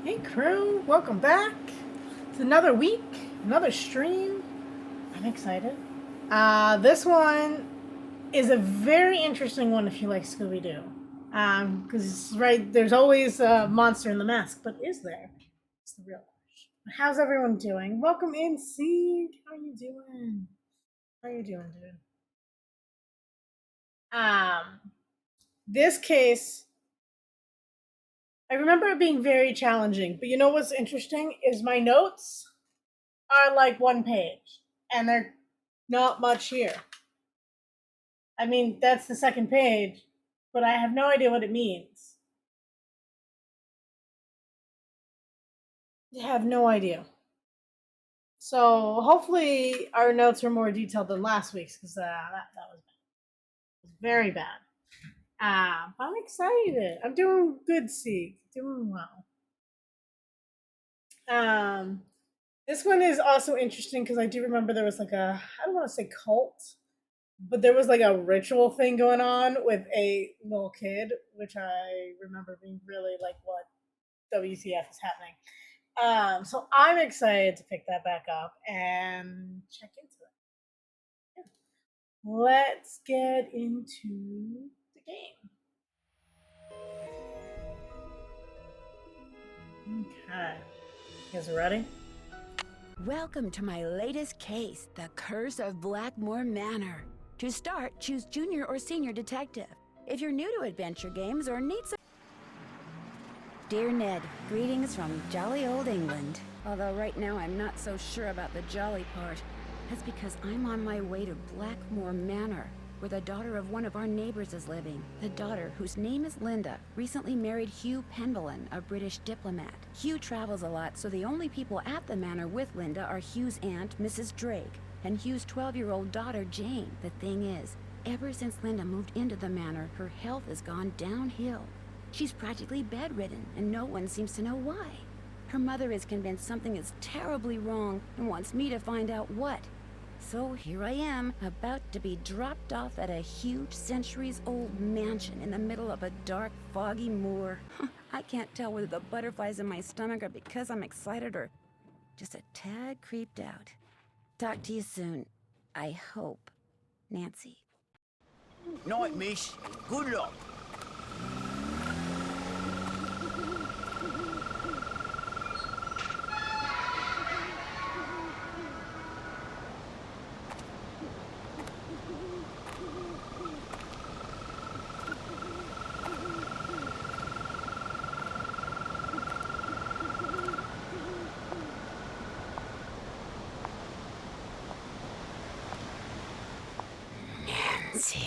Hey crew, welcome back. It's another week, another stream. I'm excited. This one is a very interesting one if you like Scooby-Doo. Because right, there's always a monster in the mask, but is there? It's the real question. How's everyone doing? Welcome in, Seed. How you doing? How you doing, dude? Um, this case I remember it being very challenging, but you know what's interesting is my notes are like one page, and they're not much here. I mean, that's the second page, but I have no idea what it means. I have no idea. So hopefully our notes are more detailed than last week's because that was bad. It was very bad. But I'm excited. I'm doing good, Seek. Doing well. Um, this one is also interesting because I do remember there was like I don't want to say cult, but there was like a ritual thing going on with a little kid, which I remember being really like, what WTF is happening? So I'm excited to pick that back up and check into it. Yeah. Let's get into the game. Okay. You guys ready? Welcome to my latest case, the Curse of Blackmoor Manor. To start, choose Junior or Senior Detective. If you're new to adventure games or need some... Dear Ned, greetings from jolly old England. Although right now I'm not so sure about the jolly part. That's because I'm on my way to Blackmoor Manor, where the daughter of one of our neighbors is living. The daughter, whose name is Linda, recently married Hugh Penbelin, a British diplomat. Hugh travels a lot, so the only people at the manor with Linda are Hugh's aunt, Mrs. Drake, and Hugh's 12-year-old daughter, Jane. The thing is, ever since Linda moved into the manor, her health has gone downhill. She's practically bedridden, and no one seems to know why. Her mother is convinced something is terribly wrong and wants me to find out what. So here I am, about to be dropped off at a huge centuries-old mansion in the middle of a dark, foggy moor. I can't tell whether the butterflies in my stomach are because I'm excited or just a tad creeped out. Talk to you soon. I hope. Nancy. Night, miss. Good luck. Nancy.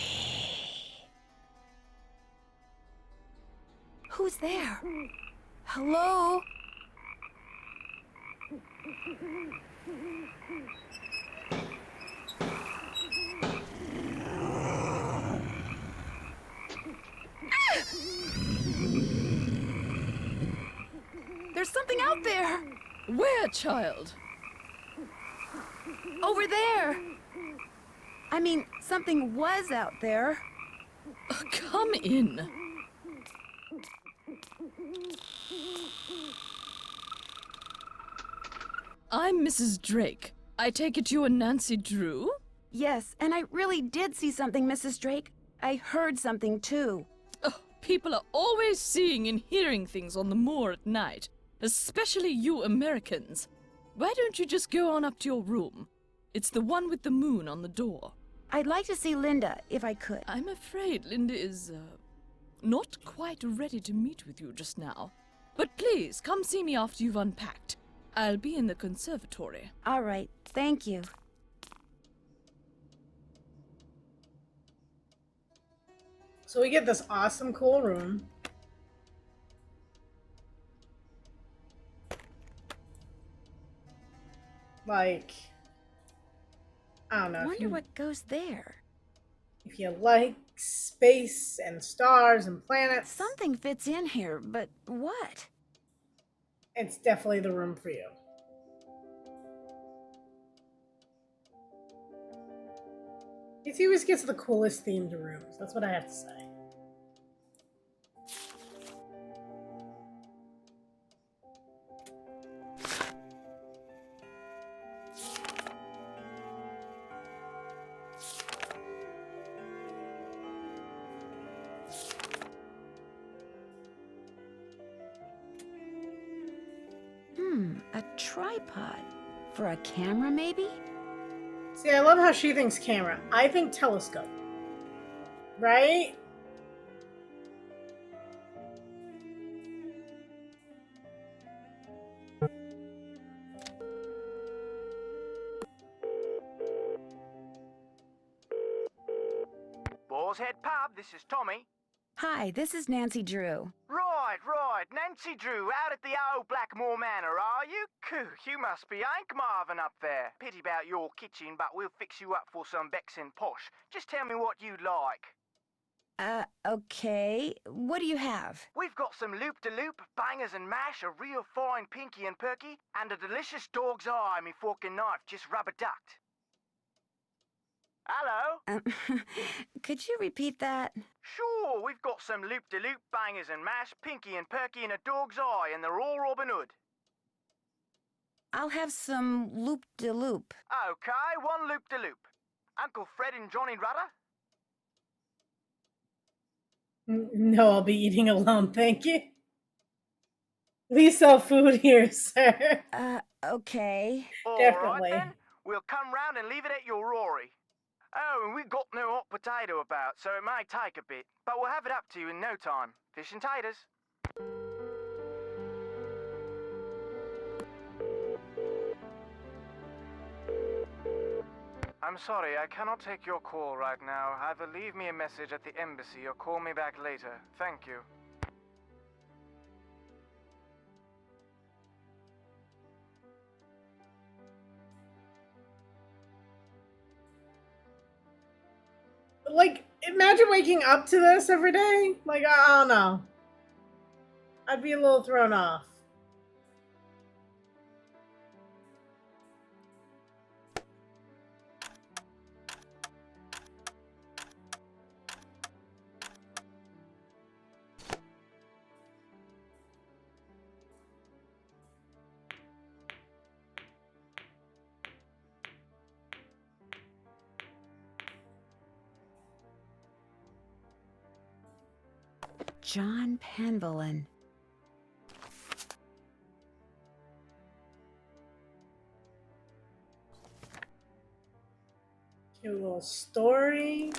Who's there? Hello? There's something out there! Where, child? Over there! I mean, something was out there. Come in. I'm Mrs. Drake. I take it you are Nancy Drew? Yes, and I really did see something, Mrs. Drake. I heard something, too. Oh, people are always seeing and hearing things on the moor at night, especially you Americans. Why don't you just go on up to your room? It's the one with the moon on the door. I'd like to see Linda, if I could. I'm afraid Linda is, not quite ready to meet with you just now. But please, come see me after you've unpacked. I'll be in the conservatory. All right, thank you. So we get this awesome, cool room. Like, I don't know. Wonder what goes there. If you like space and stars and planets, Something fits in here, but what? it's definitely the room for you. He always gets the coolest themed rooms. That's what I have to say. A tripod. For a camera, maybe? See, I love how she thinks camera. I think telescope. Right? Boar's Head Pub, this is Tommy. Hi, this is Nancy Drew. Right. Nancy Drew, out at the old Blackmoor Manor, are you? Coo, you must be Hank Marvin up there. Pity about your kitchen, but we'll fix you up for some Vexin posh. Just tell me what you'd like. Okay. What do you have? We've got some loop-de-loop, bangers and mash, a real fine pinky and perky, and a delicious dog's eye, me fork and knife, just rubber-ducked. Hello? Could you repeat that? Sure, we've got some loop-de-loop, bangers and mash, pinky and perky, and a dog's eye, and they're all Robin Hood. I'll have some loop-de-loop. Okay, one loop-de-loop. Uncle Fred and Johnny Rudder? No, I'll be eating alone, thank you. We sell food here, sir. Okay. Definitely. Alright then, we'll come round and leave it at your Rory. Oh, and we've got no hot potato about, so it may take a bit, but we'll have it up to you in no time. Fish and taters. I'm sorry, I cannot take your call right now. Either leave me a message at the embassy or call me back later. Thank you. Like, imagine waking up to this every day. Like, I don't know. I'd be a little thrown off. John Penvillin. Cute little story.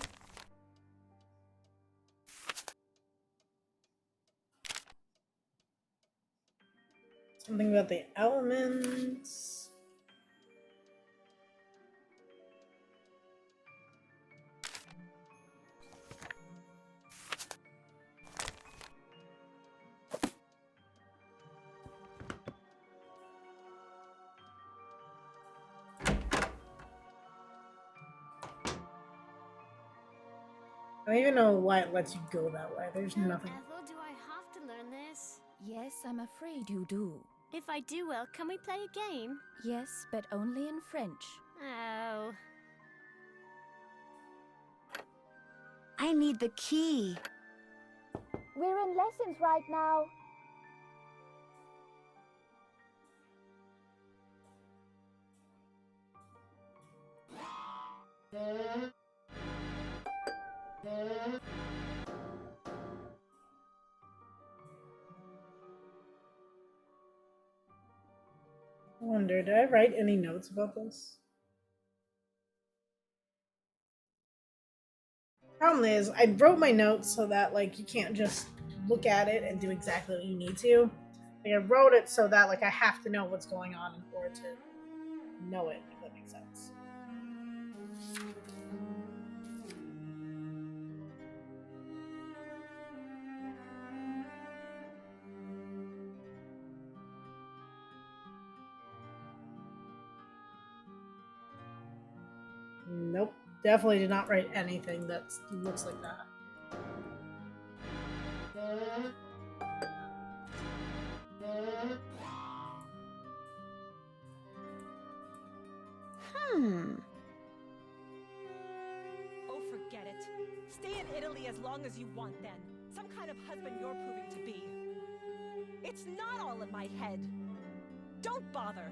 Something about the elements. I don't even know why it lets you go that way. There's nothing. Ethel, do I have to learn this? Yes, I'm afraid you do. If I do well, can we play a game? Yes, but only in French. Oh. I need the key. We're in lessons right now. I wonder, did I write any notes about this? Problem is, I wrote my notes so that like you can't just look at it and do exactly what you need to. Like, I wrote it so that like I have to know what's going on in order to know it, if that makes sense. Nope. Definitely did not write anything that looks like that. Oh, forget it. Stay in Italy as long as you want, then. Some kind of husband you're proving to be. It's not all in my head. Don't bother.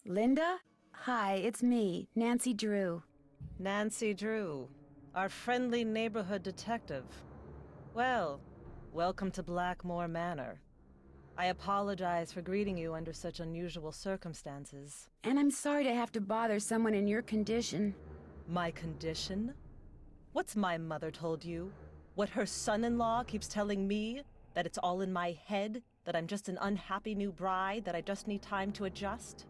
Linda? Hi, it's me, Nancy Drew. Nancy Drew. Our friendly neighborhood detective. Well, welcome to Blackmoor Manor. I apologize for greeting you under such unusual circumstances. And I'm sorry to have to bother someone in your condition. My condition? What's my mother told you? What her son-in-law keeps telling me? That it's all in my head? That I'm just an unhappy new bride? That I just need time to adjust?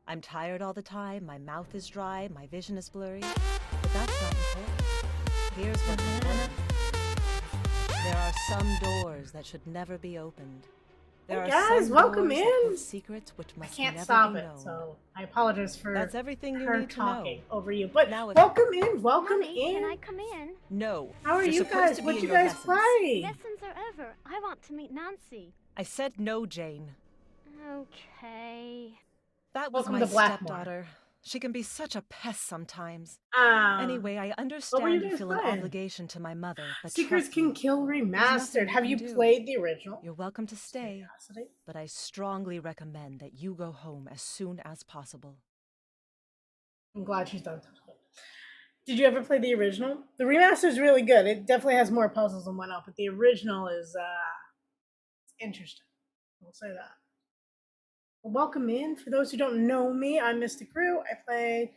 I'm tired all the time, my mouth is dry, my vision is blurry. But that's not important. Here's what's important. There are some doors that should never be opened. There Hey are guys, some welcome doors that in. hold secrets which I must can't never stop be it, known. so I apologize for That's everything you her need to talking know. over you. But Now if- welcome in, welcome Mummy, in. can I come in? No. How are you're you supposed guys? to be What'd in you your guys lessons. play? Lessons are over. I want to meet Nancy. I said no, Jane. Okay. That was Welcome my to Blackmoor. stepdaughter. She can be such a pest sometimes. Um, Anyway, I what were understand you guys feel an playing? obligation to my mother, but Seekers trust Can me, Kill nothing Remastered. you Have can you do. played the original? You're welcome to stay, Curiosity. but I strongly recommend that you go home as soon as possible. I'm glad she's done talking. Did you ever play the original? The remaster is really good. It definitely has more puzzles and whatnot, but the original is it's interesting. We'll say that. Well, welcome in. For those who don't know me, I'm Mystic Rue. I play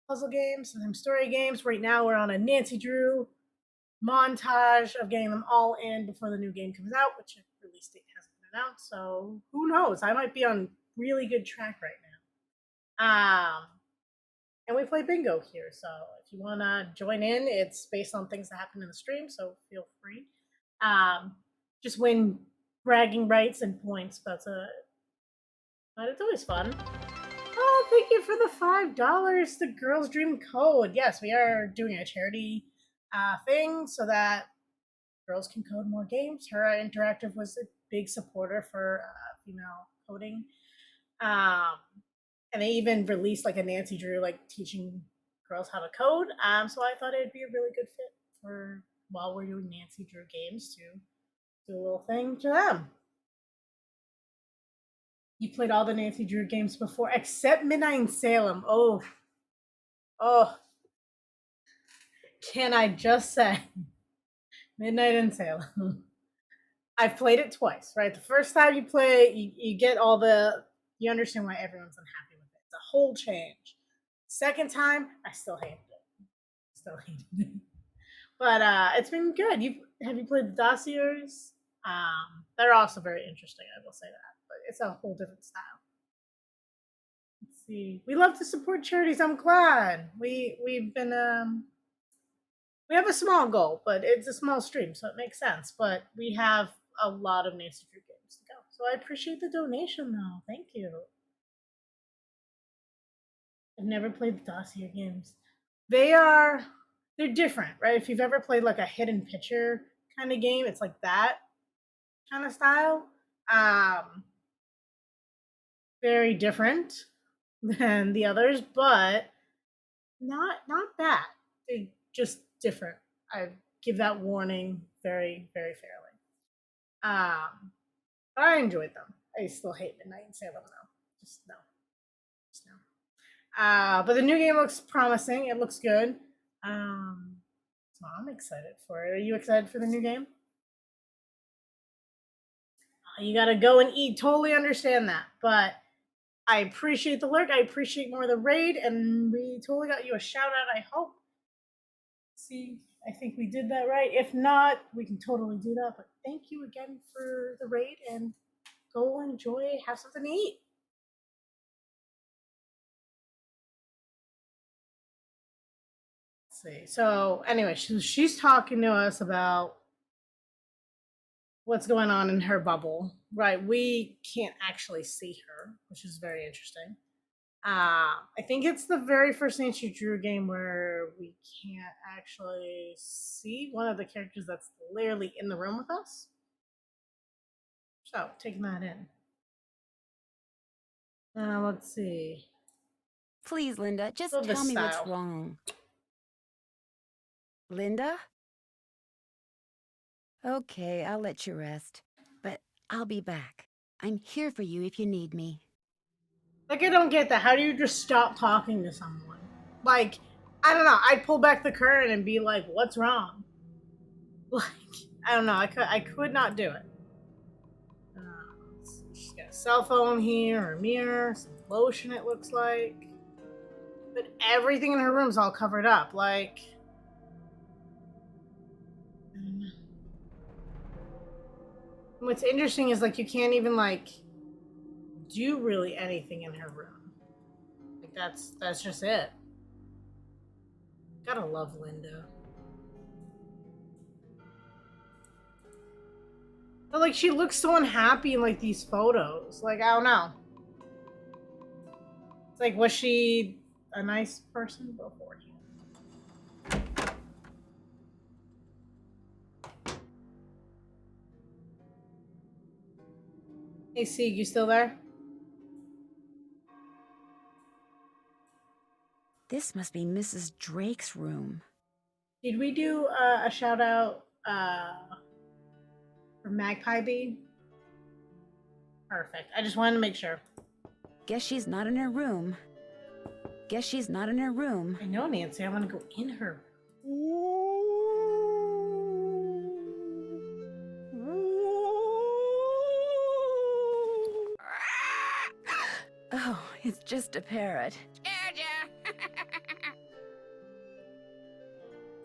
puzzle games and story games. Right now, we're on a Nancy Drew montage of getting them all in before the new game comes out, which the release date hasn't been announced. So who knows? I might be on really good track right now. And we play bingo here. So if you want to join in, it's based on things that happen in the stream. So feel free. Just win bragging rights and points. But it's always fun. Oh, thank you for the $5. The Girls Dream Code. Yes, we are doing a charity thing so that girls can code more games. Her Interactive was a big supporter for female coding. And they even released like a Nancy Drew like teaching girls how to code. So I thought it'd be a really good fit for while we're doing Nancy Drew games to do a little thing to them. You played all the Nancy Drew games before, except Midnight in Salem. Oh. Can I just say, Midnight in Salem. I've played it twice, right? The first time you play, you get all you understand why everyone's unhappy with it. It's a whole change. Second time, I still hated it. But it's been good. Have you played the dossiers? They're also very interesting, I will say that. But it's a whole different style. Let's see. We love to support charities. I'm glad. We've been we have a small goal, but it's a small stream, so it makes sense. But we have a lot of Nancy Drew games to go. So I appreciate the donation though. Thank you. I've never played the dossier games. They're different, right? If you've ever played like a hidden picture kind of game, it's like that kind of style. Very different than the others, but not bad. They're just different. I give that warning very, very fairly. But I enjoyed them. I still hate Midnight in Salem though. Just no. But the new game looks promising. It looks good. So I'm excited for it. Are you excited for the new game? You gotta go and eat. Totally understand that. But I appreciate the lurk. I appreciate more the raid. And we totally got you a shout out, I hope. See, I think we did that right. If not, we can totally do that. But thank you again for the raid. And go enjoy, have something to eat. See. So anyway, she's talking to us about what's going on in her bubble. Right. We can't actually see her, which is very interesting. I think it's the very first Nancy Drew game where we can't actually see one of the characters that's literally in the room with us. So taking that in. Let's see. Please, Linda, just Love this tell me what's style. wrong. Linda? Okay, I'll let you rest. But I'll be back. I'm here for you if you need me. Like, I don't get that. How do you just stop talking to someone? Like, I don't know. I'd pull back the curtain and be like, "What's wrong?" Like, I don't know. I could not do it. She's got a cell phone here, a mirror, some lotion. It looks like, but everything in her room's all covered up. Like, I don't know. What's interesting is like you can't even like do really anything in her room. Like that's just it. Gotta love Linda. But like she looks so unhappy in like these photos. Like I don't know. It's like was she a nice person before? Hey Sieg, you still there? This must be Mrs. Drake's room. Did we do a shout out for Magpie Bee? Perfect. I just wanted to make sure. Guess she's not in her room. Guess she's not in her room. I know, Nancy. I want to go in her. Oh, it's just a parrot. Scared ya?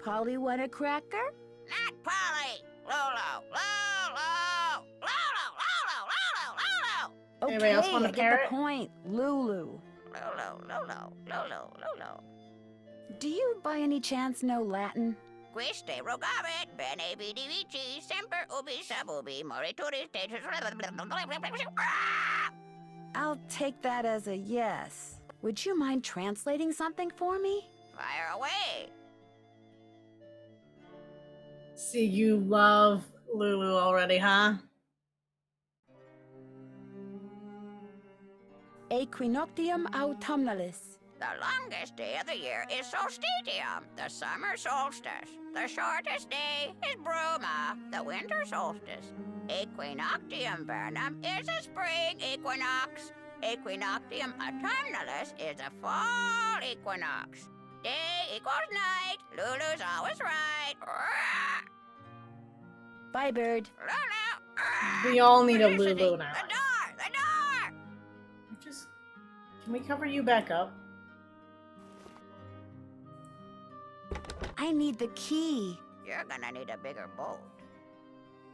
Polly want a cracker? Not Polly! Lolo! Lolo! Lolo! Lolo! Lolo! Lolo! Okay, Anybody else want a I get parrot? the point. Lulu. Lolo! Lolo! Lolo! Lolo! Do you by any chance know Latin? Quiste rogavit, bene vidi vici, semper ubi sub ubi, morituri status. I'll take that as a yes. Would you mind translating something for me? Fire away! See, you love Lulu already, huh? Equinoctium autumnalis. The longest day of the year is solstitium, the summer solstice. The shortest day is bruma, the winter solstice. Equinoctium vernum is a spring equinox. Equinoctium autumnalis is a fall equinox. Day equals night. Lulu's always right. Bye, bird. Lulu. We all need a Lulu Felicity, now. The door! The door! Just can we cover you back up? I need the key. You're gonna need a bigger boat.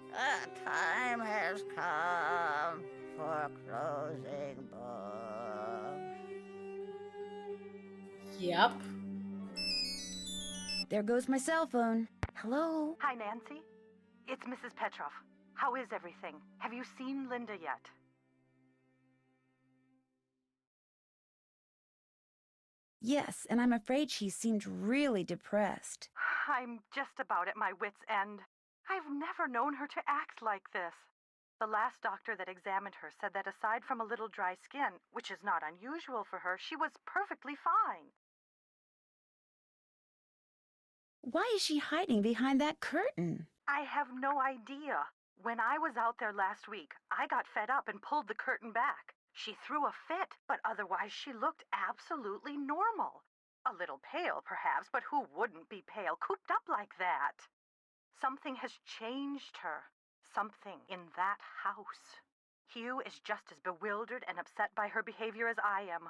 The time has come for closing books. Yep. There goes my cell phone. Hello? Hi, Nancy. It's Mrs. Petrov. How is everything? Have you seen Linda yet? Yes, and I'm afraid she seemed really depressed. I'm just about at my wit's end. I've never known her to act like this. The last doctor that examined her said that aside from a little dry skin, which is not unusual for her, she was perfectly fine. Why is she hiding behind that curtain? I have no idea. When I was out there last week, I got fed up and pulled the curtain back. She threw a fit, but otherwise she looked absolutely normal. A little pale, perhaps, but who wouldn't be pale, cooped up like that? Something has changed her. Something in that house. Hugh is just as bewildered and upset by her behavior as I am.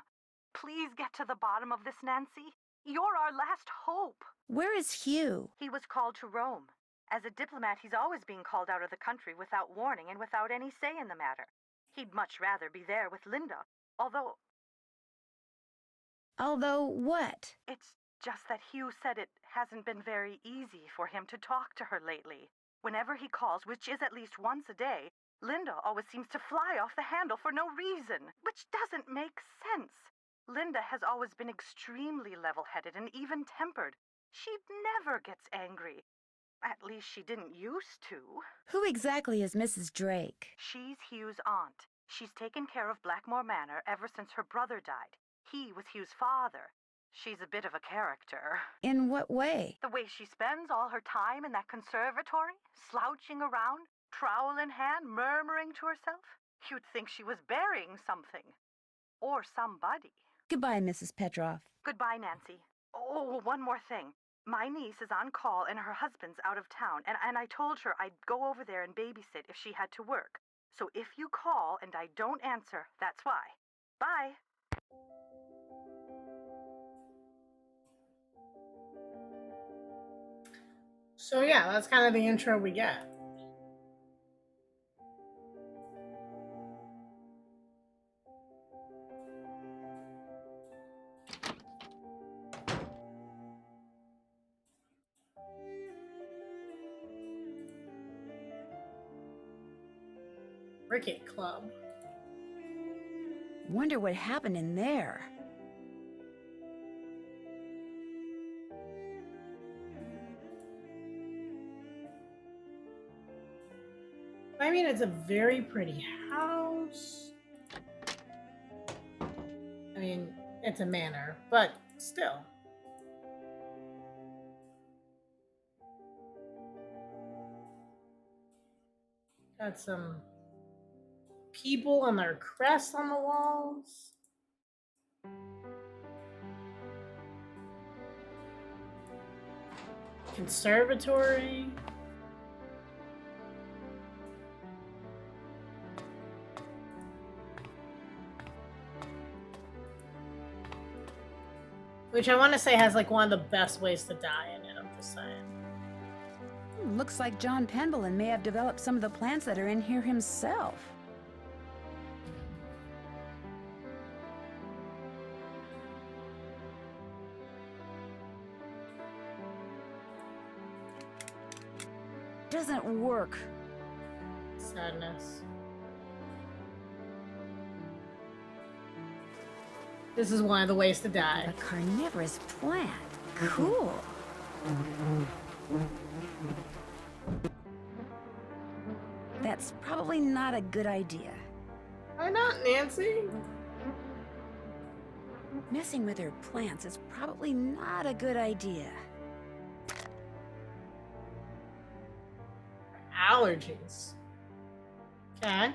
Please get to the bottom of this, Nancy. You're our last hope. Where is Hugh? He was called to Rome. As a diplomat, he's always being called out of the country without warning and without any say in the matter. He'd much rather be there with Linda, although Although what? it's just that Hugh said it hasn't been very easy for him to talk to her lately. Whenever he calls, which is at least once a day, Linda always seems to fly off the handle for no reason, which doesn't make sense. Linda has always been extremely level-headed and even-tempered. She never gets angry. At least she didn't used to. Who exactly is Mrs. Drake? She's Hugh's aunt. She's taken care of Blackmoor Manor ever since her brother died. He was Hugh's father. She's a bit of a character. In what way? The way she spends all her time in that conservatory, slouching around, trowel in hand, murmuring to herself. You'd think she was burying something. Or somebody. Goodbye, Mrs. Petrov. Goodbye, Nancy. Oh, one more thing. My niece is on call and her husband's out of town, and I told her I'd go over there and babysit if she had to work. So if you call and I don't answer, that's why. Bye. So yeah, that's kind of the intro we get. Cricket Club. Wonder what happened in there. I mean, it's a very pretty house. I mean, it's a manor, but still. Got some people and their crests on the walls. Conservatory. Which I want to say has like one of the best ways to die in it, I'm just saying. Looks like John Penbelin may have developed some of the plants that are in here himself. Doesn't work. Sadness. This is one of the ways to die. A carnivorous plant. Cool. That's probably not a good idea. Why not, Nancy? Messing with her plants is probably not a good idea. Allergies. Okay.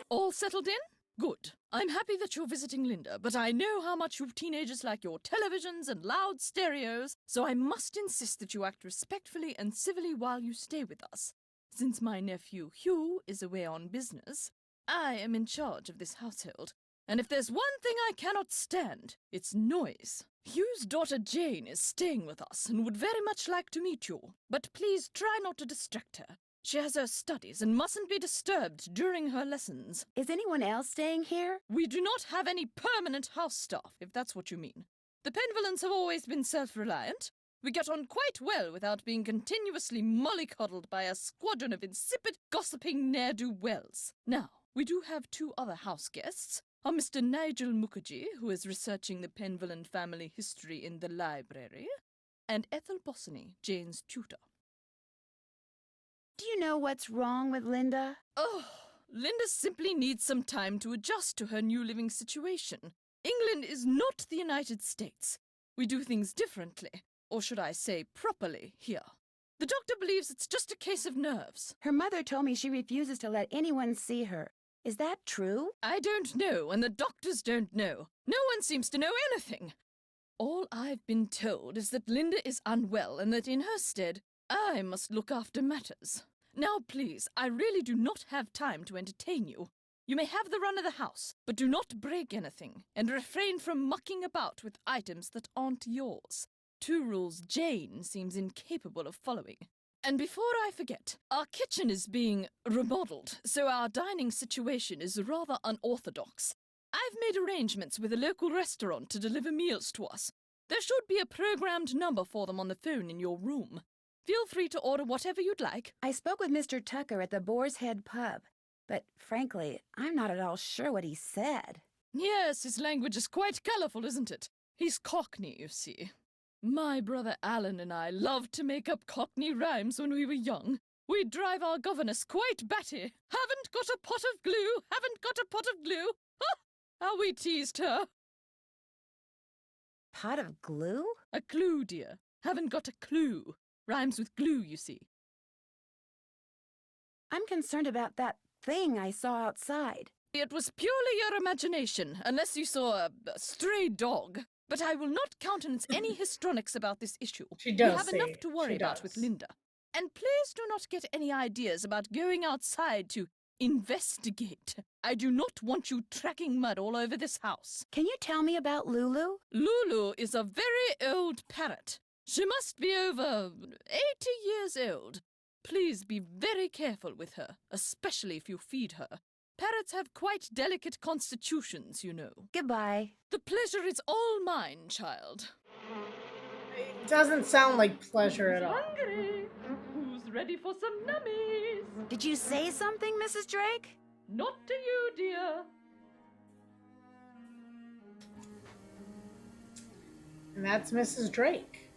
All settled in? Good. I'm happy that you're visiting Linda, but I know how much you teenagers like your televisions and loud stereos, so I must insist that you act respectfully and civilly while you stay with us. Since my nephew Hugh is away on business, I am in charge of this household, and if there's one thing I cannot stand, it's noise. Hugh's daughter Jane is staying with us and would very much like to meet you, but please try not to distract her. She has her studies and mustn't be disturbed during her lessons. Is anyone else staying here? We do not have any permanent house staff, if that's what you mean. The Penvillans have always been self-reliant. We get on quite well without being continuously mollycoddled by a squadron of insipid, gossiping ne'er-do-wells. Now, we do have two other house guests. Are Mr. Nigel Mukherjee, who is researching the Penvillan family history in the library, and Ethel Bossany, Jane's tutor. Do you know what's wrong with Linda? Oh, Linda simply needs some time to adjust to her new living situation. England is not the United States. We do things differently, or should I say properly, here. The doctor believes it's just a case of nerves. Her mother told me she refuses to let anyone see her. Is that true? I don't know, and the doctors don't know. No one seems to know anything. All I've been told is that Linda is unwell and that in her stead, I must look after matters. Now, please, I really do not have time to entertain you. You may have the run of the house, but do not break anything, and refrain from mucking about with items that aren't yours. Two rules Jane seems incapable of following. And before I forget, our kitchen is being remodeled, so our dining situation is rather unorthodox. I've made arrangements with a local restaurant to deliver meals to us. There should be a programmed number for them on the phone in your room. Feel free to order whatever you'd like. I spoke with Mr. Tucker at the Boar's Head pub, but frankly, I'm not at all sure what he said. Yes, his language is quite colourful, isn't it? He's Cockney, you see. My brother Alan and I loved to make up Cockney rhymes when we were young. We'd drive our governess quite batty. Haven't got a pot of glue, haven't got a pot of glue. Ha! How we teased her. Pot of glue? A clue, dear. Haven't got a clue. Rhymes with glue, you see. I'm concerned about that thing I saw outside. It was purely your imagination, unless you saw a stray dog. But I will not countenance any histrionics about this issue. She We does have say enough to worry she about with does. Linda. And please do not get any ideas about going outside to investigate. I do not want you tracking mud all over this house. Can you tell me about Lulu? Lulu is a very old parrot. She must be over 80 years old. Please be very careful with her, especially if you feed her. Parrots have quite delicate constitutions, you know. Goodbye. The pleasure is all mine, child. It doesn't sound like pleasure at all. Hungry? Who's ready for some nummies? Did you say something, Mrs. Drake? Not to you, dear. And that's Mrs. Drake.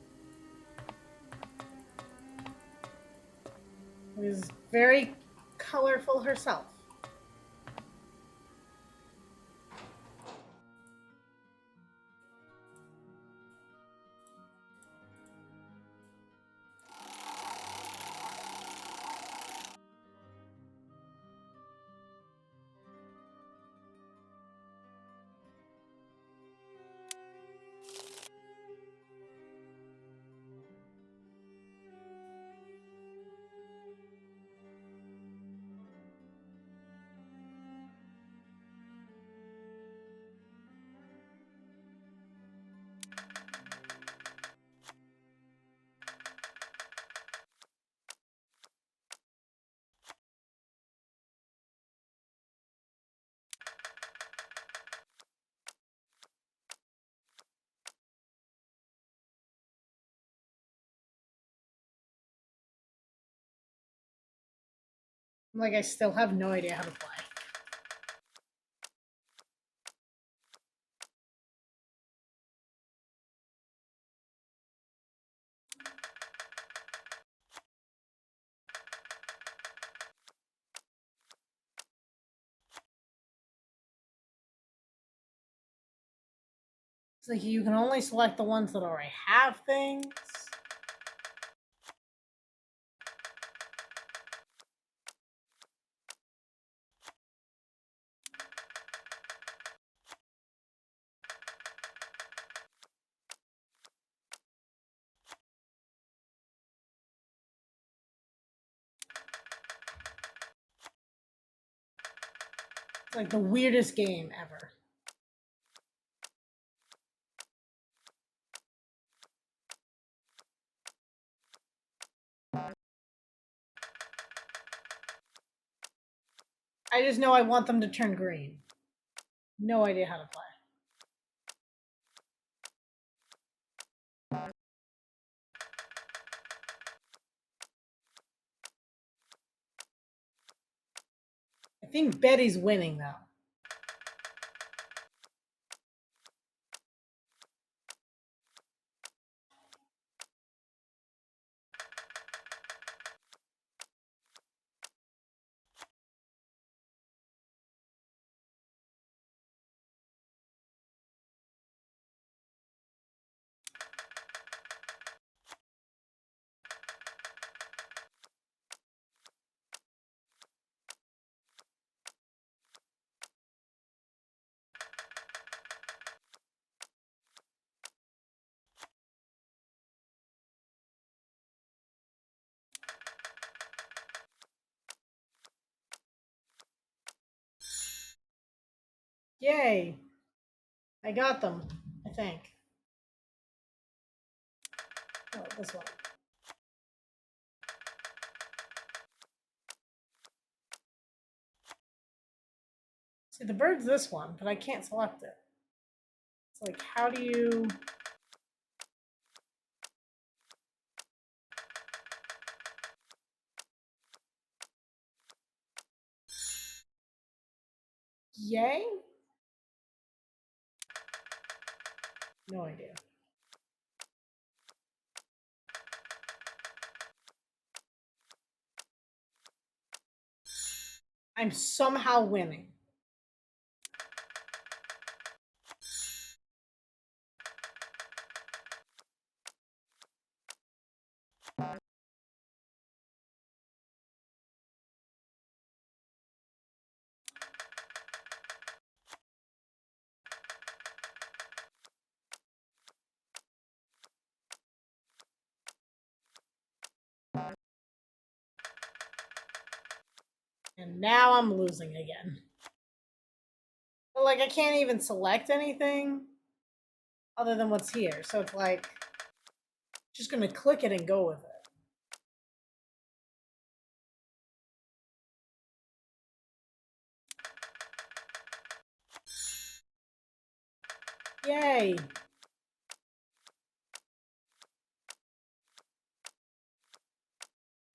Who is very colorful herself. Like, I still have no idea how to play. It's like you can only select the ones that already have things. It's like the weirdest game ever. I just know I want them to turn green. No idea how to play. I think Betty's winning though. Yay! I got them, I think. Oh, this one. See, the bird's this one, but I can't select it. It's like, how do you... Yay? No idea. I'm somehow winning. And now I'm losing again. But like I can't even select anything other than what's here. So it's like just gonna click it and go with it. Yay!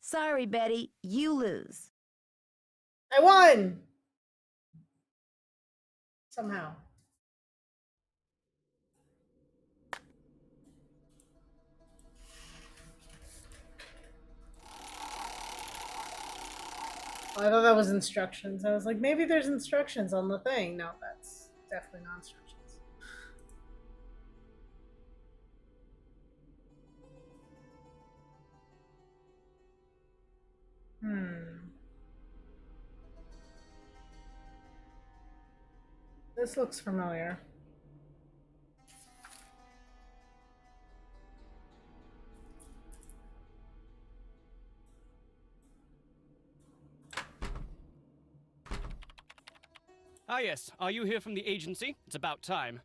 Sorry, Betty, you lose. I won! Somehow. Oh, I thought that was instructions. I was like, maybe there's instructions on the thing. No, that's definitely not instructions. This looks familiar. Ah, yes. Are you here from the agency? It's about time.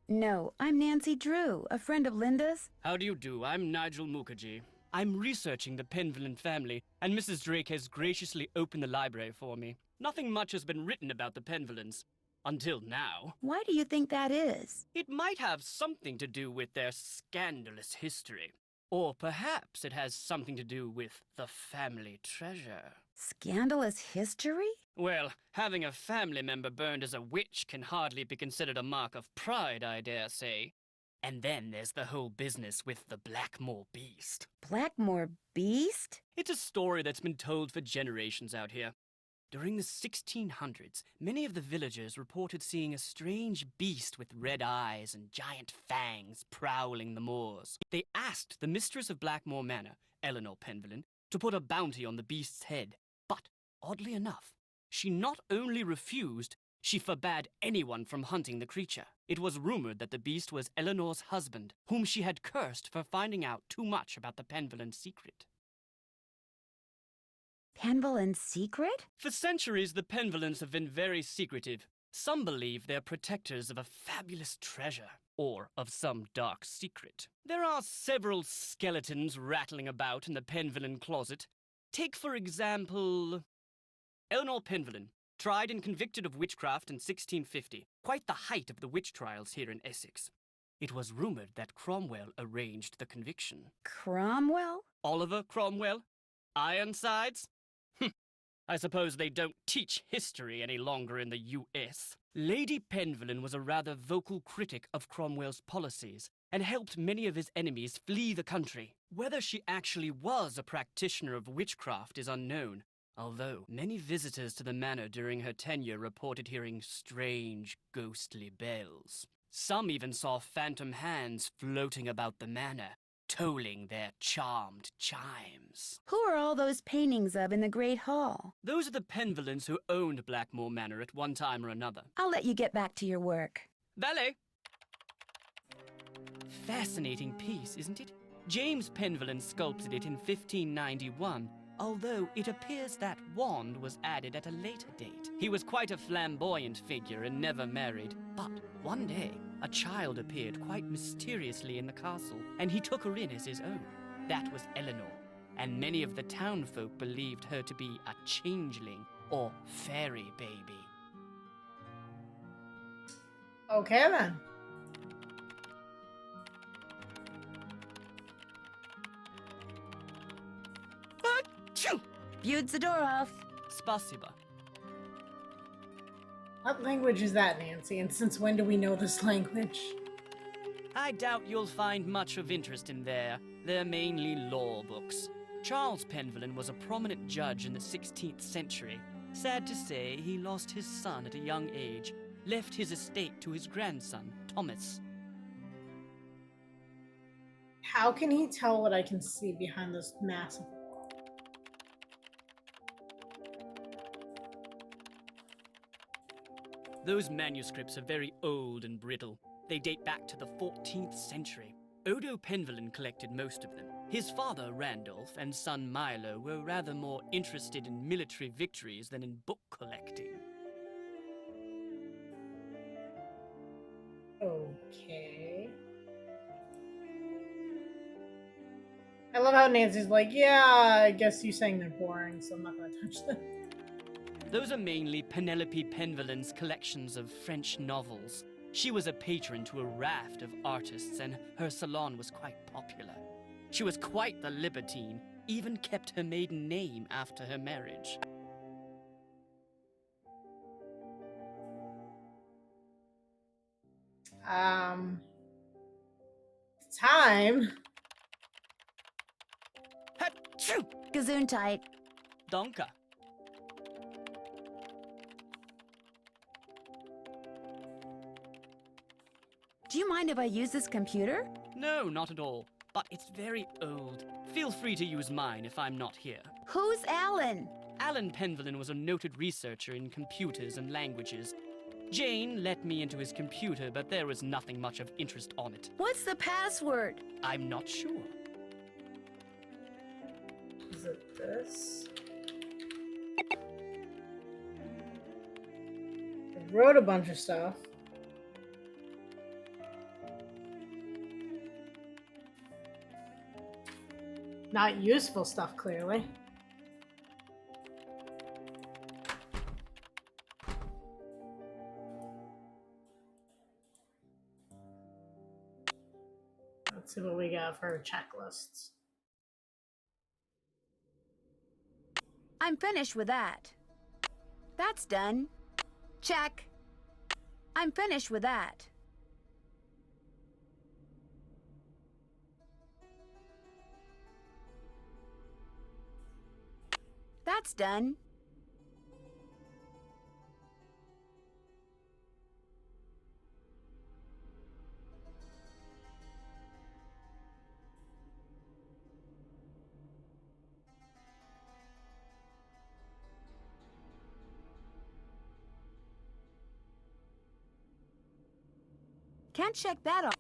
No, I'm Nancy Drew, a friend of Linda's. How do you do? I'm Nigel Mukherjee. I'm researching the Penvillen family, and Mrs. Drake has graciously opened the library for me. Nothing much has been written about the Penvillens. Until now. Why do you think that is? It might have something to do with their scandalous history. Or perhaps it has something to do with the family treasure. Scandalous history? Well, having a family member burned as a witch can hardly be considered a mark of pride, I dare say. And then there's the whole business with the Blackmoor beast. Blackmoor beast? It's a story that's been told for generations out here. During the 1600s, many of the villagers reported seeing a strange beast with red eyes and giant fangs prowling the moors. They asked the mistress of Blackmoor Manor, Eleanor Penvillen, to put a bounty on the beast's head. But, oddly enough, she not only refused, she forbade anyone from hunting the creature. It was rumored that the beast was Eleanor's husband, whom she had cursed for finding out too much about the Penvillen secret. Penvillen's secret? For centuries, the Penvillens have been very secretive. Some believe they're protectors of a fabulous treasure, or of some dark secret. There are several skeletons rattling about in the Penvillen closet. Take, for example, Eleanor Penvillen, tried and convicted of witchcraft in 1650, quite the height of the witch trials here in Essex. It was rumored that Cromwell arranged the conviction. Cromwell? Oliver Cromwell? Ironsides? I suppose they don't teach history any longer in the US. Lady Penvillen was a rather vocal critic of Cromwell's policies and helped many of his enemies flee the country. Whether she actually was a practitioner of witchcraft is unknown, although many visitors to the manor during her tenure reported hearing strange, ghostly bells. Some even saw phantom hands floating about the manor, tolling their charmed chimes. Who are all those paintings of in the Great Hall? Those are the Penvillens who owned Blackmoor Manor at one time or another. I'll let you get back to your work. Valet! Fascinating piece, isn't it? James Penvillen sculpted it in 1591, although it appears that wand was added at a later date. He was quite a flamboyant figure and never married, but one day, a child appeared quite mysteriously in the castle, and he took her in as his own. That was Eleanor, and many of the townfolk believed her to be a changeling or fairy baby. Okay then. Viewed the door off. Spasiba. What language is that, Nancy? And since when do we know this language? I doubt you'll find much of interest in there. They're mainly law books. Charles Penvillen was a prominent judge in the 16th century. Sad to say, he lost his son at a young age, left his estate to his grandson, Thomas. How can he tell what I can see behind this massive wall? Those manuscripts are very old and brittle. They date back to the 14th century. Odo Penvillen collected most of them. His father, Randolph, and son Milo were rather more interested in military victories than in book collecting. Okay. I love how Nancy's like, yeah, I guess you saying they're boring, so I'm not gonna touch them. Those are mainly Penelope Penvillen's collections of French novels. She was a patron to a raft of artists, and her salon was quite popular. She was quite the libertine, even kept her maiden name after her marriage. Time. Achoo! Gesundheit. Danke. Do you mind if I use this computer? No, not at all. But it's very old. Feel free to use mine if I'm not here. Who's Alan? Alan Penvillen was a noted researcher in computers and languages. Jane let me into his computer, but there was nothing much of interest on it. What's the password? I'm not sure. Is it this? I wrote a bunch of stuff. Not useful stuff, clearly. Let's see what we got for checklists. I'm finished with that. That's done. Check. I'm finished with that. That's done. Can't check that off.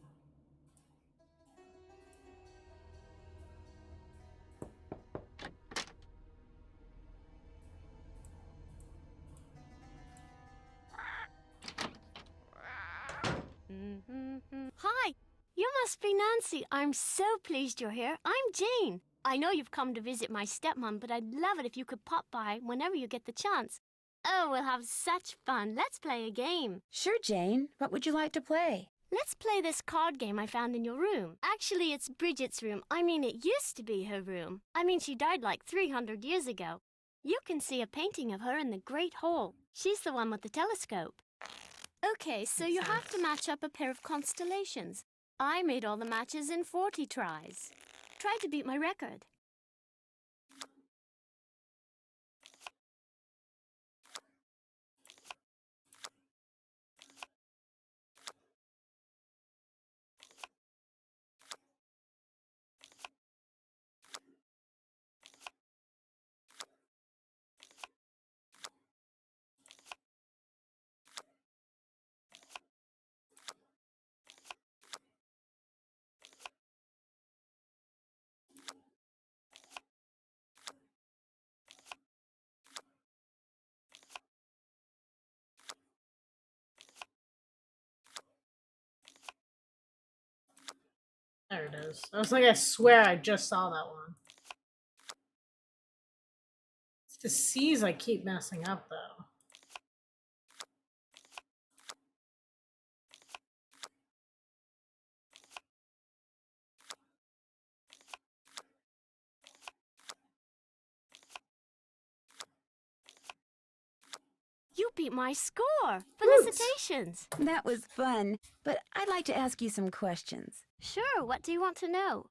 Hi, you must be Nancy. I'm so pleased you're here. I'm Jane. I know you've come to visit my stepmom, but I'd love it if you could pop by whenever you get the chance. Oh, we'll have such fun. Let's play a game. Sure, Jane. What would you like to play? Let's play this card game I found in your room. Actually, it's Bridget's room. I mean, it used to be her room. I mean, she died like 300 years ago. You can see a painting of her in the Great Hall. She's the one with the telescope. Okay, so you have to match up a pair of constellations. I made all the matches in 40 tries. Try to beat my record. There it is. I was like, I swear I just saw that one. It's the C's I keep messing up, though. You beat my score. Felicitations. That was fun, but I'd like to ask you some questions. Sure, what do you want to know?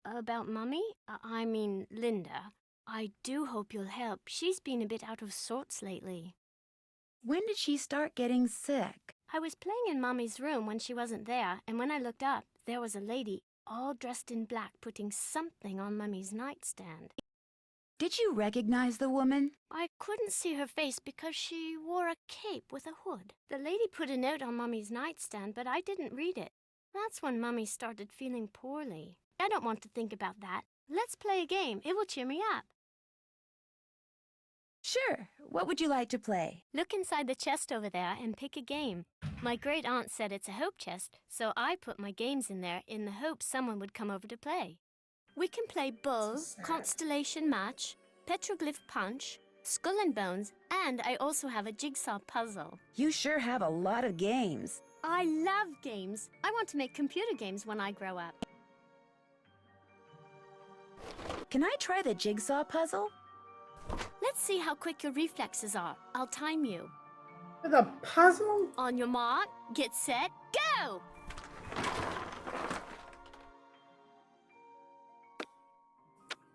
About Mummy? I mean, Linda. I do hope you'll help. She's been a bit out of sorts lately. When did she start getting sick? I was playing in Mummy's room when she wasn't there, and when I looked up, there was a lady, all dressed in black, putting something on Mummy's nightstand. Did you recognize the woman? I couldn't see her face because she wore a cape with a hood. The lady put a note on Mummy's nightstand, but I didn't read it. That's when Mummy started feeling poorly. I don't want to think about that. Let's play a game. It will cheer me up. Sure. What would you like to play? Look inside the chest over there and pick a game. My great aunt said it's a hope chest, so I put my games in there in the hope someone would come over to play. We can play Bull, Constellation Match, Petroglyph Punch, Skull and Bones, and I also have a jigsaw puzzle. You sure have a lot of games. I love games. I want to make computer games when I grow up. Can I try the jigsaw puzzle? Let's see how quick your reflexes are. I'll time you. With a puzzle? On your mark, get set, go!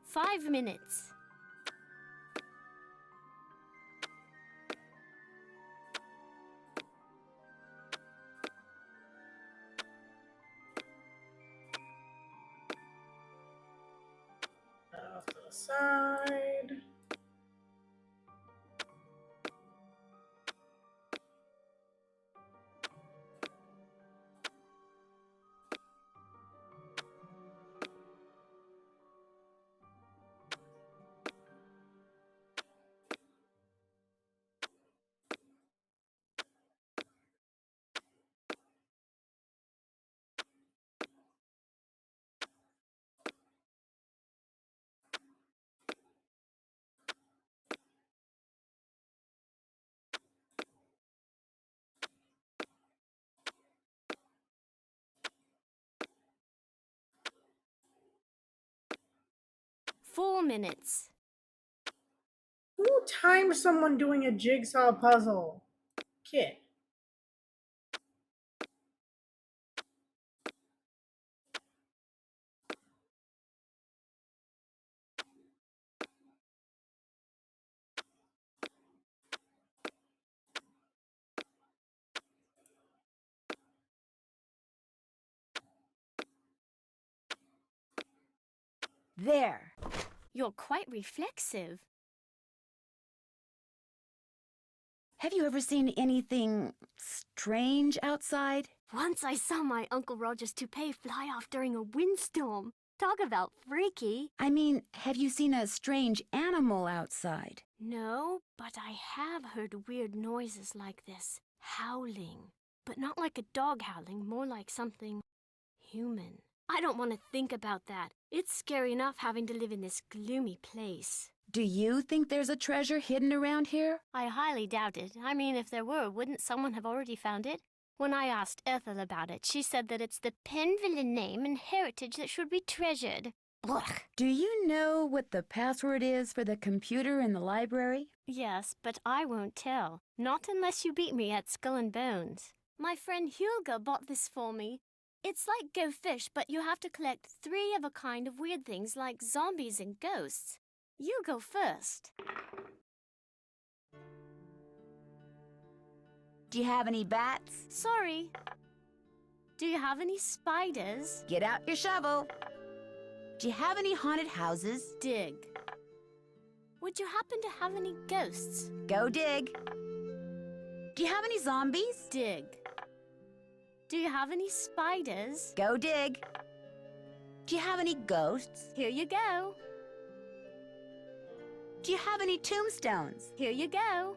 Five minutes. Off to the side. Four minutes. Who timed someone doing a jigsaw puzzle? Kid. There. You're quite reflexive. Have you ever seen anything strange outside? Once I saw my Uncle Roger's toupee fly off during a windstorm. Talk about freaky. I mean, have you seen a strange animal outside? No, but I have heard weird noises like this. Howling. But not like a dog howling, more like something human. I don't want to think about that. It's scary enough having to live in this gloomy place. Do you think there's a treasure hidden around here? I highly doubt it. I mean, if there were, wouldn't someone have already found it? When I asked Ethel about it, she said that it's the Penvillin name and heritage that should be treasured. Blech. Do you know what the password is for the computer in the library? Yes, but I won't tell. Not unless you beat me at Skull and Bones. My friend Hulga bought this for me. It's like Go Fish, but you have to collect 3 of a kind of weird things like zombies and ghosts. You go first. Do you have any bats? Sorry. Do you have any spiders? Get out your shovel. Do you have any haunted houses? Dig. Would you happen to have any ghosts? Go dig. Do you have any zombies? Dig. Do you have any spiders? Go dig. Do you have any ghosts? Here you go. Do you have any tombstones? Here you go.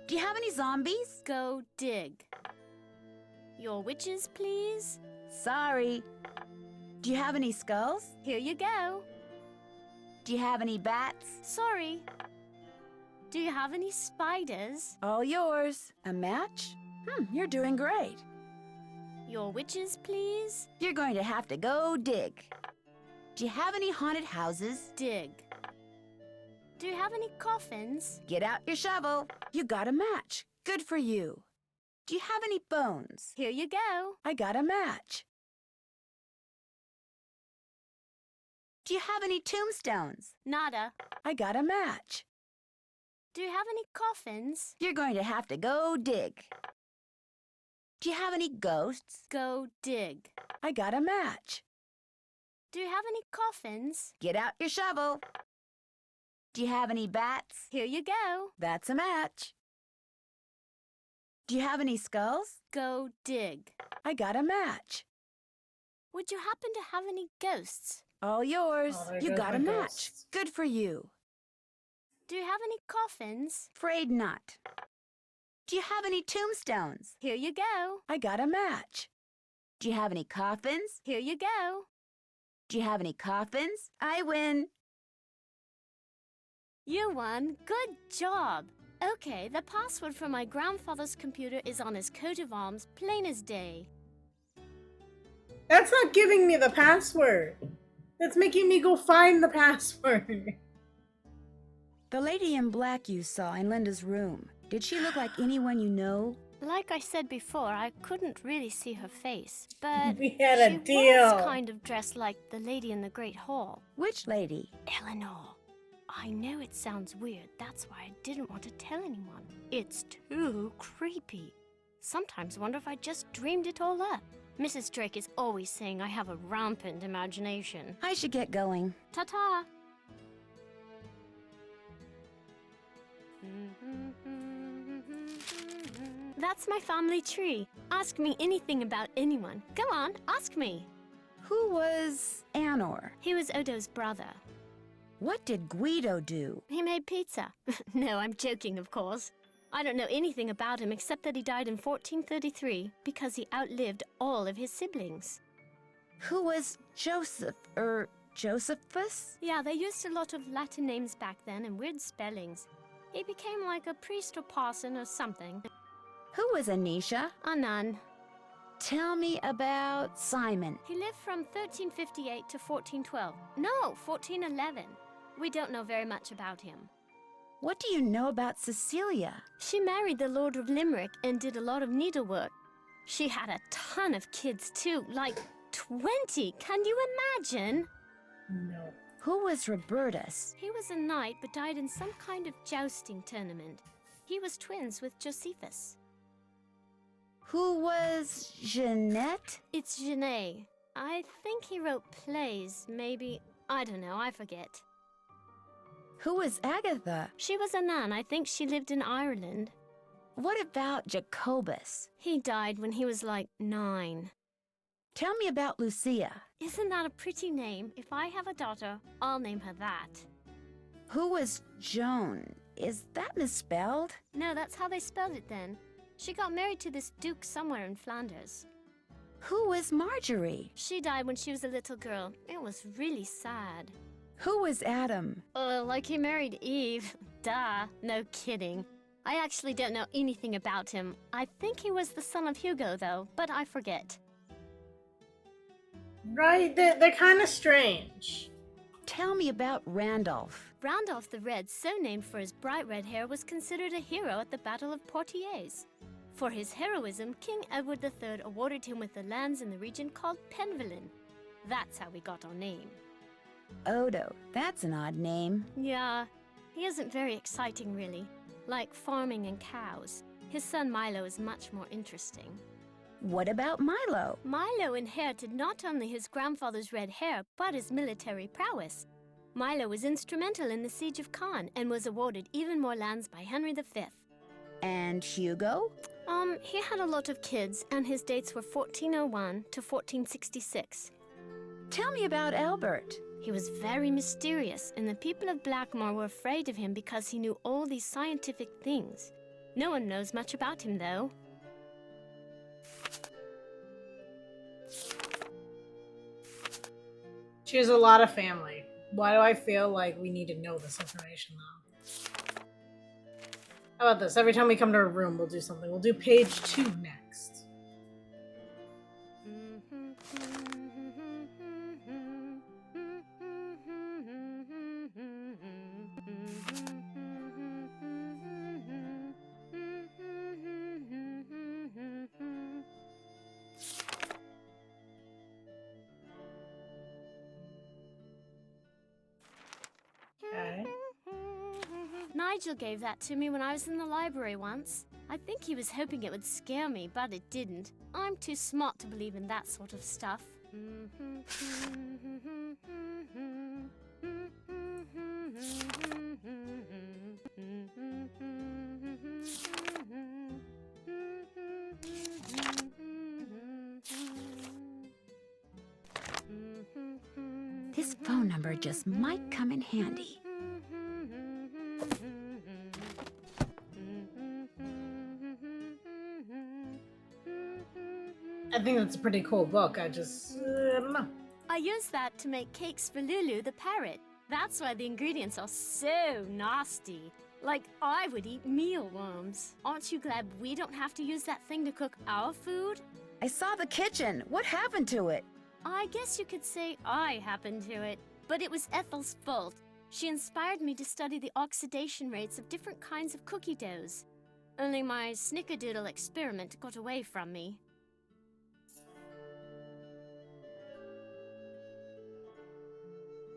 Do you have any zombies? Go dig. Your witches, please? Sorry. Do you have any skulls? Here you go. Do you have any bats? Sorry. Do you have any spiders? All yours. A match? You're doing great. Your witches, please? You're going to have to go dig. Do you have any haunted houses? Dig. Do you have any coffins? Get out your shovel. You got a match. Good for you. Do you have any bones? Here you go. I got a match. Do you have any tombstones? Nada. I got a match. Do you have any coffins? You're going to have to go dig. Do you have any ghosts? Go dig. I got a match. Do you have any coffins? Get out your shovel. Do you have any bats? Here you go. That's a match. Do you have any skulls? Go dig. I got a match. Would you happen to have any ghosts? All yours. Oh, there You goes got my a match. ghost. Good for you. Do you have any coffins? Afraid not. Do you have any tombstones? Here you go. I got a match. Do you have any coffins? Here you go. Do you have any coffins? I win. You won. Good job. Okay, the password for my grandfather's computer is on his coat of arms, plain as day. That's not giving me the password. That's making me go find the password. The lady in black you saw in Linda's room, did she look like anyone you know? Like I said before, I couldn't really see her face, but We had a she deal. was kind of dressed like the lady in the Great Hall. Which lady? Eleanor. I know it sounds weird, that's why I didn't want to tell anyone. It's too creepy. Sometimes wonder if I just dreamed it all up. Mrs. Drake is always saying I have a rampant imagination. I should get going. Ta-ta! That's my family tree. Ask me anything about anyone. Go on, ask me. Who was Anor? He was Odo's brother. What did Guido do? He made pizza. No, I'm joking, of course. I don't know anything about him except that he died in 1433 because he outlived all of his siblings. Who was Josephus? Yeah, they used a lot of Latin names back then and weird spellings. He became like a priest or parson or something. Who was Anisha? A nun. Tell me about Simon. He lived from 1358 to 1412. No, 1411. We don't know very much about him. What do you know about Cecilia? She married the Lord of Limerick and did a lot of needlework. She had a ton of kids too, like 20. Can you imagine? No. Who was Robertus? He was a knight but died in some kind of jousting tournament. He was twins with Josephus. Who was Jeanette? It's Genet. I think he wrote plays, maybe. I don't know, I forget. Who was Agatha? She was a nun. I think she lived in Ireland. What about Jacobus? He died when he was like 9. Tell me about Lucia. Isn't that a pretty name? If I have a daughter, I'll name her that. Who was Joan? Is that misspelled? No, that's how they spelled it then. She got married to this duke somewhere in Flanders. Who was Marjorie? She died when she was a little girl. It was really sad. Who was Adam? Like he married Eve. Duh, no kidding. I actually don't know anything about him. I think he was the son of Hugo, though, but I forget. Right? They're kind of strange. Tell me about Randolph. Randolph the Red, so named for his bright red hair, was considered a hero at the Battle of Poitiers. For his heroism, King Edward III awarded him with the lands in the region called Penvelin. That's how we got our name. Odo, that's an odd name. Yeah, he isn't very exciting, really. Like farming and cows. His son Milo is much more interesting. What about Milo? Milo inherited not only his grandfather's red hair, but his military prowess. Milo was instrumental in the siege of Caen and was awarded even more lands by Henry V. And Hugo? He had a lot of kids, and his dates were 1401 to 1466. Tell me about Albert. He was very mysterious, and the people of Blackmoor were afraid of him because he knew all these scientific things. No one knows much about him, though. She has a lot of family. Why do I feel like we need to know this information, though? How about this? Every time we come to a room, we'll do something. We'll do page 2 next. Okay. Nigel gave that to me when I was in the library once. I think he was hoping it would scare me, but it didn't. I'm too smart to believe in that sort of stuff. This number just might come in handy. I think that's a pretty cool book. I don't know. I used that to make cakes for Lulu the parrot. That's why the ingredients are so nasty. Like, I would eat mealworms. Aren't you glad we don't have to use that thing to cook our food? I saw the kitchen. What happened to it? I guess you could say I happened to it. But it was Ethel's fault. She inspired me to study the oxidation rates of different kinds of cookie doughs. Only my snickerdoodle experiment got away from me.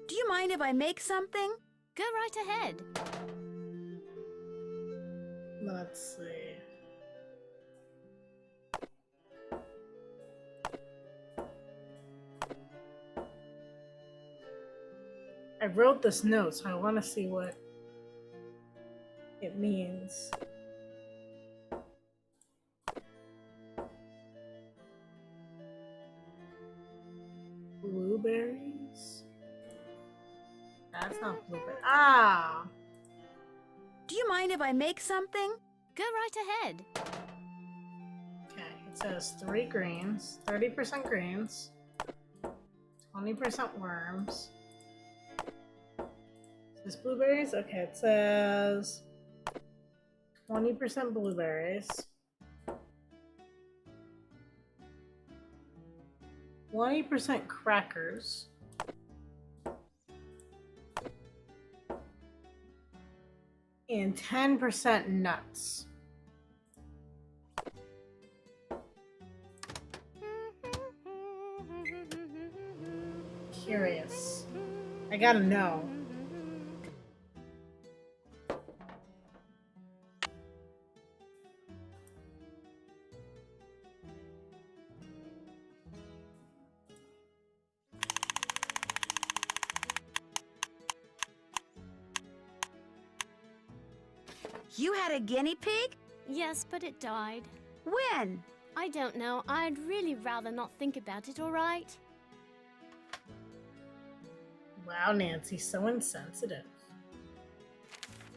Do you mind if I make something? Go right ahead. Let's see. I wrote this note, so I want to see what it means. Blueberries? That's not blueberry. Ah! Do you mind if I make something? Go right ahead. Okay, it says 3 greens, 30% greens, 20% worms. Is this blueberries? Okay, it says 20% blueberries, 20% crackers, and 10% nuts. Curious. I gotta know. You had a guinea pig? Yes, but it died. When? I don't know. I'd really rather not think about it, all right? Wow, Nancy, so insensitive.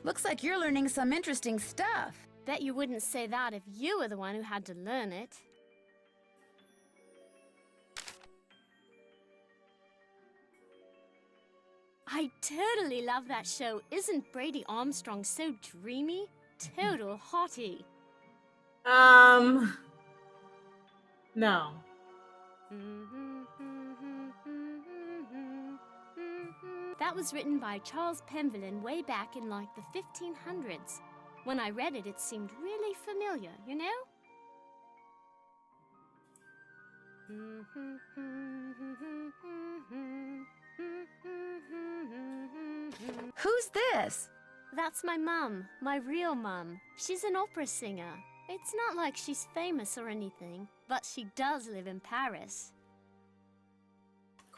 Looks like you're learning some interesting stuff. Bet you wouldn't say that if you were the one who had to learn it. I totally love that show. Isn't Brady Armstrong so dreamy? Total hottie. No. That was written by Charles Penvillin way back in like the 1500s. When I read it, it seemed really familiar, you know? Who's this? That's my mum, my real mum. She's an opera singer. It's not like she's famous or anything, but she does live in Paris.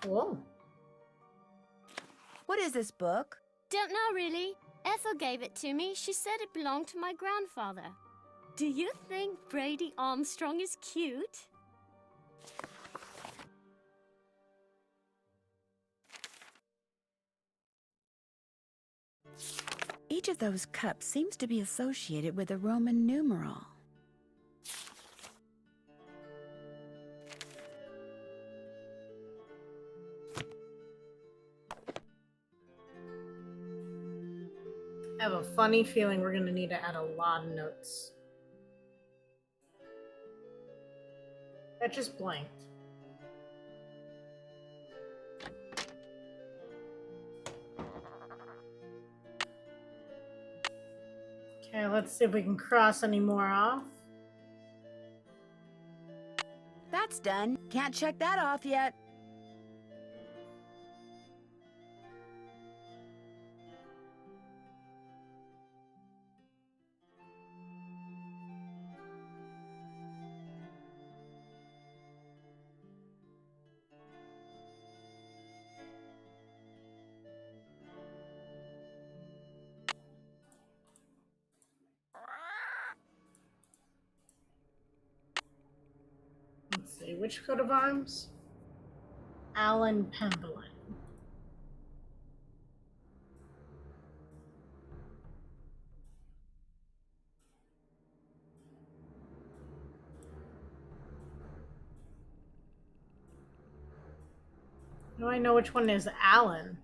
Cool. What is this book? Don't know really. Ethel gave it to me. She said it belonged to my grandfather. Do you think Brady Armstrong is cute? Each of those cups seems to be associated with a Roman numeral. I have a funny feeling we're going to need to add a lot of notes. That just blanked. Okay, let's see if we can cross any more off. That's done. Can't check that off yet. Let's see, which coat of arms? Alan Pemberlin. Do I know which one is Alan?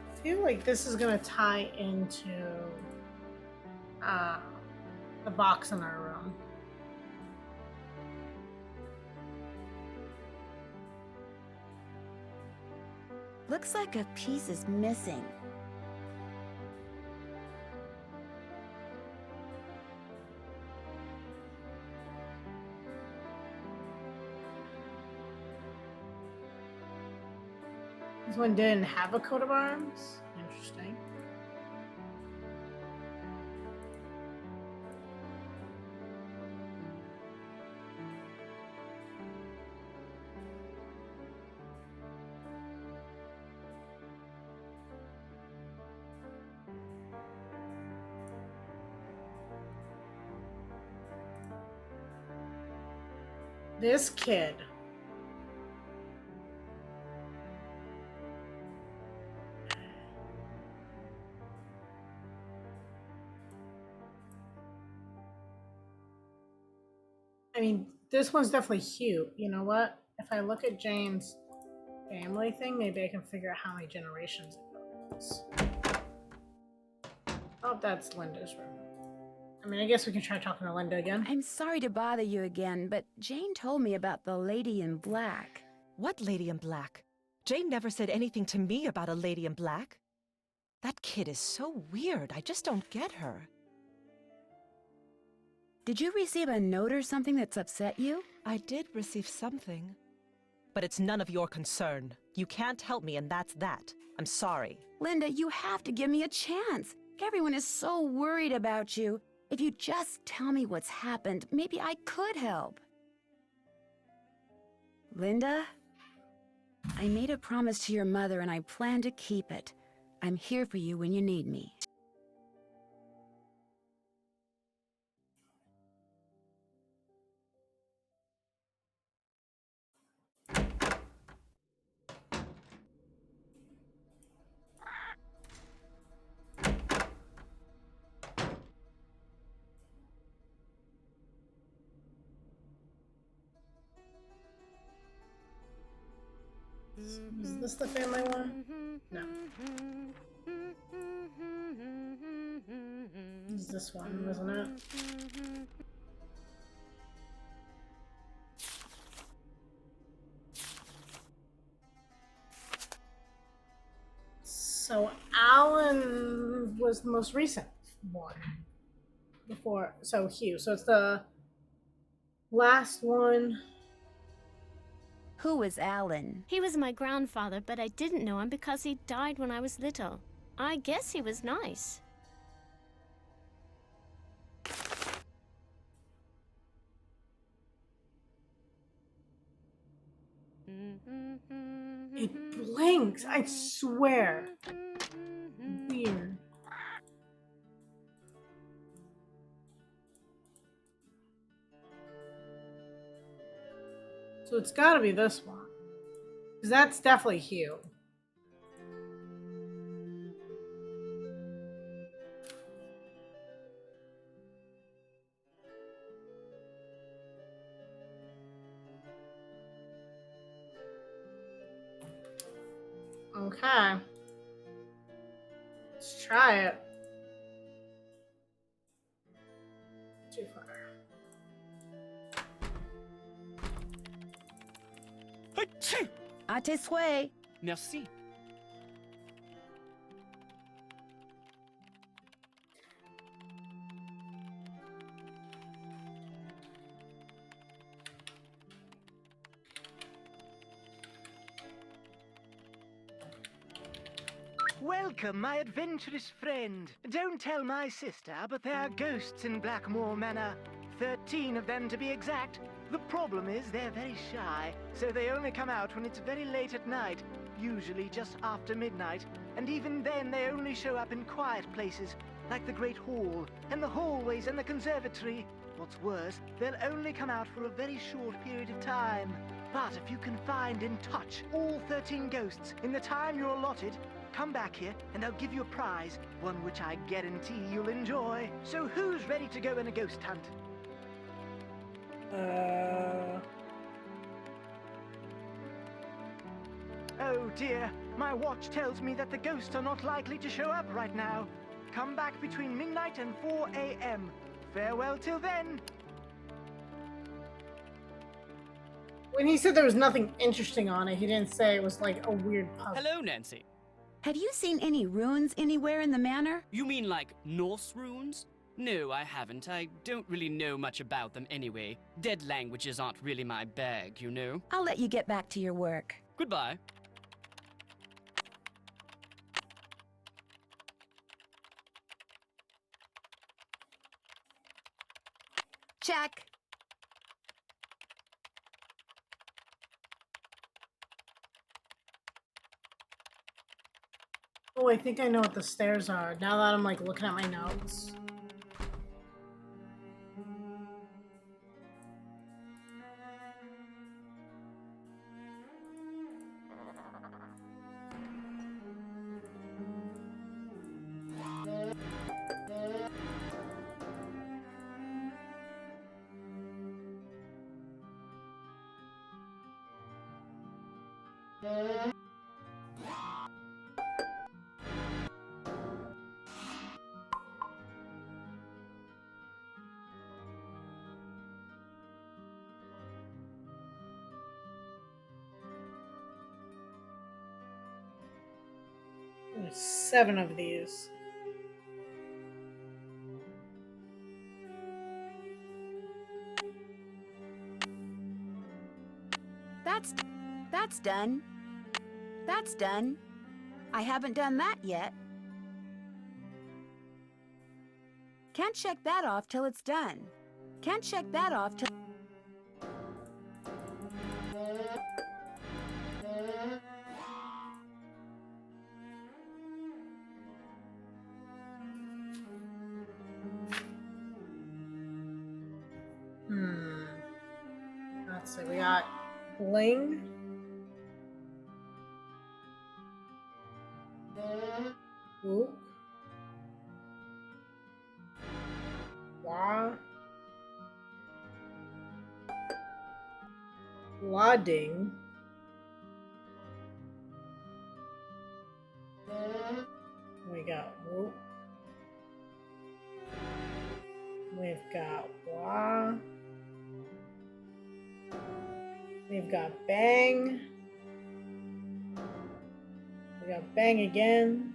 I feel like this is gonna tie into uh, the box in our room. Looks like a piece is missing. This one didn't have a coat of arms. Interesting. This kid. I mean, this one's definitely cute. You know what? If I look at Jane's family thing, maybe I can figure out how many generations it goes. Oh, that's Linda's room. I mean, I guess we can try talking to Linda again. I'm sorry to bother you again, but Jane told me about the lady in black. What lady in black? Jane never said anything to me about a lady in black. That kid is so weird. I just don't get her. Did you receive a note or something that's upset you? I did receive something. But it's none of your concern. You can't help me, and that's that. I'm sorry. Linda, you have to give me a chance. Everyone is so worried about you. If you just tell me what's happened, maybe I could help. Linda, I made a promise to your mother and I plan to keep it. I'm here for you when you need me. Is this the family one? No. It's this one, isn't it? So Alan was the most recent one before. So Hugh. So it's the last one. Who is Alan? He was my grandfather, but I didn't know him because he died when I was little. I guess he was nice. It blinks. I swear. Weird. So it's got to be this one. Because that's definitely Hugh. Okay. Let's try it. Too far. Achoo! À tes souhaits. Merci. Welcome, my adventurous friend. Don't tell my sister, but there are ghosts in Blackmoor Manor. 13 of them to be exact. The problem is they're very shy, so they only come out when it's very late at night, usually just after midnight. And even then they only show up in quiet places, like the Great Hall, and the hallways and the conservatory. What's worse, they'll only come out for a very short period of time. But if you can find and touch all 13 ghosts in the time you're allotted, come back here and I'll give you a prize, one which I guarantee you'll enjoy. So who's ready to go on a ghost hunt? Oh dear, my watch tells me that the ghosts are not likely to show up right now. Come back between midnight and 4 a.m. Farewell till then. When he said there was nothing interesting on it, he didn't say it was like a weird puzzle. Hello, Nancy. Have you seen any runes anywhere in the manor? You mean like Norse runes? No, I haven't. I don't really know much about them anyway. Dead languages aren't really my bag, you know? I'll let you get back to your work. Goodbye. Check. Oh, I think I know what the stairs are, now that I'm like looking at my notes. There's 7 of these. That's done. That's done. I haven't done that yet. Can't check that off till it's done. Can't check that off till... Let's see, we got bling. Oop. Wadding. We got whoop. We've got wah. We've got bang. We got bang again.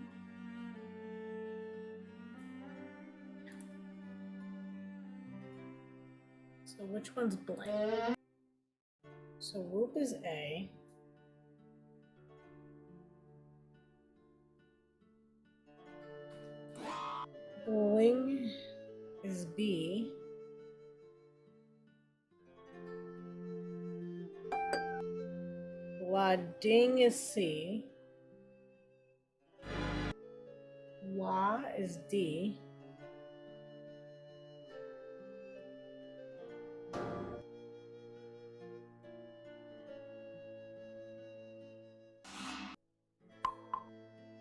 So which one's blank? So whoop is A. Bling is B. Ding is C. Wa is D.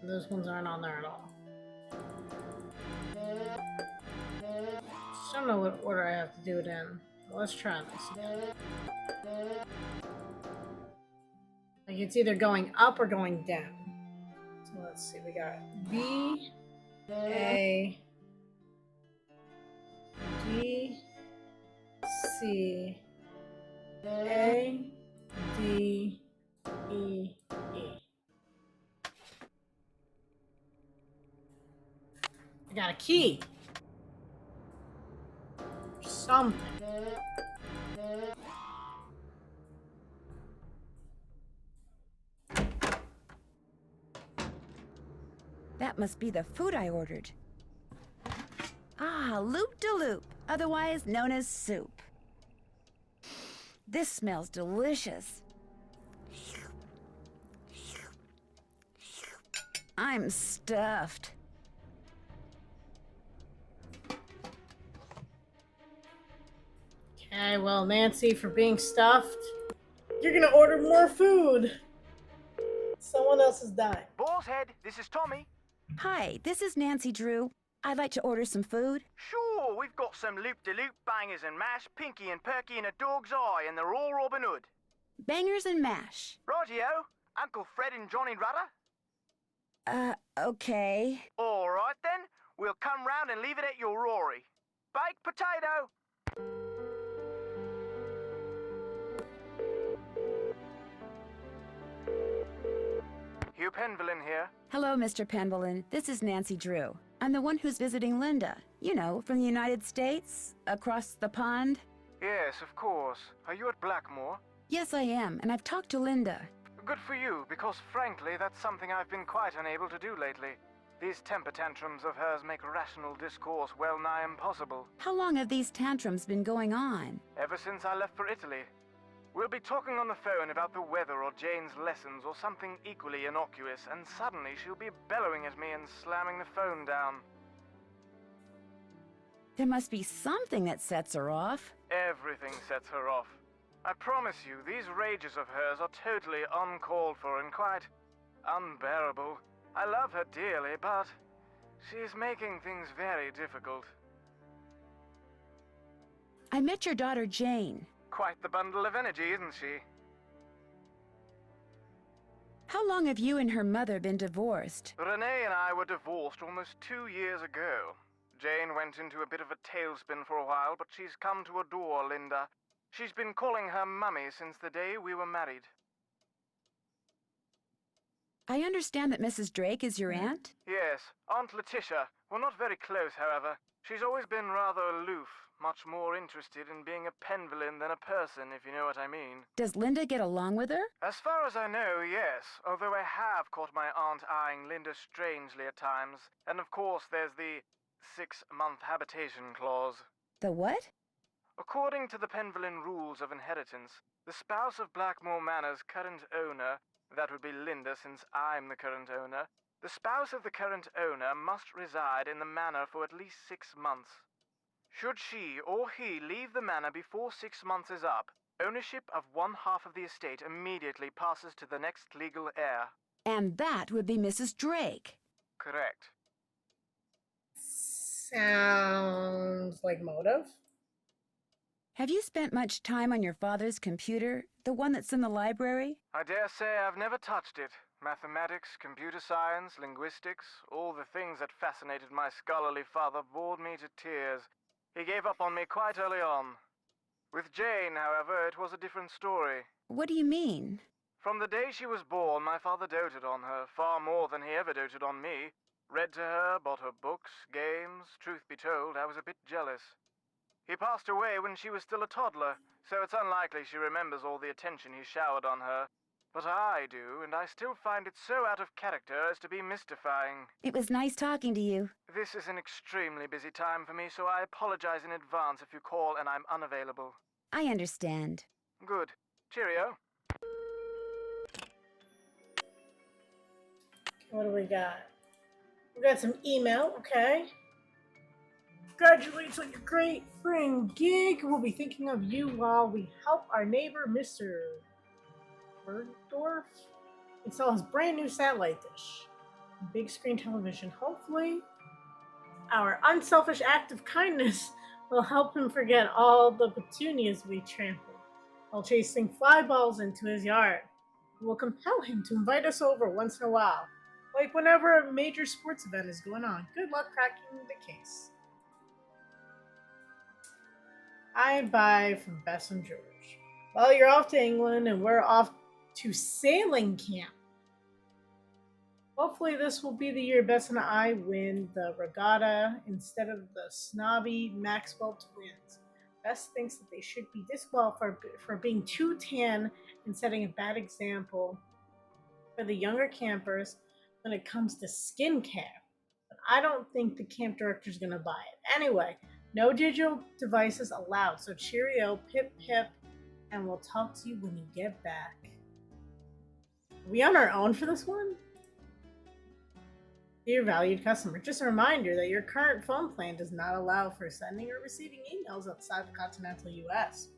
Those ones aren't on there at all. Just don't know what order I have to do it in. Let's try this. Like it's either going up or going down. So let's see, we got B, A, D, C, A, D, E, E. I got a key. Something. That must be the food I ordered. Ah, loop-de-loop, otherwise known as soup. This smells delicious. I'm stuffed. Okay, well, Nancy, for being stuffed, you're gonna order more food. Someone else is dying. Boar's Head, this is Tommy. Hi, this is Nancy Drew. I'd like to order some food. Sure, we've got some loop-de-loop bangers and mash, Pinky and Perky and a dog's eye, and they're all Robin Hood. Bangers and mash. Rightio, Uncle Fred and Johnny Rudder. Okay. All right then, we'll come round and leave it at your Rory. Baked potato. Hugh Penvillin here. Hello, Mr. Penvillin. This is Nancy Drew. I'm the one who's visiting Linda. You know, from the United States, across the pond. Yes, of course. Are you at Blackmoor? Yes, I am, and I've talked to Linda. Good for you, because frankly, that's something I've been quite unable to do lately. These temper tantrums of hers make rational discourse well nigh impossible. How long have these tantrums been going on? Ever since I left for Italy. We'll be talking on the phone about the weather or Jane's lessons or something equally innocuous, and suddenly she'll be bellowing at me and slamming the phone down. There must be something that sets her off. Everything sets her off. I promise you, these rages of hers are totally uncalled for and quite unbearable. I love her dearly, but she's making things very difficult. I met your daughter Jane. Quite the bundle of energy, isn't she? How long have you and her mother been divorced? Renee and I were divorced almost 2 years ago. Jane went into a bit of a tailspin for a while, but she's come to adore Linda. She's been calling her Mummy since the day we were married. I understand that Mrs. Drake is your aunt? Yes, Aunt Letitia. We're not very close, however. She's always been rather aloof, much more interested in being a Penvillin than a person, if you know what I mean. Does Linda get along with her? As far as I know, yes, although I have caught my aunt eyeing Linda strangely at times. And of course there's the 6-month habitation clause. The what? According to the Penvillin rules of inheritance, the spouse of Blackmoor Manor's current owner, that would be Linda since I'm the current owner, the spouse of the current owner must reside in the manor for at least 6 months. Should she or he leave the manor before 6 months is up, ownership of one half of the estate immediately passes to the next legal heir. And that would be Mrs. Drake. Correct. Sounds like motive. Have you spent much time on your father's computer, the one that's in the library? I dare say I've never touched it. Mathematics, computer science, linguistics, all the things that fascinated my scholarly father bored me to tears. He gave up on me quite early on. With Jane, however, it was a different story. What do you mean? From the day she was born, my father doted on her, far more than he ever doted on me. Read to her, bought her books, games. Truth be told, I was a bit jealous. He passed away when she was still a toddler, so it's unlikely she remembers all the attention he showered on her. But I do, and I still find it so out of character as to be mystifying. It was nice talking to you. This is an extremely busy time for me, so I apologize in advance if you call and I'm unavailable. I understand. Good. Cheerio. What do we got? We got some email, okay. Congratulations on your great spring gig. We'll be thinking of you while we help our neighbor, Mr. Bergdorf, install his brand new satellite dish. Big screen television. Hopefully, our unselfish act of kindness will help him forget all the petunias we trampled while chasing fly balls into his yard. It will compel him to invite us over once in a while, like whenever a major sports event is going on. Good luck cracking the case. I buy from Bess and George. Well, you're off to England and we're off to sailing camp. Hopefully this will be the year Bess and I win the regatta instead of the snobby Maxwell twins. Bess thinks that they should be disqualified for being too tan and setting a bad example for the younger campers, when it comes to skincare. But I don't think the camp director's gonna buy it. Anyway, no digital devices allowed, so cheerio, pip pip, and we'll talk to you when you get back. Are we on our own for this one? Dear valued customer, just a reminder that your current phone plan does not allow for sending or receiving emails outside the continental US.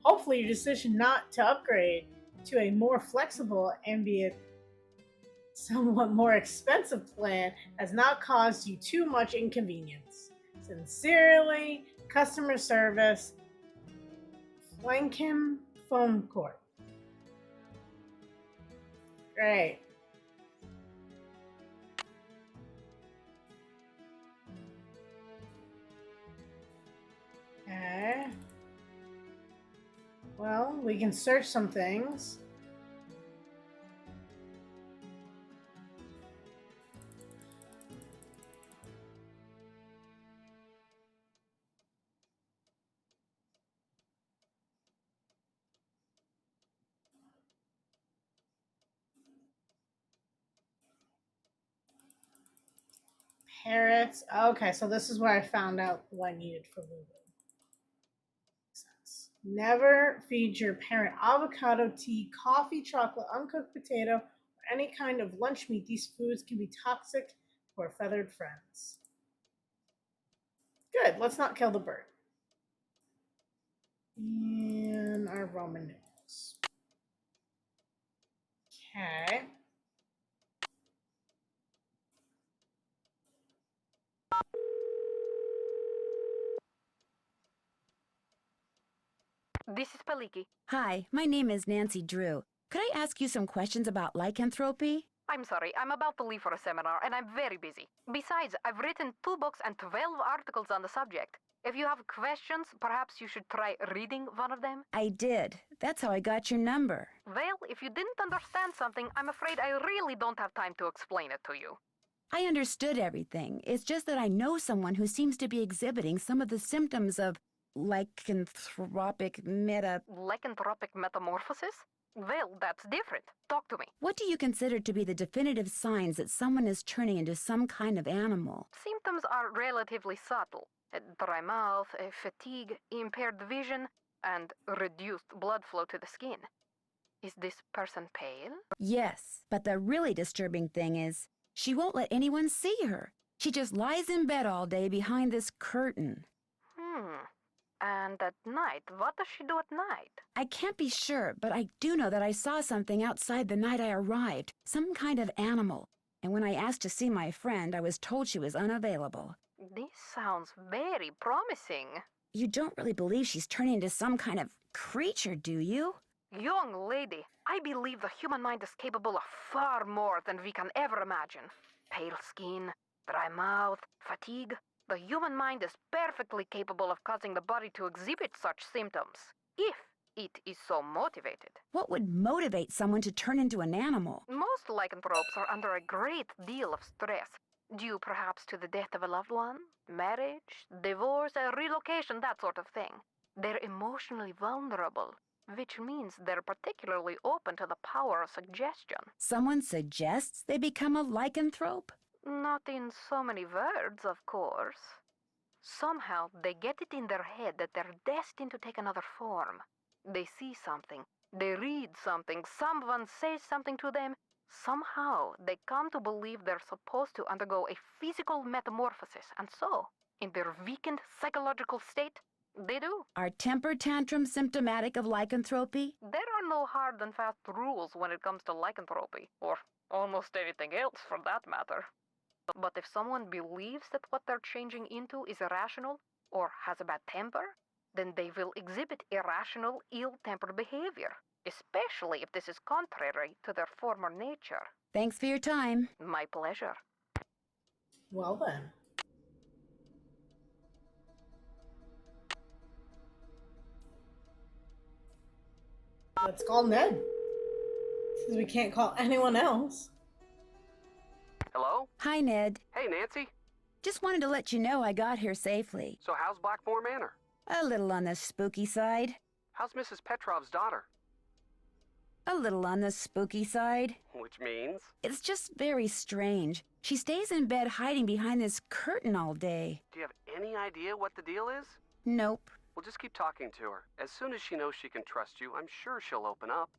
Hopefully, your decision not to upgrade to a more flexible and be a somewhat more expensive plan has not caused you too much inconvenience. Sincerely, customer service, Flankham Phone Corp. Great. Okay. Well, we can search some things. Parrots. Okay, so this is where I found out what I needed for Lulu. Never feed your parent avocado, tea, coffee, chocolate, uncooked potato, or any kind of lunch meat. These foods can be toxic to our feathered friends. Good, let's not kill the bird. And our Roman numerals. Okay. This is Paliki. Hi, my name is Nancy Drew. Could I ask you some questions about lycanthropy? I'm sorry, I'm about to leave for a seminar and I'm very busy. Besides, I've written 2 books and 12 articles on the subject. If you have questions, perhaps you should try reading one of them. I did. That's how I got your number. Well, if you didn't understand something, I'm afraid I really don't have time to explain it to you. I understood everything. It's just that I know someone who seems to be exhibiting some of the symptoms of lycanthropic Lycanthropic metamorphosis? Well, that's different. Talk to me. What do you consider to be the definitive signs that someone is turning into some kind of animal? Symptoms are relatively subtle. Dry mouth, fatigue, impaired vision, and reduced blood flow to the skin. Is this person pale? Yes, but the really disturbing thing is she won't let anyone see her. She just lies in bed all day behind this curtain. And at night, what does she do at night? I can't be sure, but I do know that I saw something outside the night I arrived, some kind of animal. And when I asked to see my friend, I was told she was unavailable. This sounds very promising. You don't really believe she's turning into some kind of creature, do you? Young lady, I believe the human mind is capable of far more than we can ever imagine. Pale skin, dry mouth, fatigue. The human mind is perfectly capable of causing the body to exhibit such symptoms, if it is so motivated. What would motivate someone to turn into an animal? Most lycanthropes are under a great deal of stress, due perhaps to the death of a loved one, marriage, divorce, a relocation, that sort of thing. They're emotionally vulnerable, which means they're particularly open to the power of suggestion. Someone suggests they become a lycanthrope? Not in so many words, of course. Somehow they get it in their head that they're destined to take another form. They see something, they read something, someone says something to them. Somehow they come to believe they're supposed to undergo a physical metamorphosis, and so, in their weakened psychological state, they do. Are temper tantrums symptomatic of lycanthropy? There are no hard and fast rules when it comes to lycanthropy, or almost anything else for that matter. But if someone believes that what they're changing into is irrational or has a bad temper, then they will exhibit irrational, ill-tempered behavior, especially if this is contrary to their former nature. Thanks for your time. My pleasure. Well then. Let's call Ned. Since we can't call anyone else. Hello? Hi, Ned. Hey, Nancy. Just wanted to let you know I got here safely. So how's Blackmoor Manor? A little on the spooky side. How's Mrs. Petrov's daughter? A little on the spooky side. Which means? It's just very strange. She stays in bed hiding behind this curtain all day. Do you have any idea what the deal is? Nope. Well, just keep talking to her. As soon as she knows she can trust you, I'm sure she'll open up.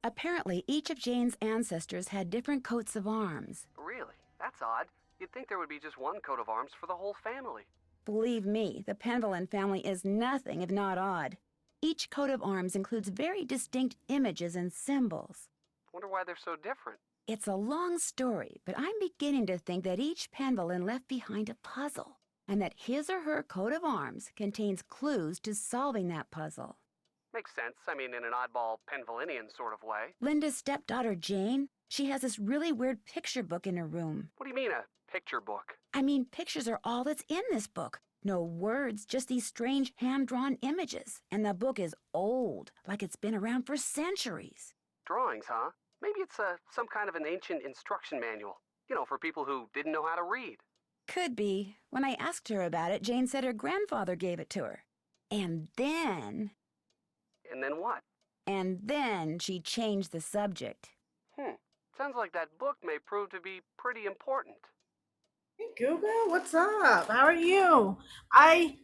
Apparently, each of Jane's ancestors had different coats of arms. Really? That's odd. You'd think there would be just one coat of arms for the whole family. Believe me, the Penvillin family is nothing if not odd. Each coat of arms includes very distinct images and symbols. Wonder why they're so different. It's a long story, but I'm beginning to think that each Penvillin left behind a puzzle, and that his or her coat of arms contains clues to solving that puzzle. Makes sense. I mean, in an oddball Penvillinian sort of way. Linda's stepdaughter, Jane, she has this really weird picture book in her room. What do you mean, a picture book? I mean, pictures are all that's in this book. No words, just these strange hand-drawn images. And the book is old, like it's been around for centuries. Drawings, huh? Maybe it's some kind of an ancient instruction manual. You know, for people who didn't know how to read. Could be. When I asked her about it, Jane said her grandfather gave it to her. And then... And then what? And then she changed the subject. Sounds like that book may prove to be pretty important. Hey Google, what's up? How are you? I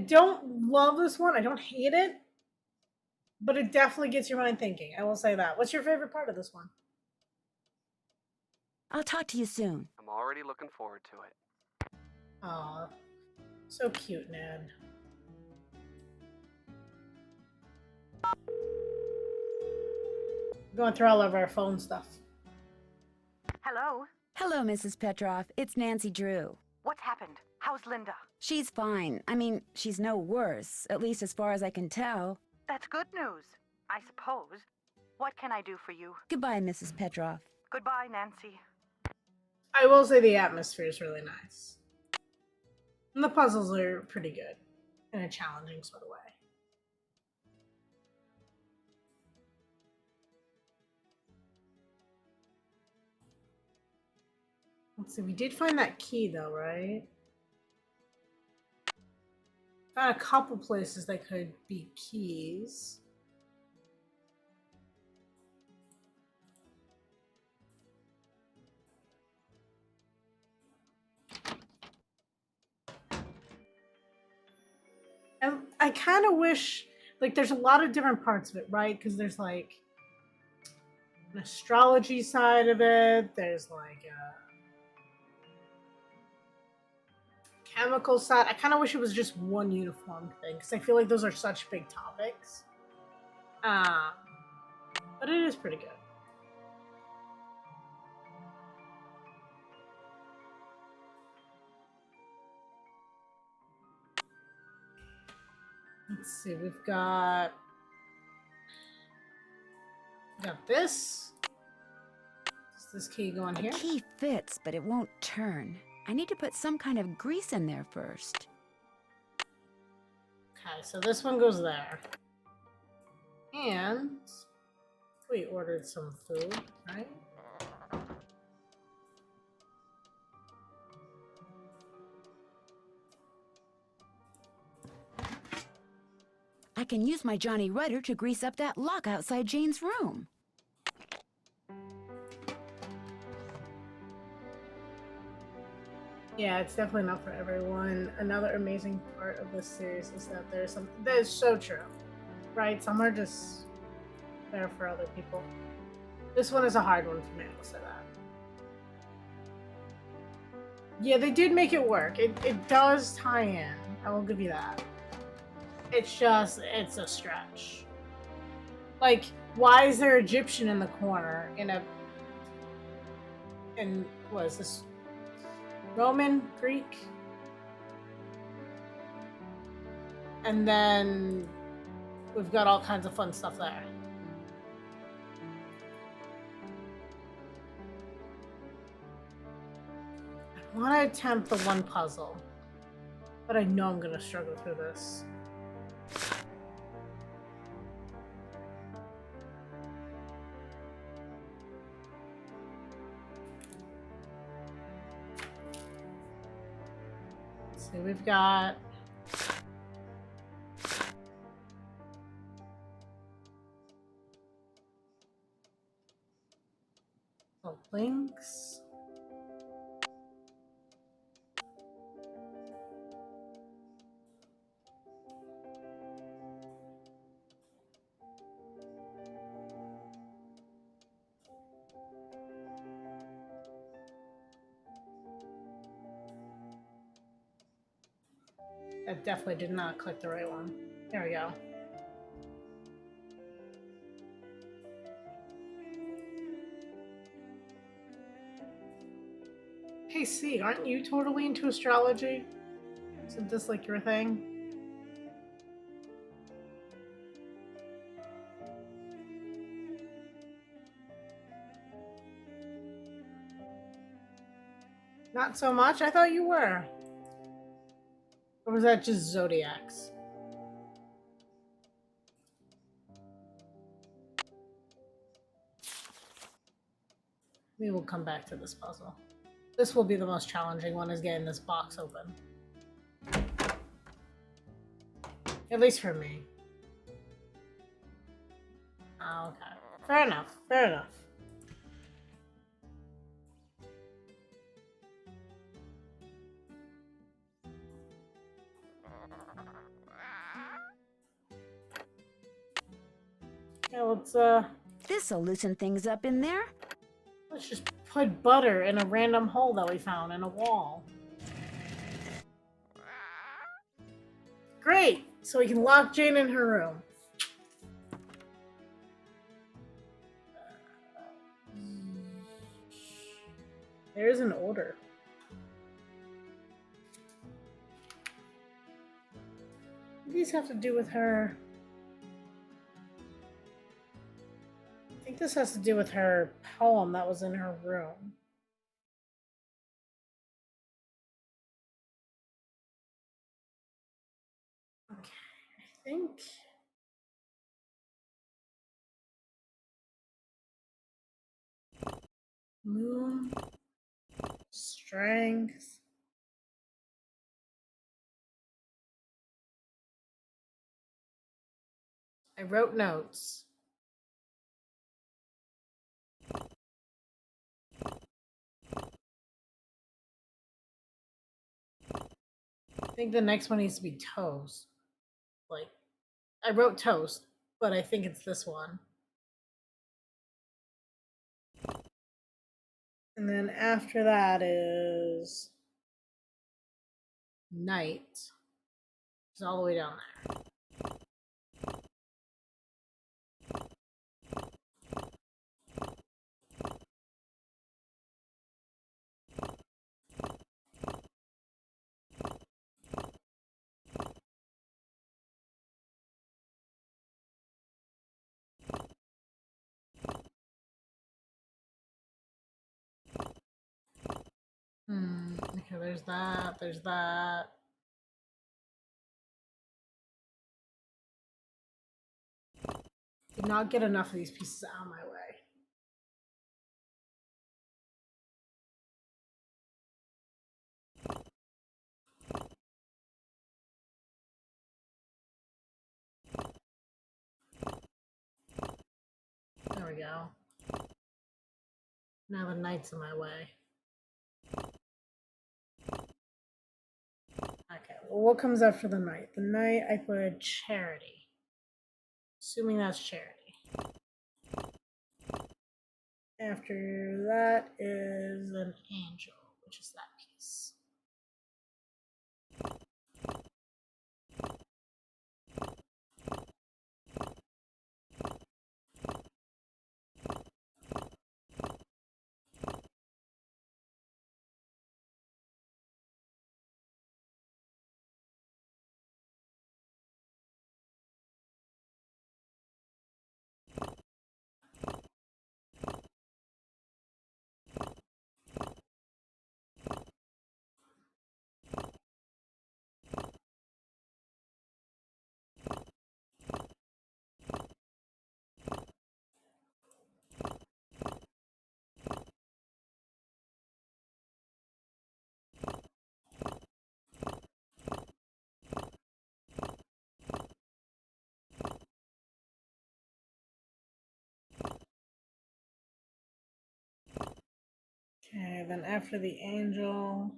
don't love this one. I don't hate it. But it definitely gets your mind thinking. I will say that. What's your favorite part of this one? I'll talk to you soon. I'm already looking forward to it. Aw, so cute, Ned. Going through all of our phone stuff. Hello? Hello, Mrs. Petroff. It's Nancy Drew. What's happened? How's Linda? She's fine. I mean, she's no worse, at least as far as I can tell. That's good news, I suppose. What can I do for you? Goodbye, Mrs. Petroff. Goodbye, Nancy. I will say the atmosphere is really nice. And the puzzles are pretty good in a challenging sort of way. Let's see, we did find that key though, right? Found a couple places that could be keys. And I kind of wish, like, there's a lot of different parts of it, right? Because there's like an astrology side of it. There's like a chemical side. I kind of wish it was just one uniform thing because I feel like those are such big topics. But it is pretty good. Let's see, we've got this. Does this key go in here? The key fits, but it won't turn. I need to put some kind of grease in there first. Okay, so this one goes there. And we ordered some food, right? I can use my Johnny Rudder to grease up that lock outside Jane's room. Yeah, it's definitely not for everyone. Another amazing part of this series is that there's some that is so true, right? Some are just there for other people. This one is a hard one for me, I'll say that. Yeah, they did make it work. It does tie in. I will give you that. It's just, it's a stretch. Like, why is there Egyptian in the corner in what is this? Roman, Greek? And then we've got all kinds of fun stuff there. I want to attempt the one puzzle, but I know I'm going to struggle through this. got the links. I definitely did not click the right one. There we go. Hey, C, aren't you totally into astrology? Isn't this like your thing? Not so much? I thought you were. Or was that just zodiacs? We will come back to this puzzle. This will be the most challenging one, is getting this box open. At least for me. Oh, okay. Fair enough. Fair enough. Yeah, This'll loosen things up in there. let's just put butter in a random hole that we found in a wall. Great! So we can lock Jane in her room. There's an order. What do these have to do with her? I think this has to do with her poem that was in her room. Okay, I think. Moon. Strength. I wrote notes. I think the next one needs to be toast. Like, I wrote toast, but I think it's this one. And then after that is night. It's all the way down there. Okay, there's that, there's that. Did not get enough of these pieces out of my way. There we go. Now the night's in my way. Okay, well, what comes after the night? The night I put charity. Assuming that's charity. After that is an angel, which is that piece. Okay, then after the angel.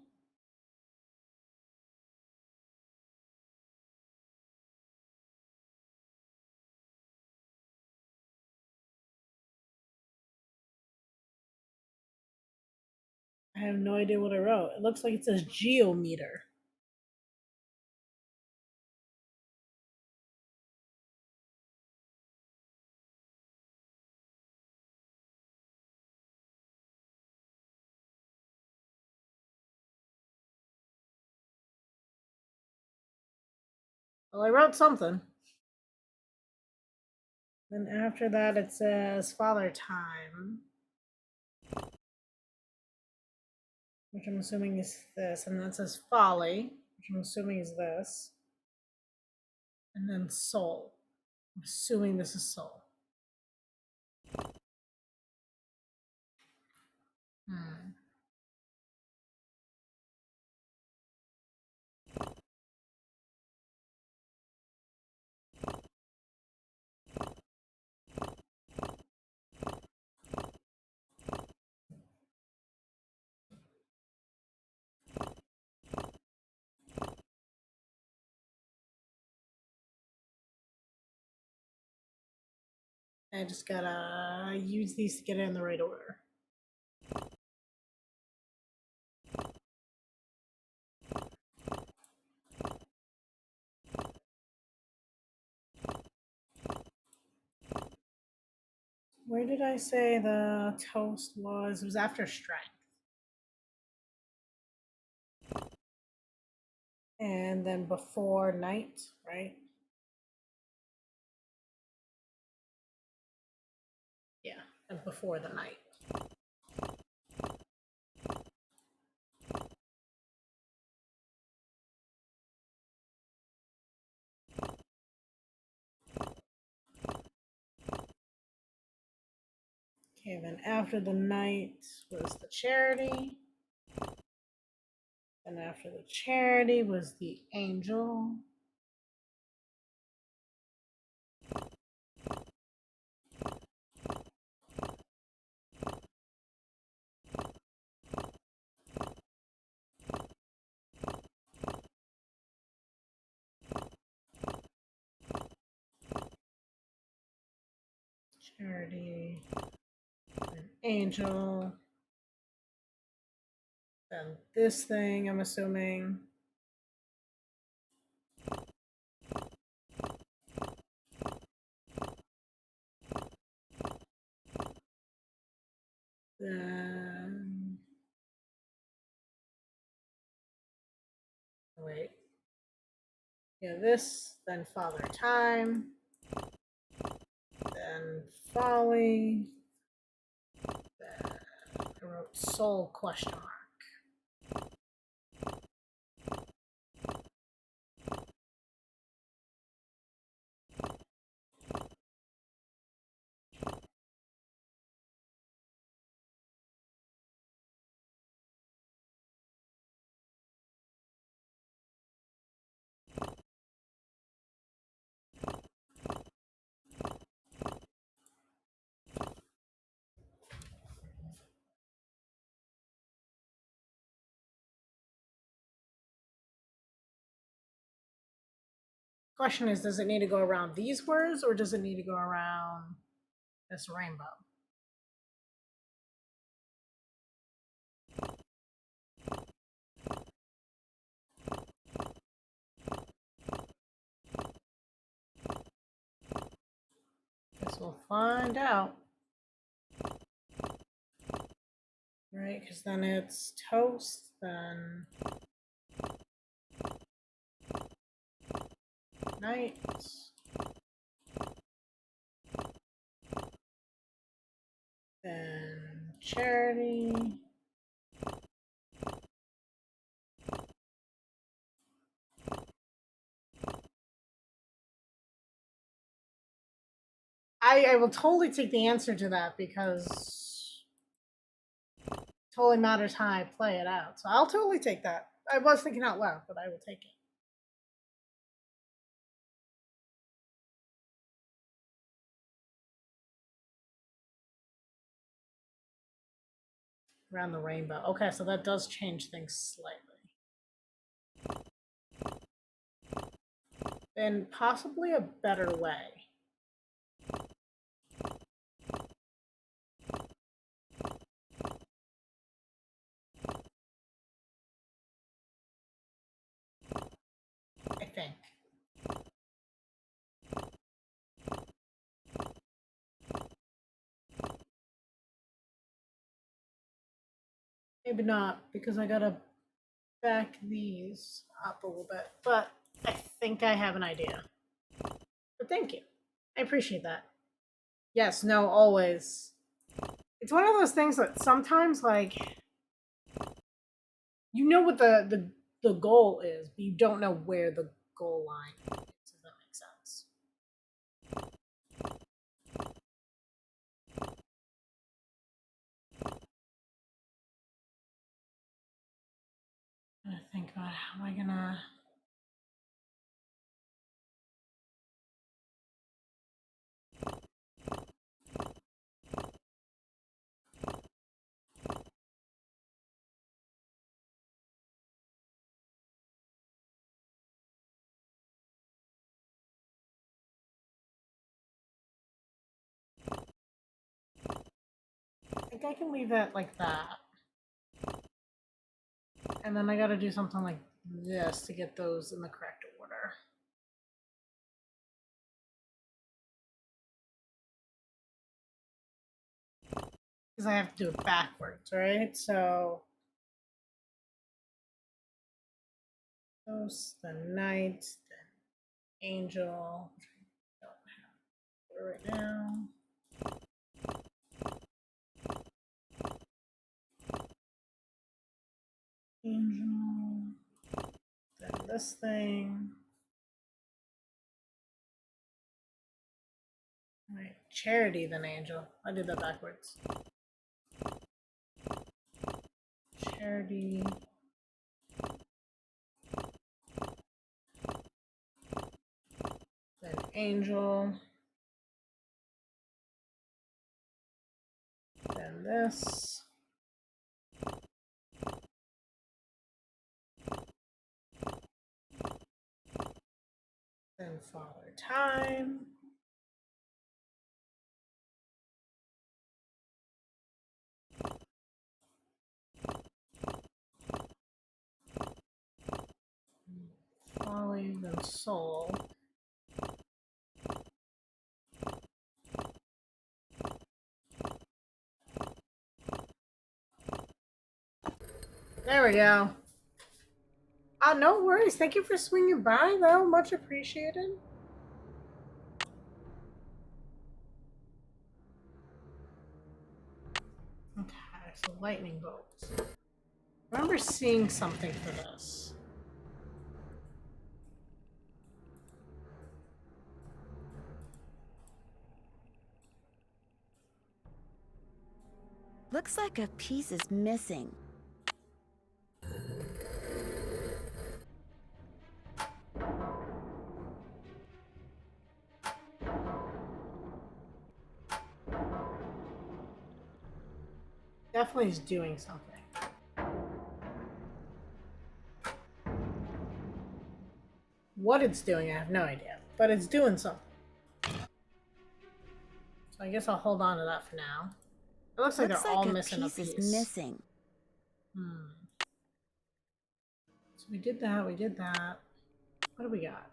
I have no idea what I wrote. It looks like it says geometer. Well, I wrote something. Then after that, it says Father Time, which I'm assuming is this. And then it says Folly, which I'm assuming is this. And then Soul. I'm assuming this is Soul. Hmm. I just gotta use these to get it in the right order. Where did I say the toast was? It was after strength. And then before night, right? Yeah, and before the night. Okay, then after the night was the charity. And after the charity was the angel. Charity, and angel. Then this thing, I'm assuming. Then. Wait. Yeah, this, then Father Time, then Folly, then I wrote Soul question mark. Question is, does it need to go around these words or does it need to go around this rainbow? Guess we'll find out. Right, because then it's toast, then night, then charity, I will totally take the answer to that because it totally matters how I play it out. So I'll totally take that. I was thinking out loud, but I will take it. Around the rainbow. Okay, so that does change things slightly. In possibly a better way. I think. Maybe not, because I gotta back these up a little bit. But I think I have an idea. But thank you. I appreciate that. Yes, no, always. It's one of those things that sometimes, like, you know what the goal is, but you don't know where the goal line is, if that makes sense. I'm gonna think about how am I gonna. I think I can leave it like that. And then I gotta do something like this to get those in the correct order. Because I have to do it backwards, right? So Ghost, then Knight, then Angel, which I don't have right now. Angel, then this thing. Alright, Charity, then Angel. I did that backwards. Charity. Then Angel. Then this. Then Father Time. Folly, then Soul. There we go. No worries. Thank you for swinging by, though. Much appreciated. Okay, so lightning bolts. I remember seeing something for this. Looks like a piece is missing. Definitely is doing something. What it's doing, I have no idea. But it's doing something. So I guess I'll hold on to that for now. It looks like they're all missing a piece. Missing. So we did that, we did that. What do we got?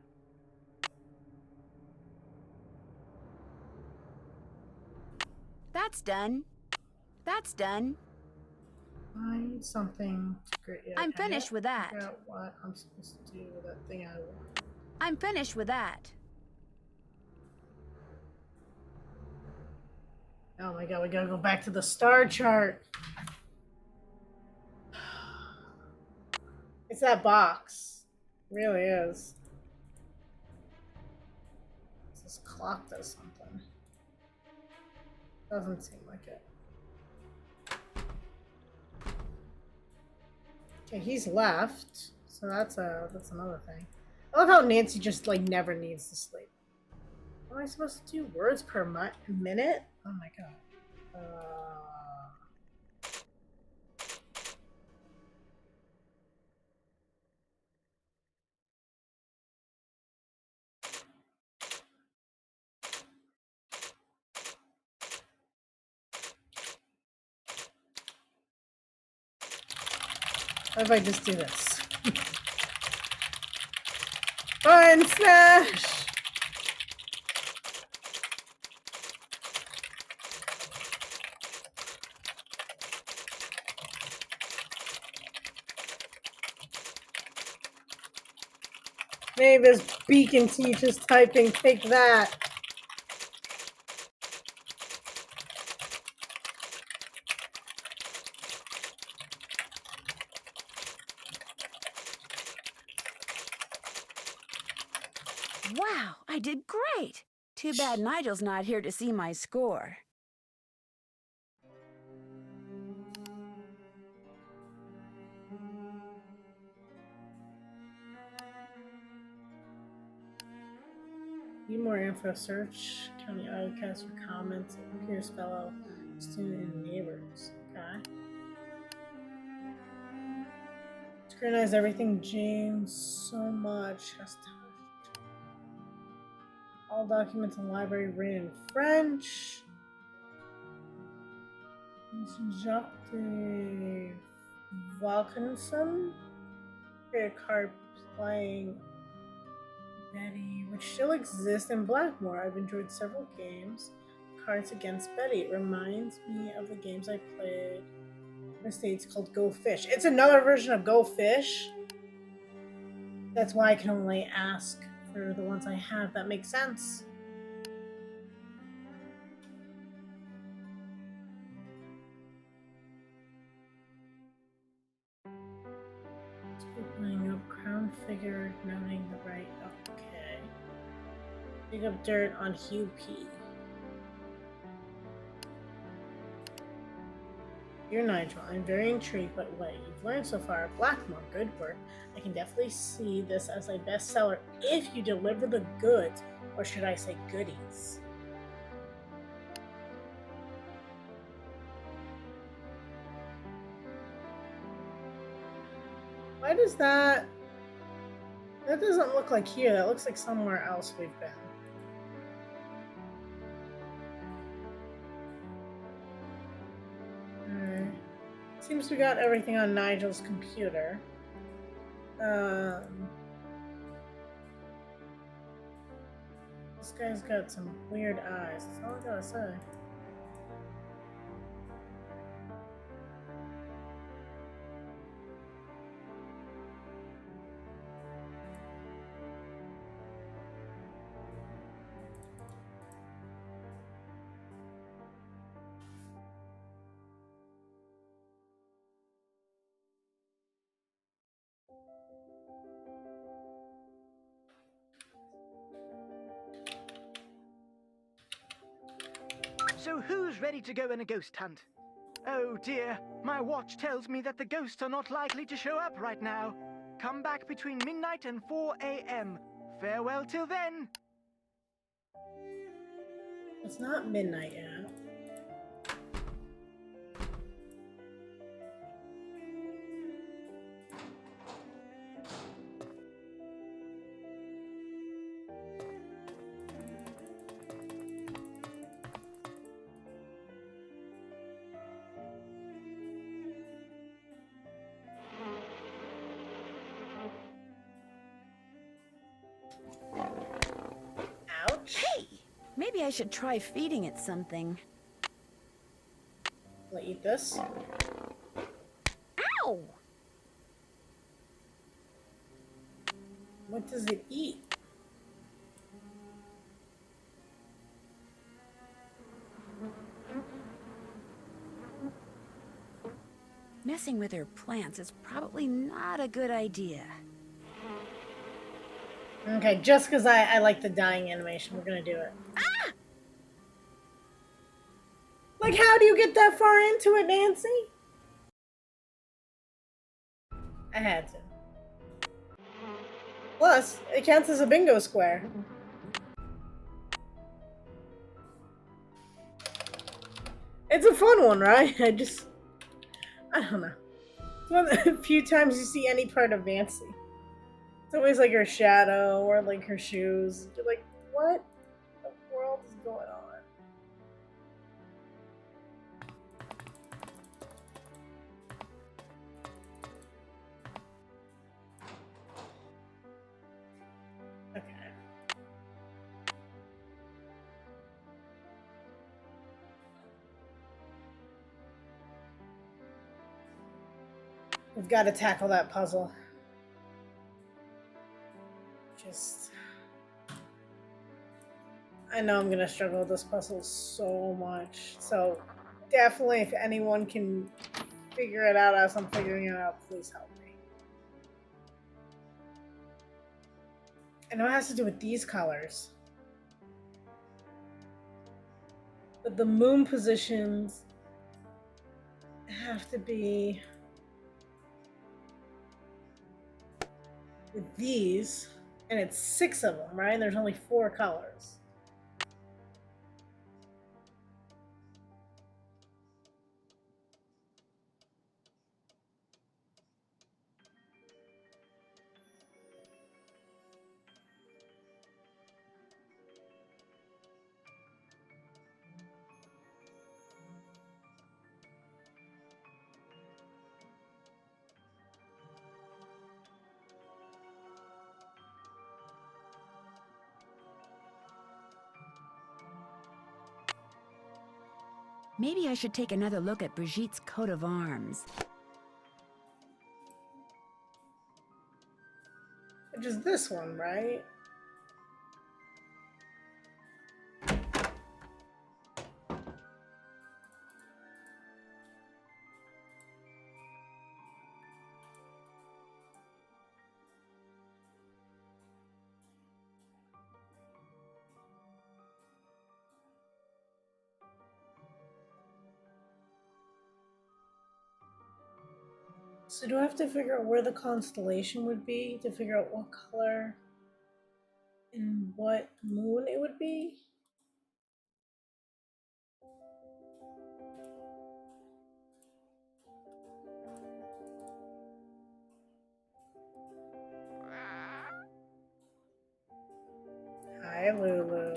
That's done. That's done. Find something to create. Yeah, I'm finished with that. Figure out what I'm supposed to do with that thing I want. I'm finished with that. Oh my god, we gotta go back to the star chart. It's that box. It really is. This clock does something. Doesn't seem like it. Okay, he's left. So that's another thing. I love how Nancy just like never needs to sleep. What am I supposed to do? Words per minute? Oh my god. What if I just do this? Fun smash! Maybe this beacon teaches typing. Take that. Wow, I did great. Too bad Nigel's not here to see my score. Need more info. Search county outcast for comments. Appears fellow student and neighbors. Okay. Scrutinize everything James so much has touched. All documents in the library written in French. Jacques de Valkenson. A card playing Betty, which still exists in Blackmoor. I've enjoyed several games. Cards Against Betty. It reminds me of the games I played in the States called Go Fish. It's another version of Go Fish. That's why I can only ask for the ones I have. That makes sense. Playing up crown figure, noting the right. Okay. Pick up dirt on Hugh P. Dear Nigel, I'm very intrigued by what you've learned so far. Blackmoor, good work. I can definitely see this as a bestseller if you deliver the goods, or should I say goodies. Why does that... That doesn't look like here. That looks like somewhere else we've been. Alright. Seems we got everything on Nigel's computer. This guy's got some weird eyes. That's all I gotta say. So who's ready to go on a ghost hunt? Oh dear, my watch tells me that the ghosts are not likely to show up right now. Come back between midnight and 4 a.m. Farewell till then. It's not midnight yet. Ouch. Hey! Maybe I should try feeding it something. Will I eat this? Ow! What does it eat? Messing with her plants is probably not a good idea. Okay, just because I like the dying animation, we're gonna do it. Ah! Like, how do you get that far into it, Nancy? I had to. Plus, it counts as a bingo square. It's a fun one, right? I don't know. It's one of the few times you see any part of Nancy. It's always like her shadow or like her shoes. You're like, what the world is going on? We've got to tackle that puzzle. Just... I know I'm gonna struggle with this puzzle so much. So definitely, if anyone can figure it out as I'm figuring it out, please help me. I know it has to do with these colors. But the moon positions have to be with these. And it's 6 of them, right? And there's only 4 colors. Maybe I should take another look at Brigitte's coat of arms. Which is this one, right? So do I have to figure out where the constellation would be to figure out what color and what moon it would be? Hi, Lulu.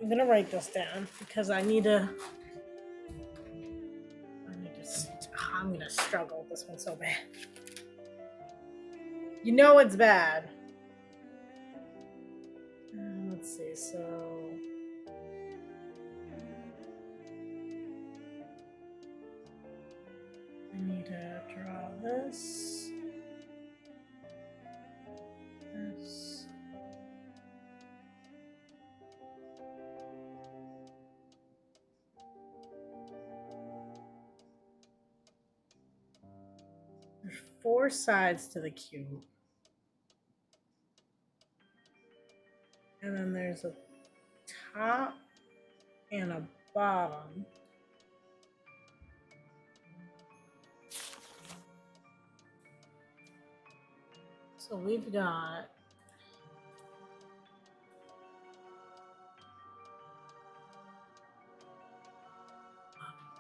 I'm gonna write this down because I'm gonna struggle with this one so bad. You know it's bad. Let's see, so... I need to draw this. This. There's 4 sides to the cube. And then there's a top and a bottom. So we've got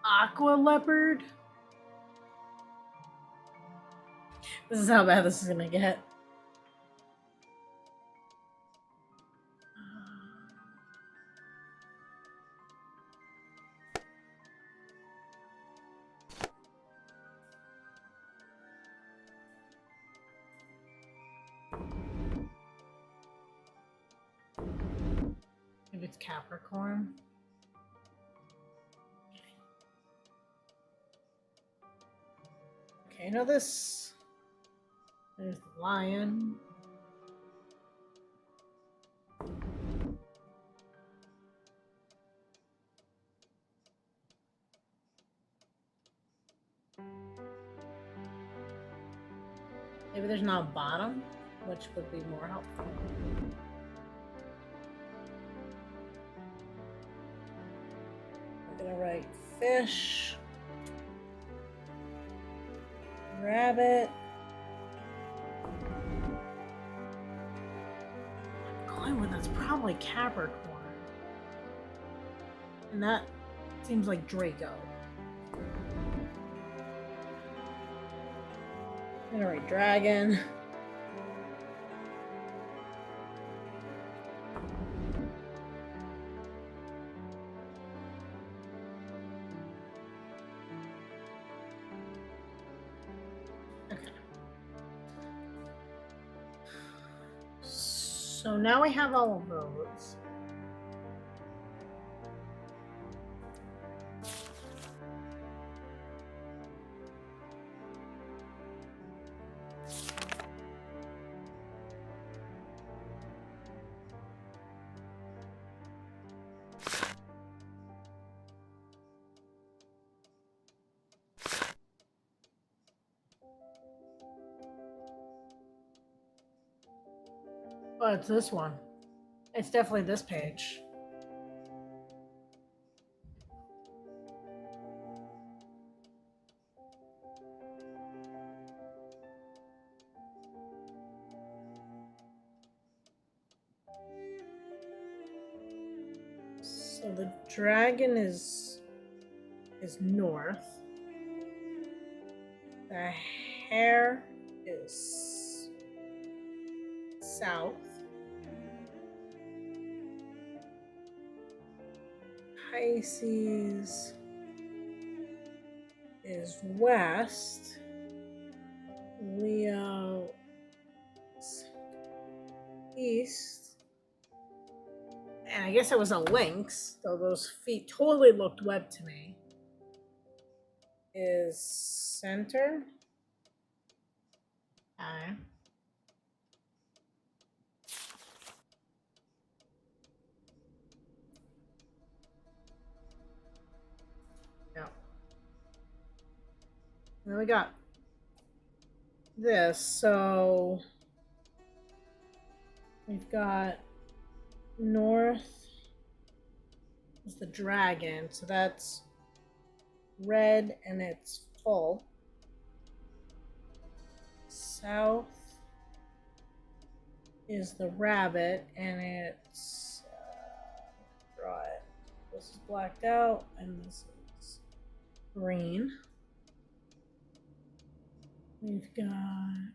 aqua leopard. This is how bad this is gonna get. Maybe it's Capricorn. Okay, now this. There's the lion. Maybe there's not a bottom, which would be more helpful. I'm gonna write fish, rabbit. I'm going with that's probably Capricorn. And that seems like Draco. I'm gonna write dragon. Okay. So now we have all of those. Oh, it's this one. It's definitely this page. So the dragon is north. The hare is south. Pisces is west. Leo is east. And I guess it was a lynx, though those feet totally looked webbed to me. Is center. Okay. Yeah. And then we got this. So we've got north is the dragon. So that's red and it's full. South is the rabbit and it's draw it. This is blacked out and this is green. We've got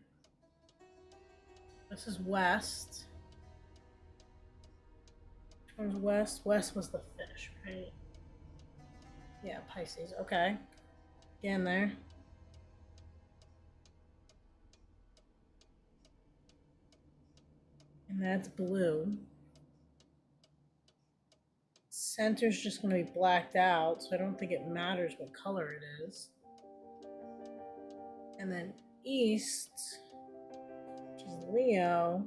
this is west. Which one's west? West was the fish, right? Yeah, Pisces. Okay. Get in there. And that's blue. Center's just going to be blacked out, so I don't think it matters what color it is. And then east, which is Leo,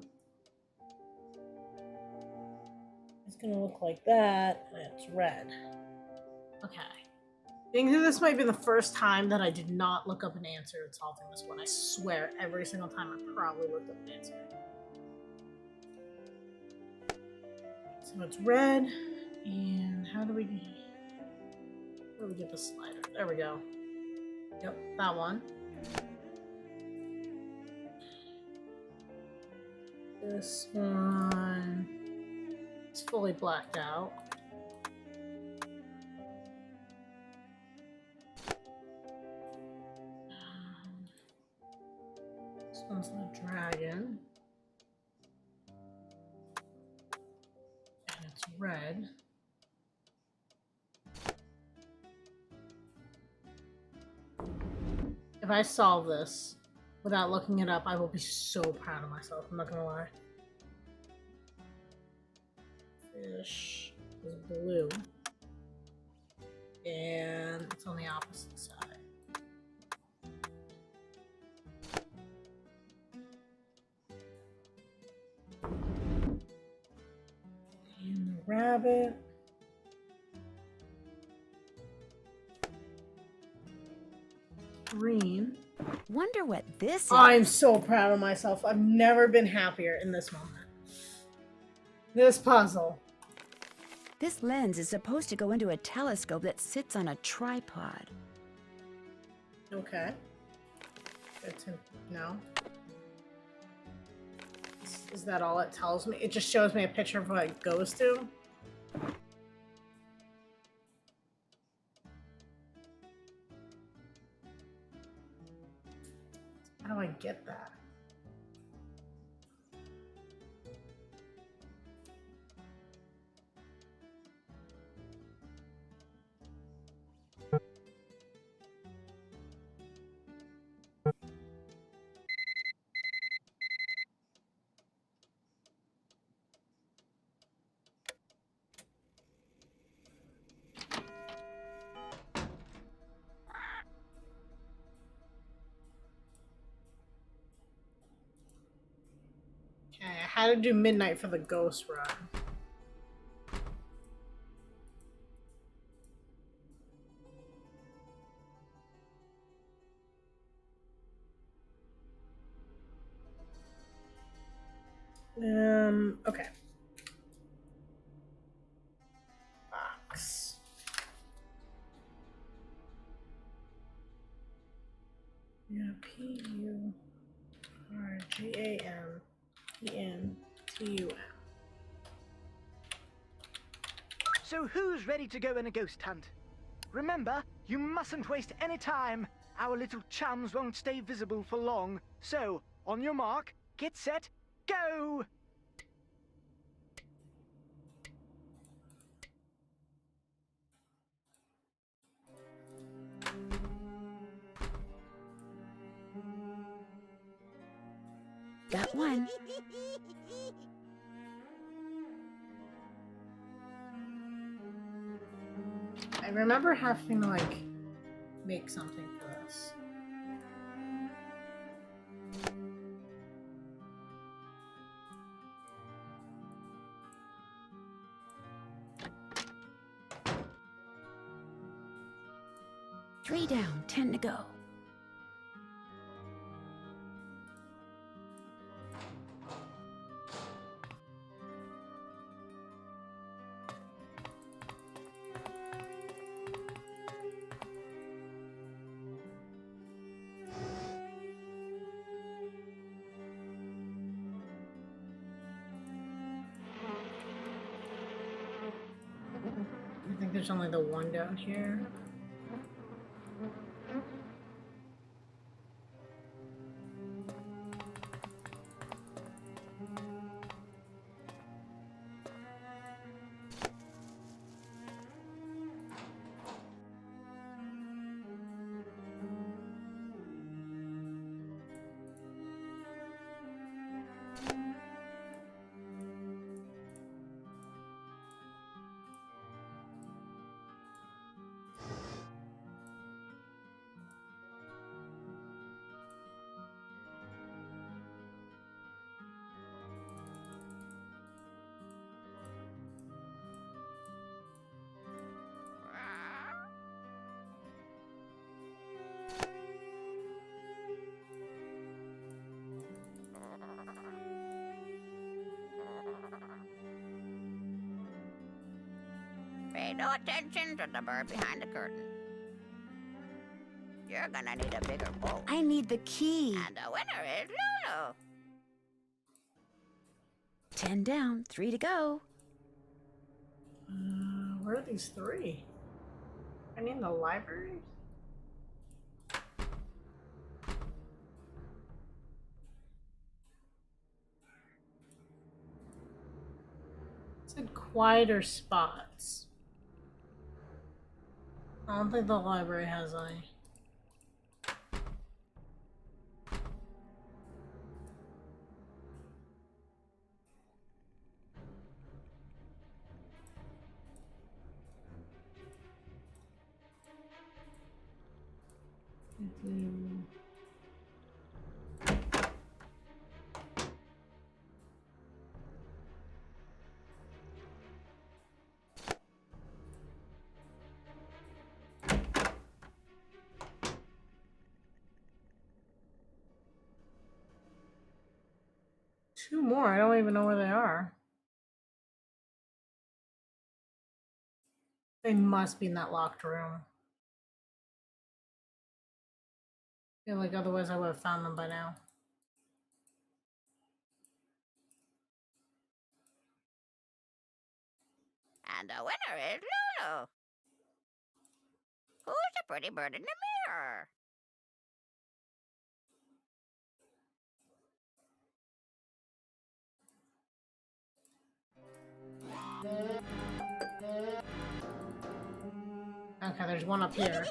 is going to look like that, and it's red. Okay. I think that this might be the first time that I did not look up an answer in solving this one. I swear, every single time I probably looked up an answer. So it's red, and how do we get the slider? There we go. Yep, that one. This one is fully blacked out. This one's the dragon. And it's red. If I solve this without looking it up, I will be so proud of myself. I'm not gonna lie. Fish is blue. And it's on the opposite side. And the rabbit. Green. Wonder what this is. I'm so proud of myself. I've never been happier in this moment. This puzzle. This lens is supposed to go into a telescope that sits on a tripod. Okay. Good to know. Is that all it tells me? It just shows me a picture of what it goes to? How do I get that? Okay, I had to do midnight for the ghost run. Okay. Box. Yeah, PURGAMPNTUM. So who's ready to go on a ghost hunt? Remember, you mustn't waste any time. Our little chums won't stay visible for long. So, on your mark, get set, go! Got one. I remember having to, like, make something for this. Three down, 10 to go. I think there's only the one down here. Pay no attention to the bird behind the curtain. You're gonna need a bigger bowl. I need the key. And the winner is Lulu. 10 down, 3 to go. Where are these three? I need the library? It said quieter spots. I don't think the library has any. Two more. I don't even know where they are. They must be in that locked room. I feel like otherwise I would have found them by now. And the winner is Lulu. Who's the pretty bird in the mirror? Okay, there's one up here.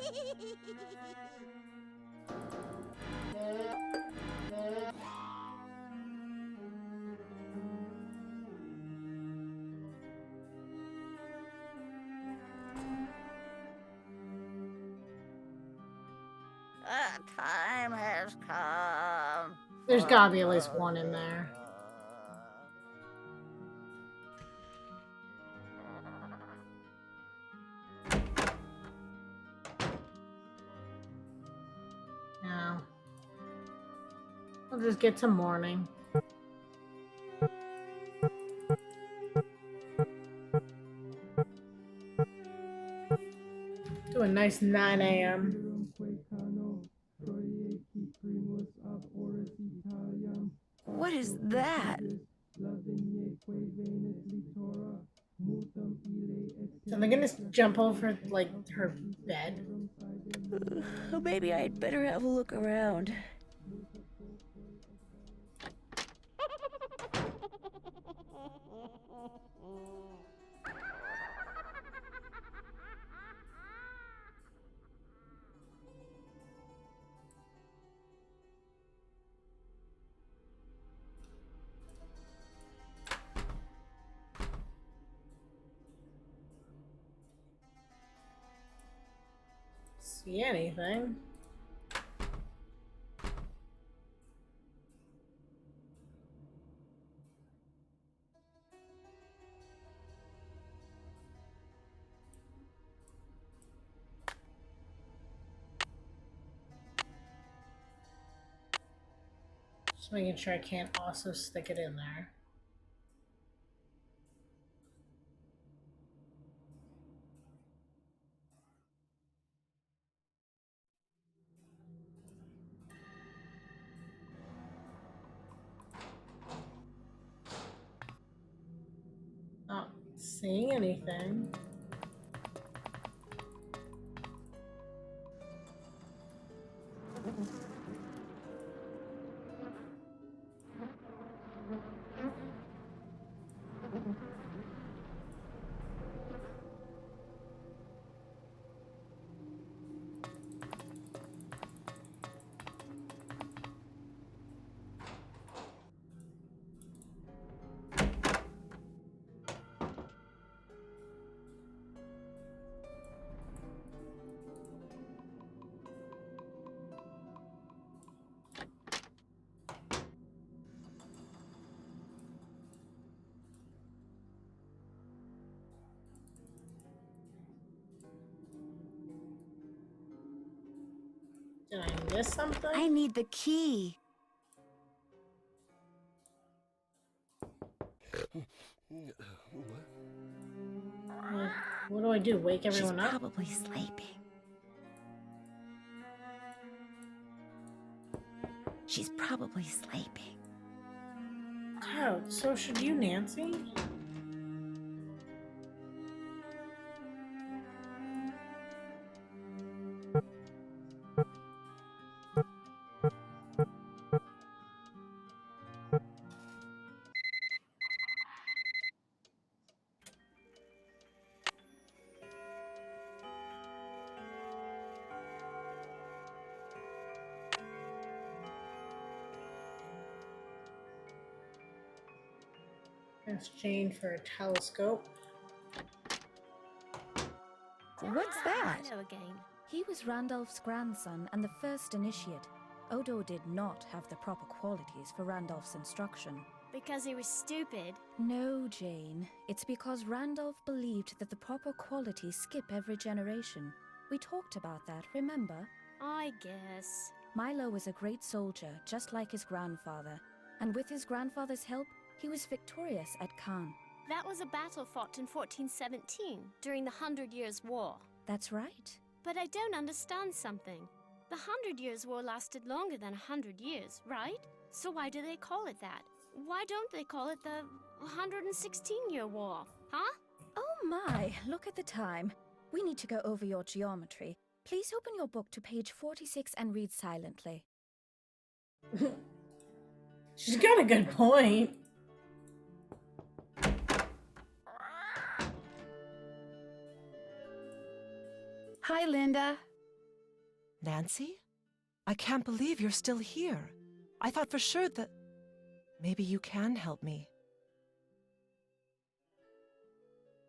The time has come. There's gotta be at least one in there. No. I'll just get to morning. nice 9 a.m. What is that? So they're gonna jump over, like, her bed. Maybe I'd better have a look around. See anything? Just making sure I can't also stick it in there. Not seeing anything. Did I miss something? I need the key. What do I do? Wake everyone She's up? probably sleeping. She's probably sleeping. Oh, so should you, Nancy? Ask Jane for a telescope. What's that? Hello again. He was Randolph's grandson and the first initiate. Odo did not have the proper qualities for Randolph's instruction. Because he was stupid. No, Jane. It's because Randolph believed that the proper qualities skip every generation. We talked about that, remember? I guess. Milo was a great soldier, just like his grandfather. And with his grandfather's help, he was victorious at Caen. That was a battle fought in 1417, during the 100 Years' War. That's right. But I don't understand something. The 100 Years' War lasted longer than 100 years, right? So why do they call it that? Why don't they call it the 116-year war, huh? Oh my, look at the time. We need to go over your geometry. Please open your book to page 46 and read silently. She's got a good point. Hi, Linda. Nancy? I can't believe you're still here. I thought for sure that maybe you can help me.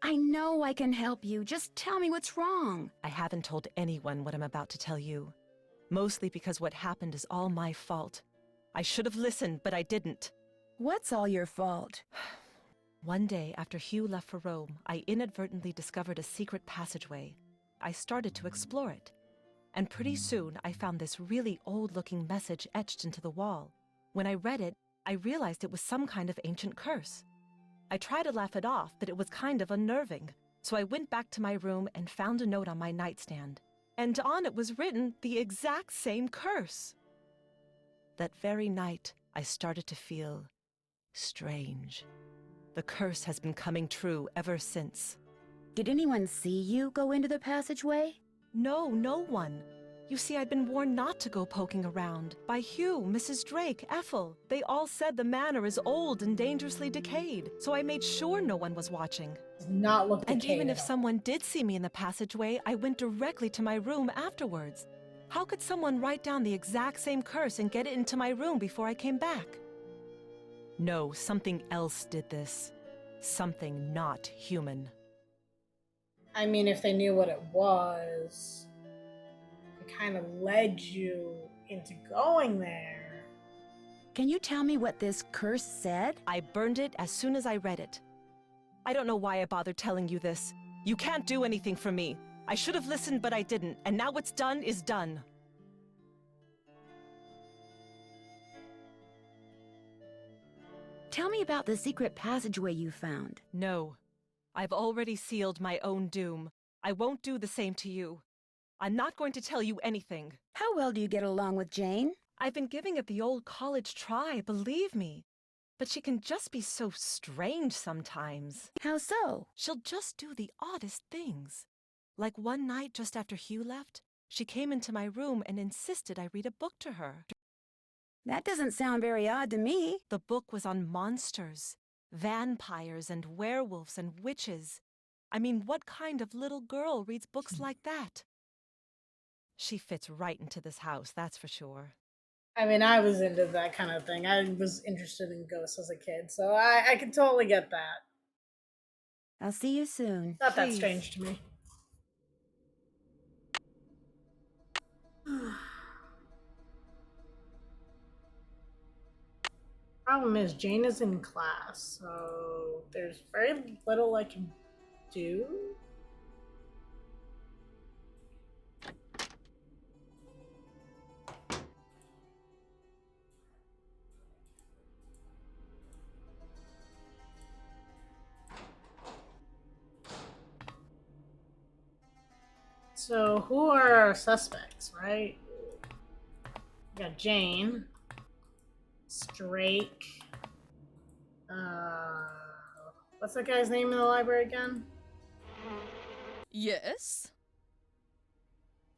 I know I can help you. Just tell me what's wrong. I haven't told anyone what I'm about to tell you. Mostly because what happened is all my fault. I should have listened, but I didn't. What's all your fault? One day after Hugh left for Rome, I inadvertently discovered a secret passageway. I started to explore it. And pretty soon, I found this really old-looking message etched into the wall. When I read it, I realized it was some kind of ancient curse. I tried to laugh it off, but it was kind of unnerving. So I went back to my room and found a note on my nightstand. And on it was written the exact same curse. That very night, I started to feel strange. The curse has been coming true ever since. Did anyone see you go into the passageway? No, no one. You see, I'd been warned not to go poking around by Hugh, Mrs. Drake, Ethel. They all said the manor is old and dangerously decayed, so I made sure no one was watching. Does not look And decayed even at if all. someone did see me in the passageway, I went directly to my room afterwards. How could someone write down the exact same curse and get it into my room before I came back? No, something else did this. Something not human. I mean, if they knew what it was, it kind of led you into going there. Can you tell me what this curse said? I burned it as soon as I read it. I don't know why I bothered telling you this. You can't do anything for me. I should have listened, but I didn't, and now what's done is done. Tell me about the secret passageway you found. No. I've already sealed my own doom. I won't do the same to you. I'm not going to tell you anything. How well do you get along with Jane? I've been giving it the old college try, believe me. But she can just be so strange sometimes. How so? She'll just do the oddest things. Like one night just after Hugh left, she came into my room and insisted I read a book to her. That doesn't sound very odd to me. The book was on monsters, vampires and werewolves and witches. I mean, what kind of little girl reads books like that? She fits right into this house, that's for sure. I mean, I was into that kind of thing. I was interested in ghosts as a kid, so I can totally get that. I'll see you soon. Not that strange to me. Problem is, Jane is in class, so there's very little I can do. So, who are our suspects, right? We got Jane, Drake, what's that guy's name in the library again? Yes?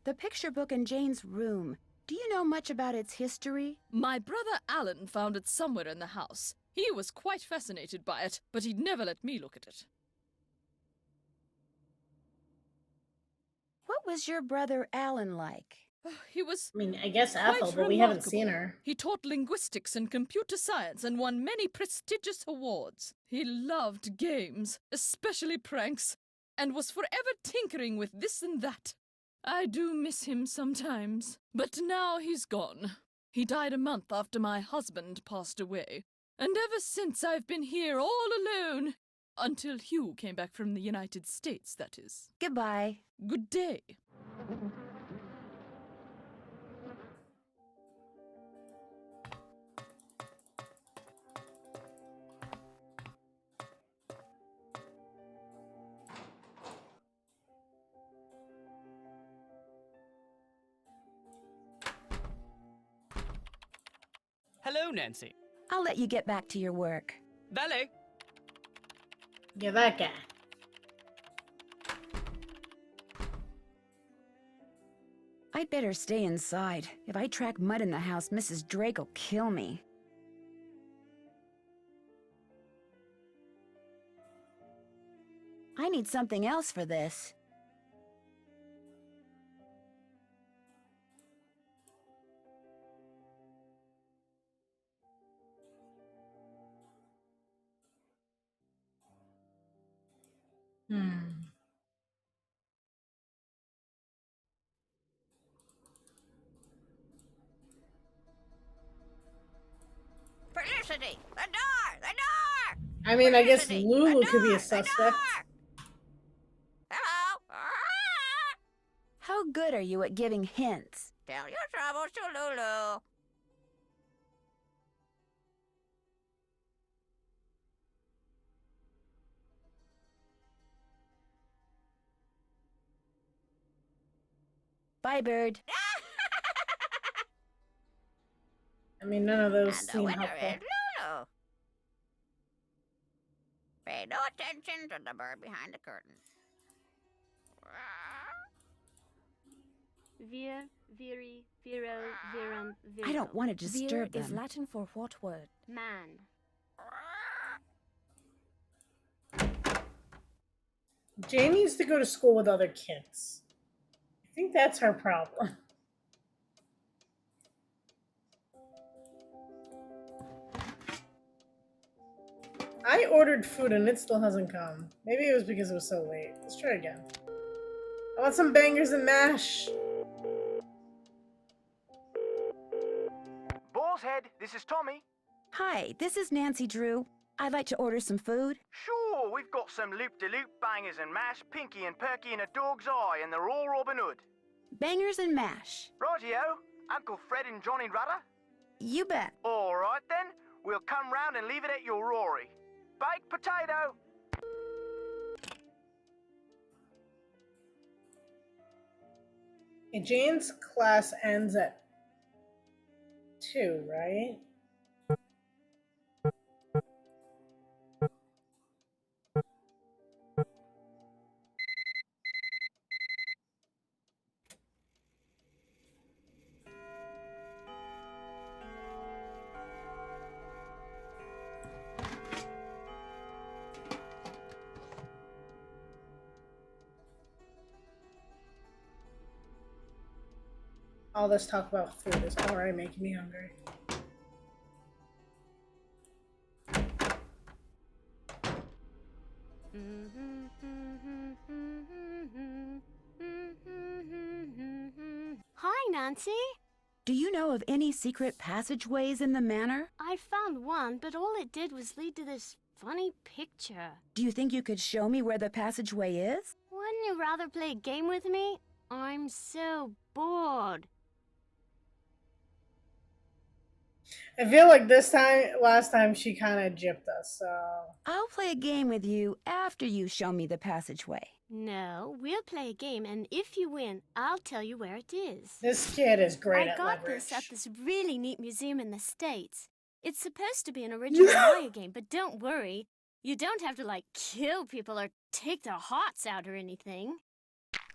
The picture book in Jane's room. Do you know much about its history? My brother Alan found it somewhere in the house. He was quite fascinated by it, but he'd never let me look at it. What was your brother Alan like? He was I mean, I guess quite Ethel, but we haven't remarkable. seen her. He taught linguistics and computer science and won many prestigious awards. He loved games, especially pranks, and was forever tinkering with this and that. I do miss him sometimes, but now he's gone. He died a month after my husband passed away, and ever since I've been here all alone. Until Hugh came back from the United States, that is. Goodbye. Good day. Hello, Nancy. I'll let you get back to your work. Valet. Yeah, that guy. I'd better stay inside. If I track mud in the house, Mrs. Drake will kill me. I need something else for this. Felicity! The door! The door! I mean, I guess Felicity, Lulu the could be door, a the suspect. door! Hello? How good are you at giving hints? Tell your troubles to Lulu. Bye, bird. I mean, none of those And the seem winner helpful. is Lulu. Pay no attention to the bird behind the curtain. Vir, viri, viro, virum, viro. I don't want to Vir disturb is them. Latin for what word? Man. Jane needs to go to school with other kids. I think that's her problem. I ordered food and it still hasn't come. Maybe it was because it was so late. Let's try again. I want some bangers and mash. Boar's Head, this is Tommy. Hi, this is Nancy Drew. I'd like to order some food. Sure, we've got some loop-de-loop bangers and mash, Pinky and Perky in a dog's eye, and they're all Robin Hood. Bangers and mash. Rightio, Uncle Fred and Johnny Rudder. You bet. All right then, we'll come round and leave it at your Rory. Baked potato. Okay, Jane's class ends at 2, right? All this talk about food is already making me hungry. Hi, Nancy. Do you know of any secret passageways in the manor? I found one, but all it did was lead to this funny picture. Do you think you could show me where the passageway is? Wouldn't you rather play a game with me? I'm so bored. I feel like last time she kind of gypped us, so. I'll play a game with you after you show me the passageway. No, we'll play a game, and if you win, I'll tell you where it is. This kid is great I at got leverage. this at this really neat museum in the States. It's supposed to be an original Maya game, but don't worry. You don't have to, like, kill people or take their hearts out or anything.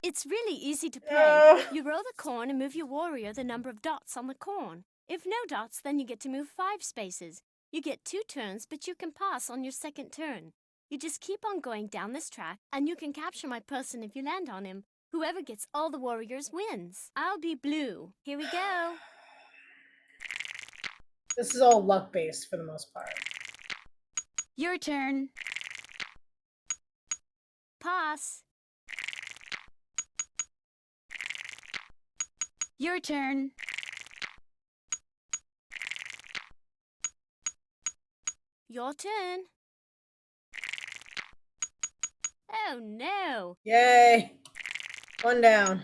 It's really easy to play. You roll the corn and move your warrior the number of dots on the corn. If no dots, then you get to move 5 spaces. You get 2 turns, but you can pass on your second turn. You just keep on going down this track, and you can capture my person if you land on him. Whoever gets all the warriors wins. I'll be blue. Here we go. This is all luck-based for the most part. Your turn. Pass. Your turn. Your turn. Oh no! Yay! 1 down.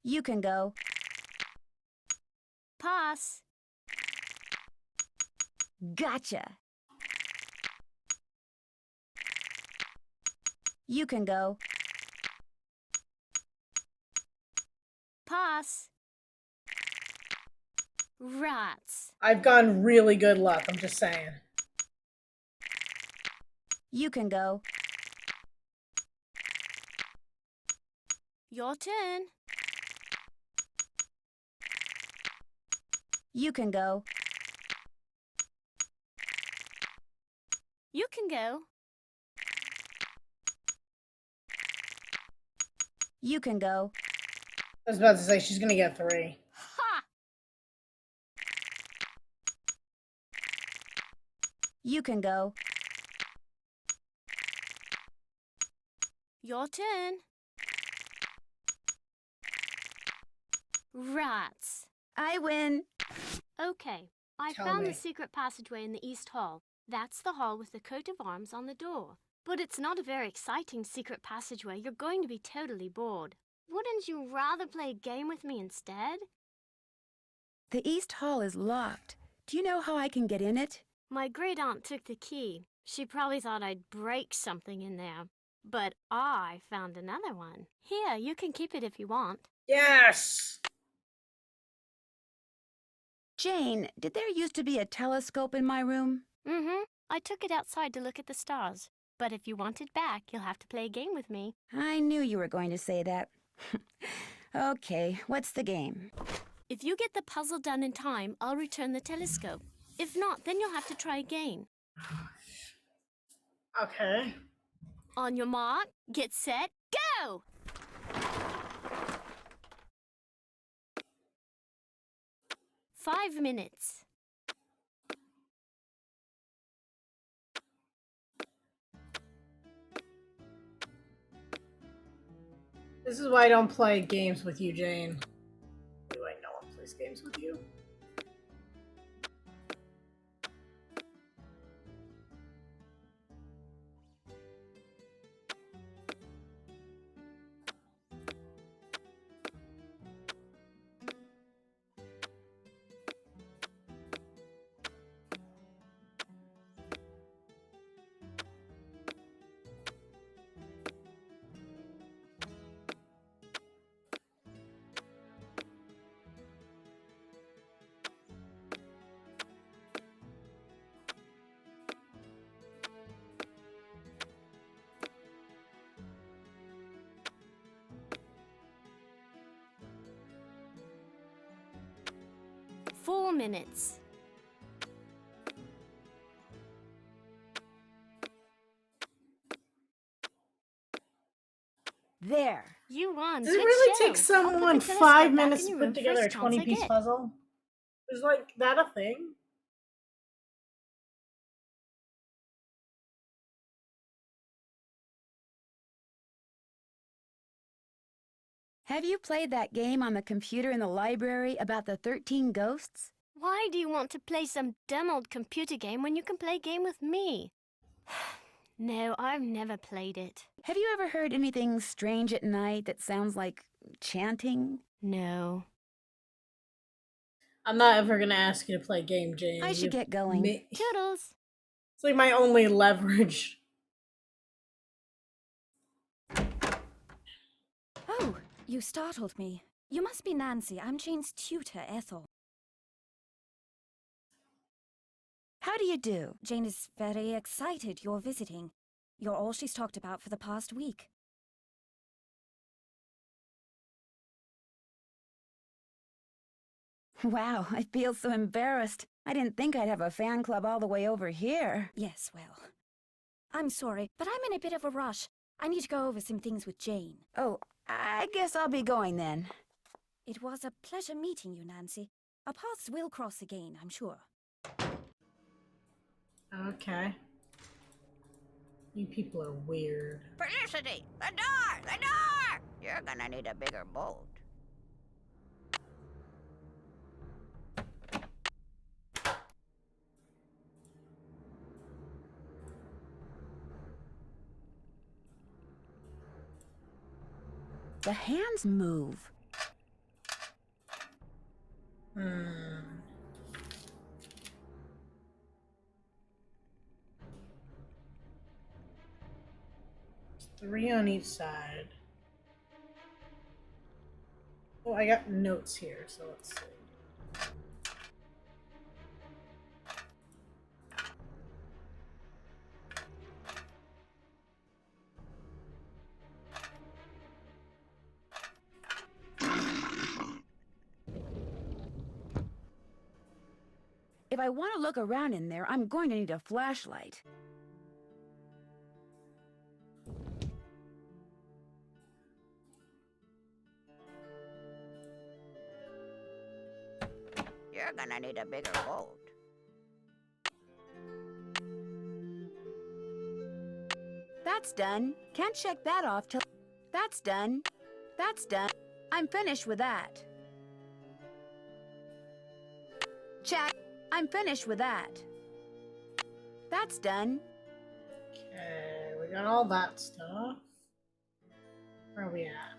You can go. Pass. Gotcha. You can go. Pass. Rats. I've gone really good luck, I'm just saying. You can go. Your turn. You can go. You can go. You can go. I was about to say she's gonna get 3. Ha! You can go. Your turn. Rats. I win. Okay, I Tell found me. the secret passageway in the East Hall. That's the hall with the coat of arms on the door. But it's not a very exciting secret passageway. You're going to be totally bored. Wouldn't you rather play a game with me instead? The East Hall is locked. Do you know how I can get in it? My great aunt took the key. She probably thought I'd break something in there. But I found another one. Here, you can keep it if you want. Yes! Jane, did there used to be a telescope in my room? Mm-hmm. I took it outside to look at the stars. But if you want it back, you'll have to play a game with me. I knew you were going to say that. Okay, what's the game? If you get the puzzle done in time, I'll return the telescope. If not, then you'll have to try again. Okay. On your mark, get set, go! Five minutes. This is why I don't play games with you, Jane. Why do I no one plays games with you? Four minutes. There. You won. Does it Good really show. take someone I'll put the 5 telescope back minutes in to your put room together a first chance I 20-piece get. puzzle? Is like that a thing? Have you played that game on the computer in the library about the 13 ghosts? Why do you want to play some dumb old computer game when you can play a game with me? No, I've never played it. Have you ever heard anything strange at night that sounds like chanting? No. I'm not ever gonna ask you to play a game, Jane. I should get going. Toodles. It's like my only leverage. Oh, you startled me. You must be Nancy. I'm Jane's tutor, Ethel. How do you do? Jane is very excited you're visiting. You're all she's talked about for the past week. Wow, I feel so embarrassed. I didn't think I'd have a fan club all the way over here. Yes, well, I'm sorry, but I'm in a bit of a rush. I need to go over some things with Jane. Oh, I guess I'll be going then. It was a pleasure meeting you, Nancy. Our paths will cross again, I'm sure. Okay. You people are weird. Felicity! The door! The door! You're gonna need a bigger bolt. The hands move. Three on each side. Oh, I got notes here, so let's see. If I want to look around in there, I'm going to need a flashlight. You're gonna need a bigger bolt. That's done. Can't check that off till... That's done. That's done. I'm finished with that. Check. I'm finished with that. That's done. Okay, we got all that stuff. Where are we at?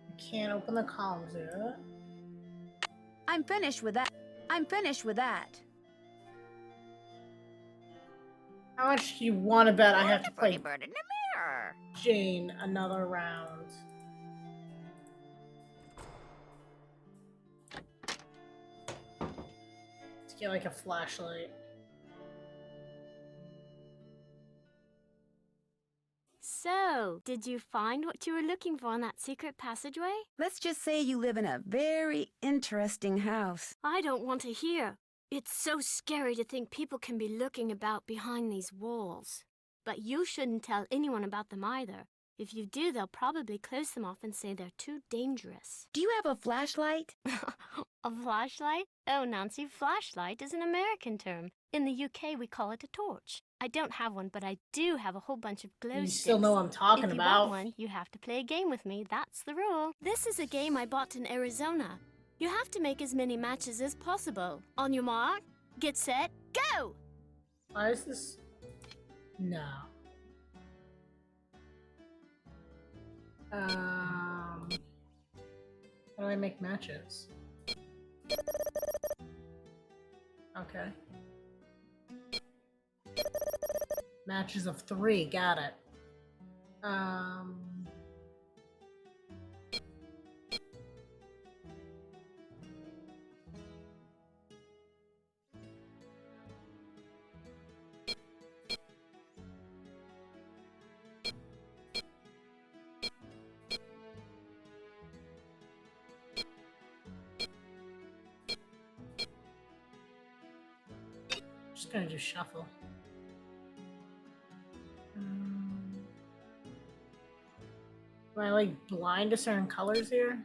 I can't open the columns yet. I'm finished with that. I'm finished with that. How much do you want to bet I have to Pretty play? bird in the mirror forever. Jane another round. To get like a flashlight. So, did you find what you were looking for in that secret passageway? Let's just say you live in a very interesting house. I don't want to hear. It's so scary to think people can be looking about behind these walls. But you shouldn't tell anyone about them either. If you do, they'll probably close them off and say they're too dangerous. Do you have a flashlight? A flashlight? Oh, Nancy, flashlight is an American term. In the UK, we call it a torch. I don't have one, but I do have a whole bunch of glow You sticks. still know what I'm talking if you about. want one, you have to play a game with me. That's the rule. This is a game I bought in Arizona. You have to make as many matches as possible. On your mark, get set, go! Why is this? No. How do I make matches? Okay. Matches of 3, got it. Just gonna do shuffle. Am I like blind to certain colors here?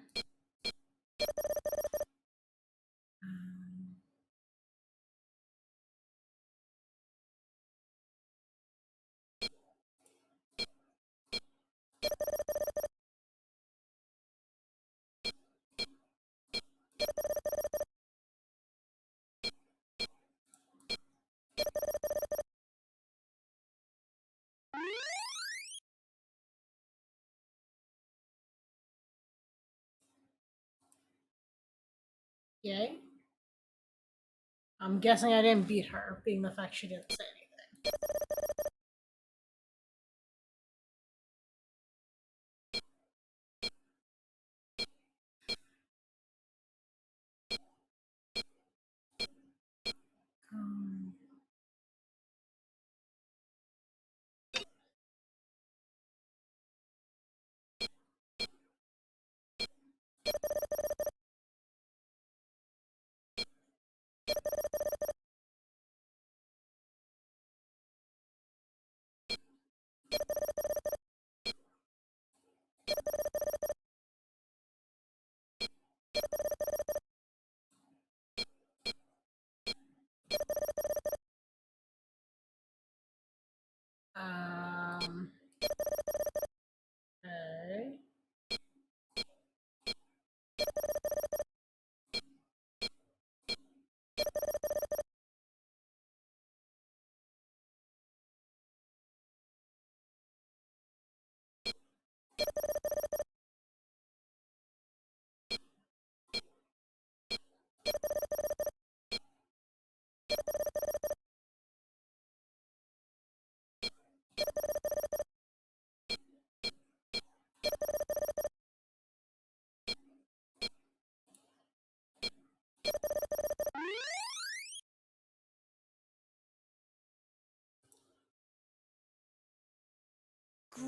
Yay. I'm guessing I didn't beat her, being the fact she didn't say anything. Okay.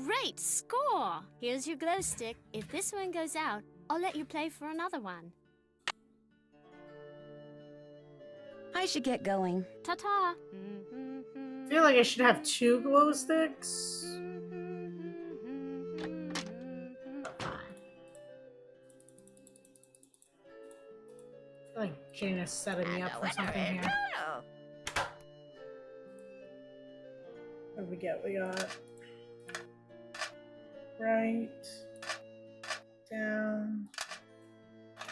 Great score! Here's your glow stick. If this one goes out, I'll let you play for another one. I should get going. Ta-ta! I feel like I should have 2 glow sticks. But fine. I feel like Jane is setting me up for something here. What do we get? We got right, down,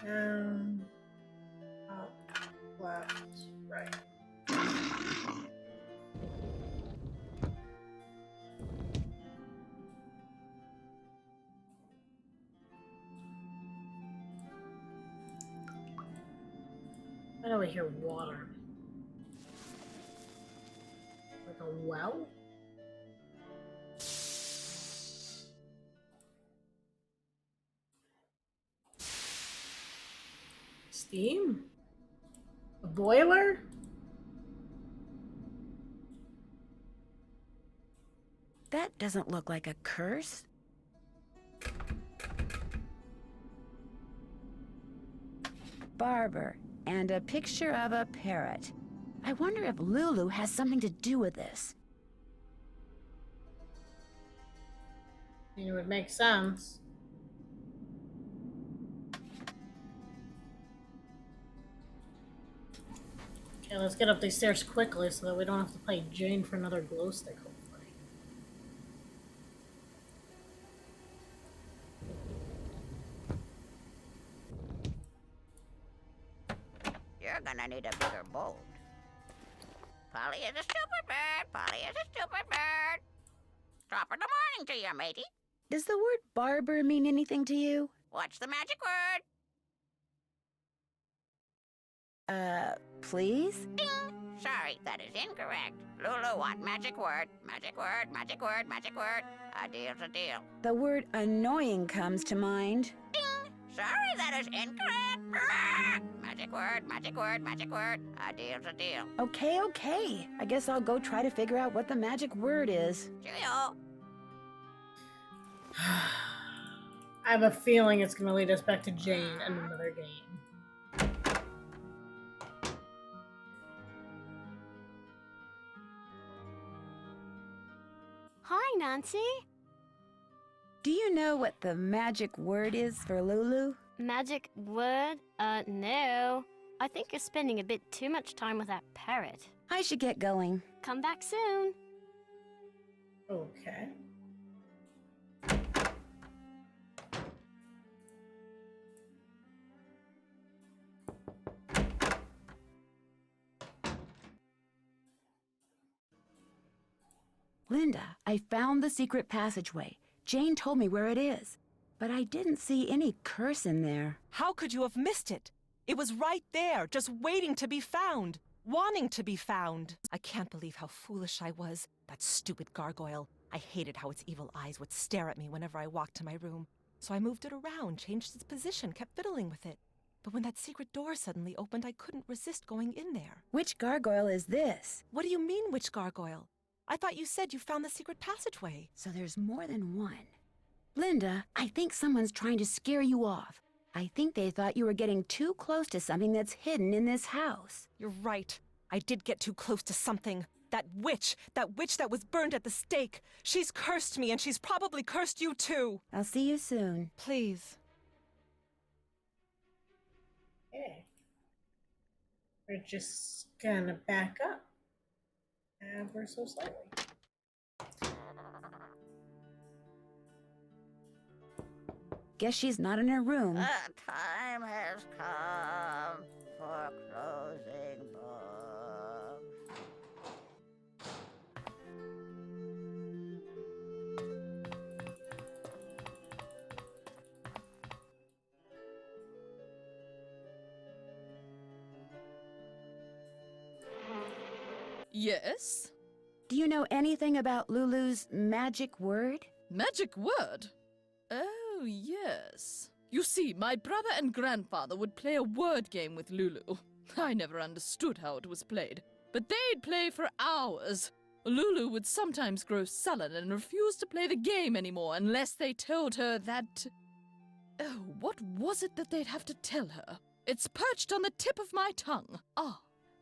down, up, left, right. Why do I hear water? Like a well? Steam? A boiler? That doesn't look like a curse. Barber, and a picture of a parrot. I wonder if Lulu has something to do with this. I mean, it would make sense. Okay, let's get up these stairs quickly so that we don't have to play Jane for another glow stick, hopefully. You're gonna need a bigger boat. Polly is a stupid bird. Polly is a stupid bird. Top of the morning to you, matey. Does the word barber mean anything to you? What's the magic word? Please? Ding! Sorry, that is incorrect. Lulu want magic word. Magic word, magic word, magic word. A deal's a deal. The word annoying comes to mind. Ding! Sorry, that is incorrect. Magic word, magic word, magic word. A deal's a deal. Okay. I guess I'll go try to figure out what the magic word is. Cheerio. I have a feeling it's going to lead us back to Jane and another game. Hi, Nancy. Do you know what the magic word is for Lulu? Magic word? No. I think you're spending a bit too much time with that parrot. I should get going. Come back soon. Okay. Linda, I found the secret passageway. Jane told me where it is, but I didn't see any curse in there. How could you have missed it? It was right there, just waiting to be found. Wanting to be found. I can't believe how foolish I was. That stupid gargoyle. I hated how its evil eyes would stare at me whenever I walked to my room. So I moved it around, changed its position, kept fiddling with it. But when that secret door suddenly opened, I couldn't resist going in there. Which gargoyle is this? What do you mean, which gargoyle? I thought you said you found the secret passageway. So there's more than one. Linda, I think someone's trying to scare you off. I think they thought you were getting too close to something that's hidden in this house. You're right. I did get too close to something. That witch that was burned at the stake. She's cursed me, and she's probably cursed you too. I'll see you soon. Please. Okay. We're just gonna back up. Ever so slightly. Guess she's not in her room. The time has come for closing books. Yes? Do you know anything about Lulu's magic word? Magic word? Oh, yes. You see, my brother and grandfather would play a word game with Lulu. I never understood how it was played, but they'd play for hours. Lulu would sometimes grow sullen and refuse to play the game anymore unless they told her that... Oh, what was it that they'd have to tell her? It's perched on the tip of my tongue. Ah,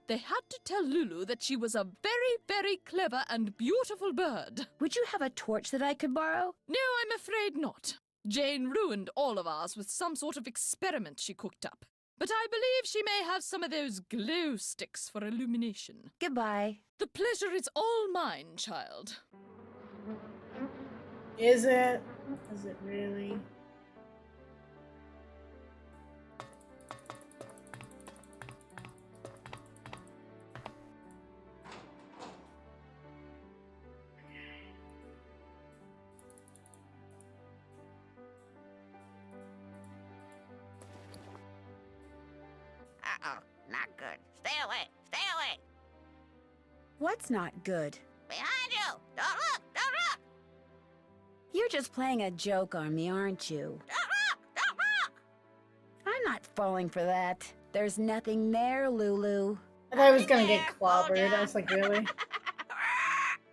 they had to tell Lulu that she was a very, very clever and beautiful bird. Would you have a torch that I could borrow? No, I'm afraid not. Jane ruined all of ours with some sort of experiment she cooked up. But I believe she may have some of those glow sticks for illumination. Goodbye. The pleasure is all mine, child. Is it? Is it really? Uh-oh, not good. Stay away, stay away. What's not good? Behind you! Don't look, don't look! You're just playing a joke on me, aren't you? Don't look, don't look! I'm not falling for that. There's nothing there, Lulu. I thought I was gonna get clobbered. I was like, really?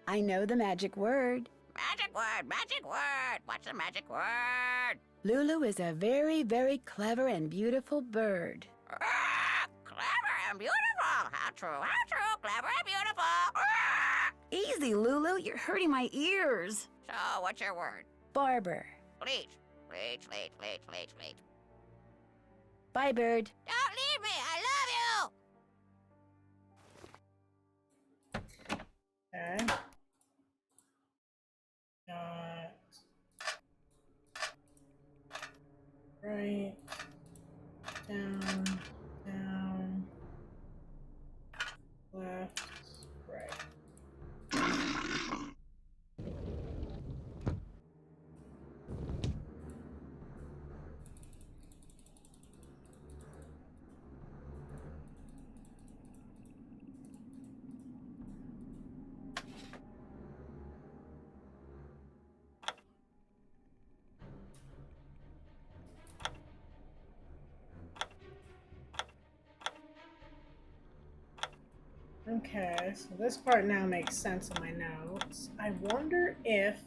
I know the magic word. Magic word, magic word. What's the magic word? Lulu is a very, very clever and beautiful bird. Clever and beautiful. How true, clever and beautiful. Easy, Lulu. You're hurting my ears. So, what's your word? Barber. Bleach. Bleach, bleach, bleach, bleach, bleach. Bye, bird. Don't leave me. I love you. Okay. Got right, down, down, left, right. Okay, so this part now makes sense in my notes. I wonder if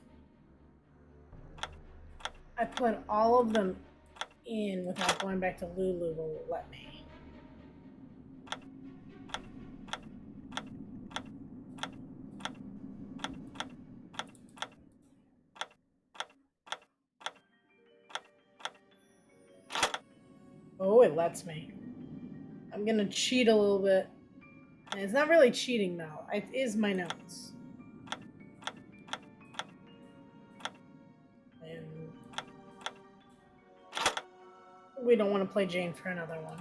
I put all of them in without going back to Lulu, will it let me? Oh, it lets me. I'm gonna cheat a little bit. And it's not really cheating though. It is my notes. And we don't want to play Jane for another one.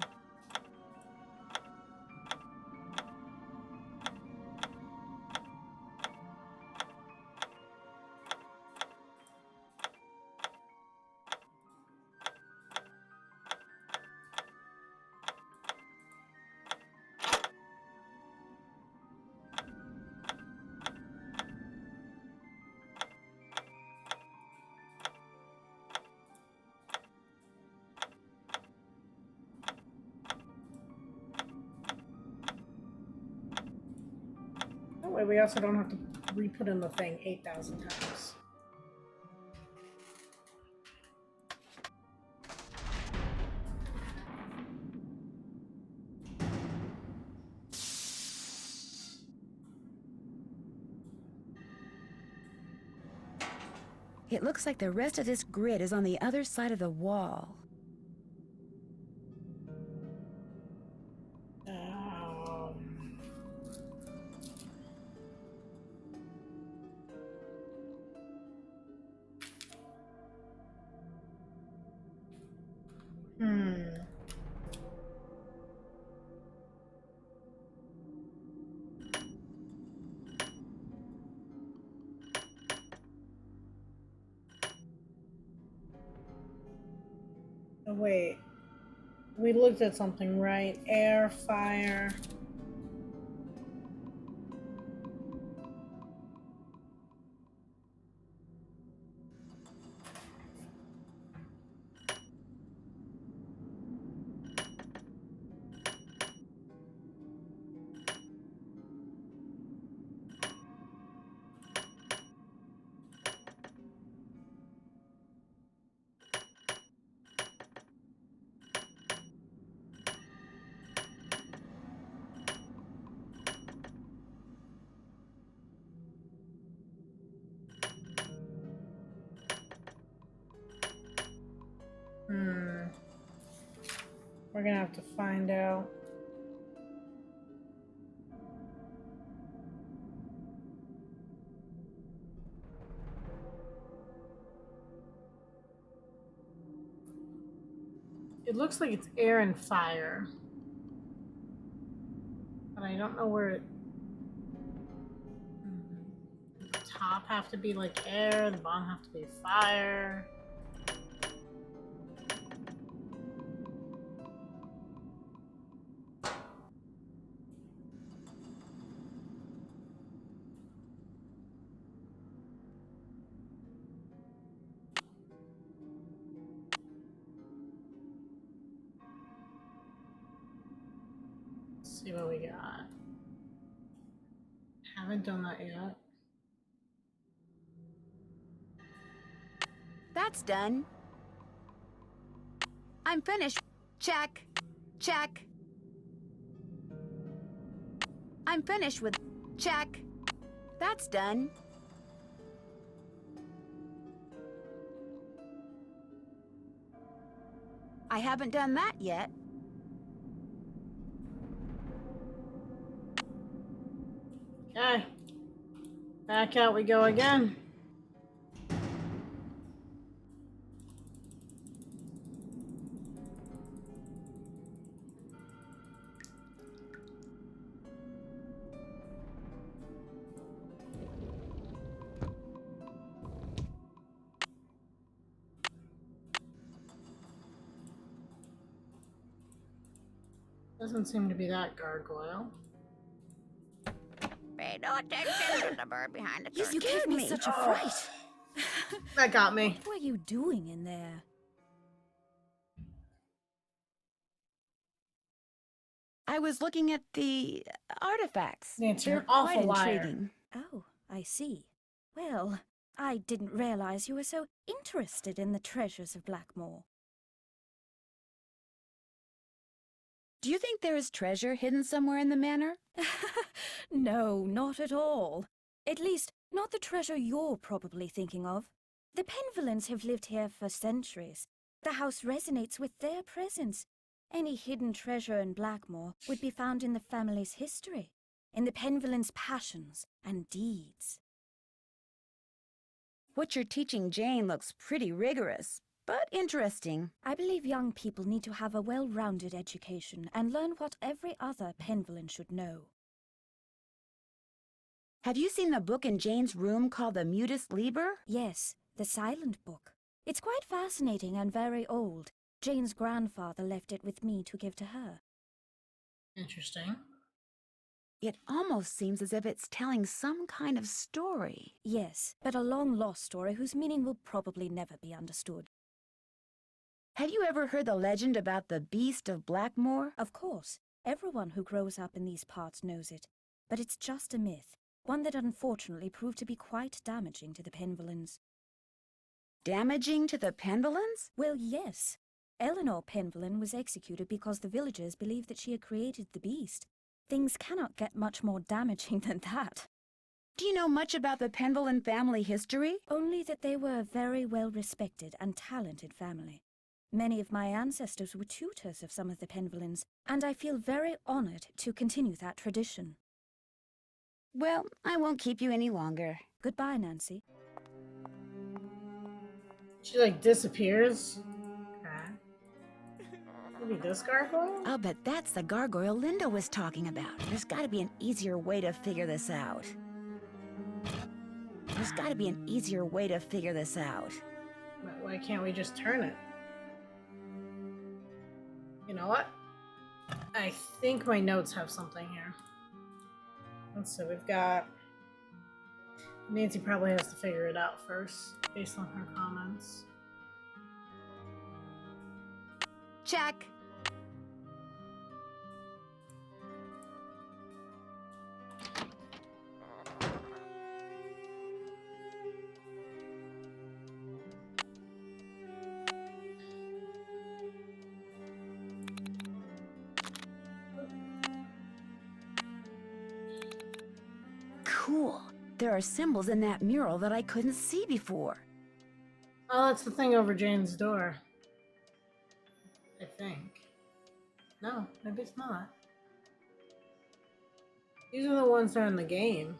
That way we also don't have to re-put in the thing 8,000 times. It looks like the rest of this grid is on the other side of the wall. Oh, wait. We looked at something, right? Air, fire. We're gonna have to find out. It looks like it's air and fire. But I don't know where it... The top have to be like air, the bottom have to be fire. see what we got. Haven't done that yet. That's done. I'm finished. Check. Check. I'm finished with... Check. That's done. I haven't done that yet. Okay. Back out we go again. Doesn't seem to be that gargoyle. Pay no attention to the bird behind the curtain. You gave me such a fright. That got me. What were you doing in there? I was looking at the artifacts. Nancy, you're They're an awful quite liar. intriguing. Oh, I see. Well, I didn't realize you were so interested in the treasures of Blackmoor. Do you think there is treasure hidden somewhere in the manor? No, not at all. At least, not the treasure you're probably thinking of. The Penvillans have lived here for centuries. The house resonates with their presence. Any hidden treasure in Blackmoor would be found in the family's history, in the Penvillans' passions and deeds. What you're teaching Jane looks pretty rigorous, but interesting. I believe young people need to have a well-rounded education and learn what every other Penvillan should know. Have you seen the book in Jane's room called the Mutus Liber? Yes, the silent book. It's quite fascinating and very old. Jane's grandfather left it with me to give to her. Interesting. It almost seems as if it's telling some kind of story. Yes, but a long-lost story whose meaning will probably never be understood. Have you ever heard the legend about the Beast of Blackmoor? Of course. Everyone who grows up in these parts knows it. But it's just a myth, one that unfortunately proved to be quite damaging to the Penvillans. Damaging to the Penvillans? Well, yes. Eleanor Penvillan was executed because the villagers believed that she had created the beast. Things cannot get much more damaging than that. Do you know much about the Penvillan family history? Only that they were a very well-respected and talented family. Many of my ancestors were tutors of some of the Penvillans, and I feel very honored to continue that tradition. Well, I won't keep you any longer. Goodbye, Nancy. She like disappears. Okay. Maybe this gargoyle? I'll bet that's the gargoyle Linda was talking about. There's gotta be an easier way to figure this out. Why can't we just turn it? You know what? I think my notes have something here. Let's see, we've got... Nancy probably has to figure it out first, based on her comments. Check. Cool. There are symbols in that mural that I couldn't see before. Oh, that's the thing over Jane's door. I think. No, maybe it's not. These are the ones that are in the game.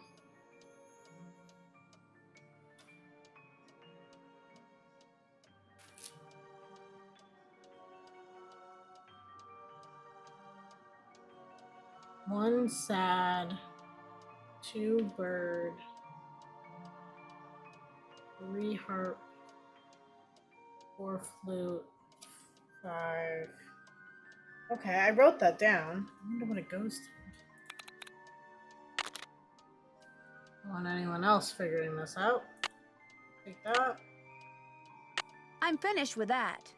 One sad, two bird, three harp, four flute, five. Okay, I wrote that down. I wonder what it goes to. I want anyone else figuring this out. Take that. I'm finished with that.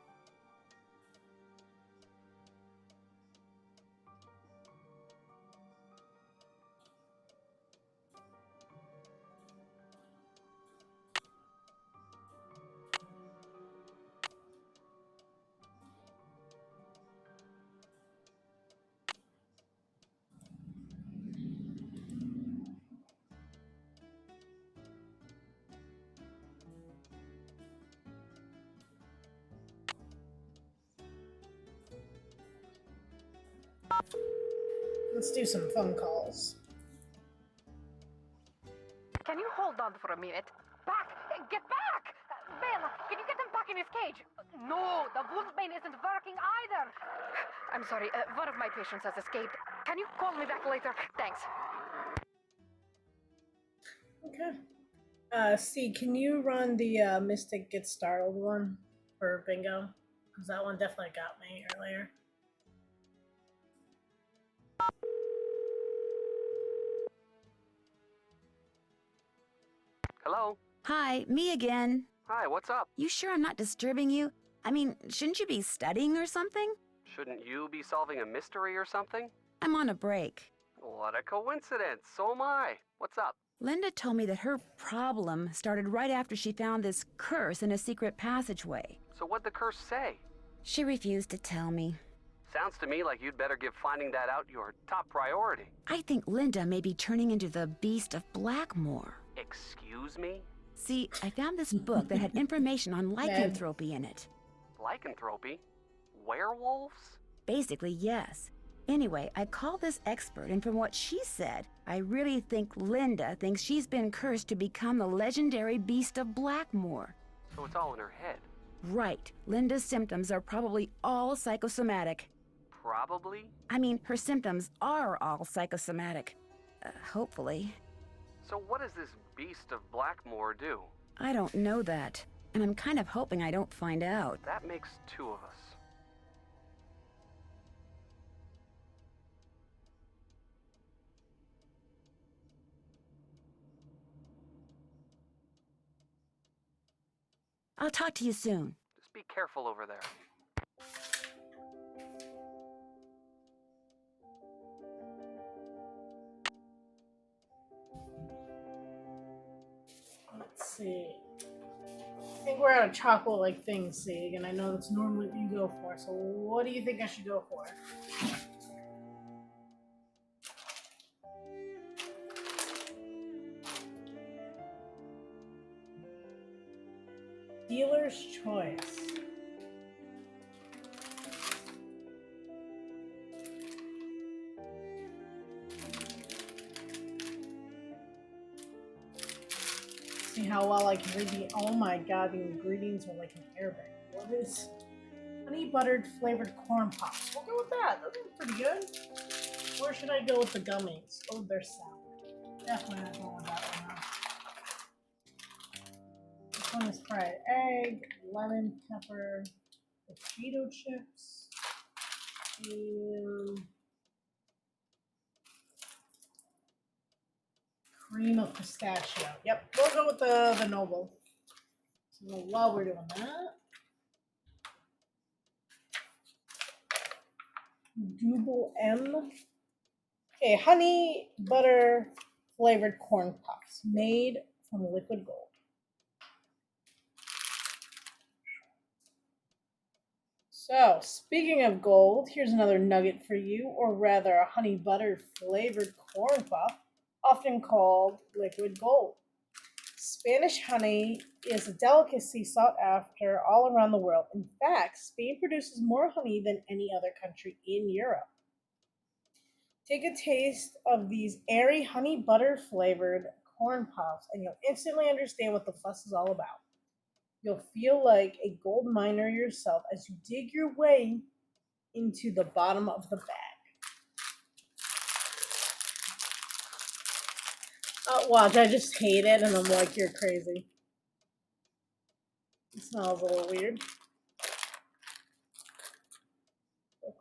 Let's do some phone calls. Can you hold on for a minute? Back! Get back! Ben, can you get him back in his cage? No, the Wolfbane isn't working either. I'm sorry, one of my patients has escaped. Can you call me back later? Thanks. Okay. C, can you run the Mystic Gets Startled one for bingo? Because that one definitely got me earlier. Hello? Hi, me again. Hi, what's up? You sure I'm not disturbing you? I mean, shouldn't you be studying or something? Shouldn't you be solving a mystery or something? I'm on a break. What a coincidence. So am I. What's up? Linda told me that her problem started right after she found this curse in a secret passageway. So what'd the curse say? She refused to tell me. Sounds to me like you'd better give finding that out your top priority. I think Linda may be turning into the Beast of Blackmoor. Excuse me? See, I found this book that had information on lycanthropy in it. Lycanthropy? Werewolves? Basically, yes. Anyway, I called this expert, and from what she said, I really think Linda thinks she's been cursed to become the legendary Beast of Blackmoor. So it's all in her head. Right. Linda's symptoms are probably all psychosomatic. Probably? I mean, her symptoms are all psychosomatic. Hopefully. So what does this Beast of Blackmoor do? I don't know that, and I'm kind of hoping I don't find out. That makes two of us. I'll talk to you soon. Just be careful over there. Let's see. I think we're out of chocolate-like things, Sig, and I know that's normally what you go for. So what do you think I should go for? Dealer's choice. See how well I can read the. Oh my god, the ingredients are like an Arabic. What is honey buttered flavored corn pops? We'll go with that. Those are pretty good. Or should I go with the gummies? Oh, they're sour. Definitely not going with that one. This one is fried egg, lemon pepper, potato chips, and cream of pistachio. Yep, we'll go with the noble. So while we're doing that, double M. Okay, honey butter flavored corn puffs made from liquid gold. So, speaking of gold, here's another nugget for you, or rather a honey butter flavored corn puff, often called liquid gold. Spanish honey is a delicacy sought after all around the world. In fact, Spain produces more honey than any other country in Europe. Take a taste of these airy honey butter flavored corn puffs, and you'll instantly understand what the fuss is all about. You'll feel like a gold miner yourself as you dig your way into the bottom of the bag. Watch, I just hate it, and I'm like, you're crazy. It smells a little weird.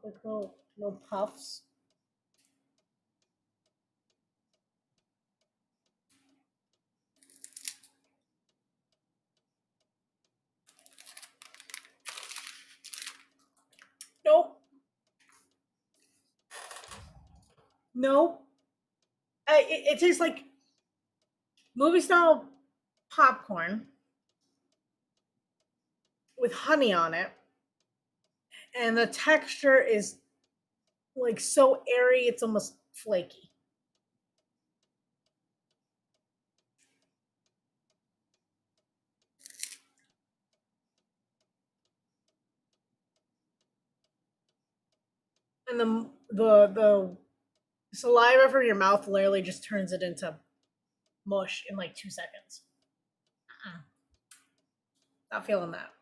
Quick little puffs. Nope. Nope. It tastes like movie style popcorn with honey on it, and the texture is like so airy it's almost flaky. And the saliva from your mouth literally just turns it into mush in like 2 seconds. Not feeling that.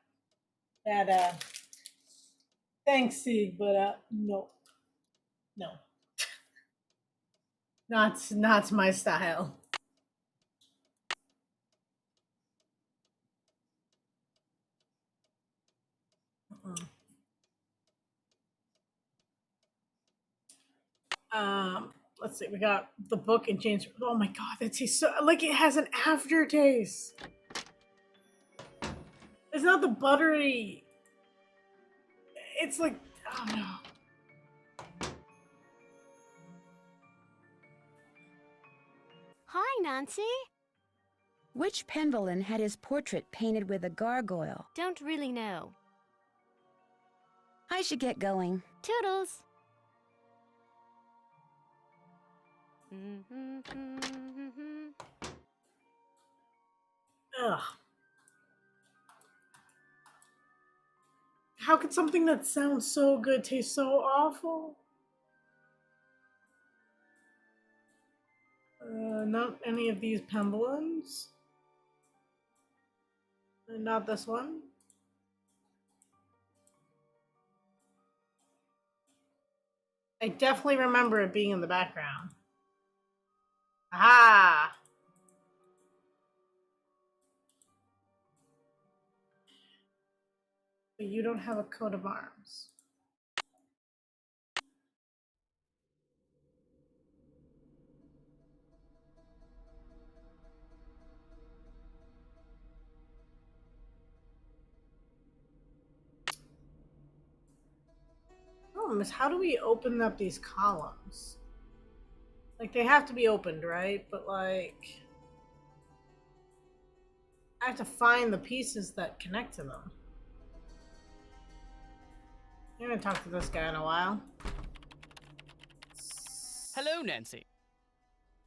Thanks, Sieg, but no. No. Not my style. Let's see. We got the book and James. Oh my god, that tastes so like it has an aftertaste. It's not the buttery. It's like, oh no. Hi, Nancy. Which Penvillain had his portrait painted with a gargoyle? Don't really know. I should get going. Toodles. Ugh. How could something that sounds so good taste so awful? Not any of these Penvillains. Not this one. I definitely remember it being in the background. Aha! But you don't have a coat of arms. Problem is, how do we open up these columns? Like, they have to be opened, right? But, like, I have to find the pieces that connect to them. I haven't talked to this guy in a while. Hello, Nancy.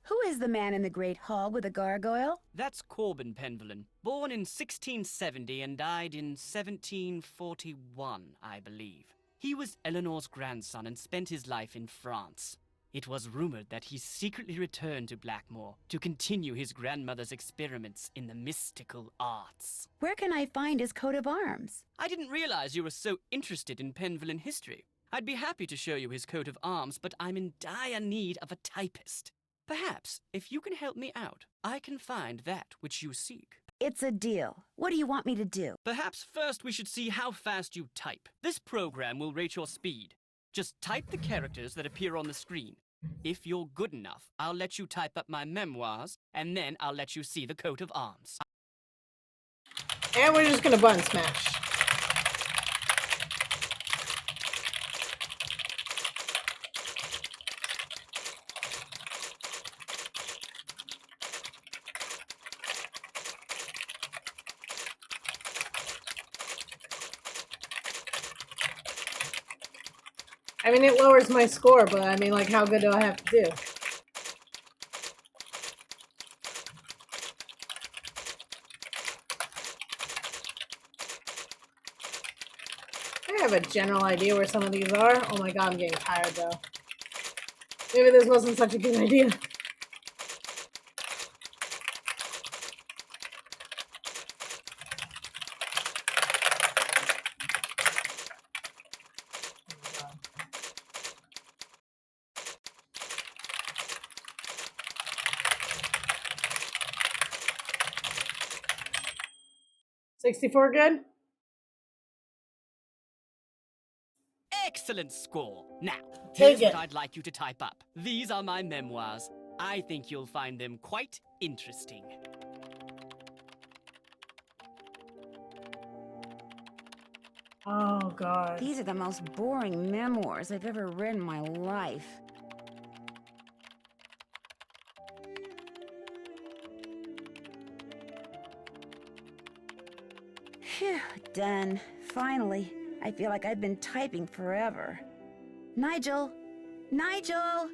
Who is the man in the Great Hall with a gargoyle? That's Corbin Penvillain, born in 1670 and died in 1741, I believe. He was Eleanor's grandson and spent his life in France. It was rumored that he secretly returned to Blackmoor to continue his grandmother's experiments in the mystical arts. Where can I find his coat of arms? I didn't realize you were so interested in Penvillain history. I'd be happy to show you his coat of arms, but I'm in dire need of a typist. Perhaps, if you can help me out, I can find that which you seek. It's a deal. What do you want me to do? Perhaps first we should see how fast you type. This program will rate your speed. Just type the characters that appear on the screen. If you're good enough, I'll let you type up my memoirs, and then I'll let you see the coat of arms. And we're just gonna button smash. I mean, it lowers my score, but I mean, like, how good do I have to do? I have a general idea where some of these are. Oh my god, I'm getting tired, though. Maybe this wasn't such a good idea. $64 good? Excellent score. Now, Take here's it. what I'd like you to type up. These are my memoirs. I think you'll find them quite interesting. Oh god. These are the most boring memoirs I've ever read in my life. Phew, done. Finally. I feel like I've been typing forever. Nigel! Nigel!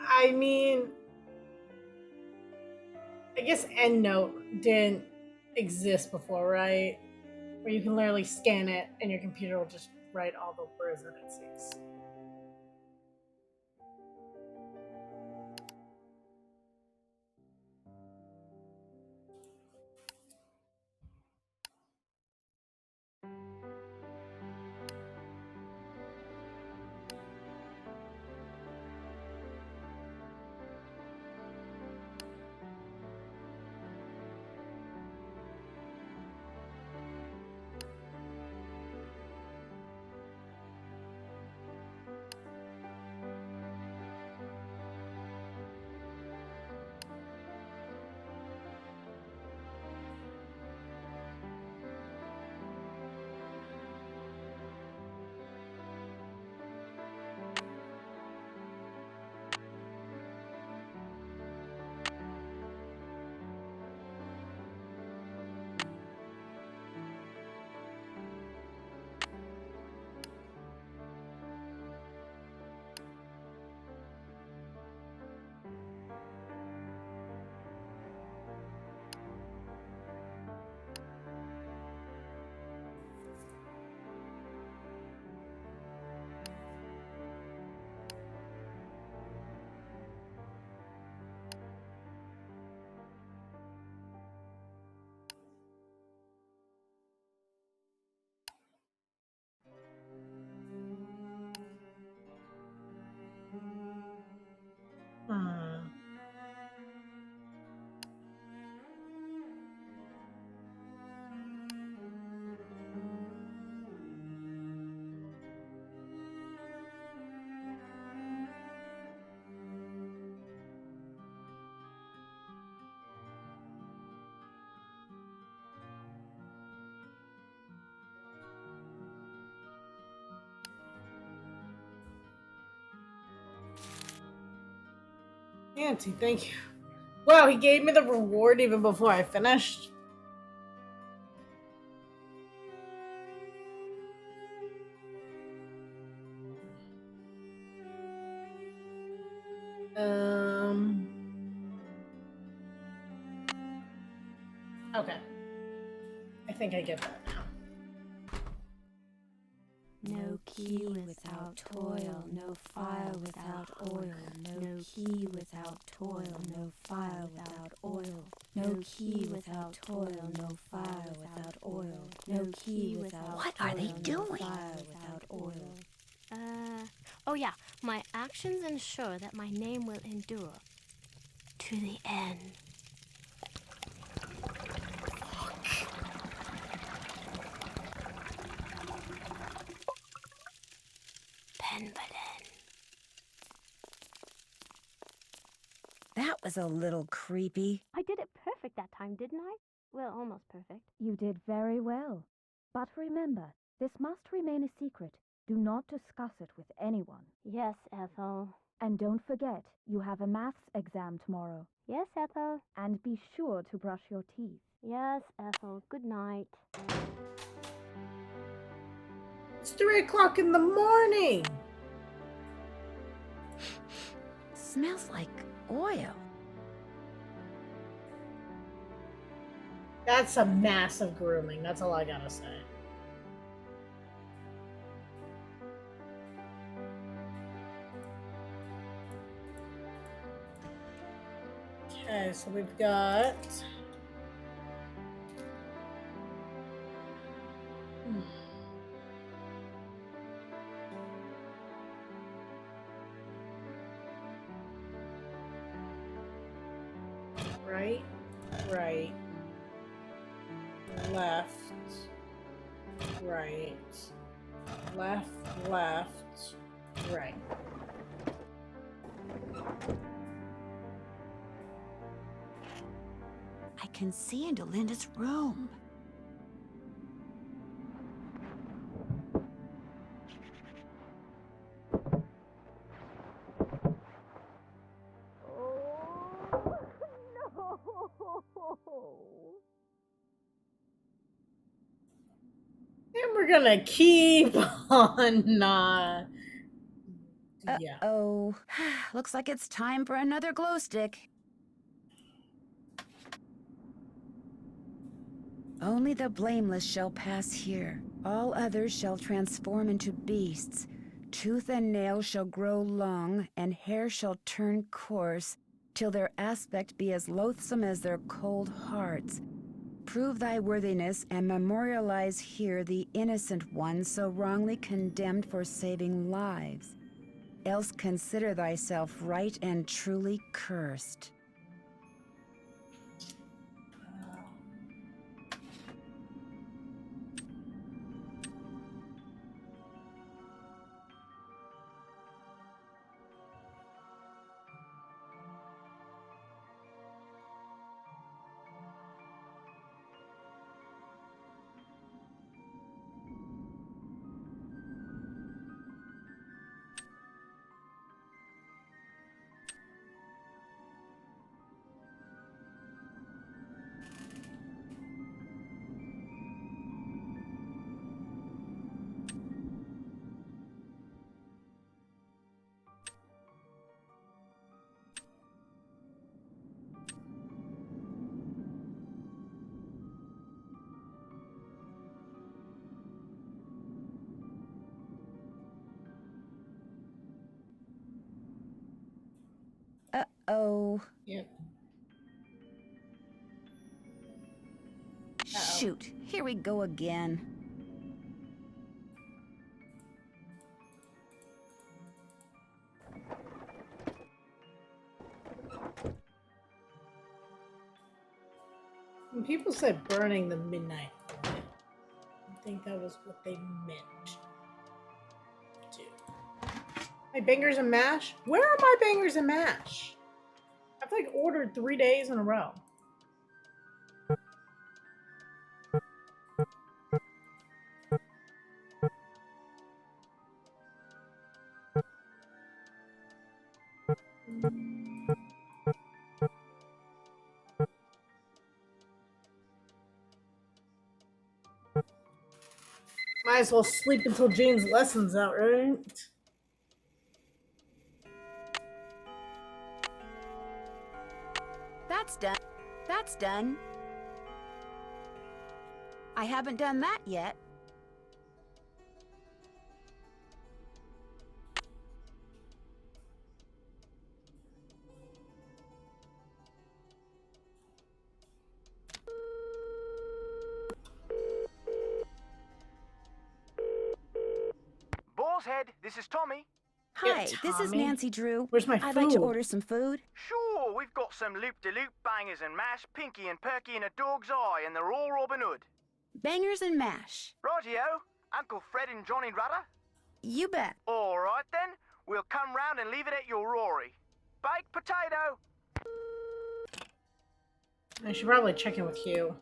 I mean, I guess EndNote didn't exist before, right? Where you can literally scan it and your computer will just right all the words that it sees. Hmm. Auntie, thank you. Wow, he gave me the reward even before I finished. Okay. I think I get that now. No key without toil, no fire without oil. No key without toil, no fire without oil. No key without toil, no fire without oil. No key without What are they toil, no doing? fire without oil. Oh yeah, my actions ensure that my name will endure to the end. Penvelen. That was a little creepy. I did it perfect that time, didn't I? Well, almost perfect. You did very well. But remember, this must remain a secret. Do not discuss it with anyone. Yes, Ethel. And don't forget, you have a maths exam tomorrow. Yes, Ethel. And be sure to brush your teeth. Yes, Ethel. Good night. It's 3 o'clock in the morning. Smells like oil. That's a massive grooming. That's all I gotta say. Okay, so we've got... Right, right, left, right, left, left, right. I can see into Linda's room. And we're gonna keep on yeah. Uh-oh. Looks like it's time for another glow stick. Only the blameless shall pass here. All others shall transform into beasts. Tooth and nail shall grow long, and hair shall turn coarse, till their aspect be as loathsome as their cold hearts. Prove thy worthiness, and memorialize here the innocent one so wrongly condemned for saving lives. Else consider thyself right and truly cursed. Uh-oh. Yep. Shoot, here we go again. When people said burning the midnight oil, I think that was what they meant to do. My bangers and mash? Where are my bangers and mash? I've like ordered 3 days in a row. Might as well sleep until Jane's lesson's out, right? That's done. That's done. I haven't done that yet. Boar's Head, this is Tommy. Hi, this is Tommy. Nancy Drew. Where's my I'd like to food? order some food. Sure, we've got some loop-de-loop bangers and mash, Pinky and Perky and a dog's eye, and they're all Robin Hood. Bangers and mash. Rightio, Uncle Fred and Johnny Rudder. You bet. All right then, we'll come round and leave it at your Rory. Baked potato. I should probably check in with Hugh.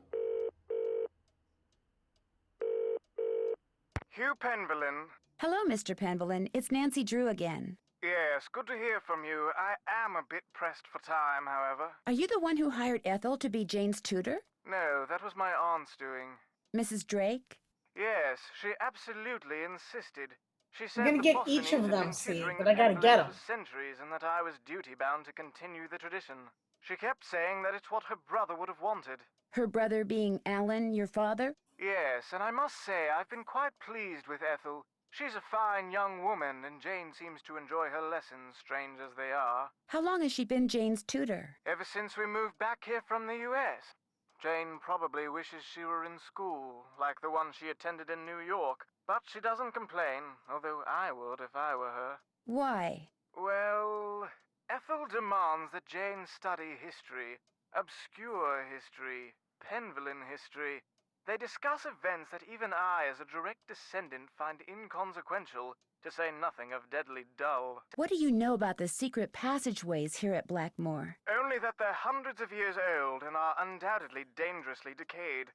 Hugh Penvillin. Hello, Mr. Penvillin. It's Nancy Drew again. Yes, good to hear from you. I am a bit pressed for time, however. Are you the one who hired Ethel to be Jane's tutor? No, that was my aunt's doing. Mrs. Drake? Yes, she absolutely insisted. She said I'm gonna the get each Bostonians of had them, been see, tutoring but the I gotta get Penvillins 'em. for centuries, and that I was duty-bound to continue the tradition. She kept saying that it's what her brother would have wanted. Her brother being Alan, your father? Yes, and I must say I've been quite pleased with Ethel. She's a fine young woman, and Jane seems to enjoy her lessons, strange as they are. How long has she been Jane's tutor? Ever since we moved back here from the U.S. Jane probably wishes she were in school, like the one she attended in New York. But she doesn't complain, although I would if I were her. Why? Well, Ethel demands that Jane study history, obscure history, Penvillin history. They discuss events that even I, as a direct descendant, find inconsequential, to say nothing of deadly dull. What do you know about the secret passageways here at Blackmoor? Only that they're hundreds of years old and are undoubtedly dangerously decayed.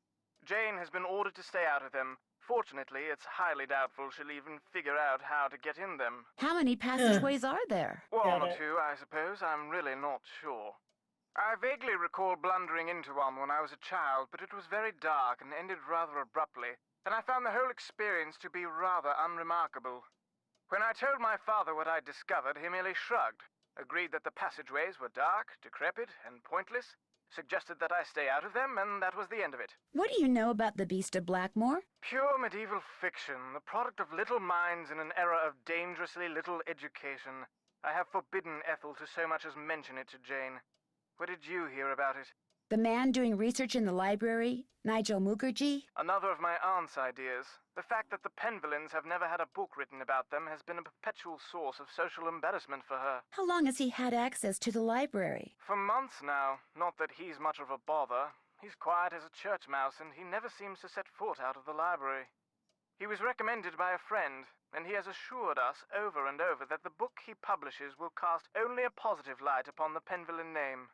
Jane has been ordered to stay out of them. Fortunately, it's highly doubtful she'll even figure out how to get in them. How many passageways are there? One or two, I suppose. I'm really not sure. I vaguely recall blundering into one when I was a child, but it was very dark and ended rather abruptly, and I found the whole experience to be rather unremarkable. When I told my father what I'd discovered, he merely shrugged, agreed that the passageways were dark, decrepit, and pointless, suggested that I stay out of them, and that was the end of it. What do you know about the Beast of Blackmoor? Pure medieval fiction, the product of little minds in an era of dangerously little education. I have forbidden Ethel to so much as mention it to Jane. Where did you hear about it? The man doing research in the library, Nigel Mukherjee? Another of my aunt's ideas. The fact that the Penvillans have never had a book written about them has been a perpetual source of social embarrassment for her. How long has he had access to the library? For months now. Not that he's much of a bother. He's quiet as a church mouse, and he never seems to set foot out of the library. He was recommended by a friend, and he has assured us over and over that the book he publishes will cast only a positive light upon the Penvillan name.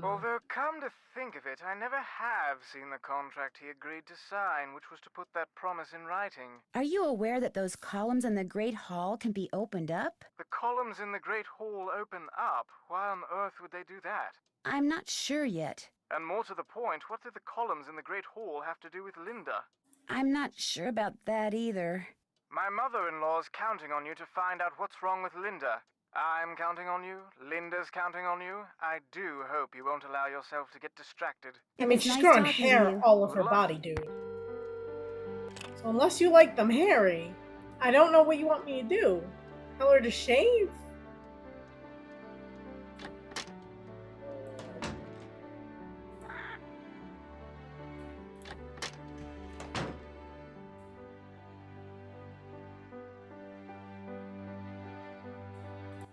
Although, come to think of it, I never have seen the contract he agreed to sign, which was to put that promise in writing. Are you aware that those columns in the Great Hall can be opened up? The columns in the Great Hall open up. Why on earth would they do that? I'm not sure yet. And more to the point, what do the columns in the Great Hall have to do with Linda? I'm not sure about that either. My mother-in-law's counting on you to find out what's wrong with Linda. I'm counting on you. Linda's counting on you. I do hope you won't allow yourself to get distracted. I mean, she's growing hair all over her body, dude. So unless you like them hairy, I don't know what you want me to do. Tell her to shave?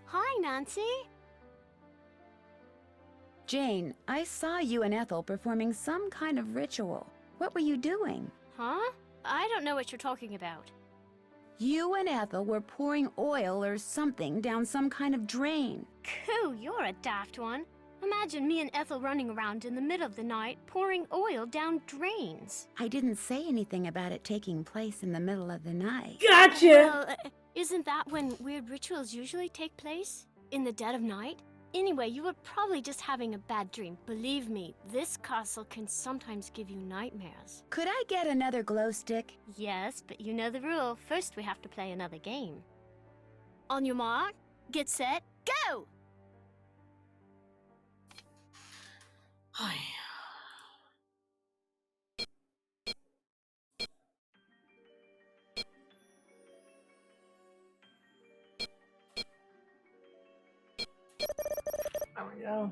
Hi, Nancy. Jane, I saw you and Ethel performing some kind of ritual. What were you doing? Huh? I don't know what you're talking about. You and Ethel were pouring oil or something down some kind of drain. Coo, you're a daft one. Imagine me and Ethel running around in the middle of the night pouring oil down drains. I didn't say anything about it taking place in the middle of the night. Gotcha! Well, isn't that when weird rituals usually take place? In the dead of night? Anyway, you were probably just having a bad dream. Believe me, this castle can sometimes give you nightmares. Could I get another glow stick? Yes, but you know the rule. First, we have to play another game. On your mark, get set, go! Hi. There we go.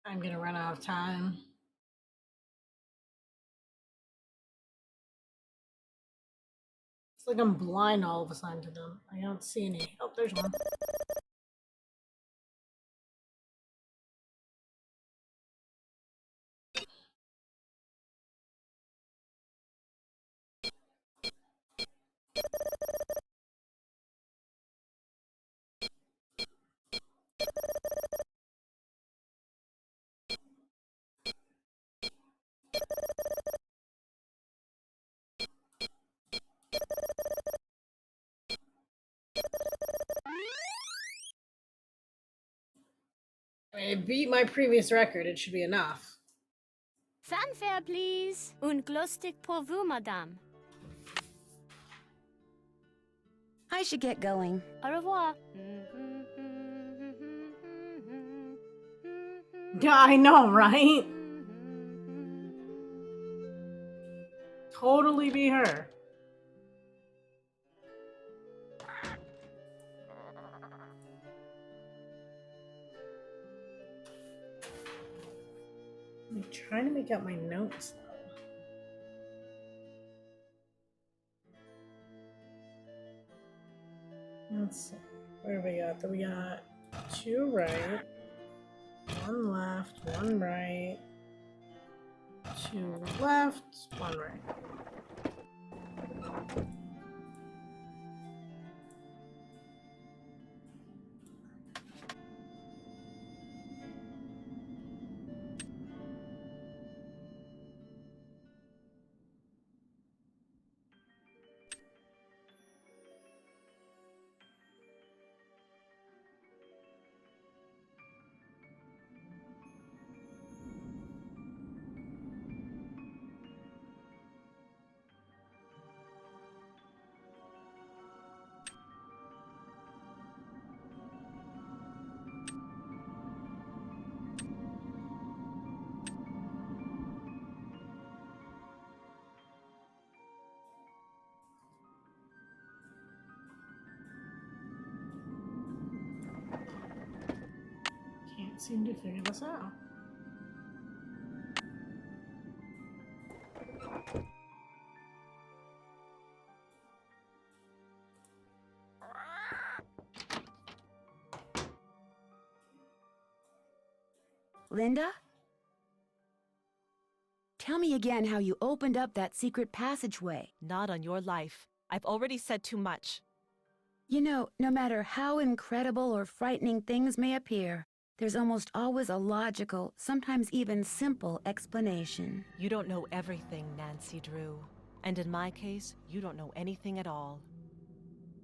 I'm gonna run out of time. It's like I'm blind all of a sudden to them. I don't see any. Oh, there's one. I mean, it beat my previous record. It should be enough. Fanfare, please. Un glow stick pour vous, madame. I should get going. Au revoir. Yeah, I know, right? Totally be her. I'm trying to make out my notes though. Let's see. Where do we got? We got 2 right, 1 left, 1 right, 2 left, 1 right. Can't seem to figure this out. Linda? Tell me again how you opened up that secret passageway. Not on your life. I've already said too much. You know, no matter how incredible or frightening things may appear, there's almost always a logical, sometimes even simple explanation. You don't know everything, Nancy Drew. And in my case, you don't know anything at all.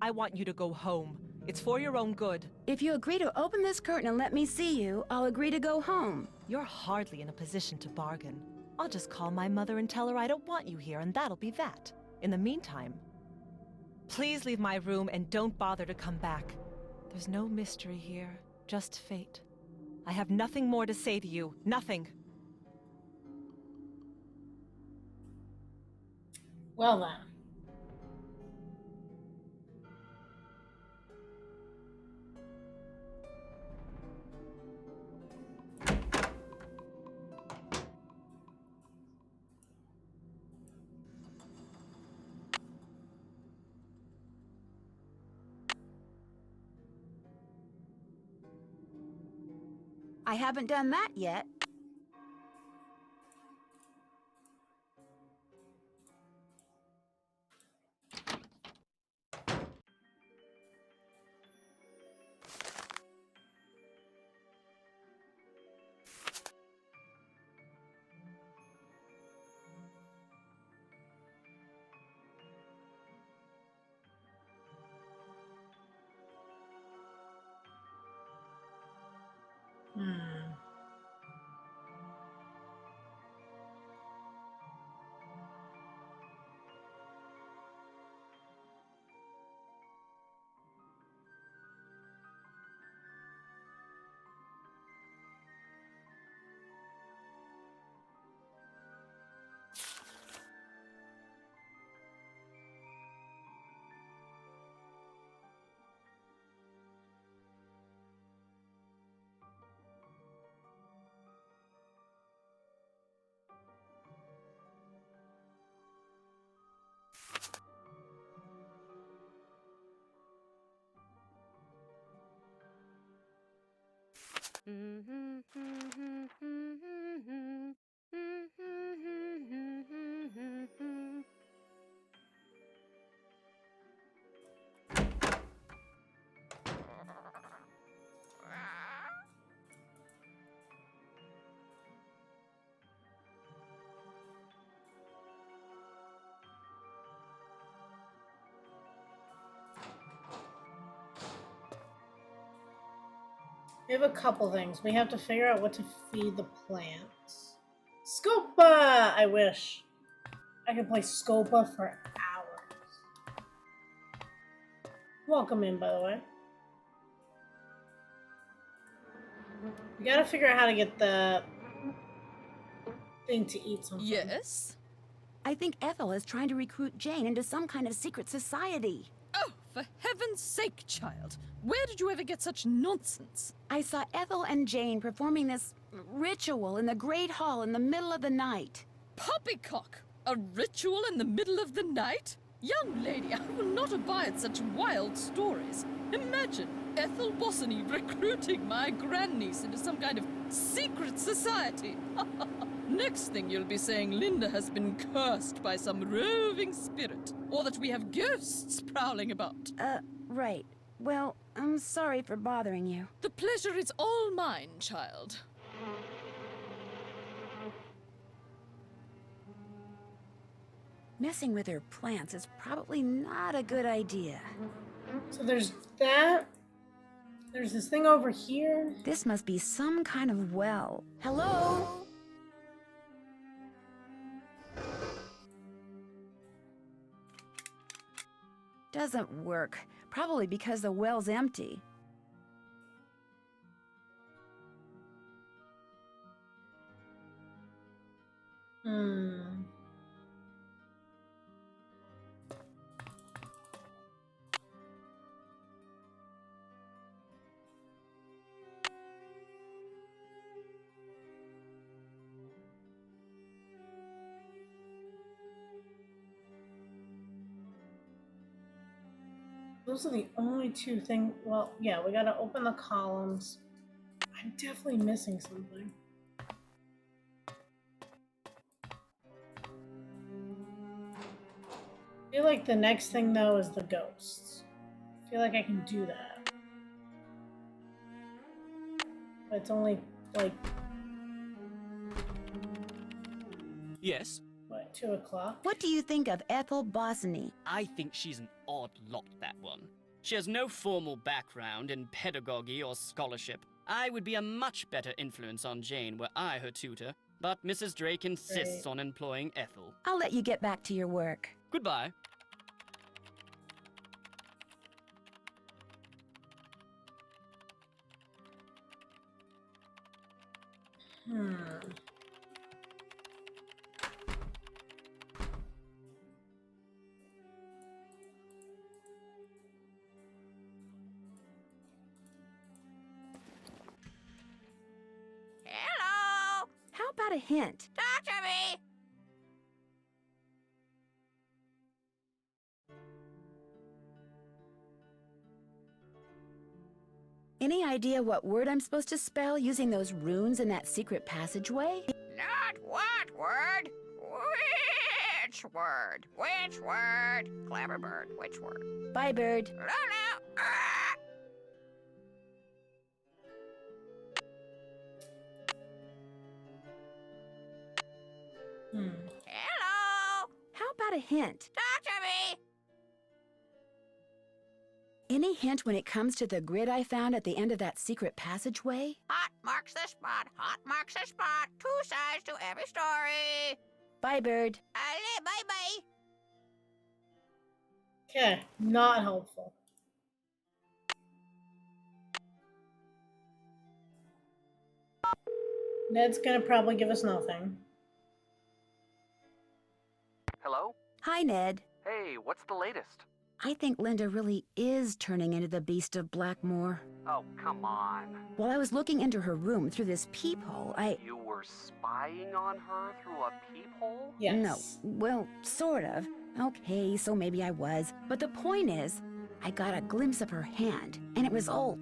I want you to go home. It's for your own good. If you agree to open this curtain and let me see you, I'll agree to go home. You're hardly in a position to bargain. I'll just call my mother and tell her I don't want you here, and that'll be that. In the meantime, please leave my room and don't bother to come back. There's no mystery here, just fate. I have nothing more to say to you. Nothing. Well then. I haven't done that yet. We have a couple things. We have to figure out what to feed the plants. Scopa! I wish. I could play Scopa for hours. Welcome in, by the way. We gotta figure out how to get the thing to eat something. Yes? I think Ethel is trying to recruit Jane into some kind of secret society. Oh, for heaven's sake, child. Where did you ever get such nonsense? I saw Ethel and Jane performing this ritual in the Great Hall in the middle of the night. Poppycock! A ritual in the middle of the night? Young lady, I will not abide such wild stories. Imagine Ethel Bossany recruiting my grandniece into some kind of secret society. Next thing you'll be saying Linda has been cursed by some roving spirit, or that we have ghosts prowling about. Right. Well, I'm sorry for bothering you. The pleasure is all mine, child. Messing with her plants is probably not a good idea. So there's that. There's this thing over here. This must be some kind of well. Hello? Doesn't work. Probably because the well's empty. Those are the only two things. Well, yeah, we gotta open the columns. I'm definitely missing something. I feel like the next thing, though, is the ghosts. I feel like I can do that. But it's only, like... Yes? What, 2 o'clock? What do you think of Ethel Bossany? I think she's an odd lot, that one. She has no formal background in pedagogy or scholarship. I would be a much better influence on Jane were I her tutor, but Mrs. Drake insists on employing Ethel. I'll let you get back to your work. Goodbye. Hello? How about a hint? Talk to me! Any idea what word I'm supposed to spell using those runes in that secret passageway? Not what word? Which word? Which word? Clever bird, which word? Bye, bird. No, no! Ah! Hello? How about a hint? Talk to me! Any hint when it comes to the grid I found at the end of that secret passageway? Hot marks the spot. Hot marks the spot. 2 sides to every story. Bye, bird. Allez, bye-bye. Okay, not helpful. Ned's gonna probably give us nothing. Hello? Hi, Ned. Hey, what's the latest? I think Linda really is turning into the Beast of Blackmoor. Oh, come on. While I was looking into her room through this peephole, You were spying on her through a peephole? Yes. No, well, sort of. Okay, so maybe I was. But the point is, I got a glimpse of her hand, and it was all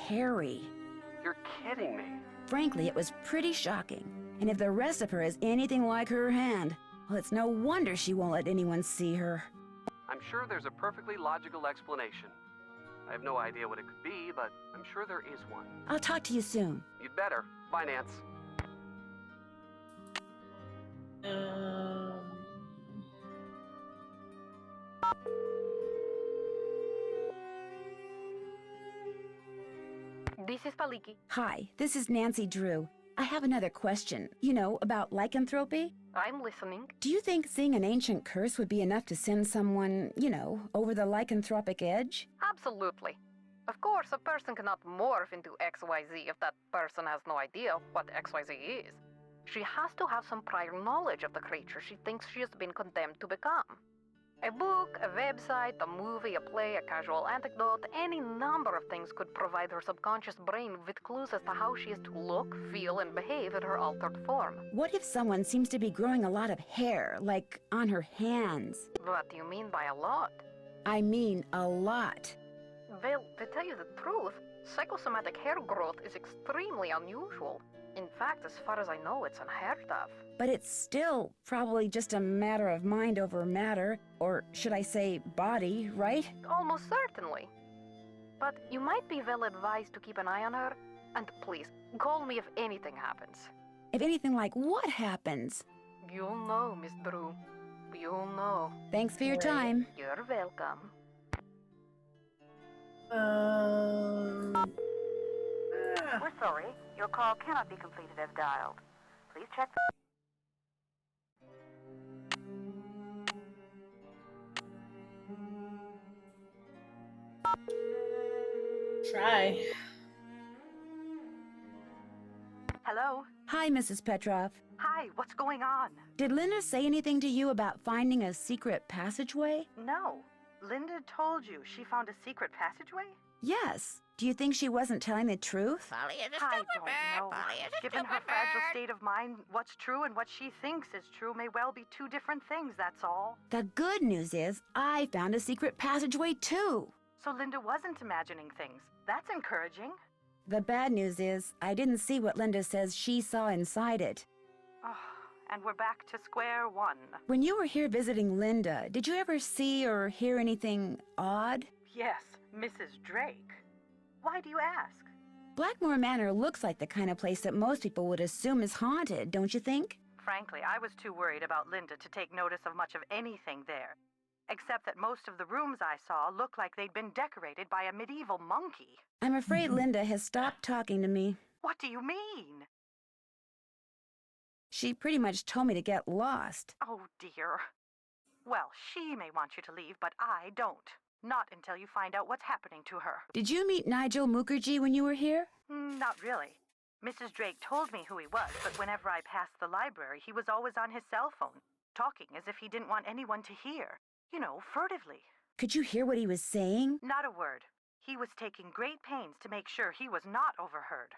hairy. You're kidding me. Frankly, it was pretty shocking. And if the rest of her is anything like her hand, well, it's no wonder she won't let anyone see her. I'm sure there's a perfectly logical explanation. I have no idea what it could be, but I'm sure there is one. I'll talk to you soon. You'd better. Bye, Nance. This is Paliki. Hi, this is Nancy Drew. I have another question. You know, about lycanthropy? I'm listening. Do you think seeing an ancient curse would be enough to send someone, you know, over the lycanthropic edge? Absolutely. Of course, a person cannot morph into XYZ if that person has no idea what XYZ is. She has to have some prior knowledge of the creature she thinks she has been condemned to become. A book, a website, a movie, a play, a casual anecdote, any number of things could provide her subconscious brain with clues as to how she is to look, feel, and behave in her altered form. What if someone seems to be growing a lot of hair, like on her hands? What do you mean by a lot? I mean a lot. Well, to tell you the truth, psychosomatic hair growth is extremely unusual. In fact, as far as I know, it's unheard of. But it's still probably just a matter of mind over matter, or should I say body, right? Almost certainly. But you might be well advised to keep an eye on her, and please, call me if anything happens. If anything like what happens? You'll know, Miss Drew. You'll know. Thanks for your time. You're welcome. We're sorry. Your call cannot be completed as dialed. Please check. Try. Hello? Hi, Mrs. Petrov. Hi, what's going on? Did Linda say anything to you about finding a secret passageway? No. Linda told you she found a secret passageway? Yes. Do you think she wasn't telling the truth? Polly is a I stupid don't bird. know. Polly is a Given her stupid fragile bird. state of mind, what's true and what she thinks is true may well be two different things, that's all. The good news is I found a secret passageway too. So Linda wasn't imagining things. That's encouraging. The bad news is I didn't see what Linda says she saw inside it. Oh, and we're back to square one. When you were here visiting Linda, did you ever see or hear anything odd? Yes, Mrs. Drake. Why do you ask? Blackmoor Manor looks like the kind of place that most people would assume is haunted, don't you think? Frankly, I was too worried about Linda to take notice of much of anything there. Except that most of the rooms I saw looked like they'd been decorated by a medieval monkey. I'm afraid Linda has stopped talking to me. What do you mean? She pretty much told me to get lost. Oh, dear. Well, she may want you to leave, but I don't. Not until you find out what's happening to her. Did you meet Nigel Mukherjee when you were here? Not really. Mrs. Drake told me who he was, but whenever I passed the library, he was always on his cell phone, talking as if he didn't want anyone to hear. You know, furtively. Could you hear what he was saying? Not a word. He was taking great pains to make sure he was not overheard.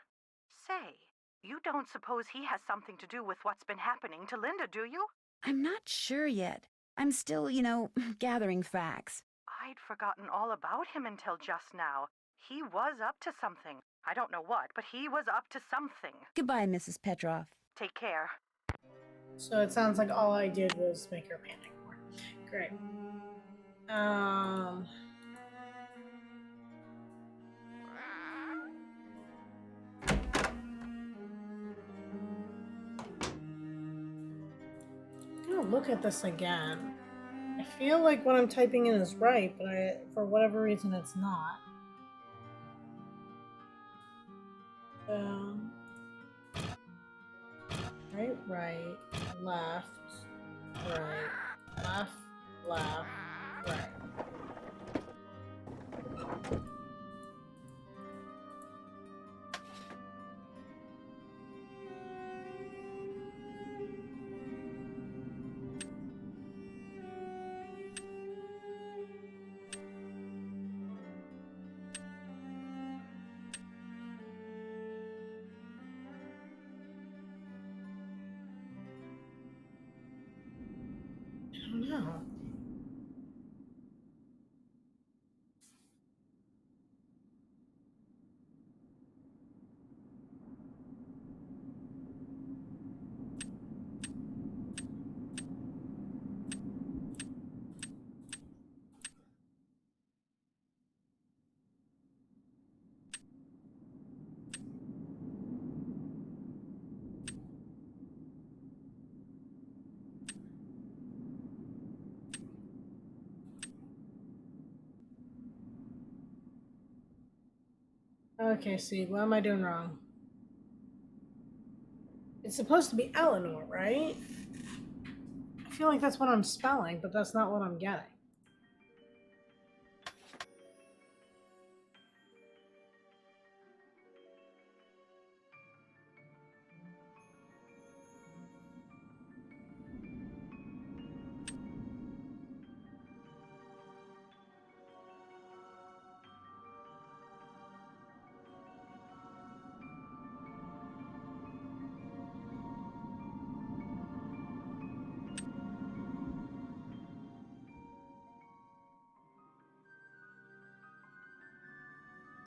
Say, you don't suppose he has something to do with what's been happening to Linda, do you? I'm not sure yet. I'm still, gathering facts. I'd forgotten all about him until just now. He was up to something. I don't know what, but he was up to something. Goodbye, Mrs. Petrov. Take care. So it sounds like all I did was make her panic more. Great. I'm gonna look at this again. I feel like what I'm typing in is right, but for whatever reason it's not. Right, left, right, left, right. I don't know. Okay, see, what am I doing wrong? It's supposed to be Eleanor, right? I feel like that's what I'm spelling, but that's not what I'm getting.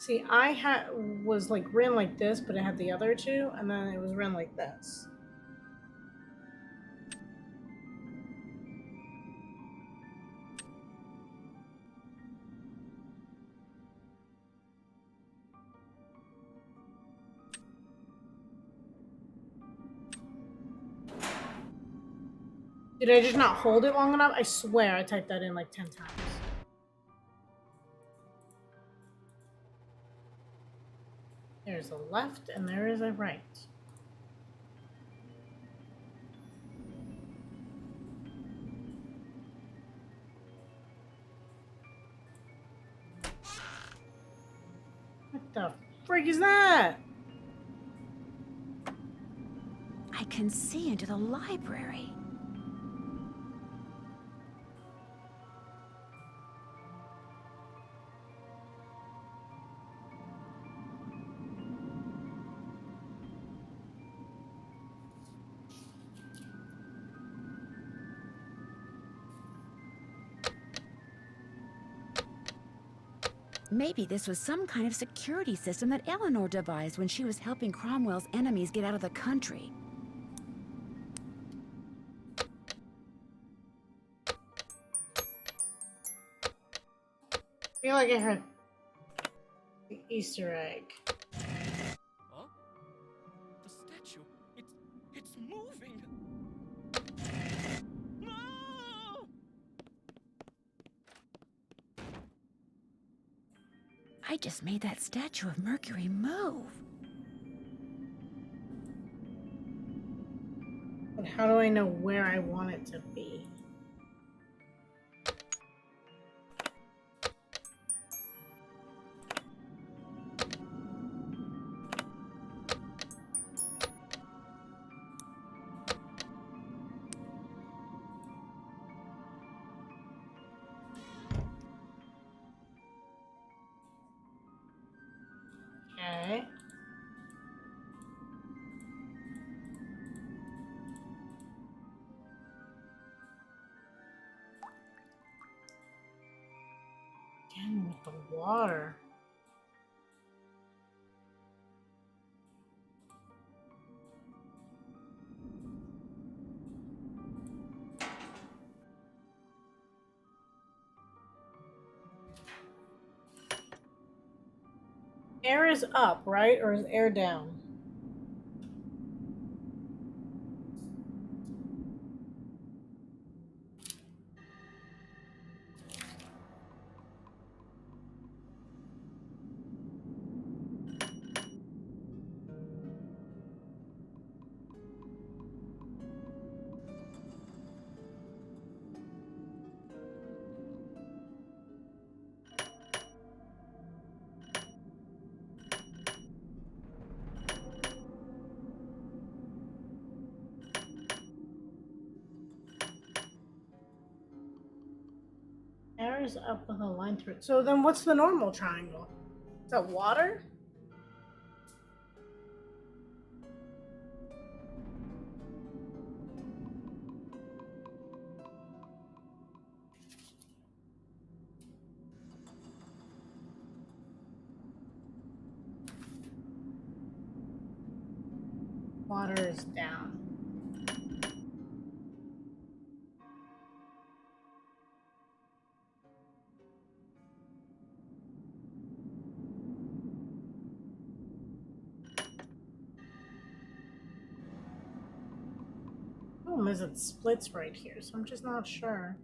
See, I was like written like this, but it had the other two, and then it was written like this. Did I just not hold it long enough? I swear I typed that in like 10 times. There's a left and there is a right. What the freak is that? I can see into the library. Maybe this was some kind of security system that Eleanor devised when she was helping Cromwell's enemies get out of the country. I feel like I heard the Easter egg. Huh? The statue. It's moving. No! I just made that statue of Mercury move. But how do I know where I want it to be? Okay. Again with the water. Air is up, right? Or is air down? Air is up with a line through it. So then what's the normal triangle? Is that water? Water is down. Problem is it splits right here, so I'm just not sure.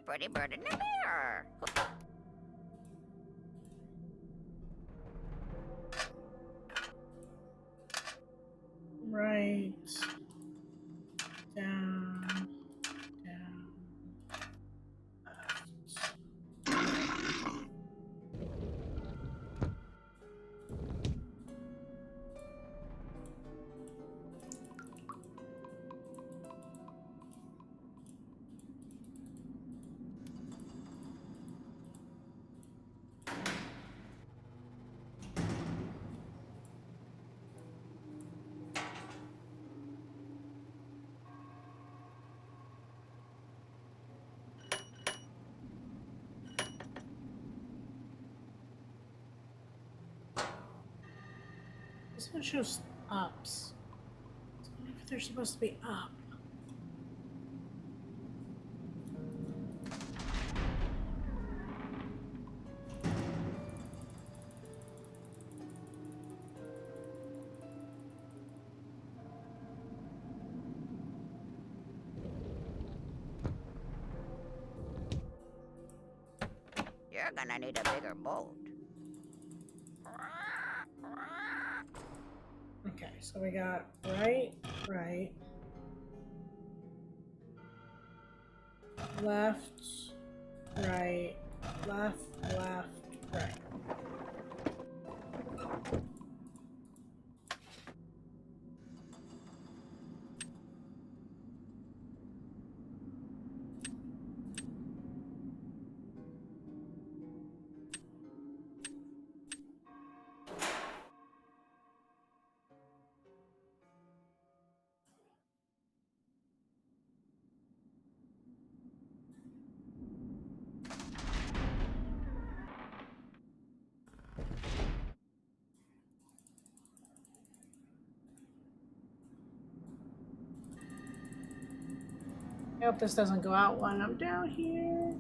pretty bird in the mirror. Right. Down. Down. This one shows ups. So I wonder if they're supposed to be up. You're gonna need a bigger boat. Okay, so we got right, right, left, right, left, left, right. I hope this doesn't go out when I'm down here.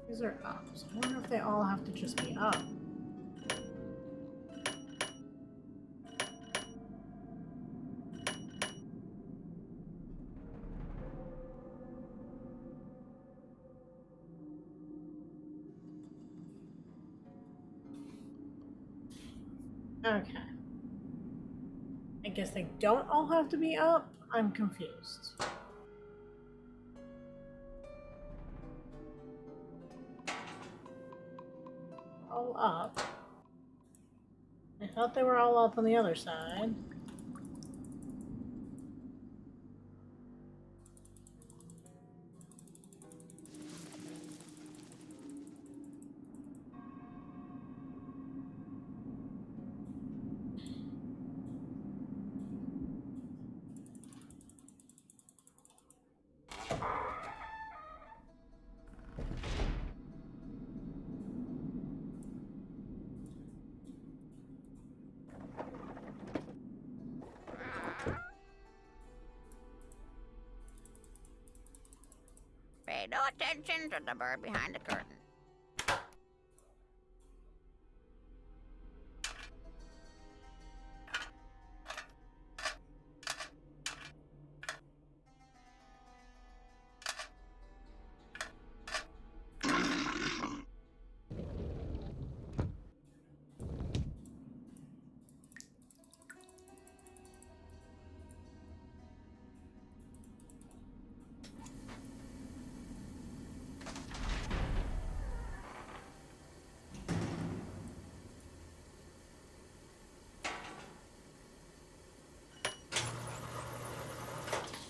These are ups. I wonder if they all have to just be up. Okay. I guess they don't all have to be up. I'm confused. All up. I thought they were all up on the other side. Pay no attention to the bird behind the curtain.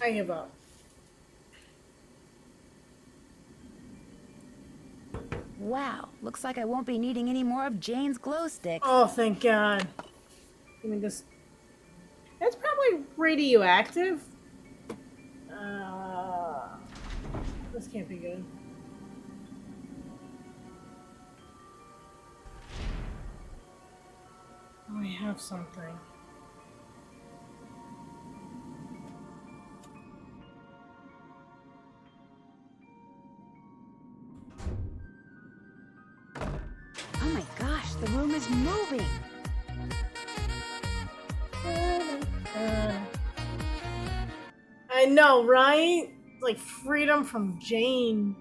I give up. Wow, looks like I won't be needing any more of Jane's glow sticks. Oh, thank God. Give me this. That's probably radioactive. This can't be good. Oh, we have something. Oh my gosh, the room is moving. I know, right? Like freedom from Jane.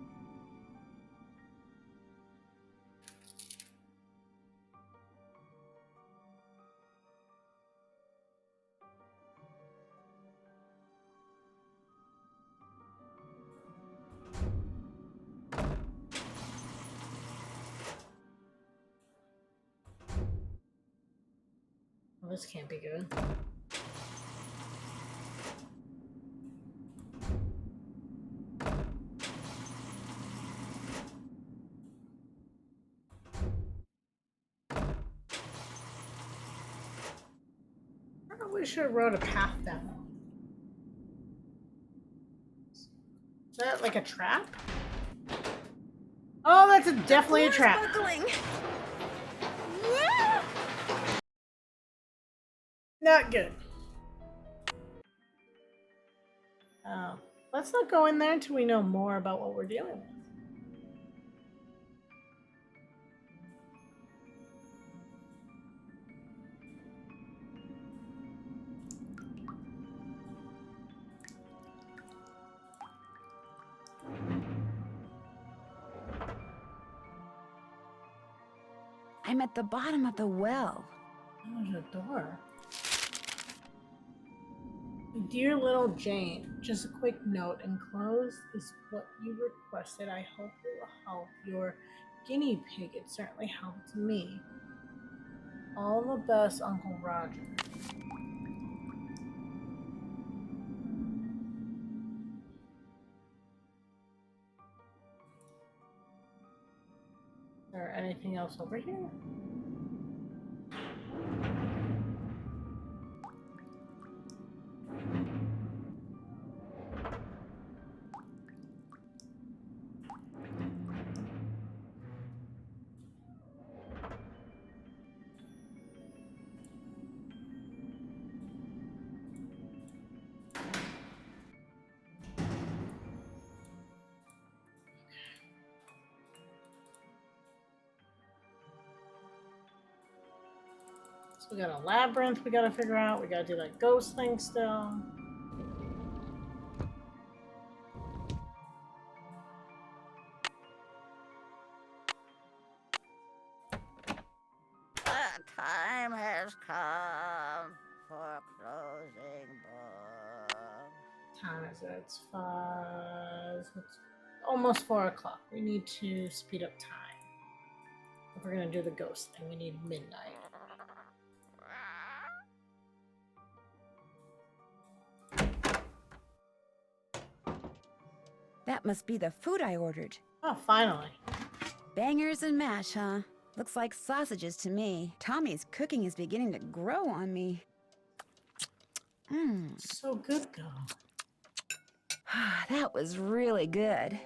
Well, this can't be good. I probably should have wrote a path down. Is that like a trap? Oh, that's definitely a trap. Buckling. Not good. Let's not go in there until we know more about what we're dealing with. I'm at the bottom of the well. Oh, there's a door. Dear little Jane, just a quick note. Enclosed is what you requested. I hope it will help your guinea pig. It certainly helped me. All the best, Uncle Roger. Is there anything else over here? We got a labyrinth we gotta figure out. We gotta do that ghost thing still. The time has come for closing books. Time is it? It's almost 4 o'clock. We need to speed up time. If we're gonna do the ghost thing, we need midnight. That must be the food I ordered. Oh, finally. Bangers and mash, huh? Looks like sausages to me. Tommy's cooking is beginning to grow on me. Mmm. So good, though. That was really good.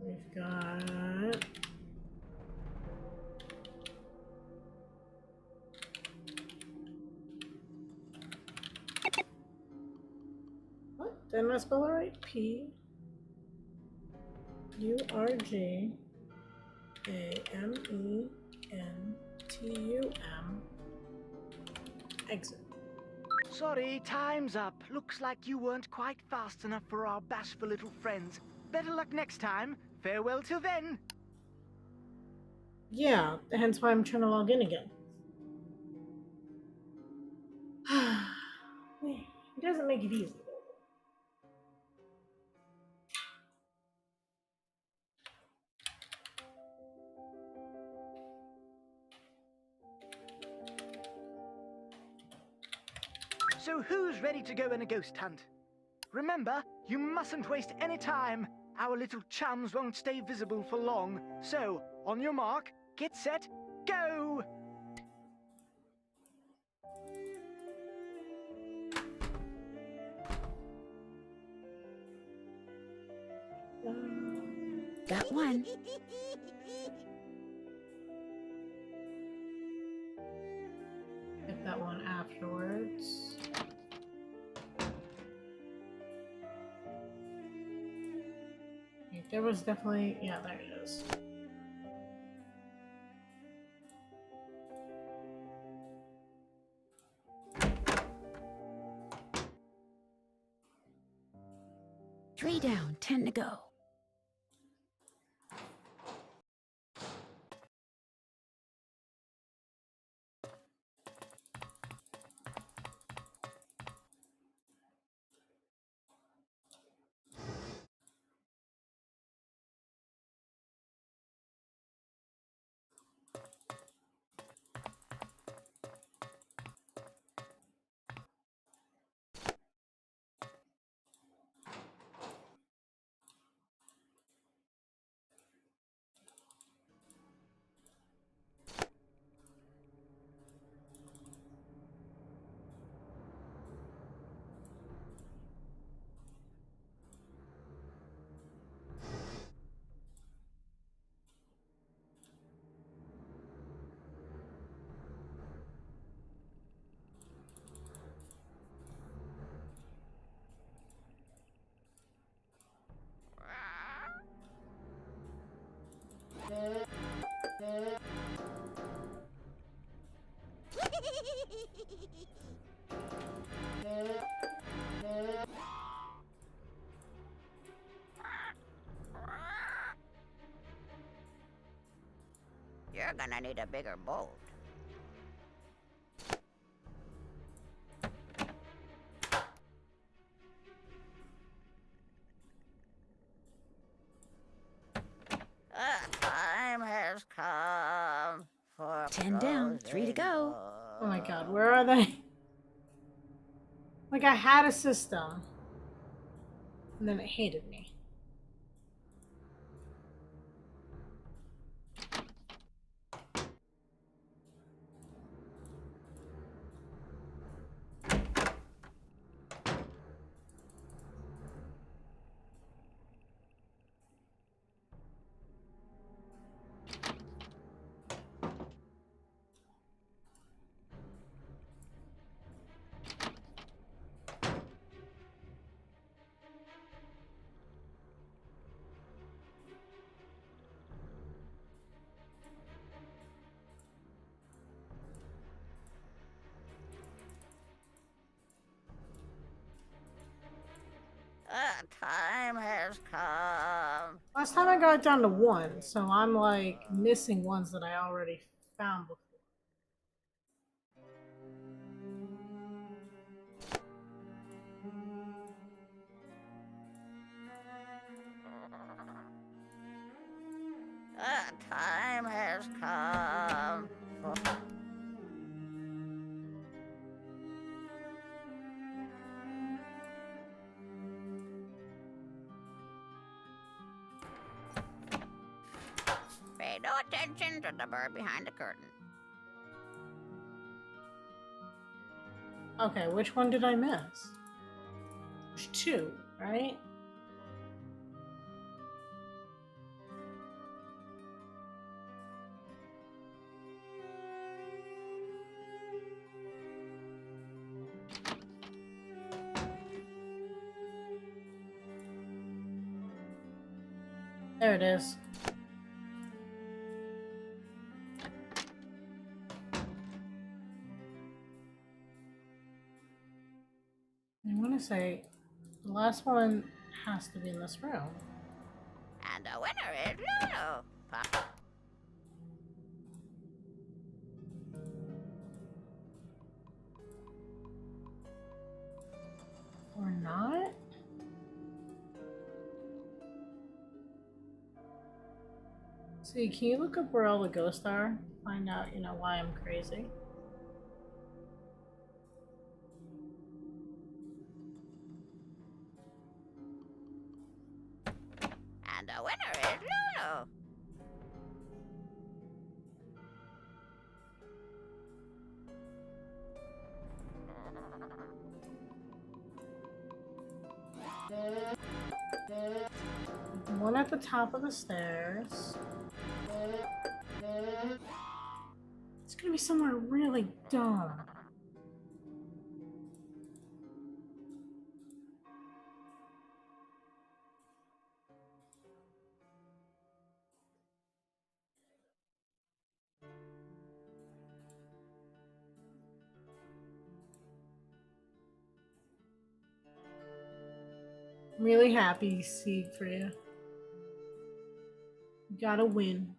We've got... What? Didn't I spell it right? P-U-R-G-A-M-E-N-T-U-M. Exit. Sorry, time's up. Looks like you weren't quite fast enough for our bashful little friends. Better luck next time. Farewell till then. Yeah, hence why I'm trying to log in again. He doesn't make it easy. So who's ready to go on a ghost hunt? Remember, you mustn't waste any time. Our little chums won't stay visible for long. So, on your mark, get set, go! Got one. Get that one afterwards. Okay, there was definitely, yeah, there it is. Three down, 10 to go. You're gonna need a bigger boat. Time has come for 10 down, 3 to go. Oh my god, where are they? Like, I had a system, and then it hated me. Time has come. Last time I got it down to 1, so I'm like missing ones that I already found before. Time has come for... Pay no attention to the bird behind the curtain. Okay, which one did I miss? There's 2, right? There it is. I want to say the last one has to be in this room. And the winner is Lulu. Pop. Or not? See, can you look up where all the ghosts are? Find out, why I'm crazy. the top of the stairs. It's gonna be somewhere really dumb. I'm really happy, Sieg, for you. You gotta win.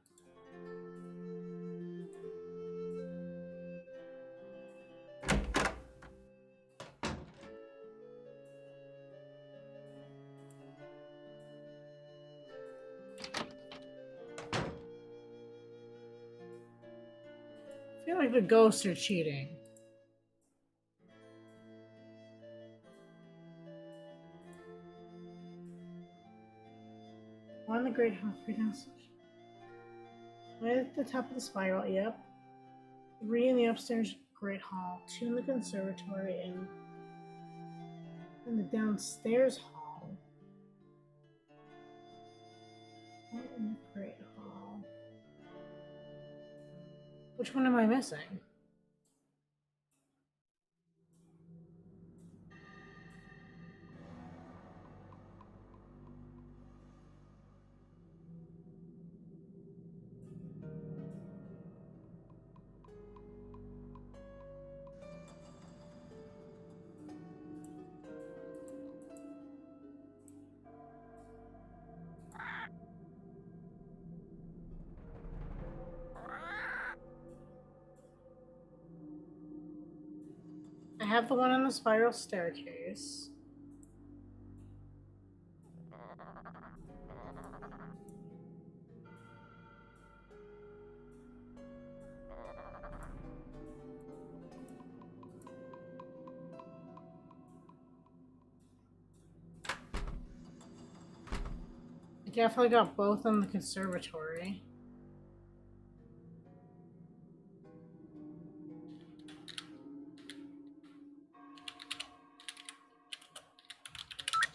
I feel like the ghosts are cheating. One in the great hall, three downstairs. Right at the top of the spiral, yep. 3 in the upstairs great hall, 2 in the conservatory, and in the downstairs hall. 1 in the great hall. Which one am I missing? I have the one on the spiral staircase. I definitely got both in the conservatory.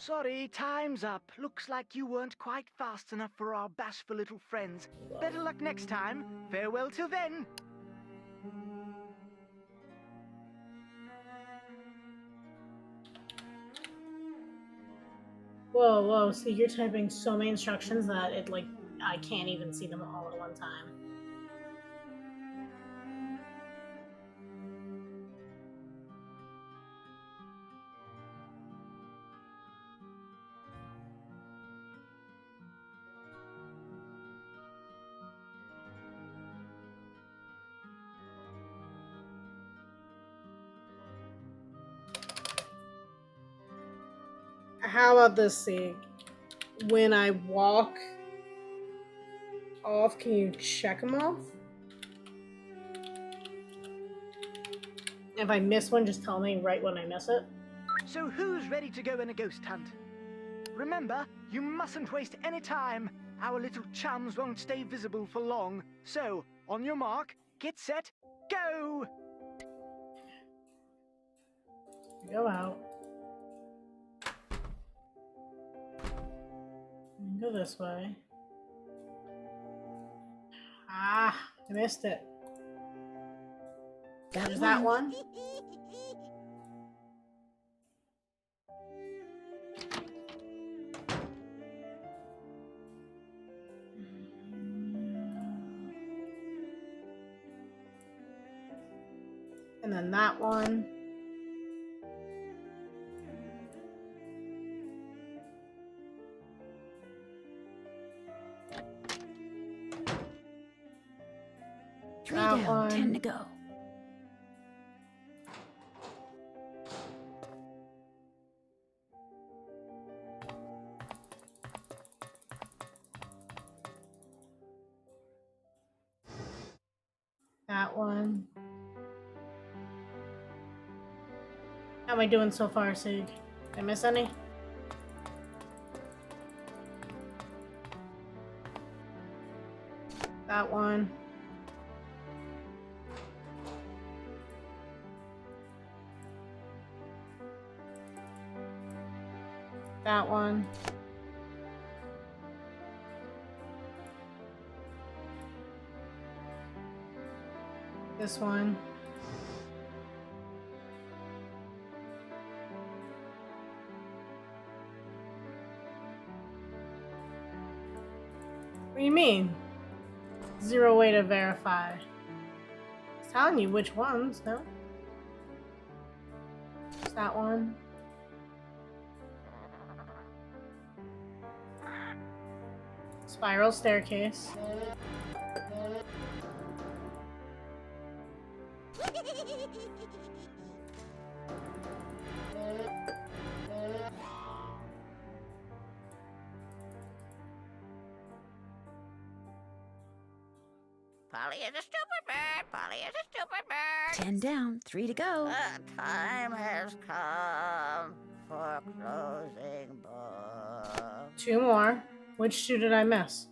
Sorry, time's up. Looks like you weren't quite fast enough for our bashful little friends. Better luck next time. Farewell till then. Whoa, whoa, see, you're typing so many instructions that it, like, I can't even see them all at one time. How about this, see? When I walk off, can you check them off? If I miss one, just tell me right when I miss it. So who's ready to go on a ghost hunt? Remember, you mustn't waste any time. Our little chums won't stay visible for long. So, on your mark, get set, go! Go out. And go this way. Ah, I missed it. There's that one. And then that one. Three That down, one. 10 to go. That one. How am I doing so far, Sig? Did I miss any? That one. That one. This one. What do you mean? Zero way to verify. It's telling you which ones, no? It's that one. Spiral staircase. Polly is a stupid bird. Polly is a stupid bird. 10 down, 3 to go. The time has come for closing books. 2 more. Which 2 did I miss?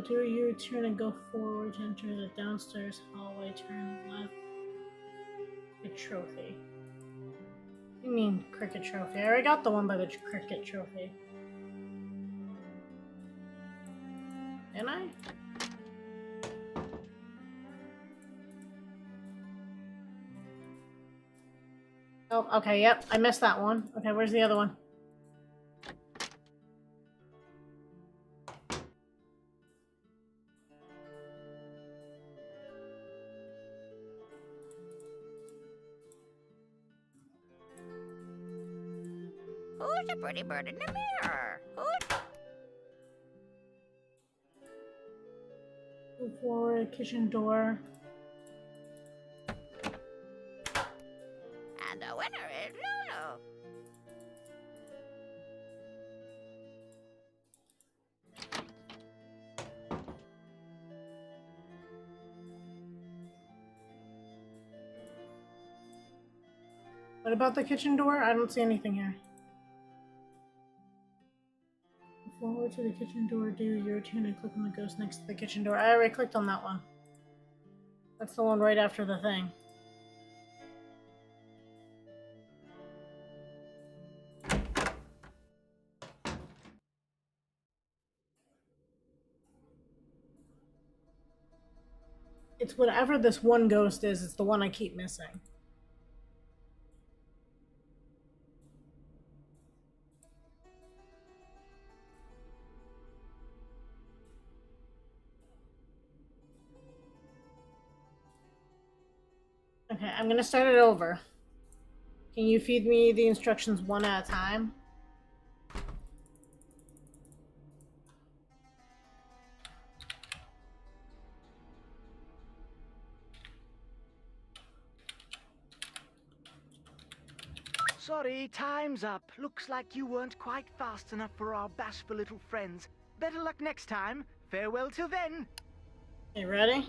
Do a U-turn and go forward to enter the downstairs hallway, turn left. A trophy. What do you mean, cricket trophy? I already got the one by the cricket trophy. Didn't I? Oh, okay, yep, I missed that one. Okay, where's the other one? Who's the pretty bird in the mirror? Who's... Go forward, kitchen door. And the winner is Lulu. What about the kitchen door? I don't see anything here. Go forward to the kitchen door, do your turn and click on the ghost next to the kitchen door. I already clicked on that one. That's the one right after the thing. It's whatever this one ghost is, it's the one I keep missing. Okay, I'm gonna start it over. Can you feed me the instructions one at a time? Sorry, time's up. Looks like you weren't quite fast enough for our bashful little friends. Better luck next time. Farewell till then. You ready?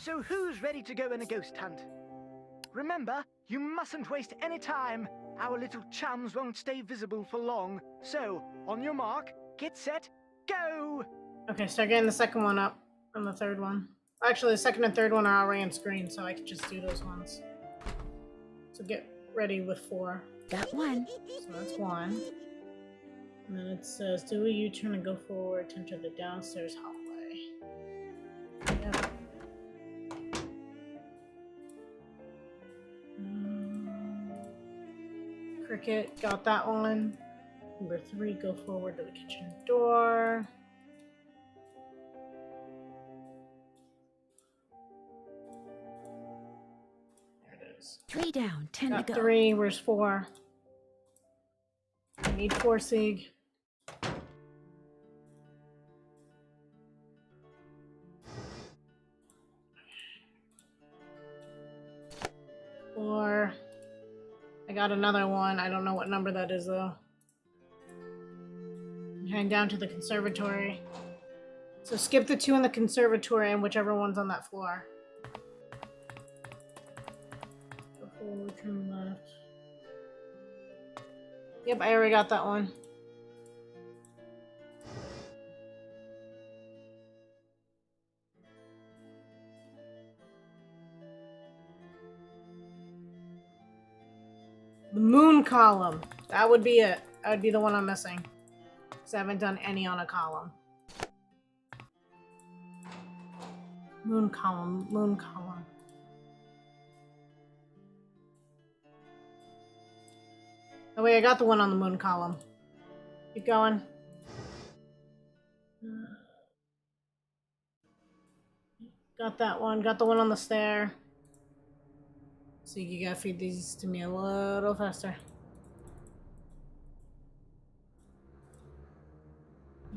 So who's ready to go on a ghost hunt? Remember, you mustn't waste any time. Our little chums won't stay visible for long. So, on your mark, get set, go! Okay, start getting the second one up and the third one. Actually, the second and third one are already on screen, so I could just do those ones. So get ready with 4. Got 1. So that's 1. And then it says, do a U-turn and go forward to enter the downstairs hallway. Yep. Cricket, got that one. Number 3, go forward to the kitchen door. There it is. 3 down, 10 Got to go. 3, where's 4? I need 4 Sieg. Got another one. I don't know what number that is though. I'm heading down to the conservatory. So skip the 2 in the conservatory and whichever one's on that floor. Go forward, turn left. Yep, I already got that one. The moon column. That would be it. That would be the one I'm missing. Because I haven't done any on a column. Moon column. Moon column. Oh wait, I got the one on the moon column. Keep going. Got that one. Got the one on the stair. So you gotta feed these to me a little faster.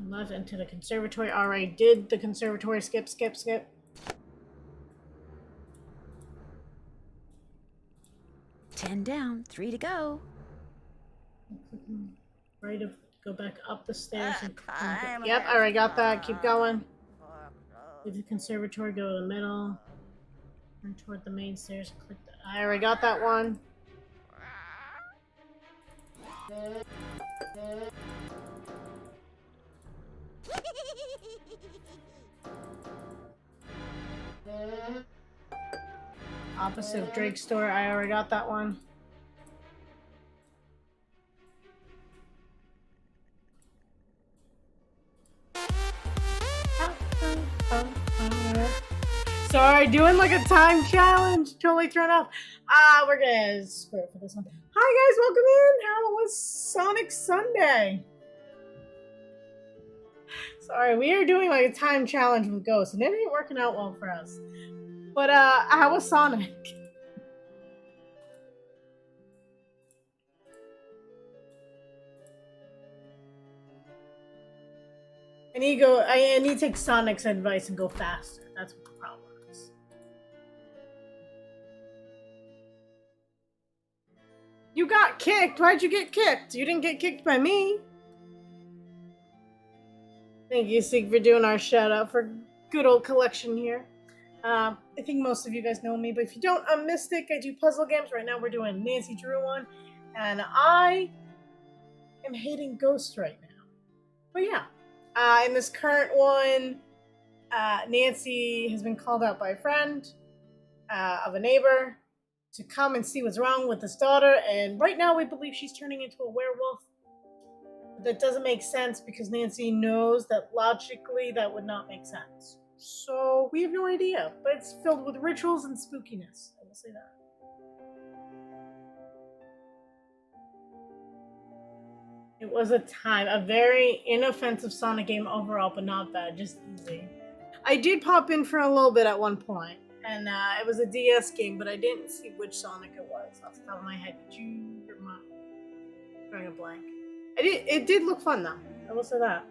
Left into the conservatory. Alright, did the conservatory. Skip, skip, skip. Ten down, 3 to go. Right of go back up the stairs and yep, alright, got that. Keep going. Leave the conservatory, go to the middle. Turn toward the main stairs. Click that. I already got that one. Opposite of Drake's store. I already got that one. Sorry, doing like a time challenge. Totally thrown off. We're gonna screw it for this one. Hi guys, welcome in. How was Sonic Sunday? Sorry, we are doing like a time challenge with Ghost, and it ain't working out well for us. But how was Sonic? I need to take Sonic's advice and go faster. That's what the problem is. You got kicked. Why'd you get kicked? You didn't get kicked by me. Thank you, Sig, for doing our shout out for good old collection here. I think most of you guys know me, but if you don't, I'm Mystic. I do puzzle games. Right now we're doing Nancy Drew one, and I am hating Ghost right now. But yeah, in this current one, Nancy has been called out by a friend of a neighbor to come and see what's wrong with his daughter, and right now we believe she's turning into a werewolf. That doesn't make sense because Nancy knows that logically that would not make sense. So we have no idea, but it's filled with rituals and spookiness. I will say that. It was a very inoffensive Sonic game overall, but not bad, just easy. I did pop in for a little bit at one point, and it was a DS game, but I didn't see which Sonic it was off the top of my head. Could you remind me? Drawing a blank. It did look fun though. I will say that.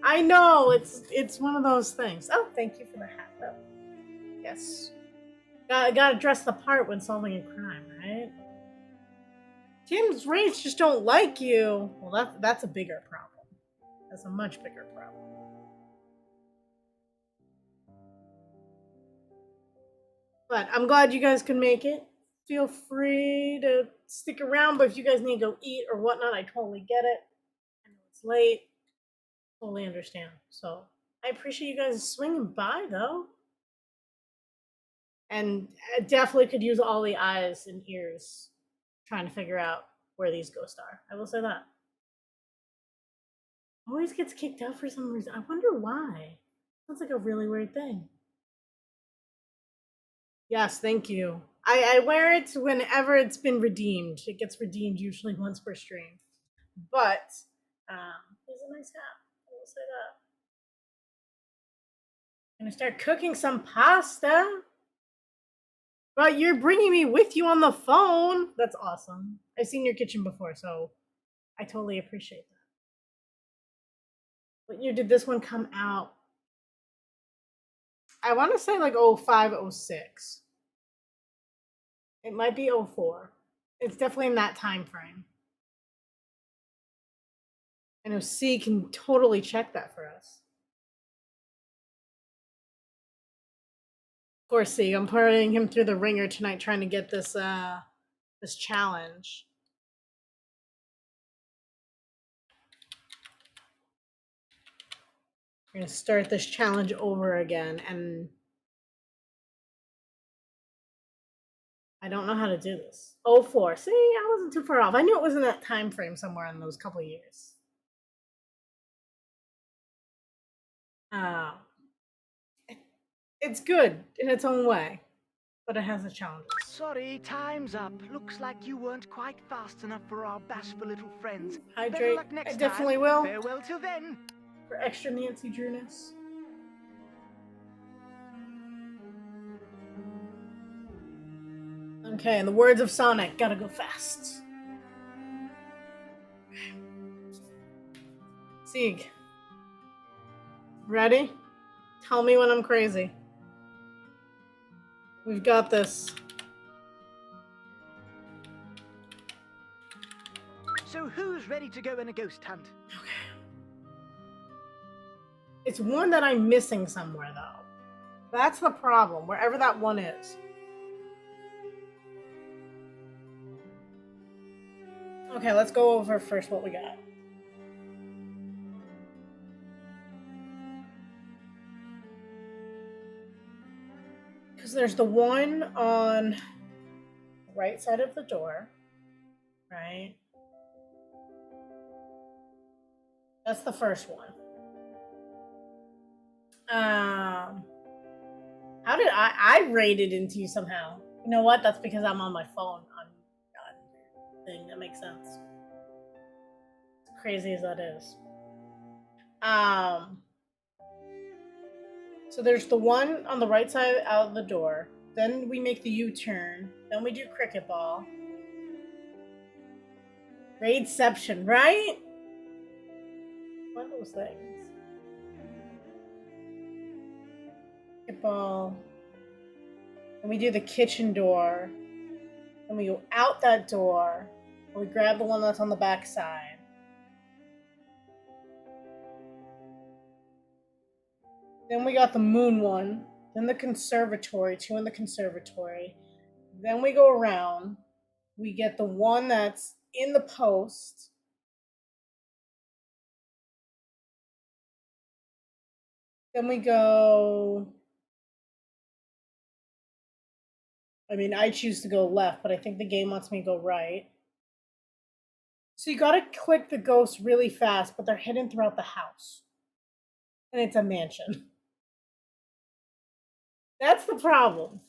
I know it's one of those things. Oh, thank you for the hat though. Yes. Gotta dress the part when solving a crime, right? Tim's Wraiths just don't like you. Well, that's a bigger problem. That's a much bigger problem. But I'm glad you guys can make it. Feel free to stick around, but if you guys need to go eat or whatnot, I totally get it. I know it's late. Totally understand. So I appreciate you guys swinging by, though. And I definitely could use all the eyes and ears trying to figure out where these ghosts are. I will say that. Always gets kicked out for some reason. I wonder why. Sounds like a really weird thing. Yes, thank you. I wear it whenever it's been redeemed. It gets redeemed usually once per stream. But it's a nice hat. I will say that. I'm gonna start cooking some pasta. But you're bringing me with you on the phone. That's awesome. I've seen your kitchen before, so I totally appreciate that. What year did this one come out? I want to say like 05, 06. It might be 04. It's definitely in that time frame. I know C can totally check that for us. Of course, C, I'm putting him through the ringer tonight trying to get this this challenge. We're gonna start this challenge over again, and I don't know how to do this. 04. See, I wasn't too far off. I knew it was in that time frame somewhere in those couple years. It's good in its own way, but it has its challenges. Sorry, time's up. Looks like you weren't quite fast enough for our bashful little friends. Better Hydrate. luck next I definitely time. will. Farewell till then. For extra Nancy Drewness. Okay, in the words of Sonic, gotta go fast. Sieg. Ready? Tell me when I'm crazy. We've got this. So who's ready to go on a ghost hunt? It's one that I'm missing somewhere, though. That's the problem, wherever that one is. Okay, let's go over first what we got. Because there's the one on the right side of the door, right? That's the first one. How did I raided into you somehow? You know what? That's because I'm on my phone on thing. That makes sense. As crazy as that is. So there's the one on the right side out of the door. Then we make the U-turn. Then we do cricket ball. Raidception, right? What are those things? Cricket ball. Then we do the kitchen door. Then we go out that door. And we grab the one that's on the back side. Then we got the moon one. Then the conservatory, 2 in the conservatory. Then we go around. We get the one that's in the post. Then we go... I mean, I choose to go left, but I think the game wants me to go right. So you gotta click the ghosts really fast, but they're hidden throughout the house. And it's a mansion. That's the problem.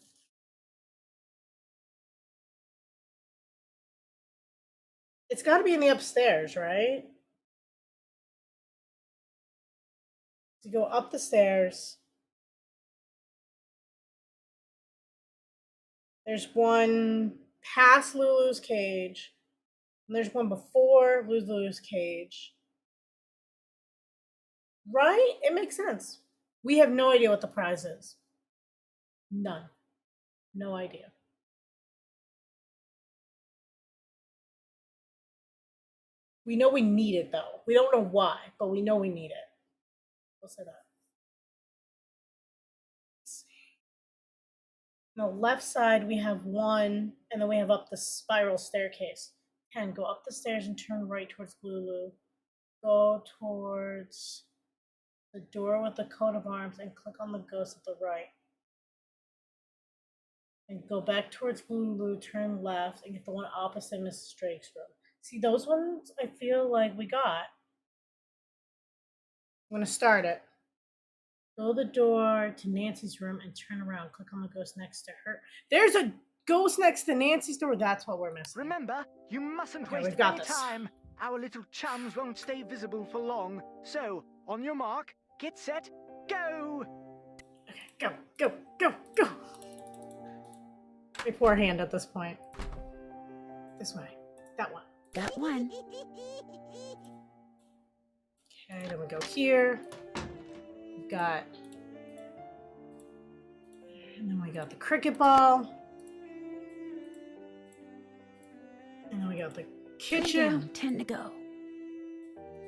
It's gotta be in the upstairs, right? To go up the stairs. There's one past Lulu's cage. And there's one before Lulu's cage. Right? It makes sense. We have no idea what the prize is. None. No idea. We know we need it, though. We don't know why, but we know we need it. We'll say that. Let's see. On the left side, we have one, and then we have up the spiral staircase. 10, go up the stairs and turn right towards Lulu. Go towards the door with the coat of arms and click on the ghost at the right. And go back towards Lulu, turn left, and get the one opposite Mrs. Drake's room. See, those ones I feel like we got. I'm going to start it. Go the door to Nancy's room and turn around. Click on the ghost next to her. There's a ghost next to Nancy's door. That's what we're missing. Remember, you mustn't Okay, waste we've got any this. time. Our little chums won't stay visible for long. So, on your mark, get set, go! Okay, go, go, go, go! My poor hand at this point. This way. That one. Got one. Okay, then we go here. We've got... And then we got the cricket ball. And then we got the 3 kitchen. down, 10 to go.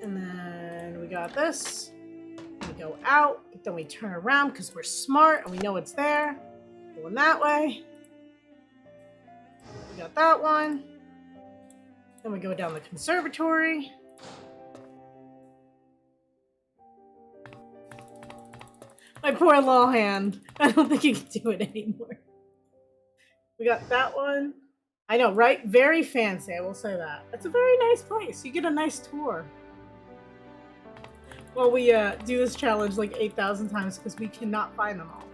And then we got this. We go out, but then we turn around because we're smart and we know it's there. Going that way. We got that one. Then we go down the conservatory. My poor little hand. I don't think he can do it anymore. We got that one. I know, right? Very fancy, I will say that. It's a very nice place. You get a nice tour. Well, we do this challenge like 8,000 times because we cannot find them all.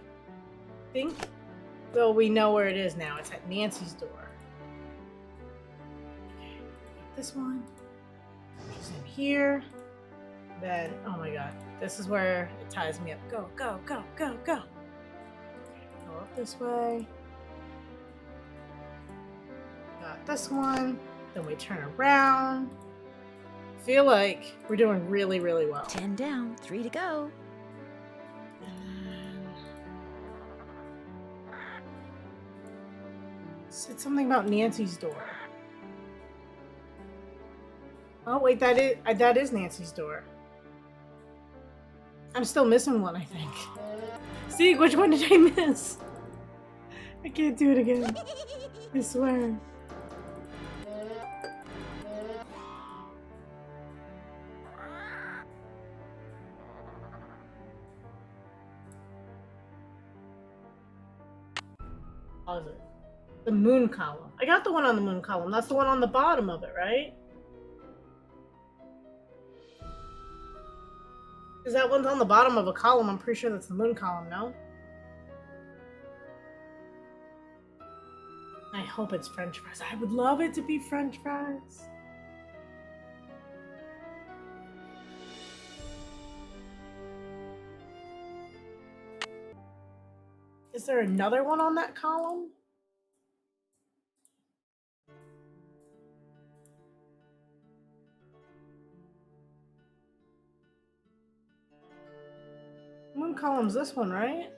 I think, though, we know where it is now. It's at Nancy's door. Okay, this one. Which is in here. Then, oh my god, this is where it ties me up. Go, go, go, go, go. Okay, go up this way. Got this one. Then we turn around. Feel like we're doing really, really well. 10 down, 3 to go. Said something about Nancy's door. Oh wait, that is Nancy's door. I'm still missing one, I think. See, which one did I miss? I can't do it again. I swear. What was it? The moon column. I got the one on the moon column. That's the one on the bottom of it, right? Because that one's on the bottom of a column. I'm pretty sure that's the moon column, no? I hope it's French fries. I would love it to be French fries. Is there another one on that column? Moon column's this one, right?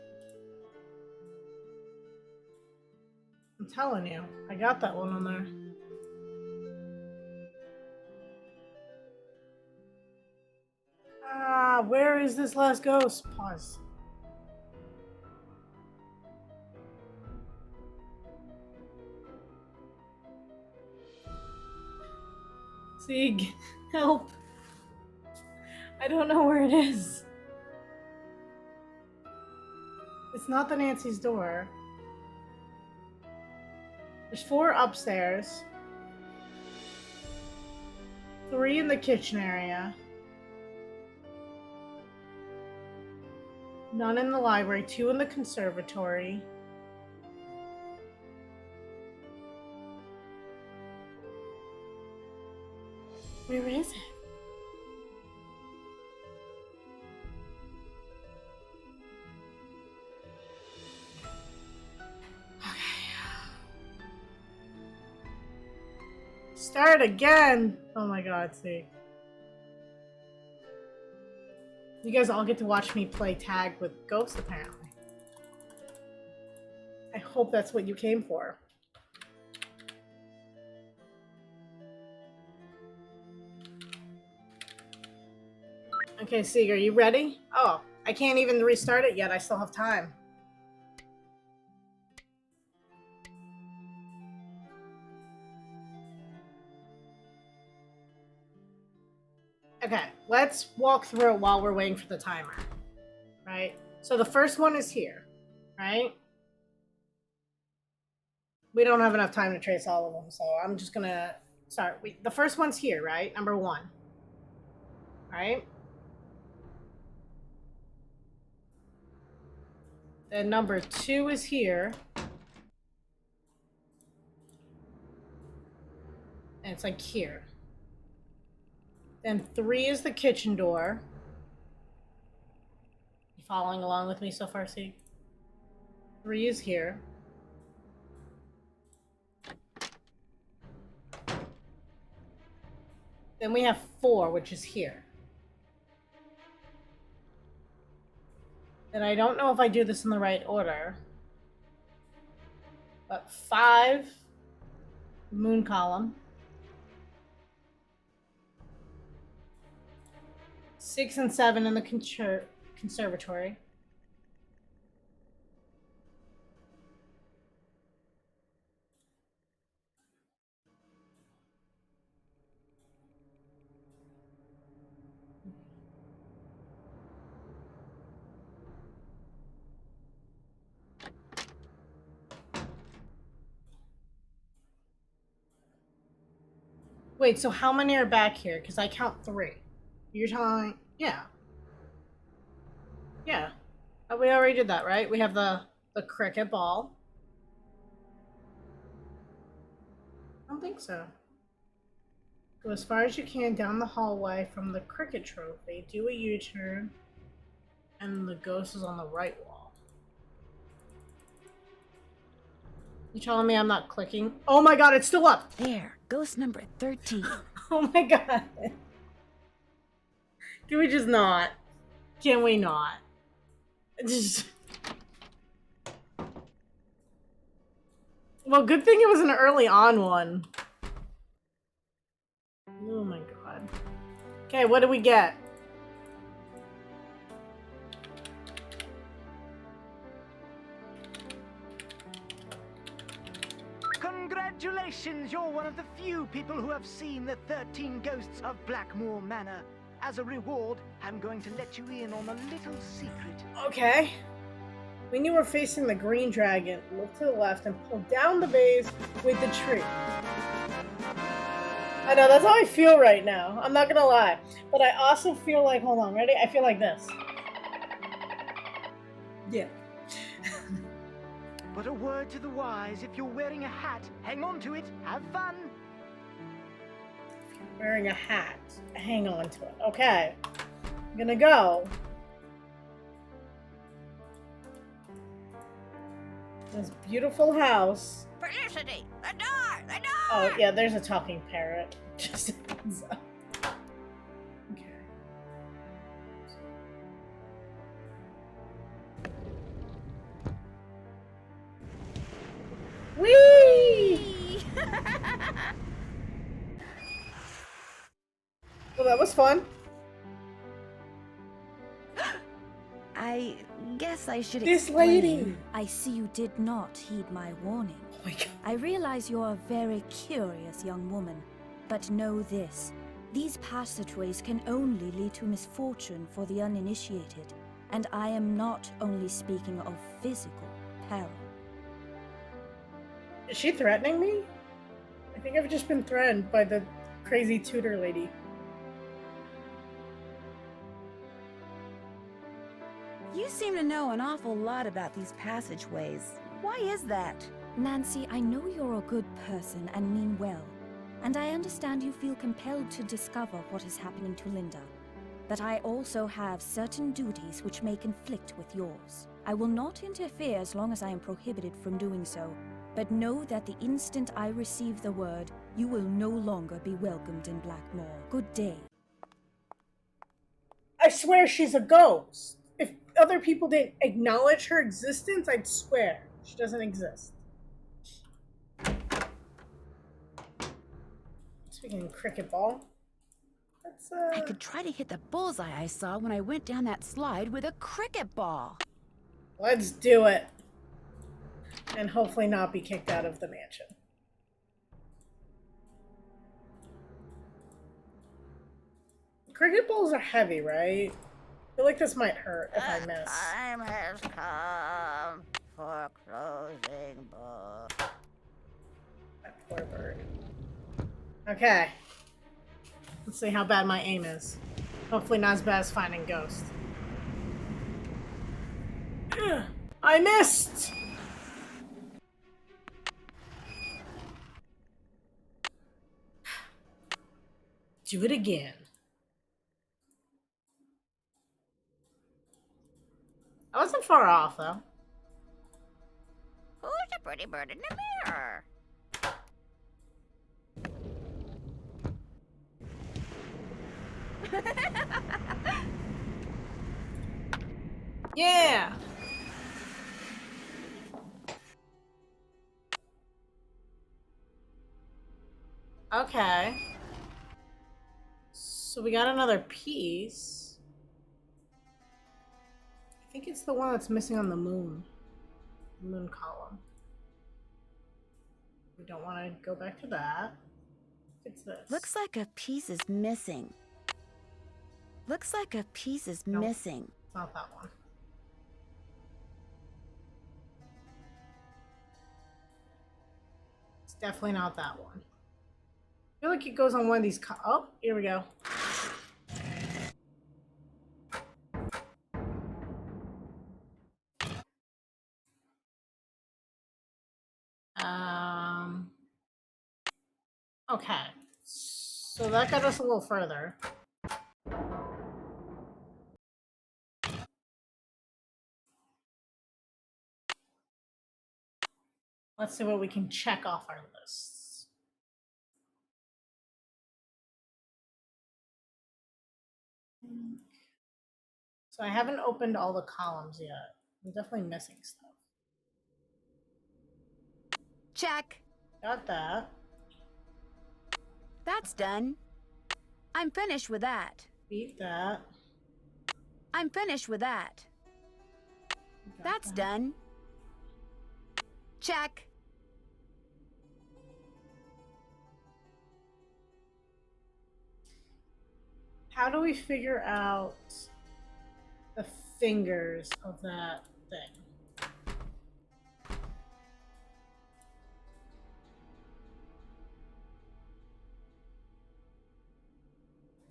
I'm telling you, I got that one on there. Ah, where is this last ghost? Pause. Sieg, help. I don't know where it is. It's not the Nancy's door. There's 4 upstairs. 3 in the kitchen area. None in the library. 2 in the conservatory. Where is it? Start again! Oh my god, see. You guys all get to watch me play tag with ghosts, apparently. I hope that's what you came for. Okay, Sieg, are you ready? Oh, I can't even restart it yet. I still have time. Okay, let's walk through it while we're waiting for the timer. Right? So the first one is here, right? We don't have enough time to trace all of them, so I'm just gonna start. The first one's here, right? Number 1. Right? Then number 2 is here. And it's like here. Then 3 is the kitchen door. You following along with me so far, Sieg? 3 is here. Then we have 4, which is here. And I don't know if I do this in the right order. But 5, moon column. 6 and 7 in the conservatory. Wait, so how many are back here? Because I count 3. You're telling... Yeah. Yeah. We already did that, right? We have the cricket ball. I don't think so. Go as far as you can down the hallway from the cricket trophy. Do a U-turn. And the ghost is on the right wall. You telling me I'm not clicking? Oh my god, it's still up! There, ghost number 13. Oh my god. Can we just not? Can we not? Just... Well, good thing it was an early on one. Oh my god. Okay, what do we get? Congratulations! You're one of the few people who have seen the 13 ghosts of Blackmoor Manor. As a reward, I'm going to let you in on a little secret. Okay. When you were facing the green dragon, look to the left and pull down the vase with the tree. I know, that's how I feel right now. I'm not gonna lie. But I also feel like, hold on, ready? I feel like this. Yeah. But a word to the wise, if you're wearing a hat, hang on to it, have fun. Wearing a hat. Hang on to it. Okay. I'm gonna go. This beautiful house. Felicity! The door! The door! Oh, yeah, there's a talking parrot. Just a heads up. Okay. Whee! Well, that was fun. I guess I should This explain. lady! I see you did not heed my warning. Oh my god. I realize you're a very curious young woman, but know this. These passageways can only lead to misfortune for the uninitiated, and I am not only speaking of physical peril. Is she threatening me? I think I've just been threatened by the crazy tutor lady. You seem to know an awful lot about these passageways. Why is that? Nancy, I know you're a good person and mean well, and I understand you feel compelled to discover what is happening to Linda. But I also have certain duties which may conflict with yours. I will not interfere as long as I am prohibited from doing so, but know that the instant I receive the word, you will no longer be welcomed in Blackmoor. Good day. I swear she's a ghost. If other people didn't acknowledge her existence, I'd swear she doesn't exist. Speaking of cricket ball, let's I could try to hit the bullseye I saw when I went down that slide with a cricket ball. let's do it. And hopefully not be kicked out of the mansion. Cricket balls are heavy, right? I feel like this might hurt if I miss. Time has come for closing book. That poor bird. Okay. Let's see how bad my aim is. Hopefully not as bad as finding Ghost. I missed! Do it again. I wasn't far off, though. Who's the pretty bird in the mirror? Yeah! Okay. So we got another piece. think it's the one that's missing on the moon. Moon column. We don't want to go back to that. It's this. Looks like a piece is missing. Looks like a piece is Nope. missing. It's not that one. It's definitely not that one. I feel like it goes on one of these. Oh, here we go. Okay. So that got us a little further. Let's see what we can check off our lists. So I haven't opened all the columns yet. I'm definitely missing stuff. Check. Got that. That's done. I'm finished with that. Beat that. I'm finished with that. That's that. done. Check. How do we figure out the fingers of that thing?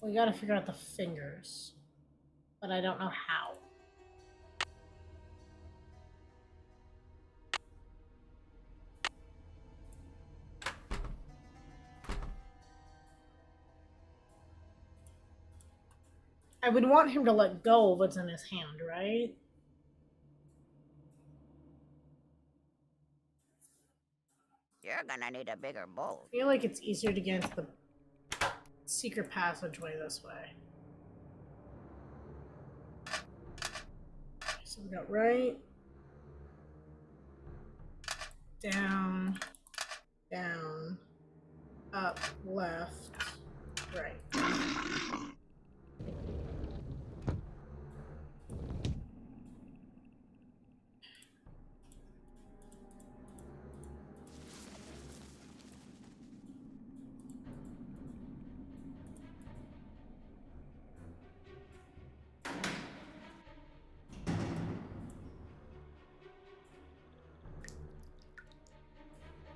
We gotta figure out the fingers, but I don't know how. I would want him to let go of what's in his hand, right? You're gonna need a bigger bowl. I feel like it's easier to get into the secret passageway this way. So we got right, down, down, up, left, right.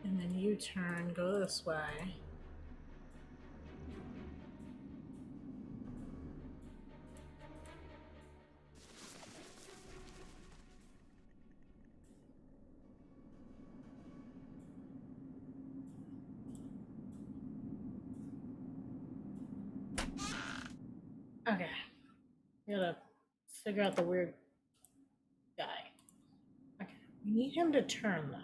And then you turn, go this way. Okay. We gotta figure out the weird guy. Okay. We need him to turn though.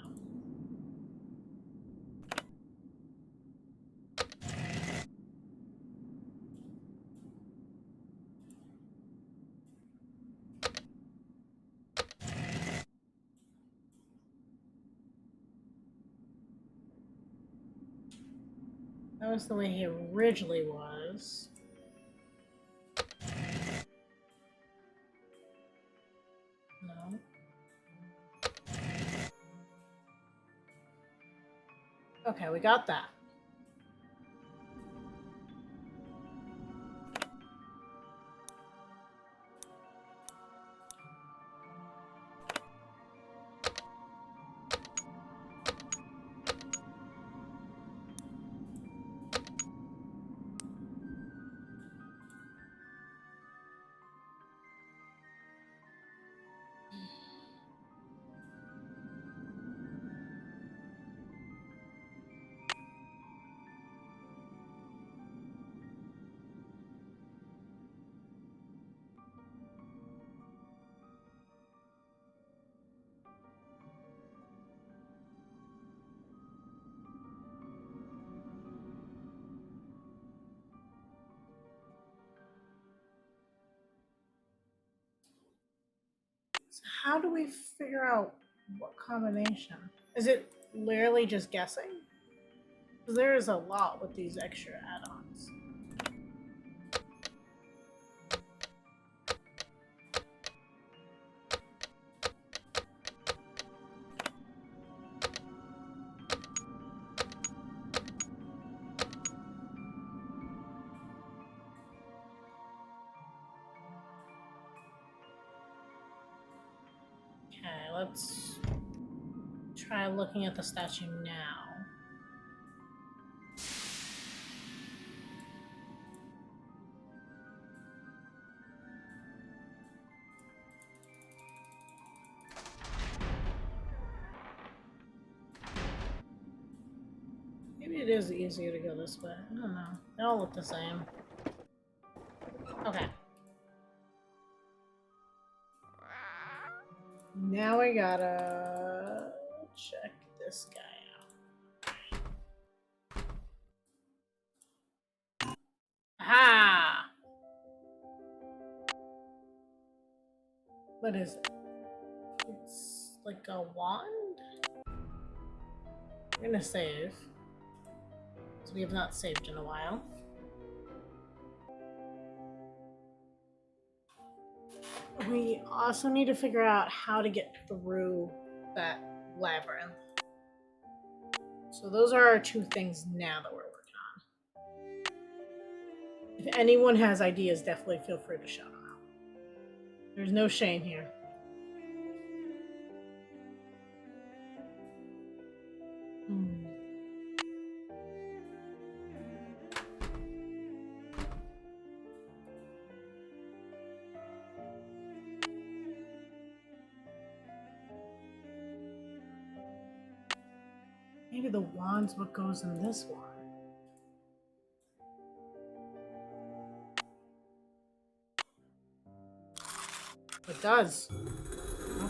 That was the way he originally was. No. Okay, we got that. So how do we figure out what combination? Is it literally just guessing? Because there is a lot with these extra add-ons. Okay, let's try looking at the statue now. Maybe it is easier to go this way. I don't know. They all look the same. Okay. Now I gotta check this guy out. Aha! What is it? It's like a wand? We're gonna save. Because we have not saved in a while. We also need to figure out how to get through that labyrinth. So those are our two things now that we're working on. If anyone has ideas, definitely feel free to shout them out. There's no shame here. Maybe the wand's what goes in this one. It does.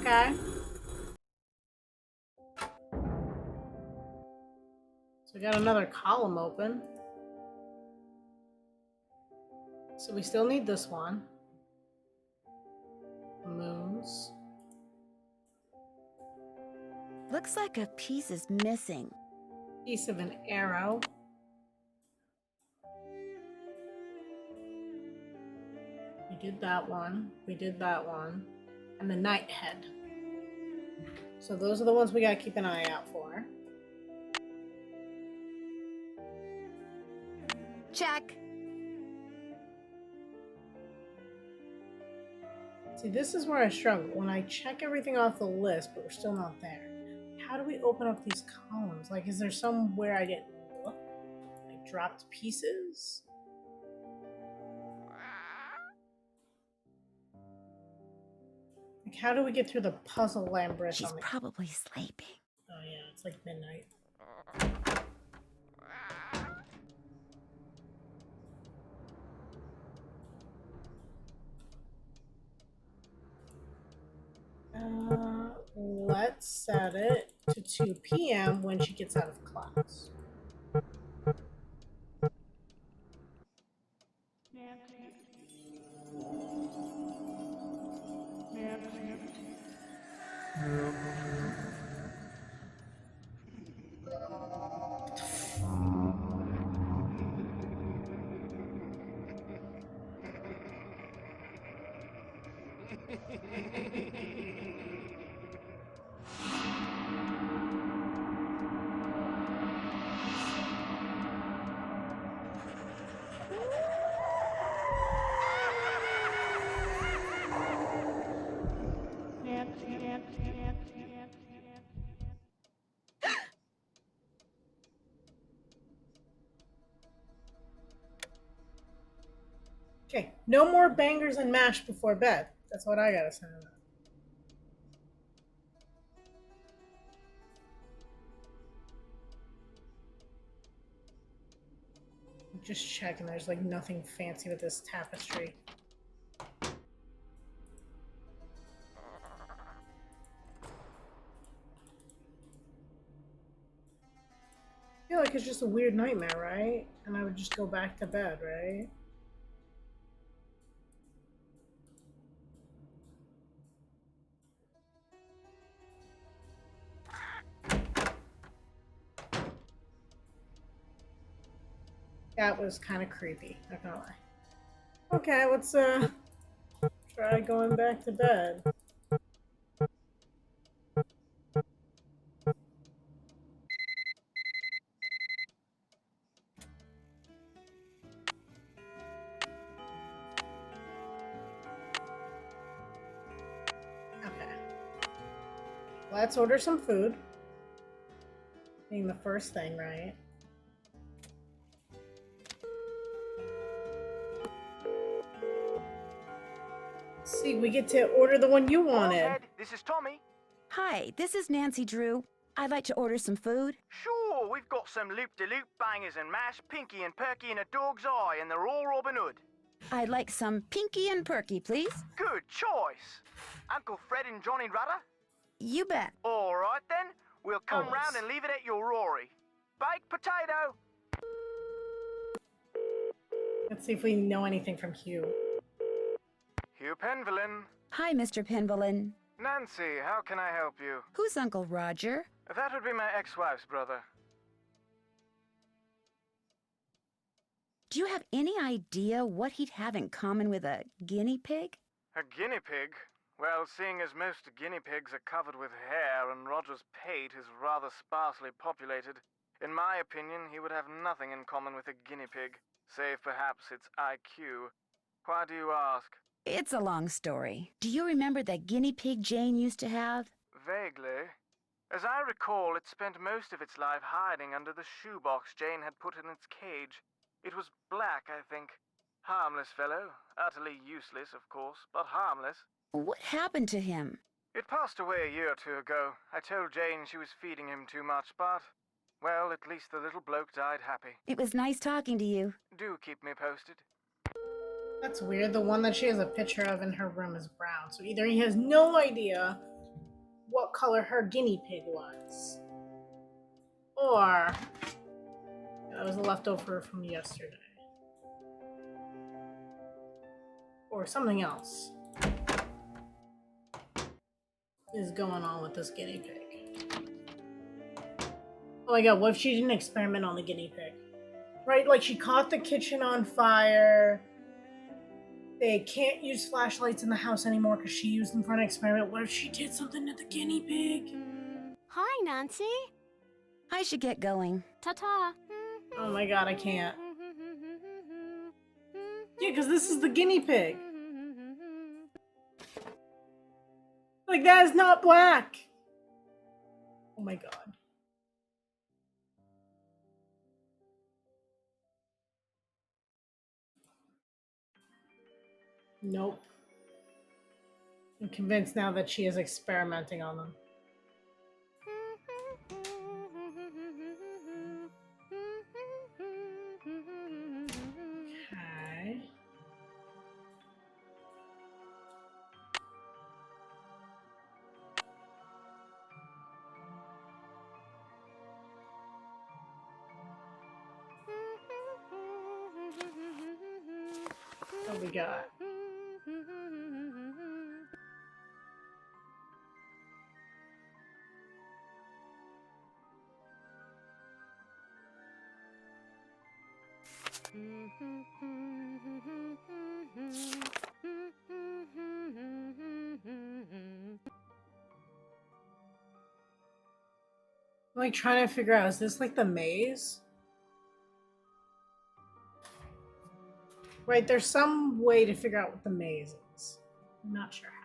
Okay. So we got another column open. So we still need this one. Moons. Looks like a piece is missing. Piece of an arrow. We did that one. We did that one. And the knight head. So those are the ones we gotta keep an eye out for. Check. See, this is where I struggle. When I check everything off the list, but we're still not there. How do we open up these columns? Like, is there somewhere I didn't look? Like, dropped pieces? Like, how do we get through the puzzle labyrinth? She's probably sleeping. Oh yeah, it's like midnight. Let's set it to 2 p.m. when she gets out of class. Okay, no more bangers and mash before bed. That's what I gotta say. Just checking, there's like nothing fancy with this tapestry. I feel like it's just a weird nightmare, right? And I would just go back to bed, right? That was kind of creepy, not gonna lie. Okay, let's try going back to bed. Okay. Let's order some food. Being the first thing, right? Let's see, we get to order the one you wanted. Ted, this is Tommy. Hi, this is Nancy Drew. I'd like to order some food. Sure, we've got some loop-de-loop bangers and mash, pinky and perky in a dog's eye, and they're all Robin Hood. I'd like some Pinky and Perky, please. Good choice. Uncle Fred and Johnny Rudder? You bet. All right then, we'll come Always. round and leave it at your Rory. Baked potato. Let's see if we know anything from Hugh. Hugh Penvillin. Hi, Mr. Penvillin. Nancy, how can I help you? Who's Uncle Roger? That would be my ex-wife's brother. Do you have any idea what he'd have in common with a guinea pig? A guinea pig? Well, seeing as most guinea pigs are covered with hair and Roger's pate is rather sparsely populated, in my opinion, he would have nothing in common with a guinea pig, save perhaps its IQ. Why do you ask? It's a long story. Do you remember that guinea pig Jane used to have? Vaguely. As I recall, it spent most of its life hiding under the shoebox Jane had put in its cage. It was black, I think. Harmless fellow. Utterly useless, of course, but harmless. What happened to him? It passed away a year or two ago. I told Jane she was feeding him too much, but, well, at least the little bloke died happy. It was nice talking to you. Do keep me posted. That's weird. The one that she has a picture of in her room is brown. So either he has no idea what color her guinea pig was, or that was a leftover from yesterday, or something else is going on with this guinea pig. Oh my god, what if she didn't experiment on the guinea pig? Right, like she caught the kitchen on fire. They can't use flashlights in the house anymore because she used them for an experiment. What if she did something to the guinea pig? Hi, Nancy. I should get going. Ta-ta. Oh my god, I can't. Yeah, because this is the guinea pig. Like, that is not black. Oh my god. Nope. I'm convinced now that she is experimenting on them. Okay. What we got? I'm like trying to figure out, is this like the maze? Right, there's some way to figure out what the maze is. I'm not sure how.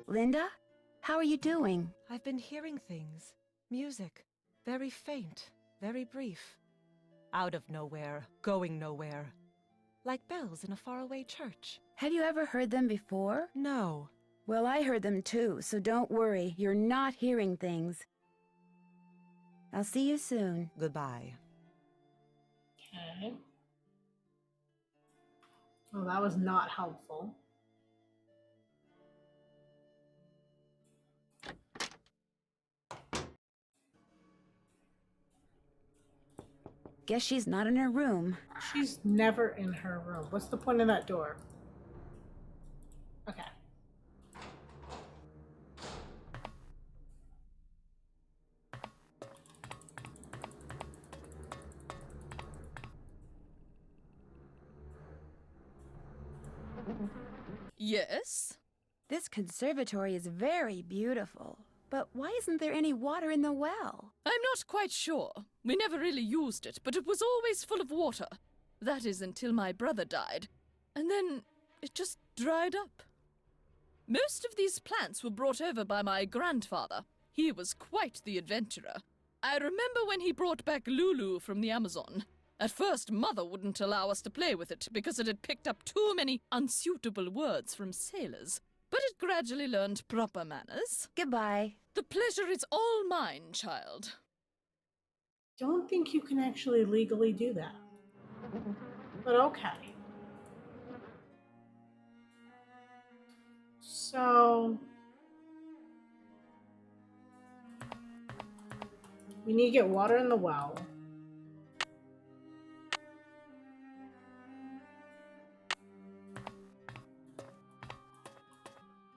Linda? How are you doing? I've been hearing things. Music. Very faint, very brief. Out of nowhere, going nowhere. Like bells in a faraway church. Have you ever heard them before? No. Well, I heard them too, so don't worry. You're not hearing things. I'll see you soon. Goodbye. Okay. Well, that was not helpful. Guess she's not in her room. She's never in her room. What's the point of that door? Yes? This conservatory is very beautiful, but why isn't there any water in the well? I'm not quite sure. We never really used it, but it was always full of water. That is until my brother died. And then it just dried up. Most of these plants were brought over by my grandfather. He was quite the adventurer. I remember when he brought back Lulu from the Amazon. At first, Mother wouldn't allow us to play with it because it had picked up too many unsuitable words from sailors. But it gradually learned proper manners. Goodbye. The pleasure is all mine, child. Don't think you can actually legally do that. But okay. So we need to get water in the well.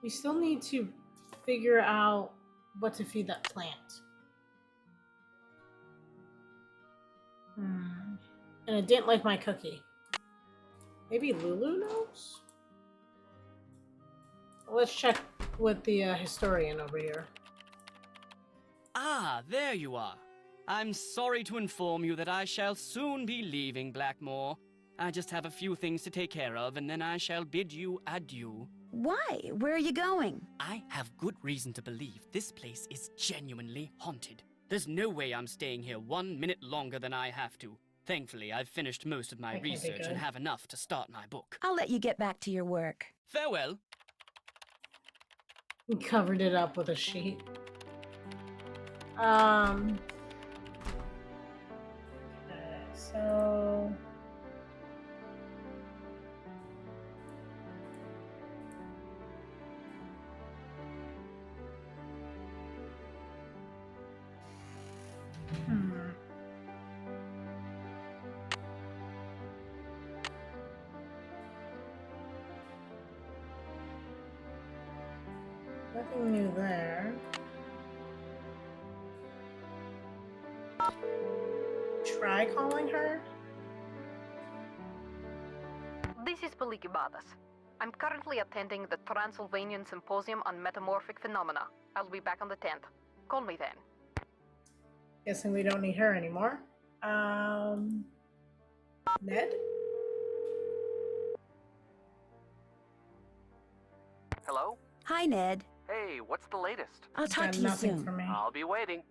We still need to figure out what to feed that plant. And it didn't like my cookie. Maybe Lulu knows? Let's check with the historian over here. Ah, there you are. I'm sorry to inform you that I shall soon be leaving Blackmoor. I just have a few things to take care of, and then I shall bid you adieu. Why? Where are you going? I have good reason to believe this place is genuinely haunted. There's no way I'm staying here 1 minute longer than I have to. Thankfully, I've finished most of my research and have enough to start my book. I'll let you get back to your work. Farewell. He covered it up with a sheet. Okay, so nothing new there. Try calling her? This is Palikibadas. I'm currently attending the Transylvanian Symposium on Metamorphic Phenomena. I'll be back on the 10th. Call me then. Guessing we don't need her anymore. Ned? Hello? Hi, Ned. Hey, what's the latest? I'll talk Got to you nothing soon. for me. I'll be waiting.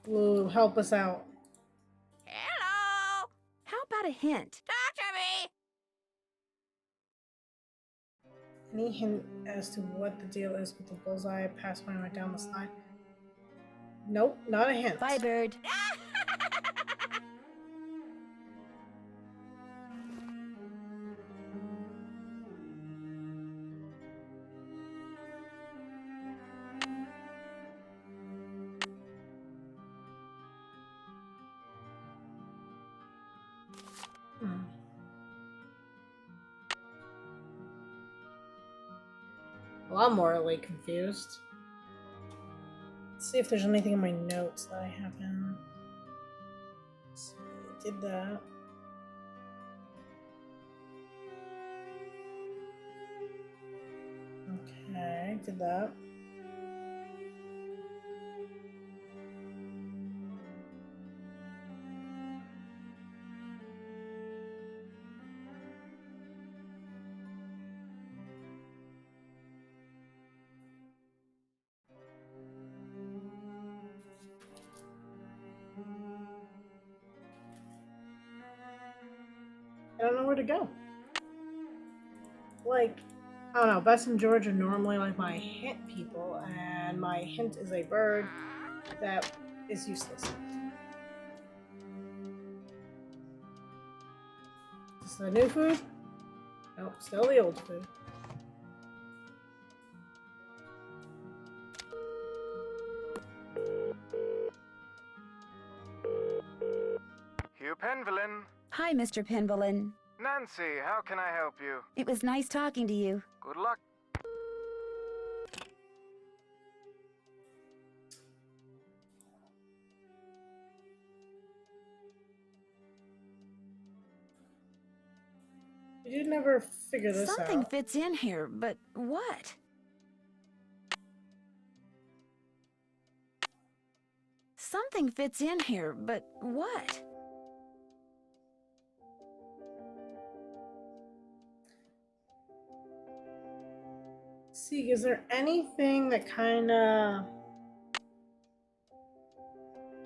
Ooh, help us out. Hello? How about a hint? Talk to me. Any hint as to what the deal is with the bullseye past when I went down the slide? Nope, not a hint. Bye, bird. Well, I'm morally confused. Let's see if there's anything in my notes that I haven't. Let's see, did that. Okay, did that. I don't know where to go. Like, I don't know, Bess and George are normally like my hint people, and my hint is a bird that is useless. Is this the new food? Nope, still the old food. Hugh Penvillin. Hi, Mr. Penvillin. Nancy, how can I help you? It was nice talking to you. Good luck. We did never figure this Something out. fits in here, but what? Something fits in here, but what? See, is there anything that kind of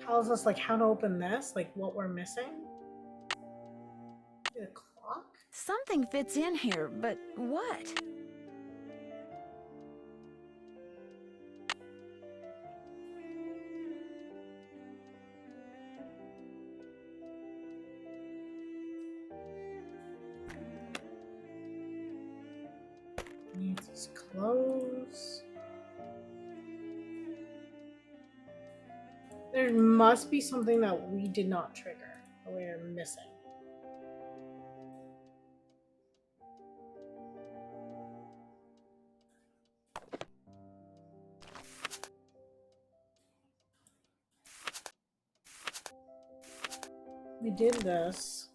tells us like how to open this, like what we're missing? The clock? Something fits in here, but what? Nancy's clothes. There must be something that we did not trigger, that we're missing. We did this.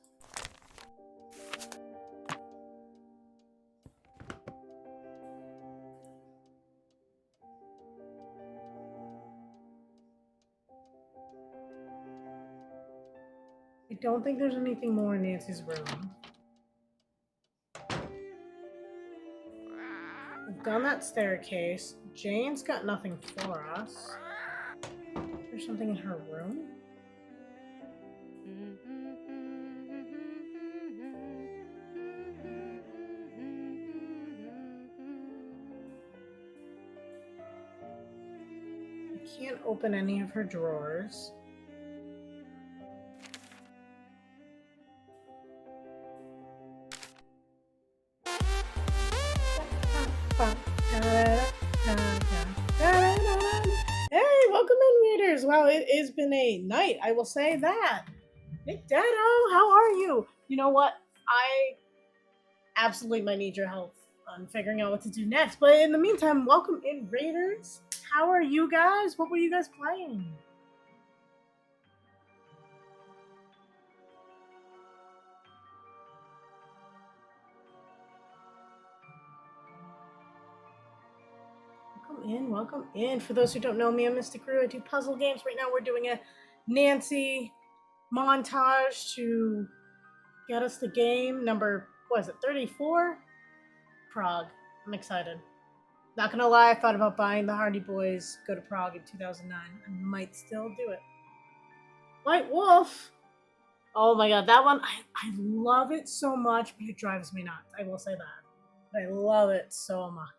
I don't think there's anything more in Nancy's room. We've done that staircase. Jane's got nothing for us. There's something in her room. I can't open any of her drawers. Hey, welcome in, readers. Wow, it has been a night, I will say that. Nick Dado, how are you? You know what? I absolutely might need your help on figuring out what to do next. But in the meantime, welcome in, Raiders. How are you guys? What were you guys playing? Welcome in. For those who don't know me, I'm Mystic Rue. I do puzzle games. Right now we're doing a Nancy montage to get us the game number, what is it, 34? Prague. I'm excited. Not gonna lie, I thought about buying the Hardy Boys Go to Prague in 2009. I might still do it. White Wolf! Oh my god, that one, I love it so much, but it drives me nuts. I will say that. But I love it so much.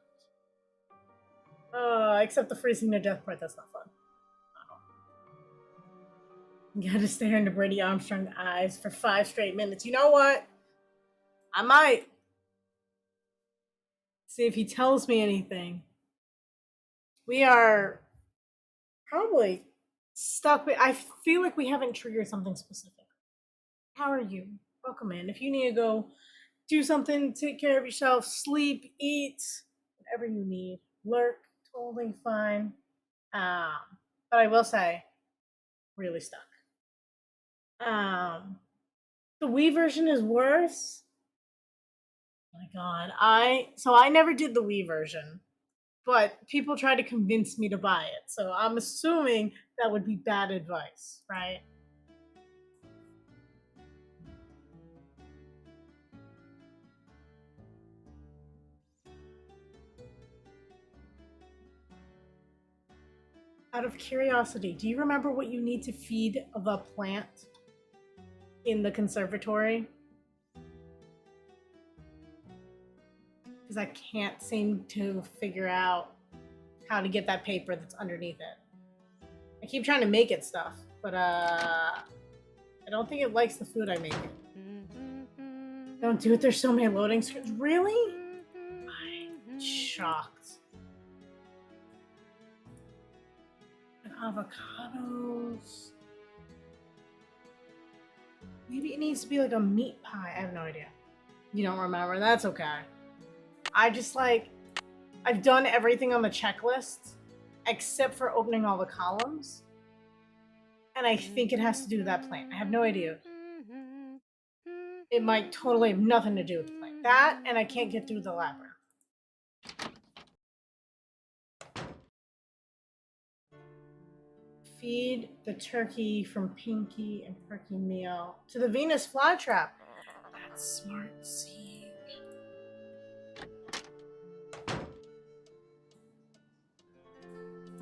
Except the freezing to death part, that's not fun. You gotta stare into Brady Armstrong's eyes for 5 straight minutes. You know what? I might. See if he tells me anything. We are probably stuck. I feel like we haven't triggered something specific. How are you? Welcome in. If you need to go do something, take care of yourself, sleep, eat, whatever you need. Lurk, totally fine. But I will say, really stuck. The Wii version is worse. Oh my god, I never did the Wii version, but people try to convince me to buy it. So I'm assuming that would be bad advice, right? Out of curiosity, do you remember what you need to feed the plant in the conservatory? Because I can't seem to figure out how to get that paper that's underneath it. I keep trying to make it stuff, but I don't think it likes the food I make it. Don't do it, there's so many loading screens. Really? I'm shocked. And avocados. Maybe it needs to be like a meat pie. I have no idea. You don't remember? That's okay. I just I've done everything on the checklist except for opening all the columns. And I think it has to do with that plant. I have no idea. It might totally have nothing to do with the plant. That, and I can't get through the labyrinth. Feed the turkey from Pinky and Perky meal to the Venus flytrap. That's smart seeing.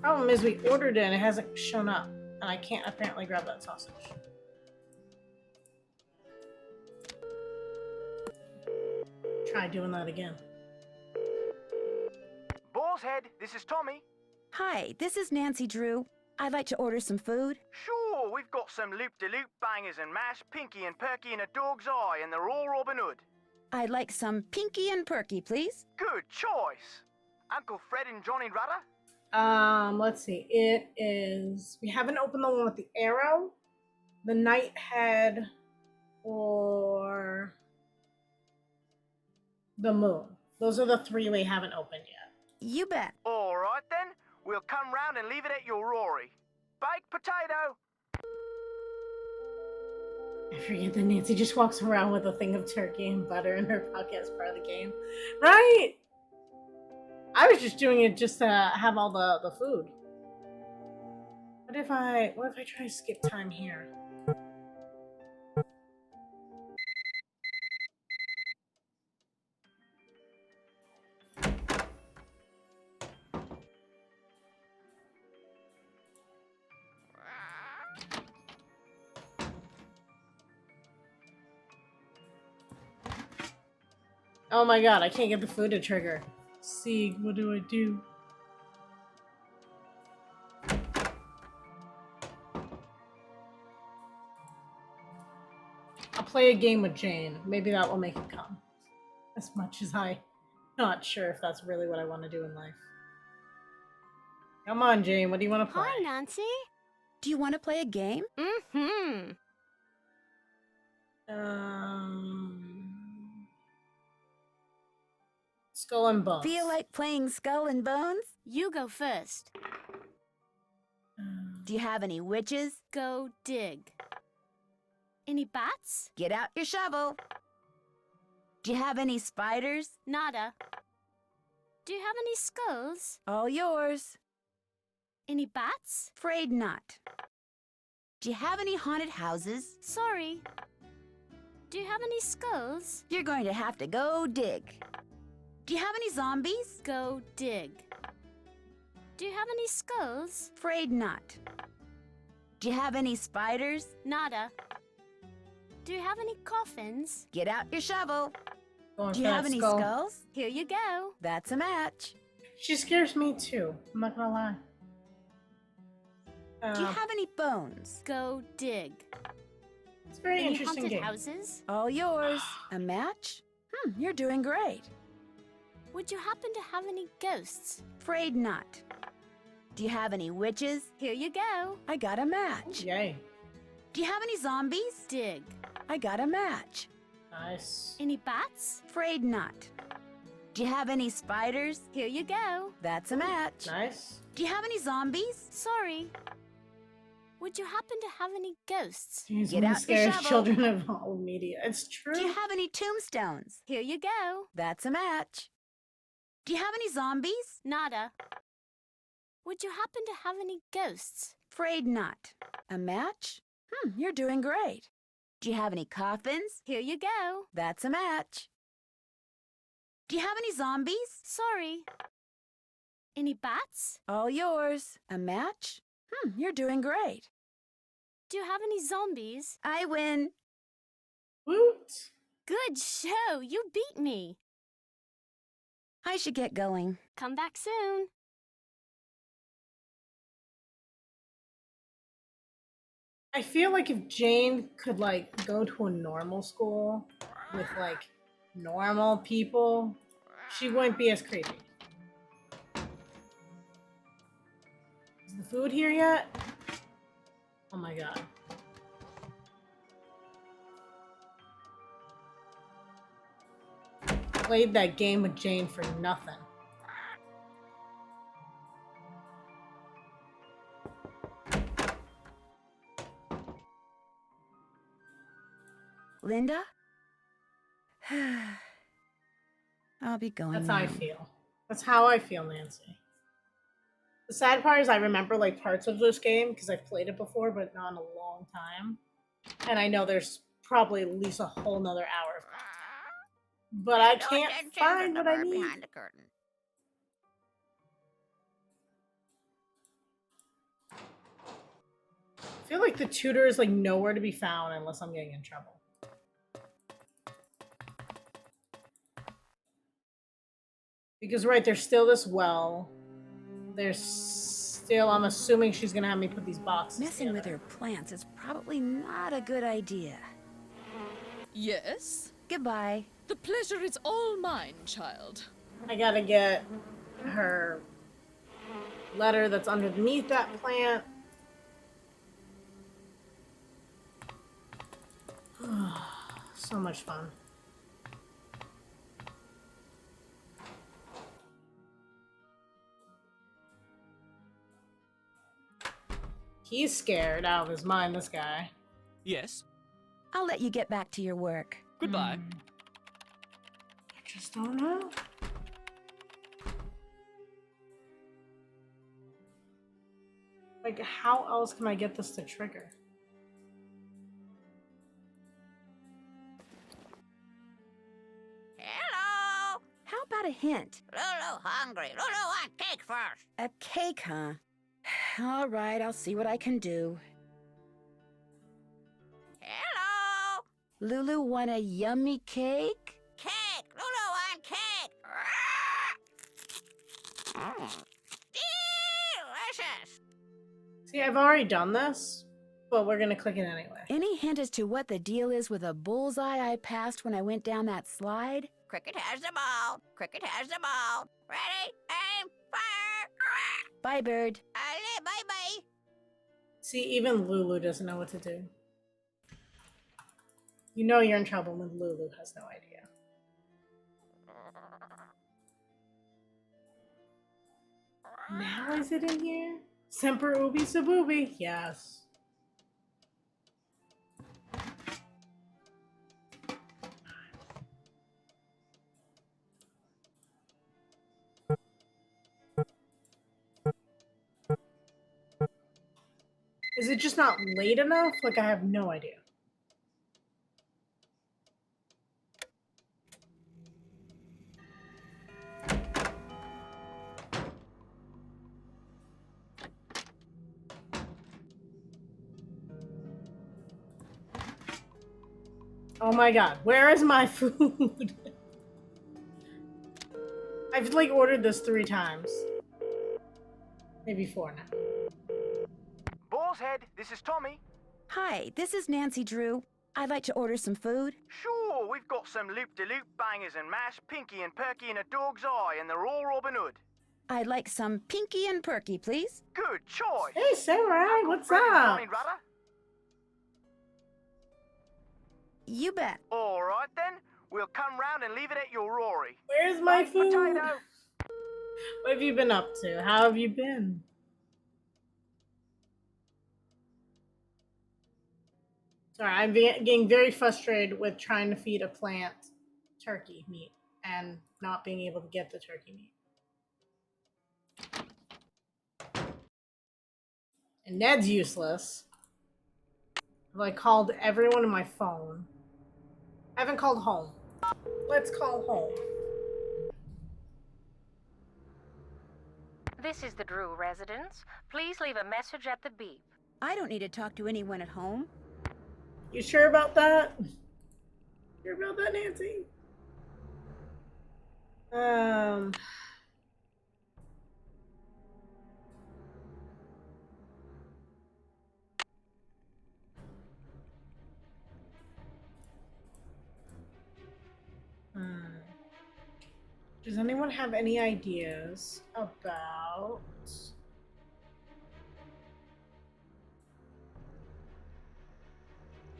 Problem is, we ordered it and it hasn't shown up, and I can't apparently grab that sausage. Try doing that again. Boar's Head, this is Tommy. Hi, this is Nancy Drew. I'd like to order some food. Sure, we've got some loop-de-loop bangers and mash, Pinky and Perky in a dog's eye, and they're all Robin Hood. I'd like some Pinky and Perky, please. Good choice. Uncle Fred and Johnny Rudder? Let's see. It is. We haven't opened the one with the arrow, the Nighthead, or the Moon. Those are the three we haven't opened yet. You bet. All right then. We'll come round and leave it at your Rory. Baked potato. I forget that Nancy just walks around with a thing of turkey and butter in her pocket as part of the game. Right? I was just doing it just to have all the food. What if I try to skip time here? Oh my god, I can't get the food to trigger. Sieg, what do I do? I'll play a game with Jane. Maybe that will make it come. As much as I'm not sure if that's really what I want to do in life. Come on, Jane, what do you want to play? Hi, Nancy. Do you want to play a game? Mm-hmm. Skull and Bones. Feel like playing Skull and Bones? You go first. Do you have any witches? Go dig. Any bats? Get out your shovel. Do you have any spiders? Nada. Do you have any skulls? All yours. Any bats? Afraid not. Do you have any haunted houses? Sorry. Do you have any skulls? You're going to have to go dig. Do you have any zombies? Go dig. Do you have any skulls? Afraid not. Do you have any spiders? Nada. Do you have any coffins? Get out your shovel. Going Do you for have that any skull. skulls? Here you go. That's a match. She scares me too. I'm not gonna lie. Do you have any bones? Go dig. It's a very Any interesting haunted game. houses? All yours. A match? You're doing great. Would you happen to have any ghosts? Afraid not. Do you have any witches? Here you go. I got a match. Yay. Do you have any zombies? Dig. I got a match. Nice. Any bats? Afraid not. Do you have any spiders? Here you go. That's a match. Nice. Do you have any zombies? Sorry. Would you happen to have any ghosts? She's Get one of out the your scariest shovel. children of all media. It's true. Do you have any tombstones? Here you go. That's a match. Do you have any zombies? Nada. Would you happen to have any ghosts? Afraid not. A match? You're doing great. Do you have any coffins? Here you go. That's a match. Do you have any zombies? Sorry. Any bats? All yours. A match? You're doing great. Do you have any zombies? I win. Woot. Good show. You beat me. I should get going. Come back soon. I feel like if Jane could like go to a normal school with like normal people, she wouldn't be as creepy. Is the food here yet? Oh my god. Played that game with Jane for nothing. Linda? I'll be going That's now. how I feel. That's how I feel, Nancy. The sad part is I remember like parts of this game because I've played it before, but not in a long time. And I know there's probably at least a whole nother hour of content. But I can't find what I need. Behind the curtain. I feel like the tutor is like nowhere to be found unless I'm getting in trouble. Because right, there's still this well. There's still, I'm assuming she's gonna have me put these boxes Messing together. with her plants is probably not a good idea. Yes? Goodbye. The pleasure is all mine, child. I gotta get her letter that's underneath that plant. So much fun. He's scared out of his mind, this guy. Yes? I'll let you get back to your work. Goodbye. I just don't know. Like, how else can I get this to trigger? Hello! How about a hint? Lulu hungry. Lulu want cake first. A cake, huh? All right, I'll see what I can do. Hello! Lulu want a yummy cake? Cake! Lulu want cake! Delicious! See, I've already done this, but we're gonna click it anyway. Any hint as to what the deal is with a bullseye I passed when I went down that slide? Cricket has the ball. Cricket has the ball. Ready, aim, fire! Bye, bird. Allez, bye-bye. See, even Lulu doesn't know what to do. You know you're in trouble when Lulu has no idea. Now is it in here? Semper Ubi Sabubi. Yes. Is it just not late enough? Like, I have no idea. Oh my god, where is my food? I've like ordered this 3 times. Maybe 4 now. Boar's Head, this is Tommy. Hi, this is Nancy Drew. I'd like to order some food. Sure, we've got some loop-de-loop bangers and mash, Pinky and Perky in a dog's eye, and they're all Robin Hood. I'd like some Pinky and Perky, please. Good choice. Hey, Samurai, what's Bread and up? Johnny Rudder? You bet. All right then, we'll come round and leave it at your Rory. Where's my Baked food? potato. What have you been up to? How have you been? Sorry, I'm getting very frustrated with trying to feed a plant turkey meat and not being able to get the turkey meat. And Ned's useless. I've called everyone on my phone. I haven't called home. Let's call home. This is the Drew residence. Please leave a message at the beep. I don't need to talk to anyone at home. You sure about that? Sure about that, Nancy? Does anyone have any ideas about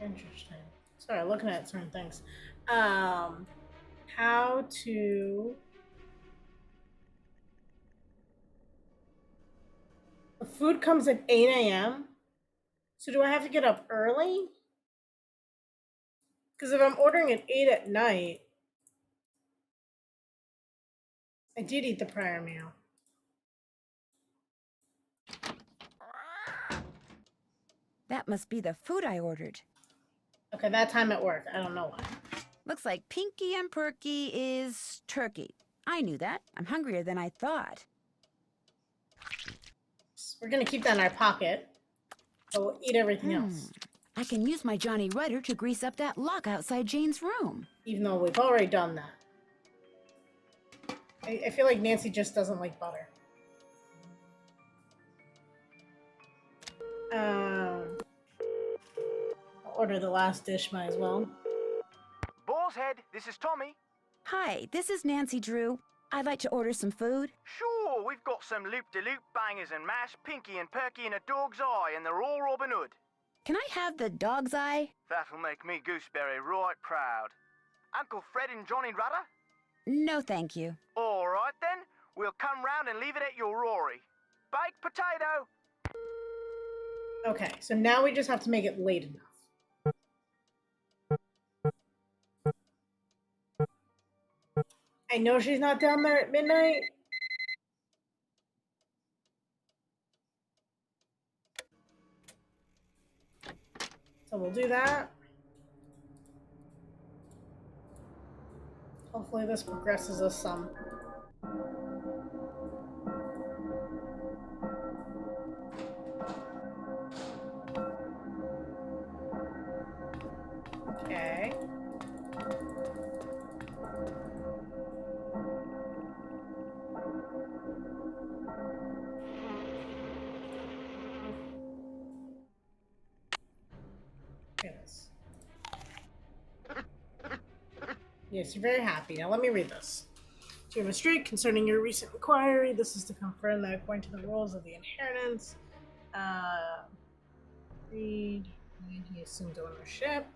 interesting. Sorry, looking at certain things. How to the food comes at 8 a.m. So do I have to get up early? Because if I'm ordering at 8 at night, I did eat the prior meal. That must be the food I ordered. Okay, that time at work. I don't know why. Looks like Pinky and Perky is turkey. I knew that. I'm hungrier than I thought. We're gonna keep that in our pocket, but we'll eat everything else. I can use my Johnny Rudder to grease up that lock outside Jane's room. Even though we've already done that. I feel like Nancy just doesn't like butter. I'll order the last dish, might as well. Boar's Head, this is Tommy. Hi, this is Nancy Drew. I'd like to order some food. Sure, we've got some loop-de-loop bangers and mash, Pinky and Perky and a dog's eye, and they're all Robin Hood. Can I have the dog's eye? That'll make me Gooseberry right proud. Uncle Fred and Johnny Rudder? No, thank you. All right then, we'll come round and leave it at your Rory. Baked potato! Okay, so now we just have to make it late enough. I know she's not down there at midnight. So we'll do that. Hopefully this progresses us some. Okay. Yes. Yes, you're very happy. Now let me read this. To your mistake concerning your recent inquiry, this is to confirm that according to the rules of the inheritance, read, he assumed ownership.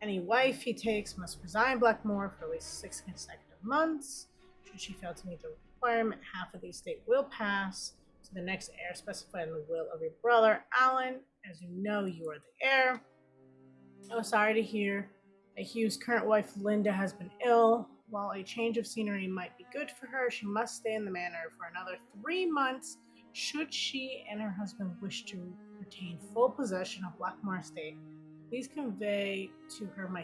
Any wife he takes must reside Blackmoor for at least 6 consecutive months. Should she fail to meet the requirement, half of the estate will pass to the next heir specified in the will of your brother, Alan. As you know, you are the heir. Oh, sorry to hear that Hugh's current wife, Linda, has been ill. While a change of scenery might be good for her, she must stay in the manor for another 3 months should she and her husband wish to retain full possession of Blackmoor Estate. Please convey to her my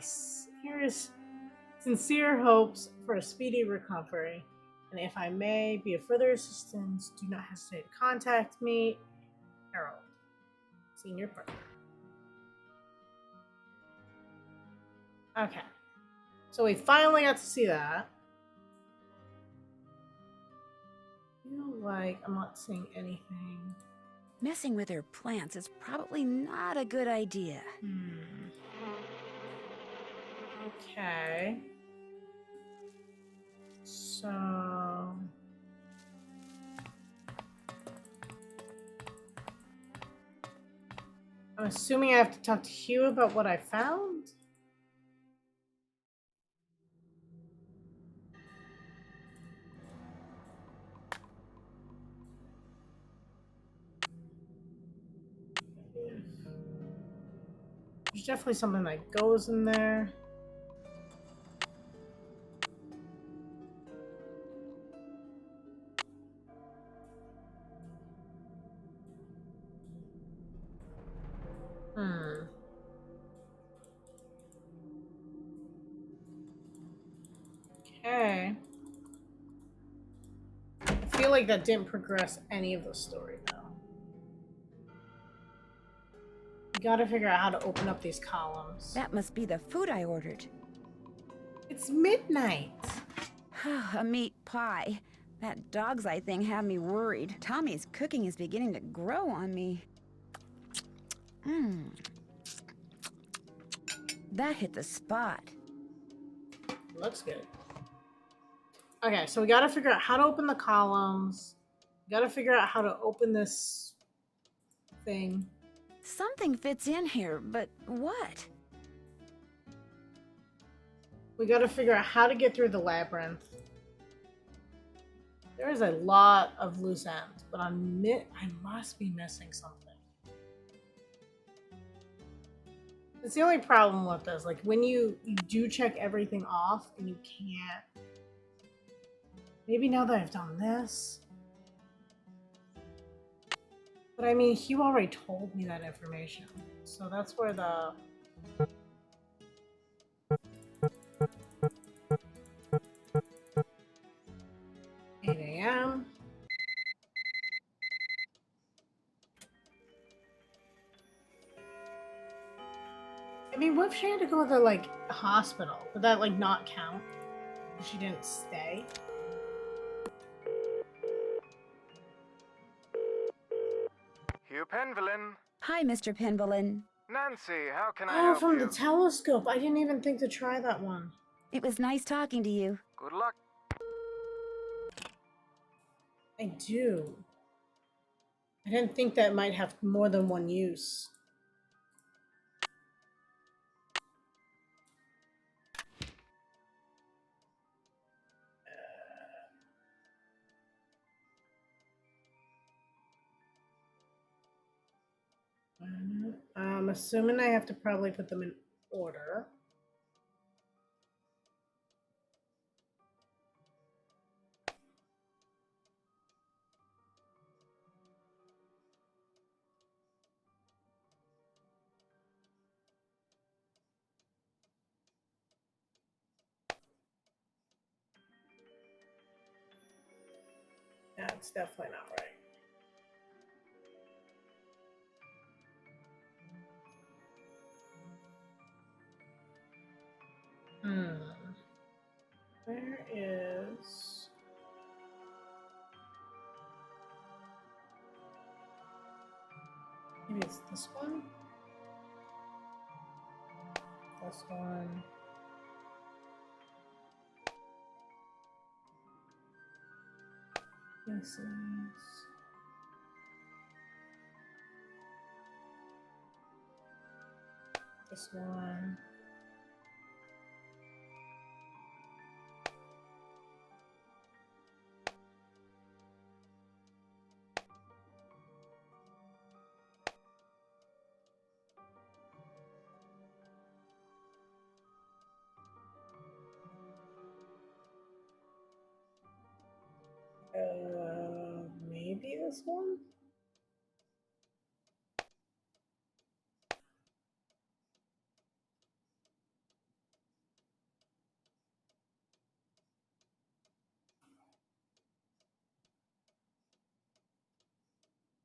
sincere hopes for a speedy recovery. And if I may be of further assistance, do not hesitate to contact me. Harold, Senior Partner. Okay. So we finally got to see that. I feel like I'm not seeing anything. Messing with her plants is probably not a good idea. Okay. So... I'm assuming I have to talk to Hugh about what I found? There's definitely something that goes in there. Okay. I feel like that didn't progress any of the story, though. You gotta figure out how to open up these columns. That must be the food I ordered. It's midnight. A meat pie. That dog's eye thing had me worried. Tommy's cooking is beginning to grow on me. That hit the spot. Looks good. Okay, so we gotta figure out how to open the columns. We gotta figure out how to open this thing. Something fits in here, but what? We gotta figure out how to get through the labyrinth. There is a lot of loose ends, but I must be missing something. It's the only problem with this. Like, when you do check everything off and you can't Maybe now that I've done this. But I mean, Hugh already told me that information. So that's where the... 8 a.m. I mean, what if she had to go to, like, a hospital? Would that, like, not count? If she didn't stay? Hugh Penvillin. Hi, Mr. Penvillin. Nancy, how can I Oh, help from you? the telescope. I didn't even think to try that one. It was nice talking to you. Good luck. I do. I didn't think that might have more than one use. I'm assuming I have to probably put them in order. That's definitely not right. Where is... Maybe it's this one? This one. This is... This one. Maybe this one?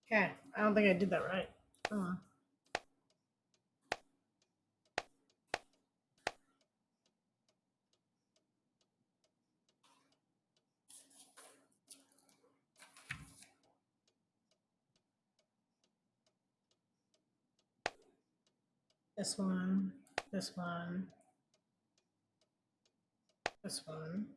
Okay, I don't think I did that right. This one, this one, this one.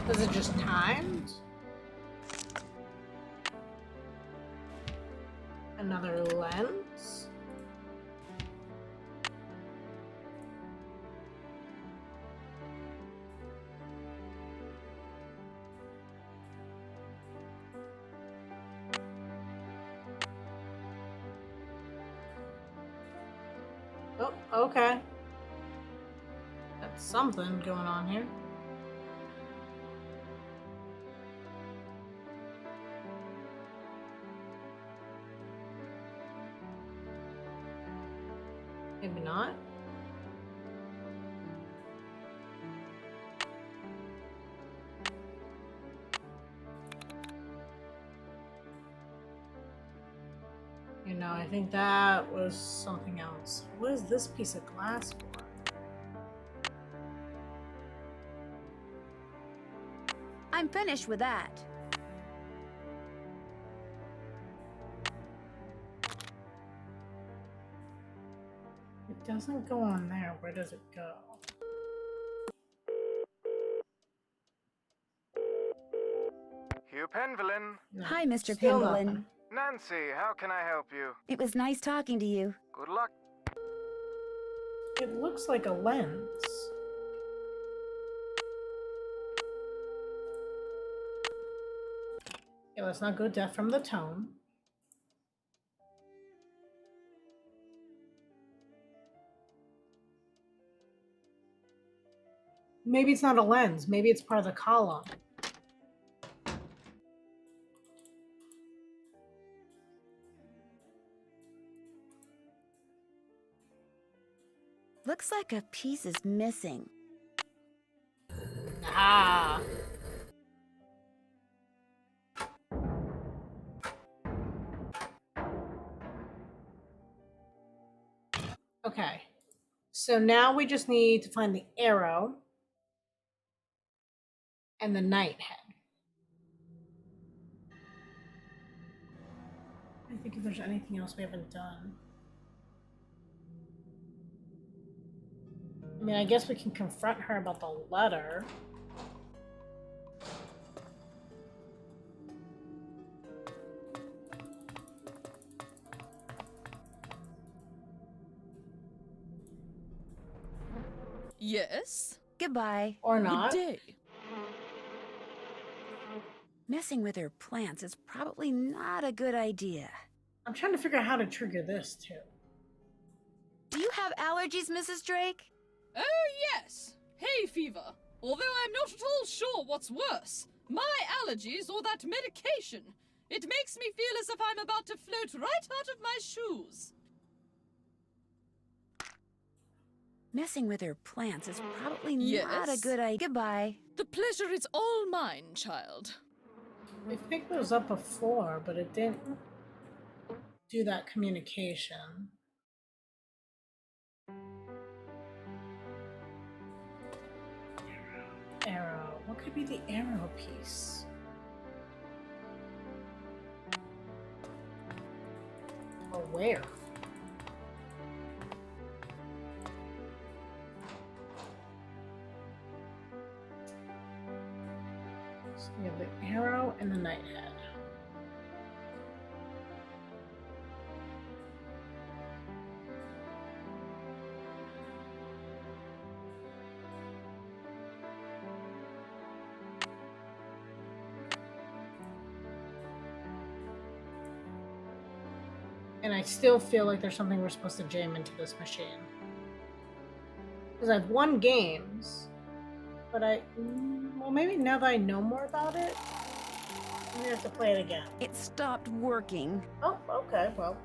Was it just timed? Another lens? Oh, okay. That's something going on here. Maybe not. You know, I think that was something else. What is this piece of glass for? I'm finished with that. It doesn't go on there. Where does it go? Penvillin. No, Hi, Mr. still Pangolin. nothing. Nancy, how can I help you? It was nice talking to you. Good luck. It looks like a lens. Okay, let's not go deaf from the tone. Maybe it's not a lens. Maybe it's part of the column. Looks like a piece is missing. Ah. Okay. So now we just need to find the arrow and the knight head. I think if there's anything else we haven't done. I mean, I guess we can confront her about the letter. Yes? Goodbye. Or not. Good day. Messing with her plants is probably not a good idea. I'm trying to figure out how to trigger this too. Do you have allergies, Mrs. Drake? Oh, yes. Hay fever. Although I'm not at all sure what's worse, my allergies or that medication. It makes me feel as if I'm about to float right out of my shoes. Messing with her plants is probably not a Yes? good idea. Goodbye. The pleasure is all mine, child. We've picked those up before, but it didn't do that communication. Arrow. What could be the arrow piece? Or where? So we have the arrow and the knight head. And I still feel like there's something we're supposed to jam into this machine. Because I've won games, but well, maybe now that I know more about it, I'm gonna have to play it again. It stopped working. Oh, okay, well,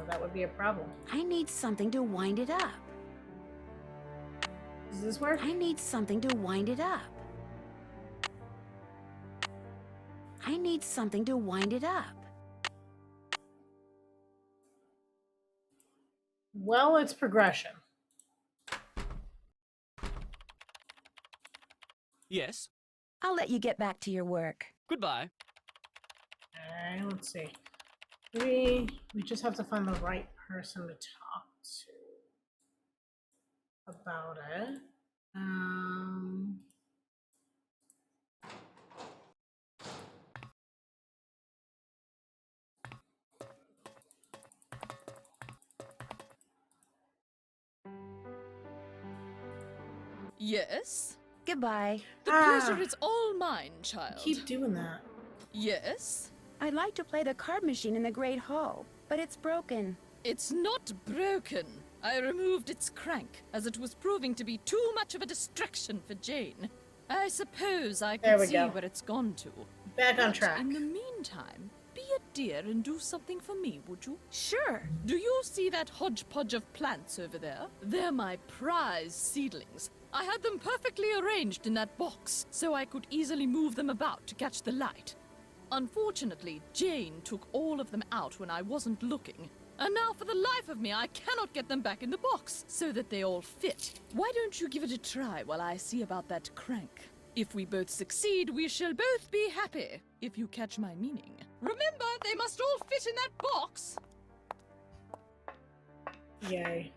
that would be a problem. I need something to wind it up. Does this work? I need something to wind it up. I need something to wind it up. Well, it's progression. Yes? I'll let you get back to your work. Goodbye. Alright, let's see. We just have to find the right person to talk to about it. Yes? Goodbye. The pleasure is all mine, child. Keep doing that. Yes? I'd like to play the card machine in the Great Hall, but it's broken. It's not broken. I removed its crank, as it was proving to be too much of a distraction for Jane. I suppose I There could we see go. where it's gone to. Back on But track. in the meantime, be a dear and do something for me, would you? Sure. Do you see that hodgepodge of plants over there? They're my prize seedlings. I had them perfectly arranged in that box, so I could easily move them about to catch the light. Unfortunately, Jane took all of them out when I wasn't looking. And now for the life of me, I cannot get them back in the box, so that they all fit. Why don't you give it a try while I see about that crank? If we both succeed, we shall both be happy, if you catch my meaning. Remember, they must all fit in that box! Yay.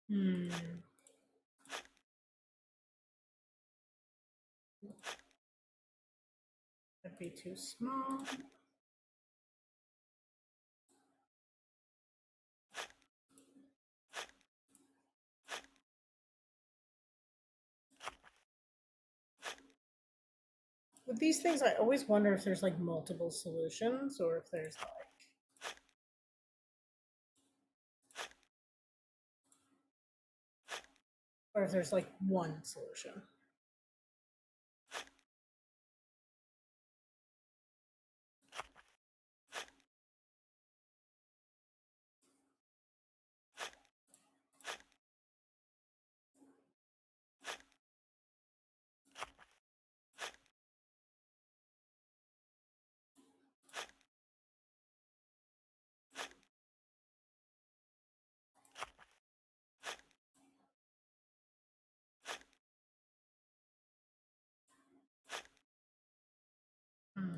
Hmm. That'd be too small. With these things, I always wonder if there's like multiple solutions or if there's like, or if there's like one solution. Hmm.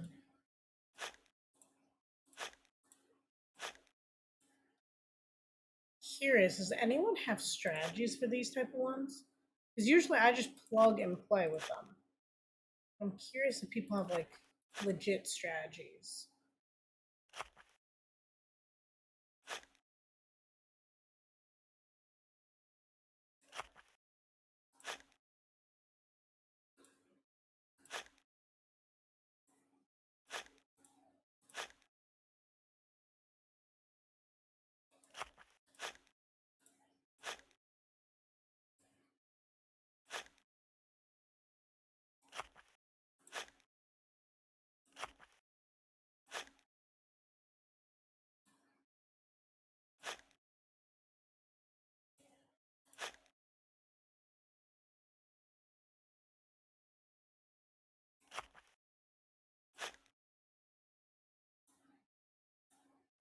Curious, does anyone have strategies for these type of ones? Because usually I just plug and play with them. I'm curious if people have like legit strategies.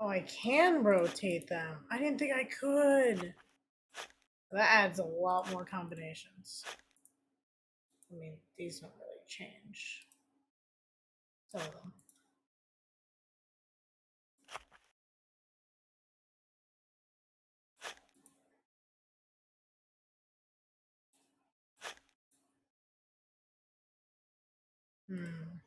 Oh, I can rotate them. I didn't think I could. That adds a lot more combinations. I mean, these don't really change. Some of them. Hmm.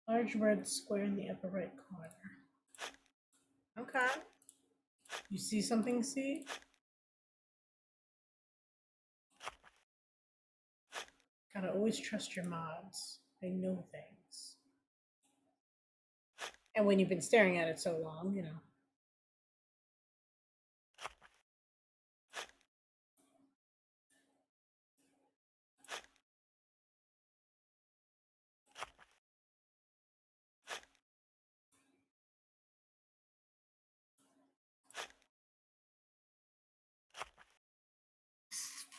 Large red square in the upper right corner. Okay. You see something, see? Gotta always trust your mods. They know things. And when you've been staring at it so long, you know.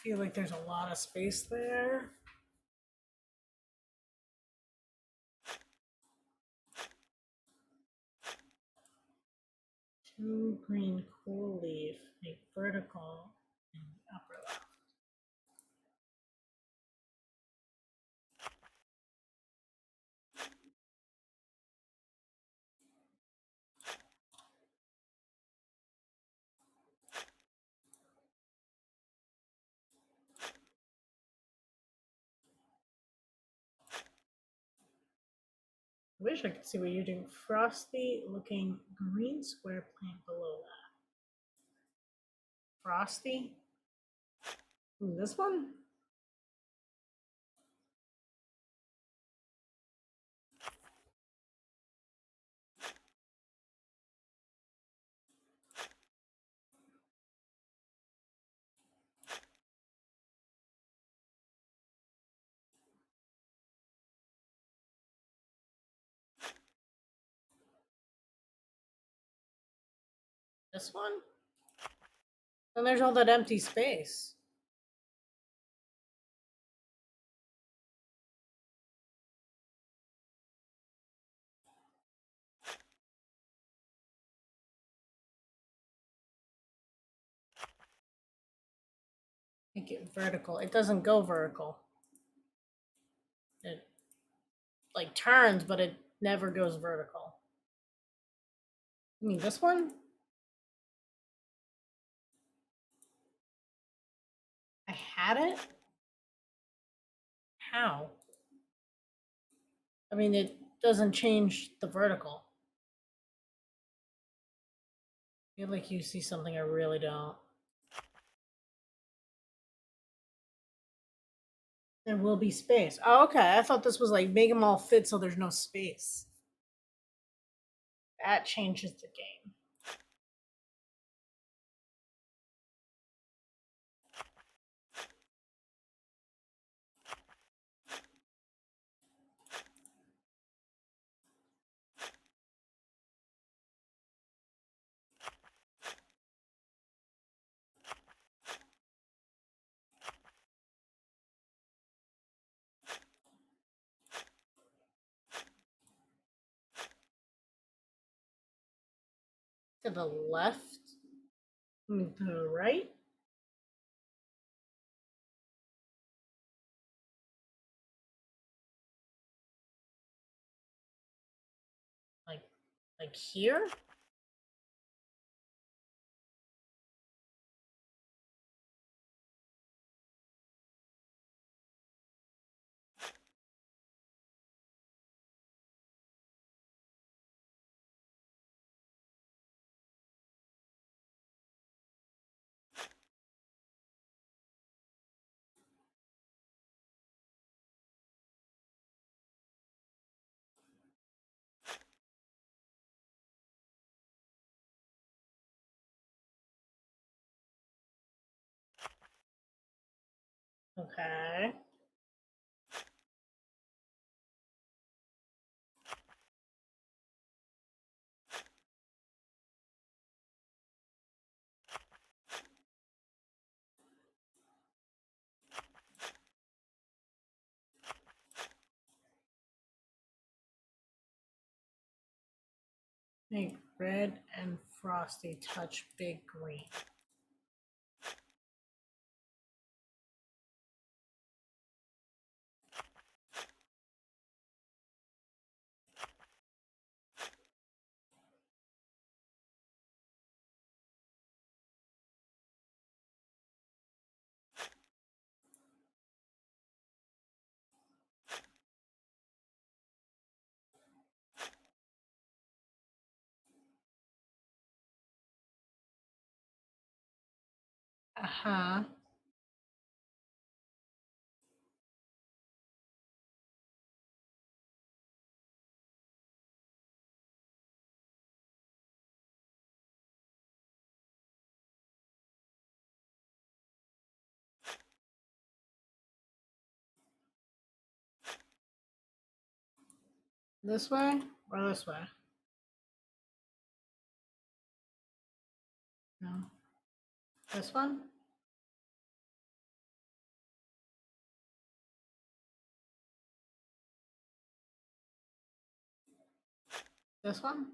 Feel like there's a lot of space there. Two green cool leaf, make vertical in the upper left. I wish I could see what you're doing. Frosty looking green square plant below that. Frosty? Ooh, this one? This one? Then there's all that empty space. Make it vertical. It doesn't go vertical. It like turns, but it never goes vertical. You mean this one? I had it? How? I mean, it doesn't change the vertical. I feel like you see something I really don't. There will be space. Oh, okay. I thought this was like make them all fit so there's no space. That changes the game. To the left? To the right? Like, like here? Okay. Make red and frosty touch big green. Uh-huh. This way or this way? No. This one? This one?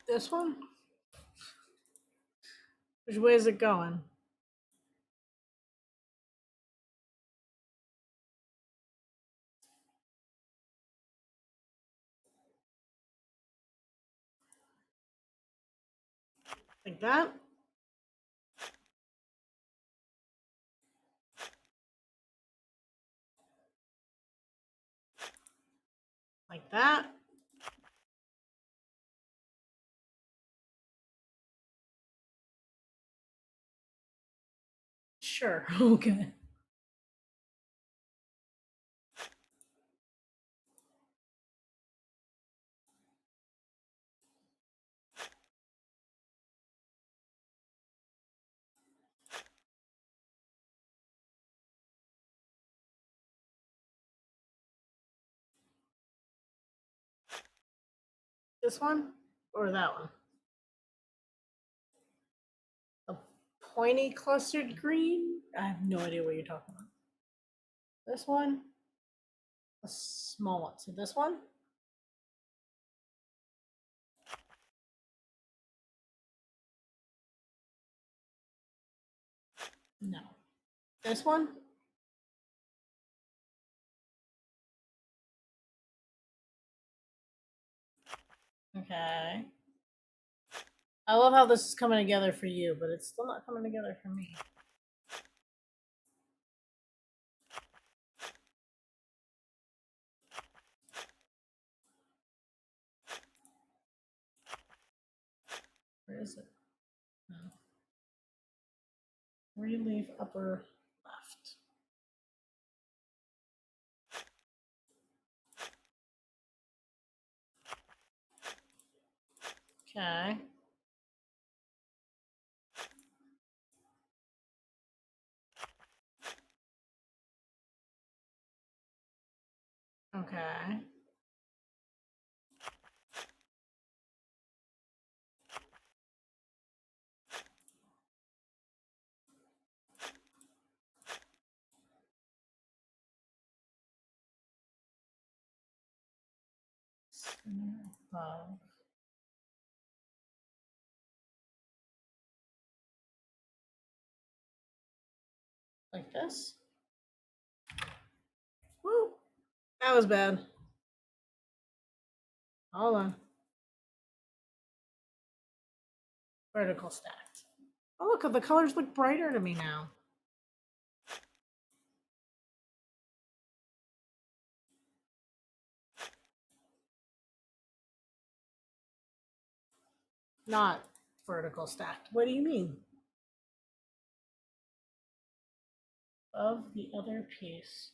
This one? Which way is it going? Like that? Like that? Sure. Okay. This one or that one? A pointy clustered green? I have no idea what you're talking about. This one? A small one. So this one? No. This one? Okay. I love how this is coming together for you, but it's still not coming together for me. Where is it? No. Relief upper left. Okay. Okay. Above. Like this. Woo! That was bad. Hold on. Vertical stacked. Oh, look, the colors look brighter to me now. Not vertical stacked. What do you mean? Of the other piece.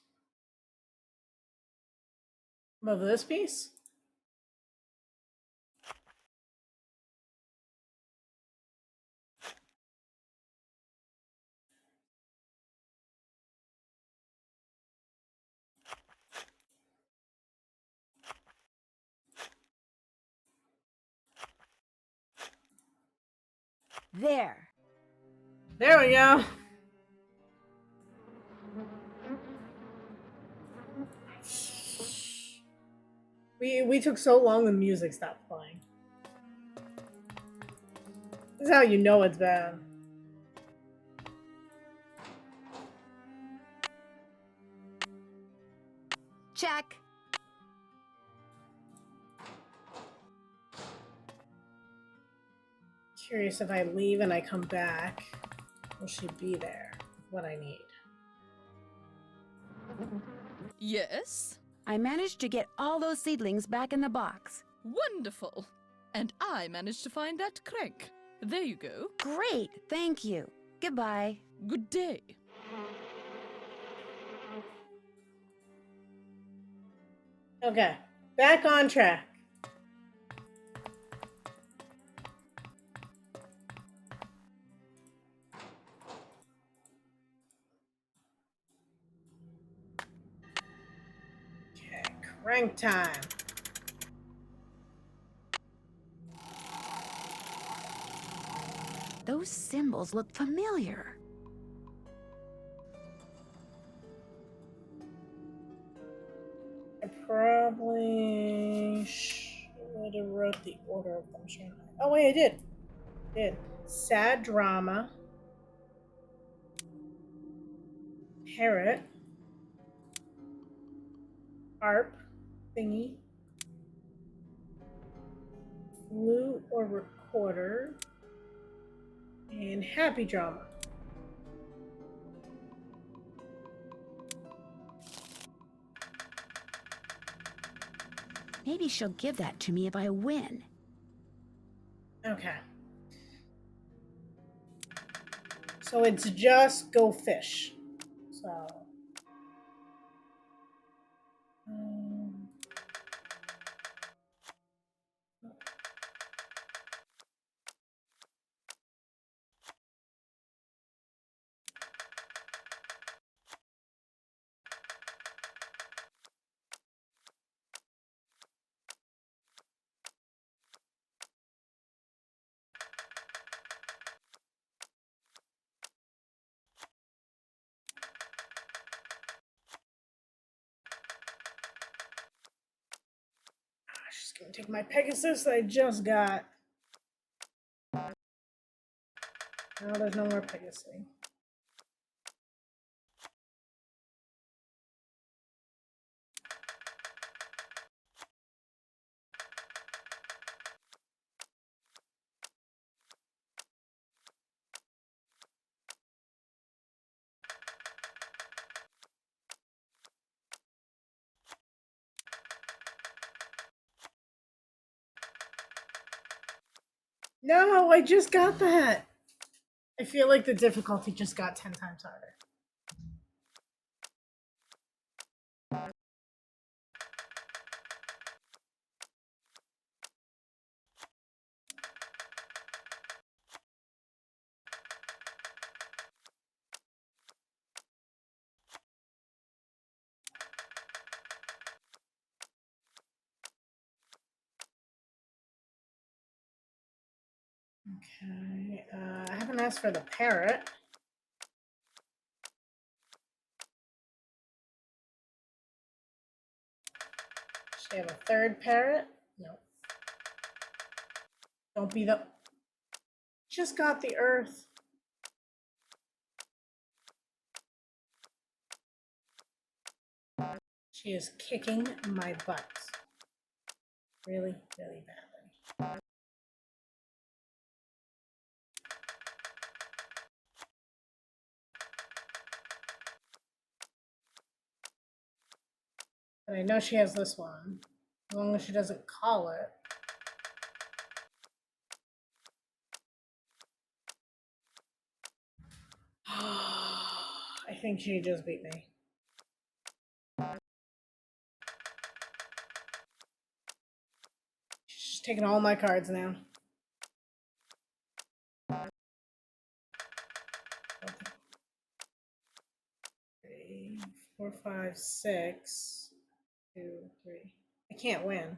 Above this piece? There. There we go. We took so long the music stopped playing. This is how you know it's bad. Check. Curious if I leave and I come back, will she be there? What I need. Yes? I managed to get all those seedlings back in the box. Wonderful. And I managed to find that crank. There you go. Great, thank you. Goodbye. Good day. Okay, back on track. Okay, crank time. Those symbols look familiar. I probably should have wrote the order of them, shouldn't I? Oh wait, I did. Sad drama. Parrot. Harp. Thingy. Flute or recorder. And happy drama. Maybe she'll give that to me if I win. Okay. So it's just go fish. So. Take my Pegasus that I just got. No, there's no more Pegasus. No, I just got that. I feel like the difficulty just got 10 times harder. Okay, I haven't asked for the parrot. Should I have a third parrot? No. Don't be the... Just got the earth. She is kicking my butt. Really, really badly. But I know she has this one. As long as she doesn't call it. I think she just beat me. She's taking all my cards now. 3, 4, 5, 6, 2, 3. I can't win.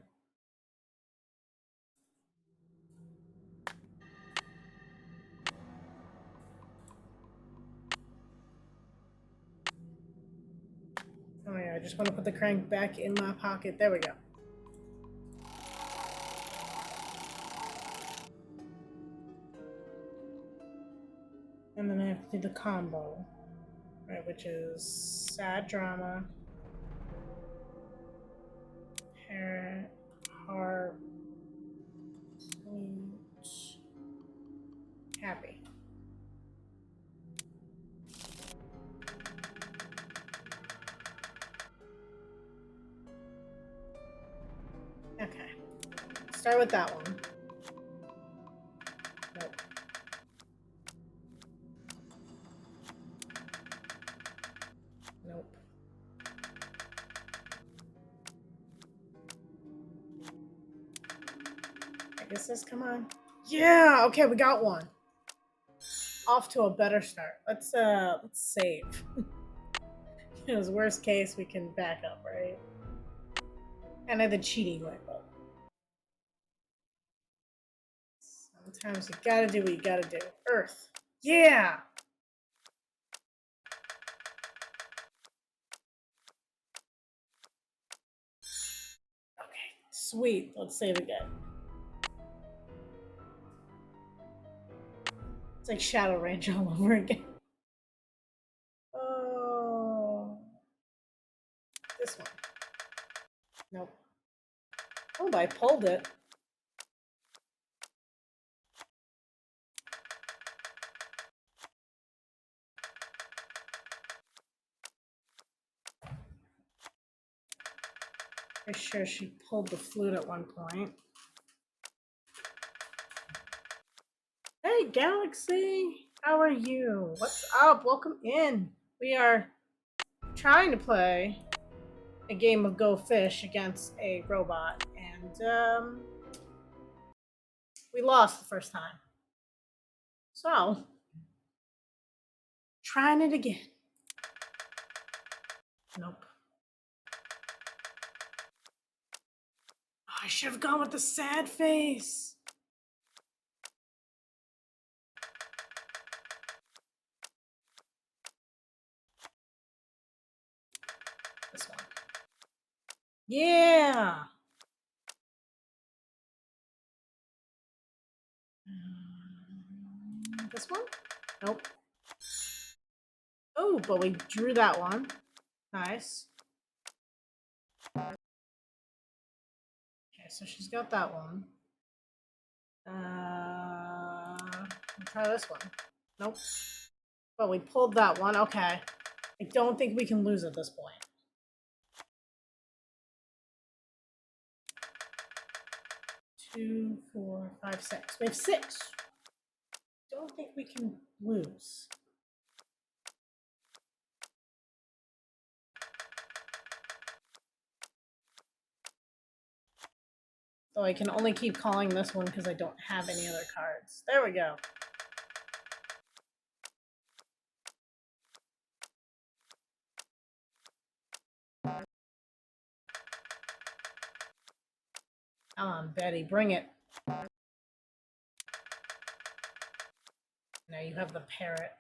Oh yeah, I just want to put the crank back in my pocket. There we go. And then I have to do the combo, right, which is sad drama, parrot, harp, sweet, happy. Okay, start with that one. Nope. Nope. I guess this, come on. Yeah, okay, we got one. Off to a better start. Let's save. Because worst case, we can back up, right? Kind of the cheating way, but sometimes you gotta do what you gotta do. Earth. Yeah! Okay, sweet. Let's save again. It's like Shadow Range all over again. Oh. This one. Nope. Oh, I pulled it. Pretty sure she pulled the flute at one point. Hey, Galaxy! How are you? What's up? Welcome in. We are trying to play a game of Go Fish against a robot, and we lost the first time. So, trying it again. Nope. Oh, I should have gone with the sad face. This one. Yeah! This one? Nope. Oh, but we drew that one. Nice. Okay, so she's got that one. Try this one. Nope. But we pulled that one. Okay. I don't think we can lose at this point. Two, four, five, six. We have 6. Don't think we can lose. So I can only keep calling this one because I don't have any other cards. There we go. Come on, Betty, bring it. Now you have the parrot.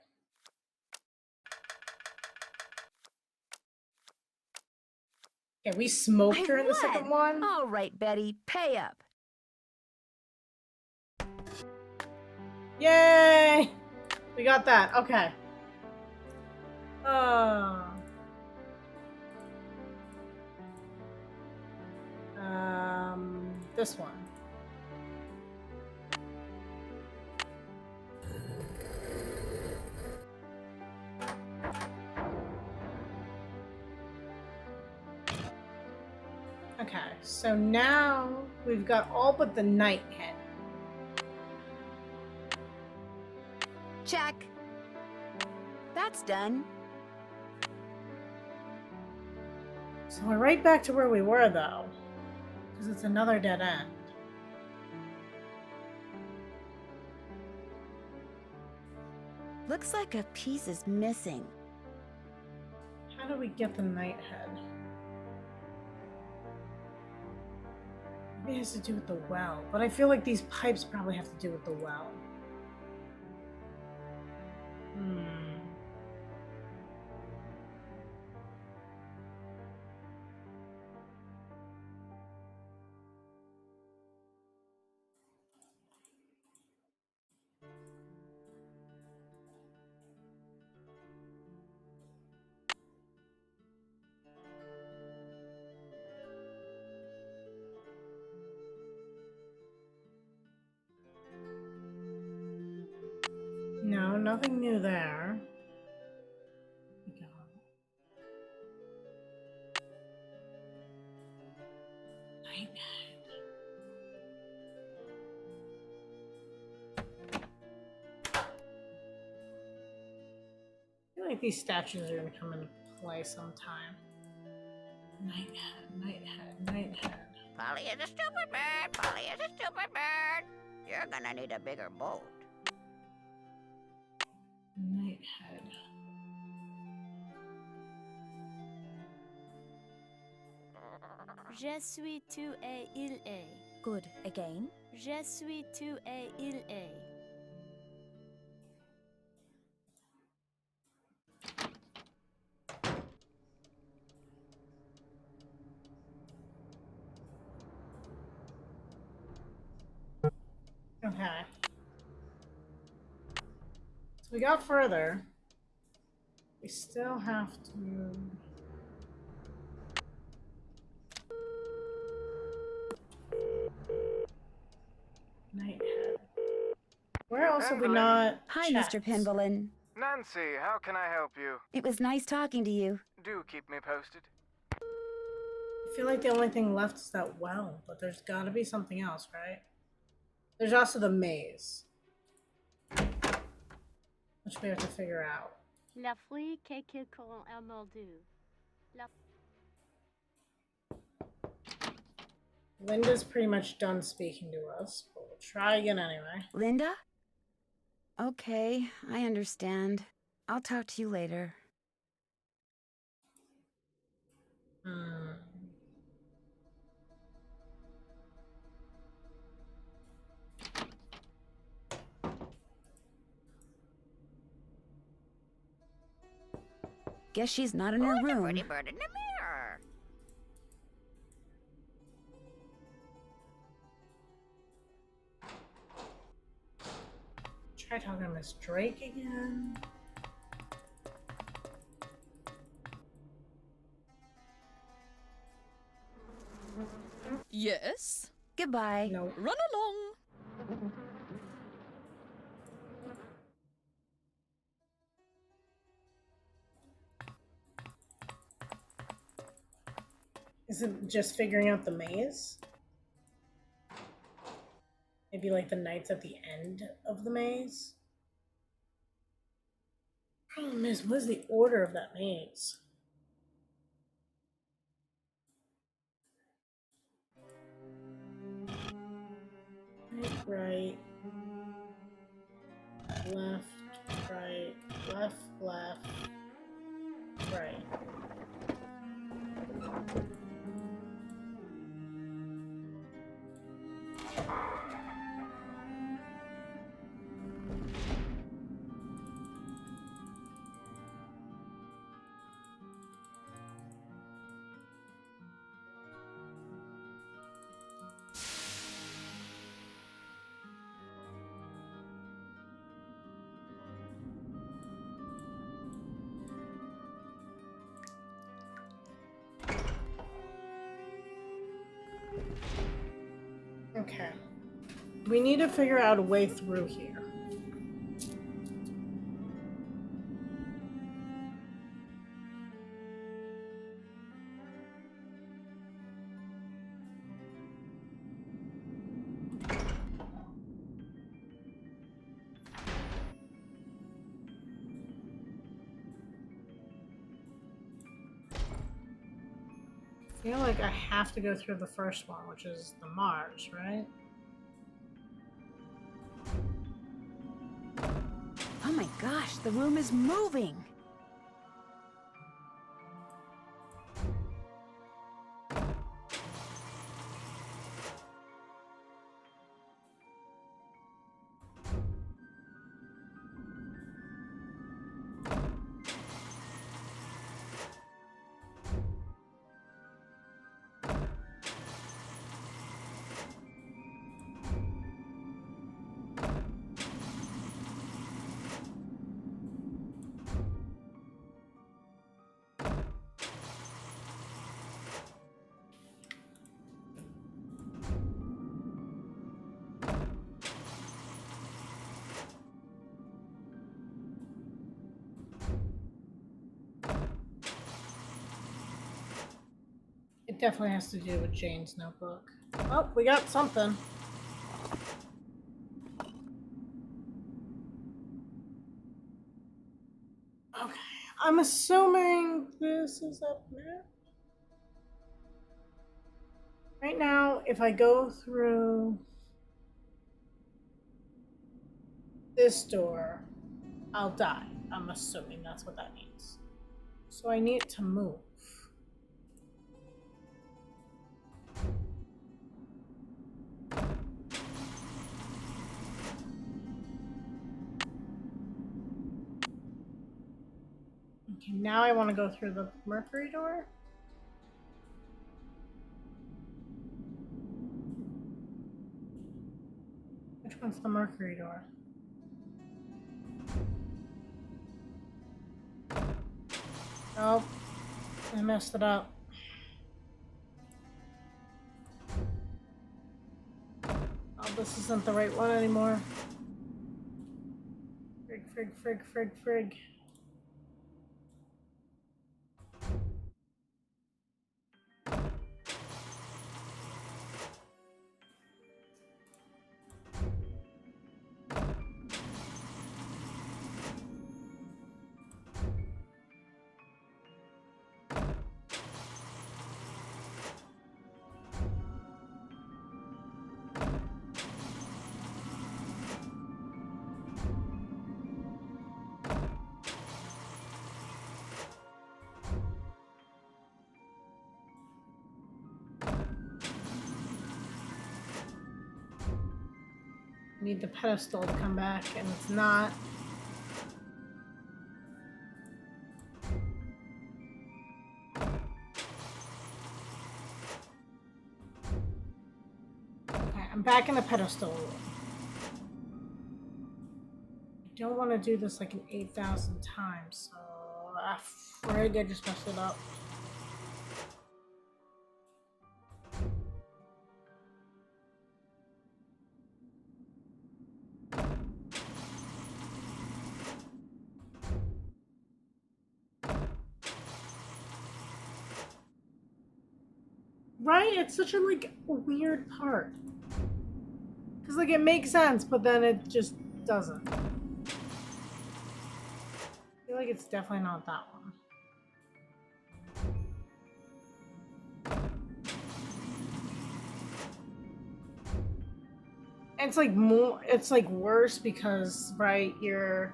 Okay, we smoked her in the second one. All right, Betty, pay up. Yay! We got that. Okay. This one. Okay, so now we've got all but the night head. Check. That's done. So we're right back to where we were, though, because it's another dead end. Looks like a piece is missing. How do we get the night head? Maybe it has to do with the well, but I feel like these pipes probably have to do with the well. No, nothing new there. Night head. I feel like these statues are going to come into play sometime. Night head, night head, night head. Polly is a stupid bird. Polly is a stupid bird. You're gonna need a bigger boat. Night head. Je suis tu et il est. Good. Again? Je suis tu et il est. Okay. So we got further. We still have to... Night head. Where else have we not Hi, checked? Mr. Penvillin. Nancy, how can I help you? It was nice talking to you. Do keep me posted. I feel like the only thing left is that well, but there's gotta be something else, right? There's also the maze, which we have to figure out. La fruit quelque con a mordu. Linda's pretty much done speaking to us, but we'll try again anyway. Linda? Okay, I understand. I'll talk to you later. Guess she's not in her The room. pretty bird in the mirror. Try talking to Miss Drake again. Yes? Goodbye. No. Run along. Is it just figuring out the maze? Maybe like the knights at the end of the maze? Problem is, what is the order of that maze? Right, left, right, left, left, right. Okay. We need to figure out a way through here. I feel like I have to go through the first one, which is the Mars, right? Oh my gosh, the room is moving. It definitely has to do with Jane's notebook. Oh, we got something. Okay, I'm assuming this is up there. Right now, if I go through this door, I'll die. I'm assuming that's what that means. So I need to move. Okay, now I want to go through the Mercury door. Which one's the Mercury door? Oh, I messed it up. Oh, this isn't the right one anymore. Frig. Need the pedestal to come back, and it's not. Okay, I'm back in the pedestal. don't want to do this like an 8,000 times, so I'm afraid I just messed it up. Right? It's such a like weird part. Cause like it makes sense, but then it just doesn't. I feel like it's definitely not that one. It's like more. It's like worse because right, you're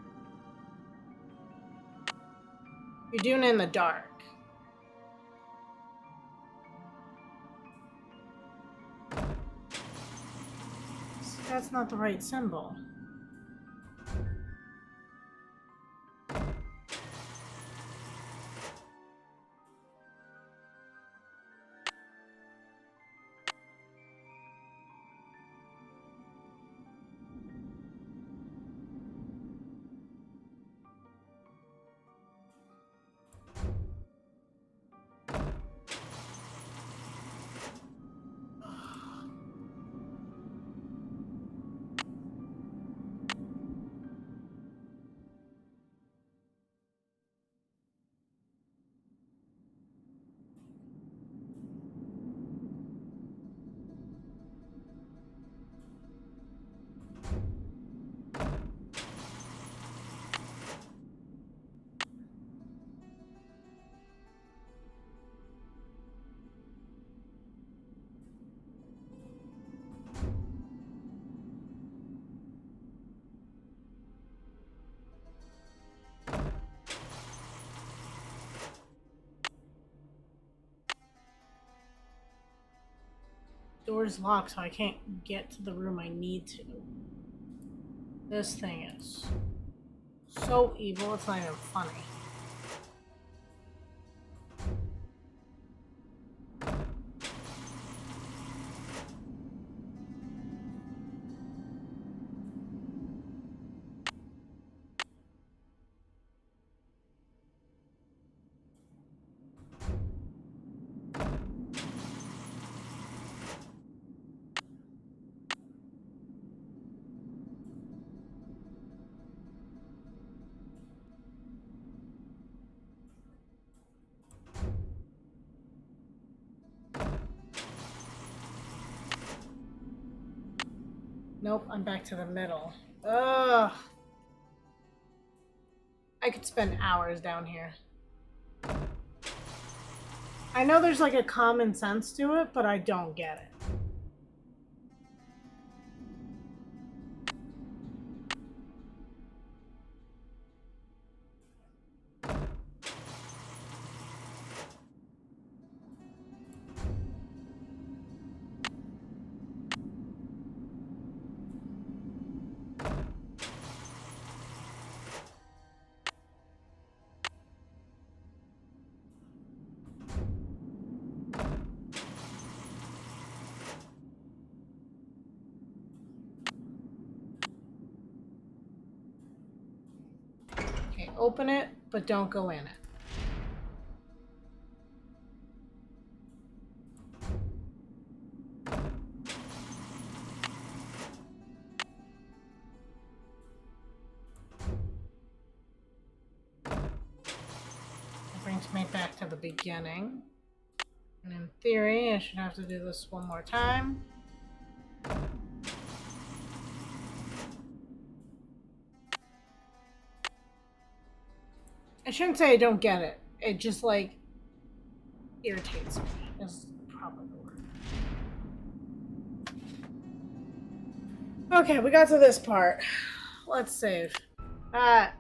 doing it in the dark. So that's not the right symbol. Door's locked, so I can't get to the room I need to. This thing is so evil, it's not even funny. Nope, I'm back to the middle. Ugh. I could spend hours down here. I know there's like a common sense to it, but I don't get it. Okay, open it, but don't go in it. That brings me back to the beginning. And in theory, I should have to do this one more time. I shouldn't say I don't get it. It just like irritates me. Is probably the word. Okay, we got to this part. Let's save. Much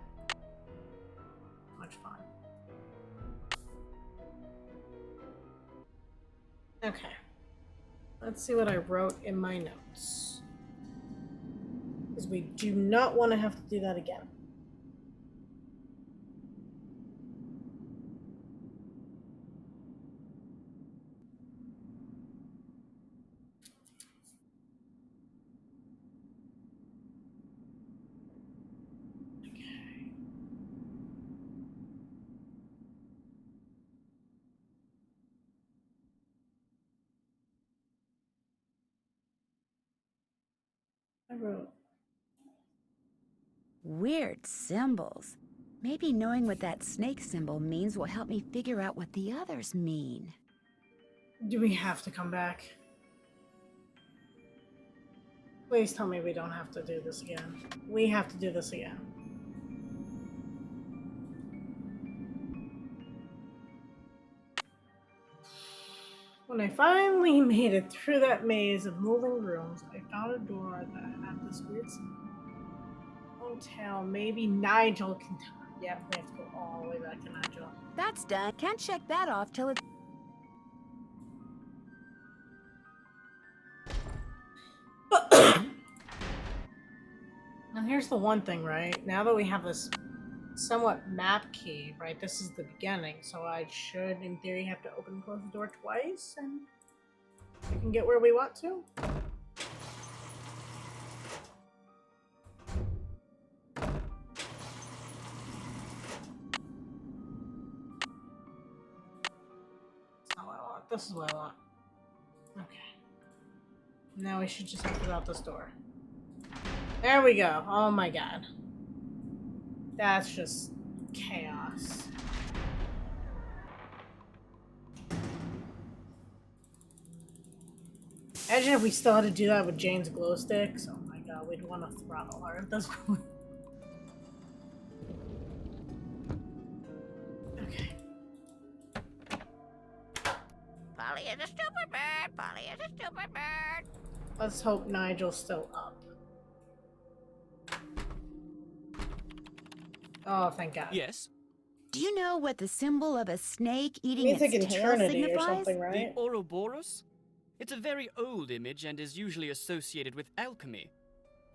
fun. Okay. Let's see what I wrote in my notes. Because we do not want to have to do that again. wrote. Weird symbols. Maybe knowing what that snake symbol means will help me figure out what the others mean. Do we have to come back? Please tell me we don't have to do this again. We have to do this again. When I finally made it through that maze of moving rooms, I found a door that had this weird symbol. Don't tell. Maybe Nigel can tell. Yep, we have to go all the way back to Nigel. That's done. Can't check that off till it's... Now here's the one thing, right? Now that we have this somewhat map key, right? This is the beginning, so I should, in theory, have to open and close the door twice, and we can get where we want to. That's not what I want. This is what I want. Okay. Now we should just have to go out this door. There we go. Oh my god. That's just chaos. Imagine if we still had to do that with Jane's glow sticks. Oh my god, we'd want to throttle her at this point. Okay. Polly is a stupid bird. Polly is a stupid bird. Let's hope Nigel's still up. Oh, thank God. Yes? Do you know what the symbol of a snake eating Means its like tail eternity or signifies? something, right? The Ouroboros? It's a very old image and is usually associated with alchemy.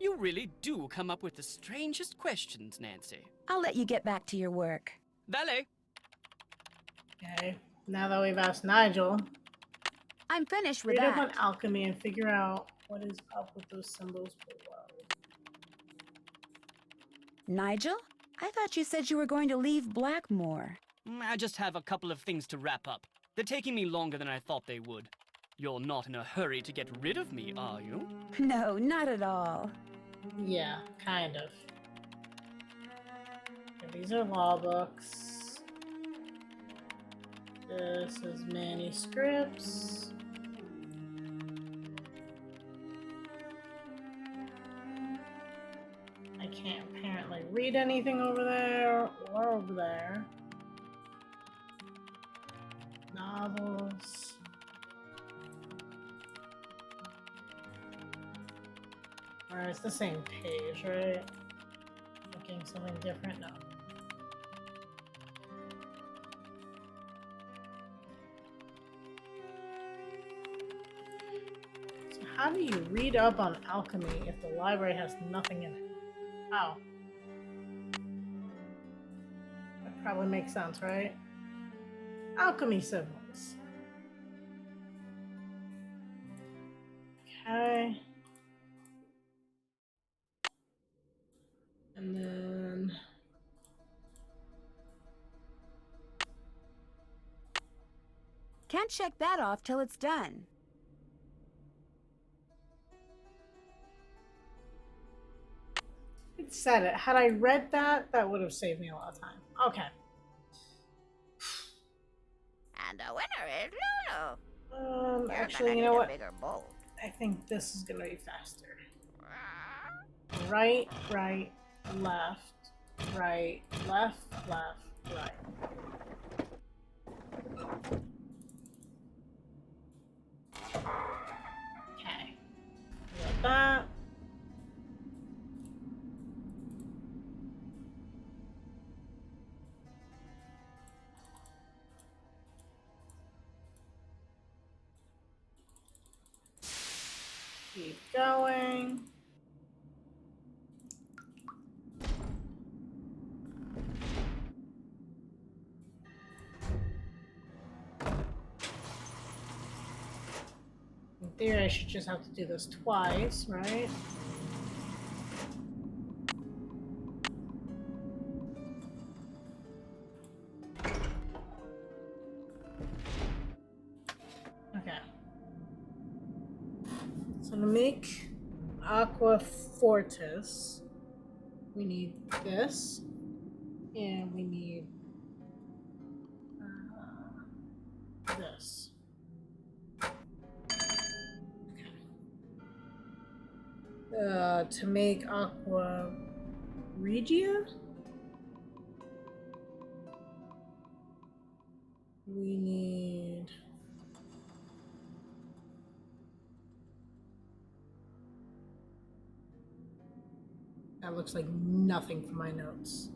You really do come up with the strangest questions, Nancy. I'll let you get back to your work. Valet! Okay. Now that we've asked Nigel, I'm finished with read up that. on alchemy and figure out what is up with those symbols below. Nigel? I thought you said you were going to leave Blackmoor. I just have a couple of things to wrap up. They're taking me longer than I thought they would. You're not in a hurry to get rid of me, are you? No, not at all. Yeah, kind of. Okay, these are law books. This is manuscripts. I can't apparently read anything over there or over there. Novels. Alright, it's the same page, right? Looking something different? No. So how do you read up on alchemy if the library has nothing in it? Oh. That probably makes sense, right? Alchemy symbols. Okay. And then... Can't check that off till it's done. It said it. Had I read that, that would have saved me a lot of time. Okay. And the winner is Lulu. You're Actually, gonna you know need what? a bigger bowl. I think this is gonna be faster. Right, right, left, right, left, left, right. Okay. Got that. Keep going. In theory, I should just have to do this twice, right? Okay. So to make Aqua Fortis. We need this. And we need this. To make Aqua Regia, we need that looks like nothing from my notes.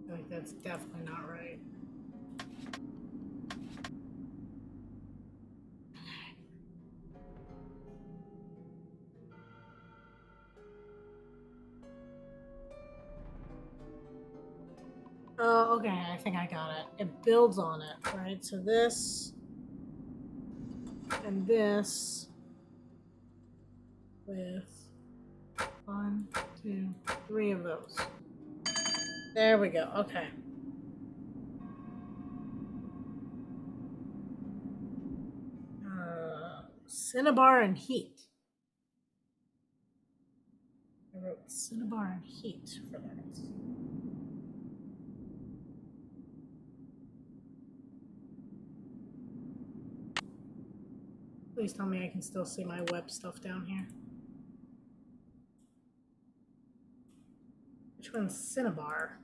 Like that's definitely not right. Oh, okay, I think I got it. It builds on it, right? So this and this with 1, 2, 3 of those. There we go. Okay. Cinnabar and heat. I wrote Cinnabar and heat for that. Please tell me I can still see my web stuff down here. Which one's Cinnabar?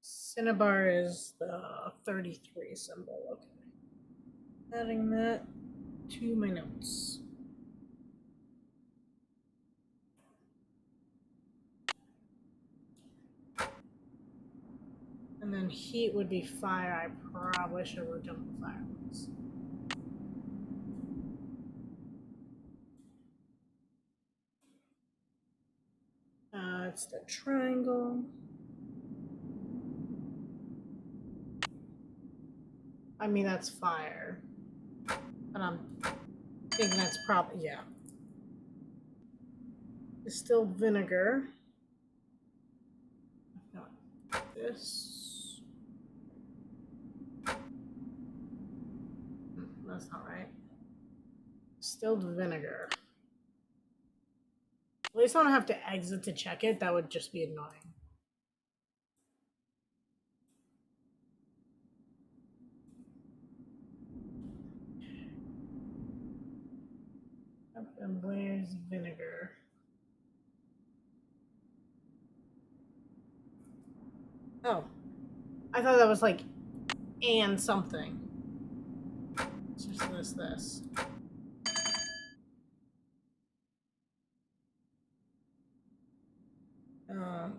Cinnabar is the 33 symbol. Okay. Adding that to my notes. And then heat would be fire. I probably should have wrote down the fire ones. It's the triangle. I mean, that's fire. And I'm thinking that's probably, yeah. Distilled vinegar. This. That's not right. Distilled vinegar. At least I don't have to exit to check it. That would just be annoying. And where's vinegar? Oh. I thought that was like and something. It's just this.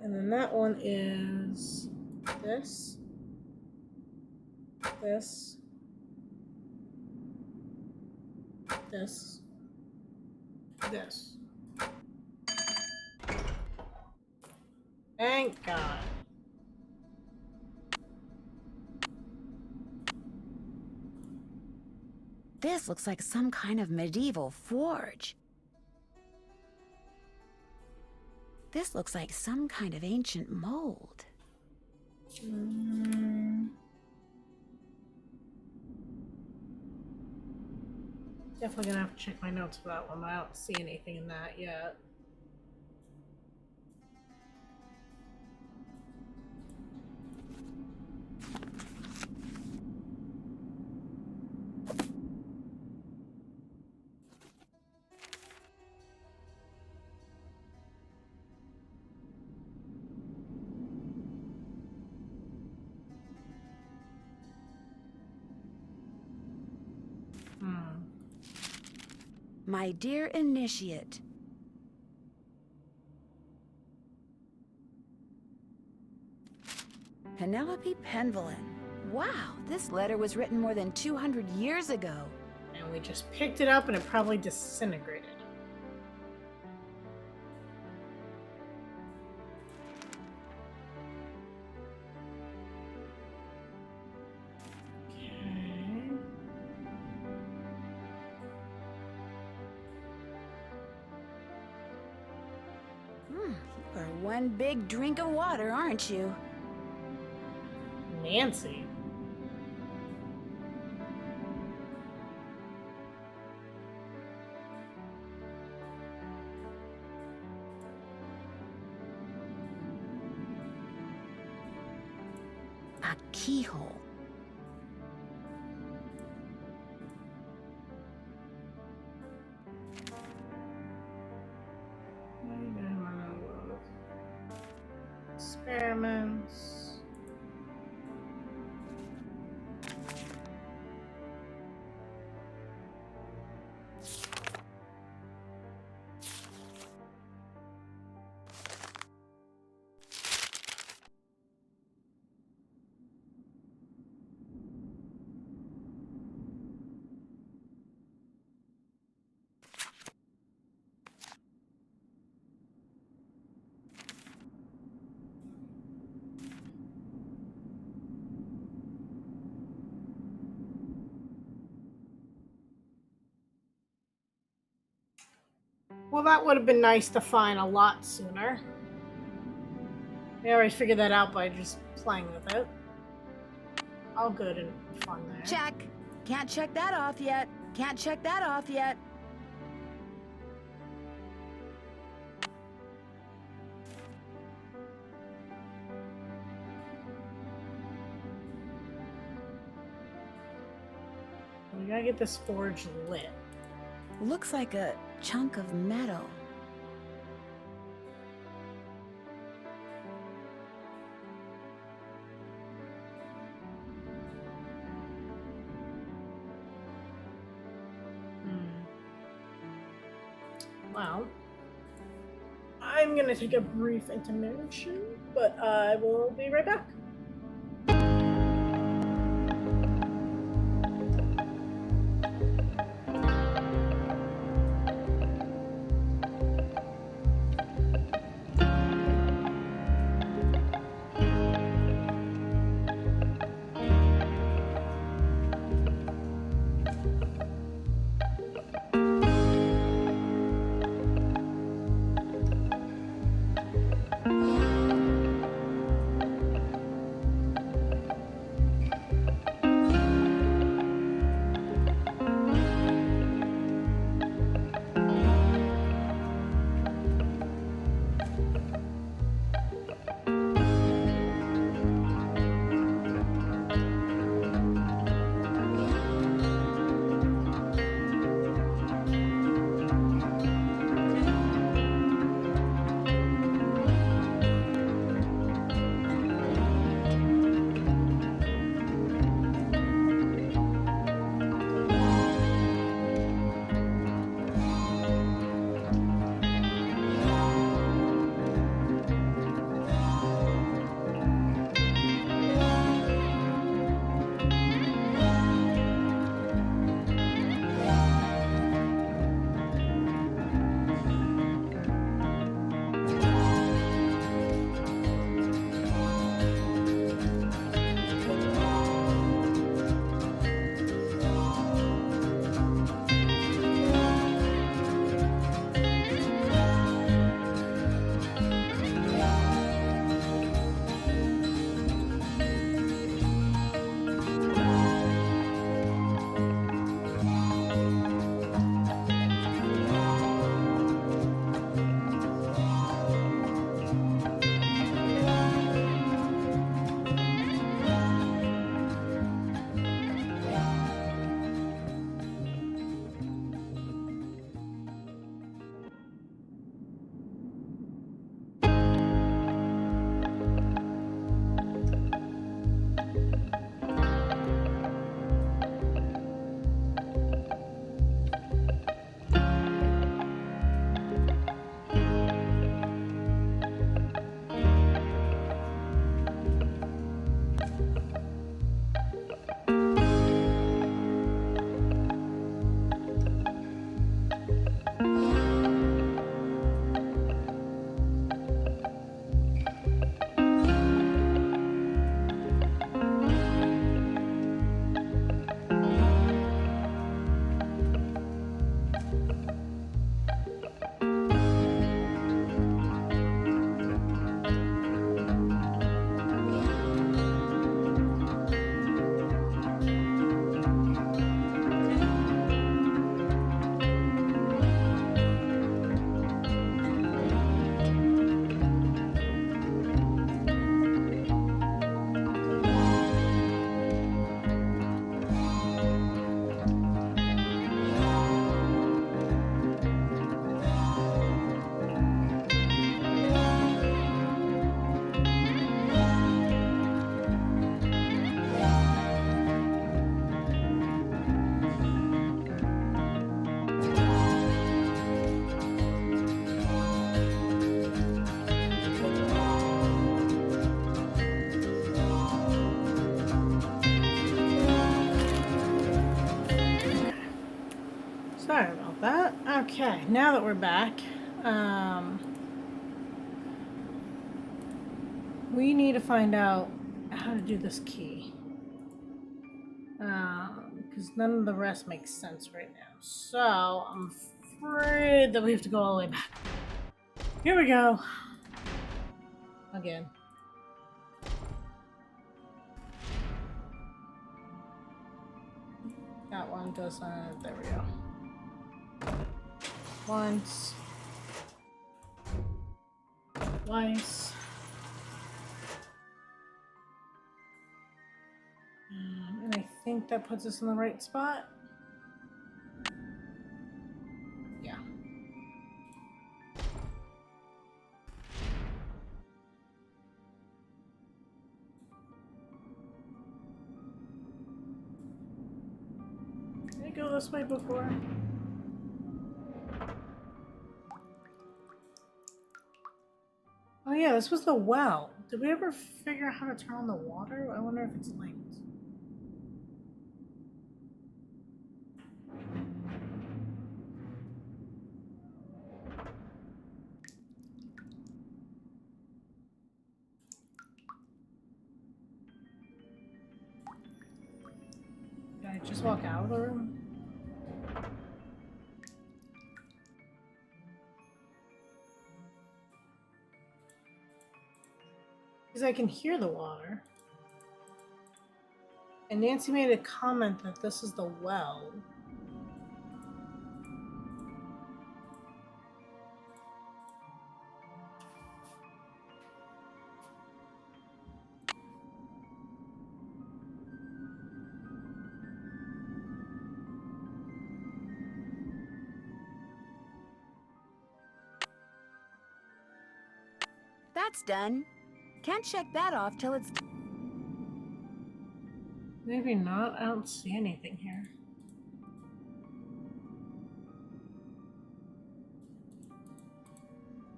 And then that one is this, this, this, this. Thank God. This looks like some kind of medieval forge. This looks like some kind of ancient mold. Definitely gonna have to check my notes for that one. I don't see anything in that yet. My dear initiate. Penelope Penvillin. Wow, this letter was written more than 200 years ago. And we just picked it up and it probably disintegrated. You are one big drink of water, aren't you? Nancy. A keyhole. Experiments. Well, that would have been nice to find a lot sooner. We already figured that out by just playing with it. All good and fun there. Check. Can't check that off yet. Can't check that off yet. We gotta get this forge lit. Looks like a chunk of metal. Well, I'm gonna take a brief intermission, but I will be right back. Okay, now that we're back, we need to find out how to do this key. Because none of the rest makes sense right now. So, I'm afraid that we have to go all the way back. Here we go. Again. That one doesn't. There we go. Once. Twice. And I think that puts us in the right spot. Yeah. Did I go this way before? Oh yeah, this was the well. Did we ever figure out how to turn on the water? I wonder if it's linked. Did I just walk out of the room? Because I can hear the water. And Nancy made a comment that this is the well. That's done. Can't check that off till it's... Maybe not. I don't see anything here.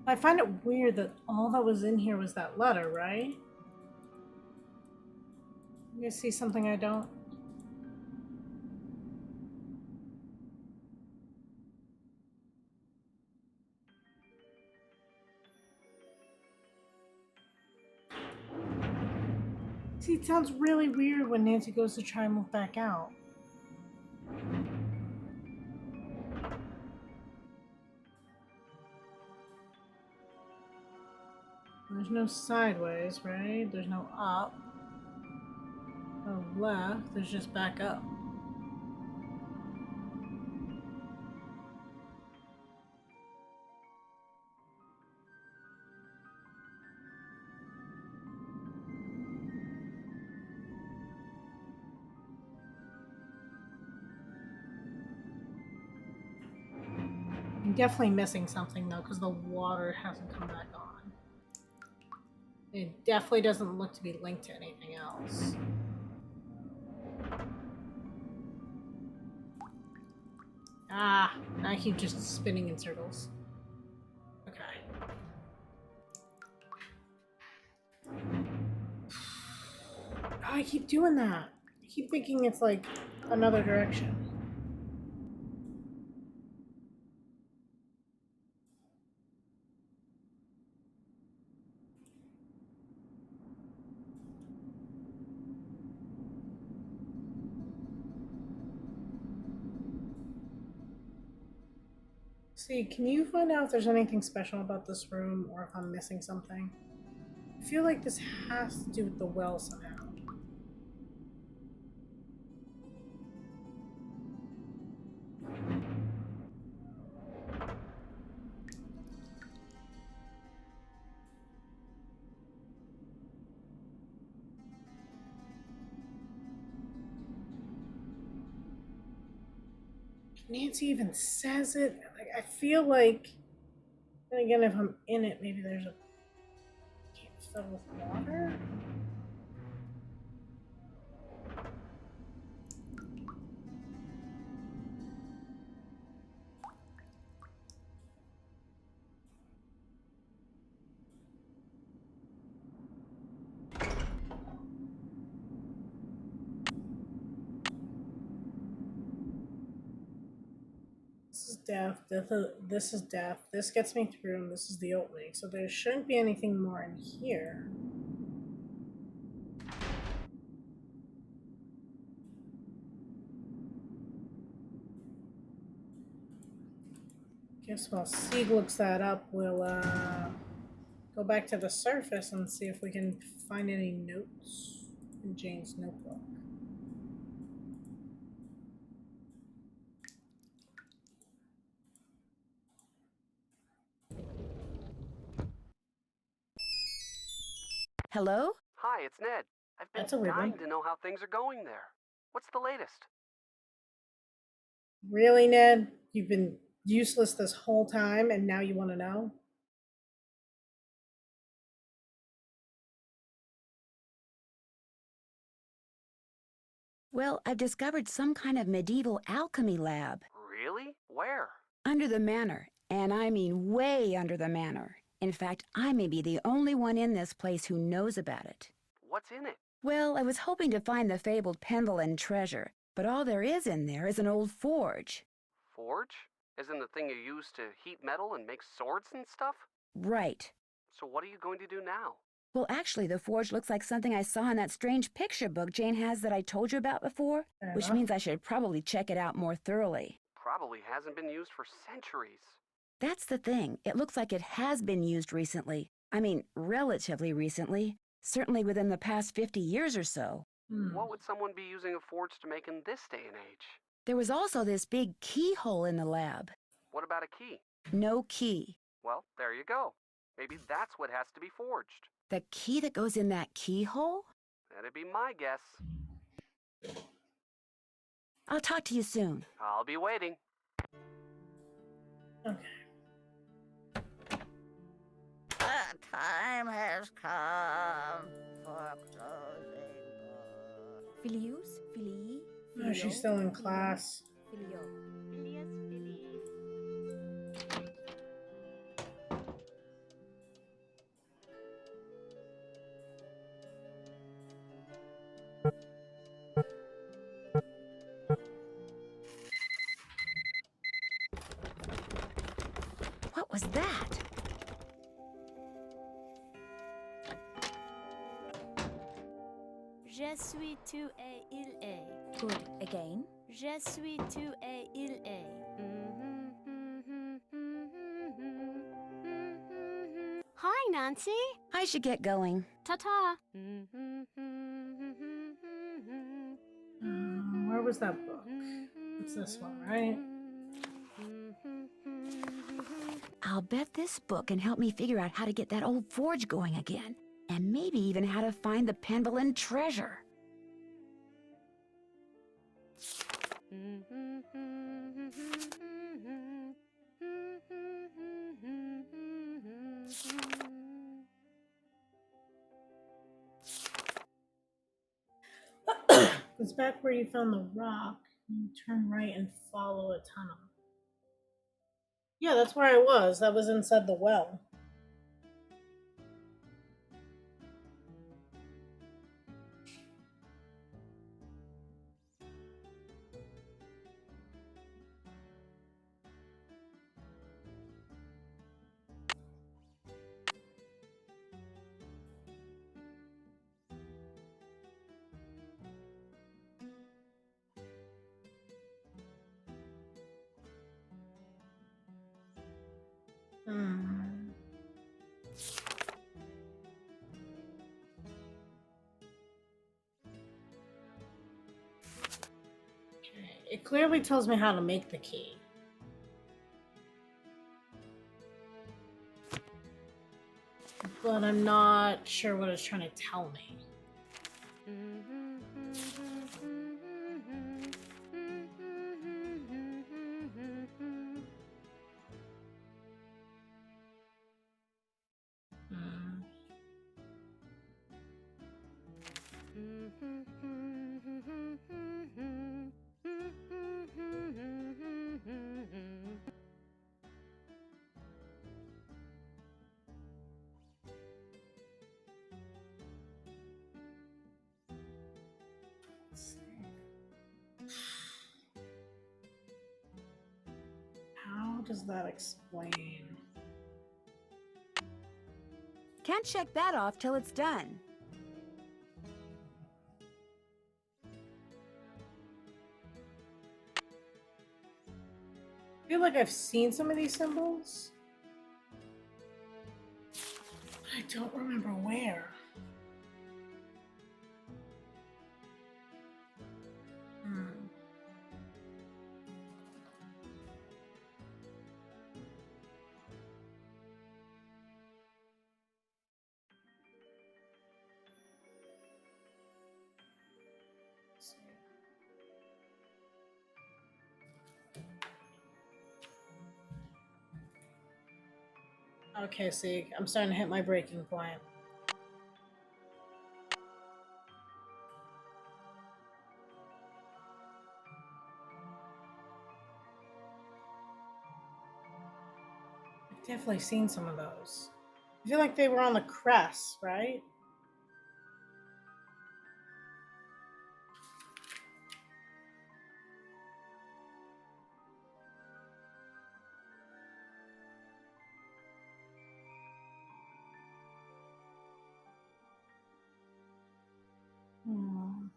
I find it weird that all that was in here was that letter, right? You guys see something I don't? See, it sounds really weird when Nancy goes to try and move back out. There's no sideways, right? There's no up. No left. There's just back up. I'm definitely missing something though, because the water hasn't come back on. It definitely doesn't look to be linked to anything else. Ah, I keep just spinning in circles. Okay. Oh, I keep doing that. I keep thinking it's like another direction. See, can you find out if there's anything special about this room or if I'm missing something? I feel like this has to do with the well somehow. Nancy even says it. Like, I feel like, and again, if I'm in it, maybe there's a can't fill with water. This is death. This is death. This gets me through, and this is the opening. So there shouldn't be anything more in here. Guess while Sieg looks that up, we'll go back to the surface and see if we can find any notes in Jane's notebook. Hello? Hi, it's Ned. I've been That's a weird dying one. to know how things are going there. What's the latest? Really, Ned? You've been useless this whole time, and now you want to know? Well, I've discovered some kind of medieval alchemy lab Really? Where? under the manor, and I mean way under the manor. In fact, I may be the only one in this place who knows about it. What's in it? Well, I was hoping to find the fabled Penvillin treasure, but all there is in there is an old forge. Forge? Isn't the thing you use to heat metal and make swords and stuff? Right. So what are you going to do now? Well, actually, the forge looks like something I saw in that strange picture book Jane has that I told you about before, which means I should probably check it out more thoroughly. Probably hasn't been used for centuries. That's the thing. It looks like it has been used recently. I mean, relatively recently. Certainly within the past 50 years or so. What would someone be using a forge to make in this day and age? There was also this big keyhole in the lab. What about a key? No key. Well, there you go. Maybe that's what has to be forged. The key that goes in that keyhole? That'd be my guess. I'll talk to you soon. I'll be waiting. Okay. The time has come for closing. Filius? Filii? Oh, she's still in class. Filio. Filius, Fili. What was that? Je suis tu et il est. Good. Again? Je suis tu et il est. Hi, Nancy. I should get going. Ta-ta. Where was that book? It's this one, right? I'll bet this book can help me figure out how to get that old forge going again. And maybe even how to find the Penvillin treasure. It's back where you found the rock. You turn right and follow a tunnel. Yeah, that's where I was. That was inside the well. It clearly tells me how to make the key. But I'm not sure what it's trying to tell me. What does that explain? Can't check that off till it's done. I feel like I've seen some of these symbols. I don't remember where. Okay, see, I'm starting to hit my breaking point. I've definitely seen some of those. I feel like they were on the crest, right? Hmm.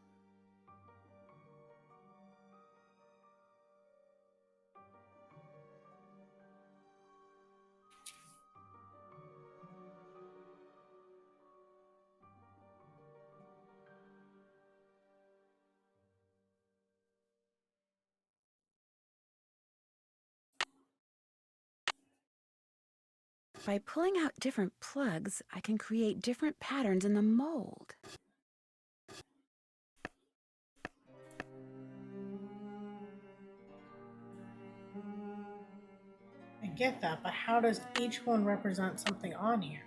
By pulling out different plugs, I can create different patterns in the mold. I get that, but how does each one represent something on here?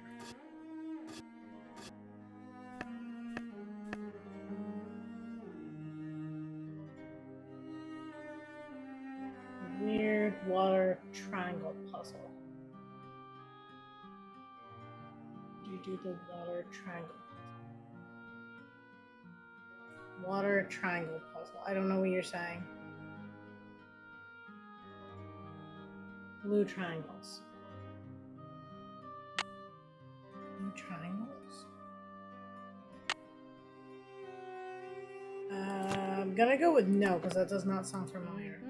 Weird water triangle puzzle. Do you do the water triangle? Water triangle puzzle. I don't know what you're saying. Blue triangles. Blue triangles? I'm gonna go with no, because that does not sound familiar.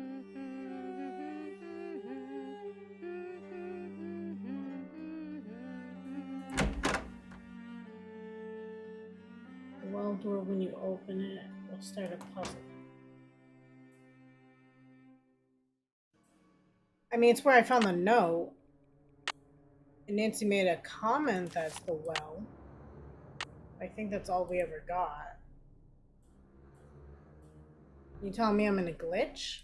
The well door, when you open it, will start a puzzle. I mean, it's where I found the note. And Nancy made a comment that's the well. I think that's all we ever got. You telling me I'm in a glitch?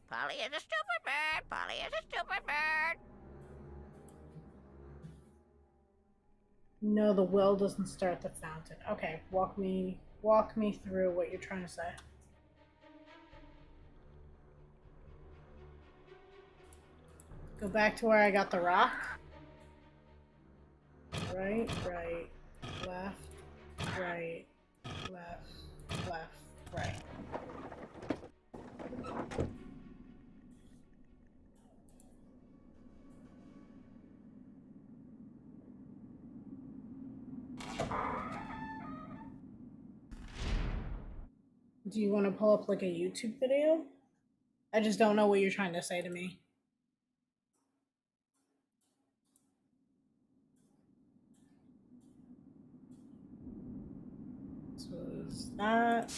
Polly is a stupid bird. Polly is a stupid bird. No, the well doesn't start the fountain. Okay, walk me through what you're trying to say. Go back to where I got the rock. Right, right, left, right, left, left, right. Do you want to pull up like a YouTube video? I just don't know what you're trying to say to me. So is that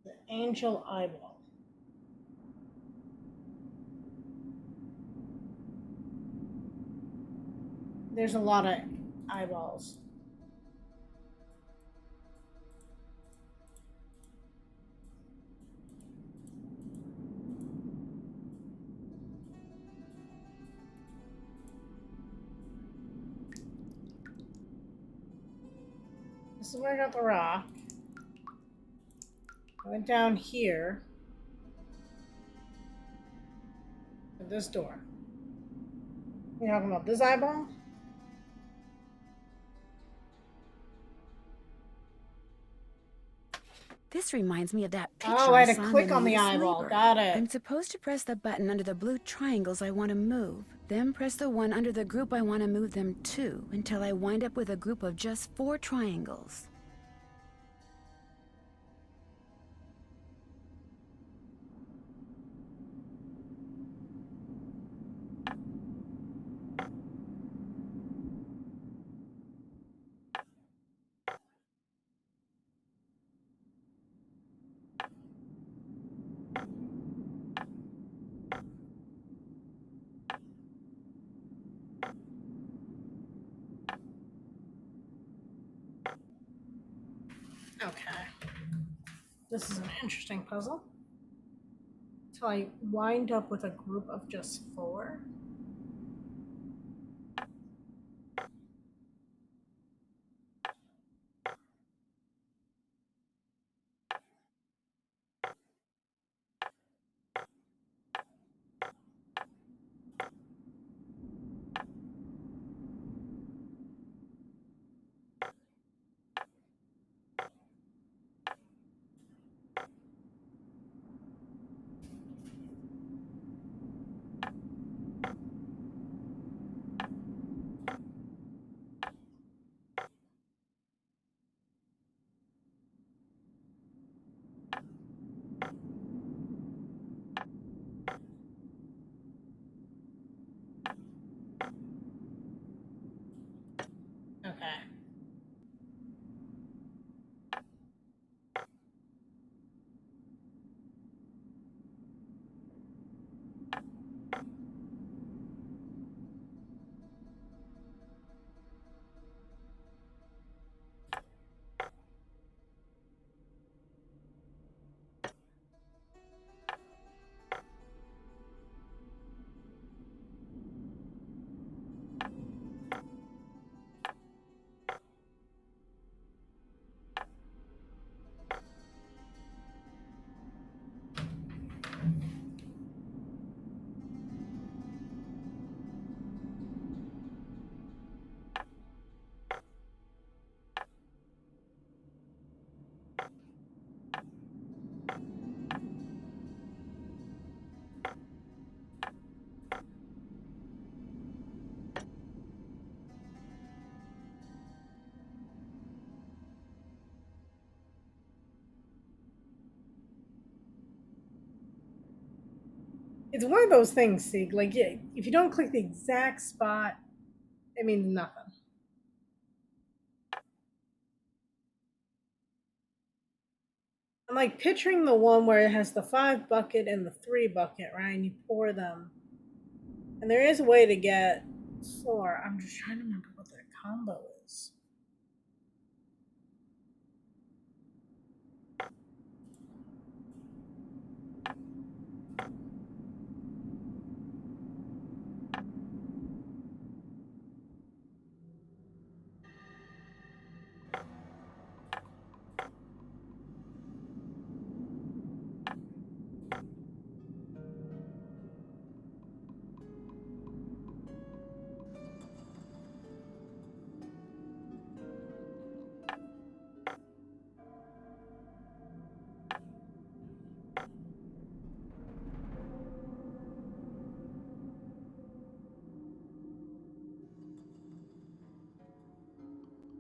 the angel eyeball? There's a lot of eyeballs. This is where I got the rock. I went down here to this door. You talking about this eyeball? This reminds me of that Oh, picture I I had to saw in click the on Need the a eyeball. Sleeper. Got it. I'm supposed to press the button under the blue triangles I want to move, then press the one under the group I want to move them to, until I wind up with a group of just 4 triangles. Okay. This is an interesting puzzle. Till I wind up with a group of just 4. Okay. It's one of those things, Sig. Like, yeah, if you don't click the exact spot, it means nothing. I'm like picturing the one where it has the 5 bucket and the 3 bucket, right? And you pour them. And there is a way to get 4. I'm just trying to remember what that combo is.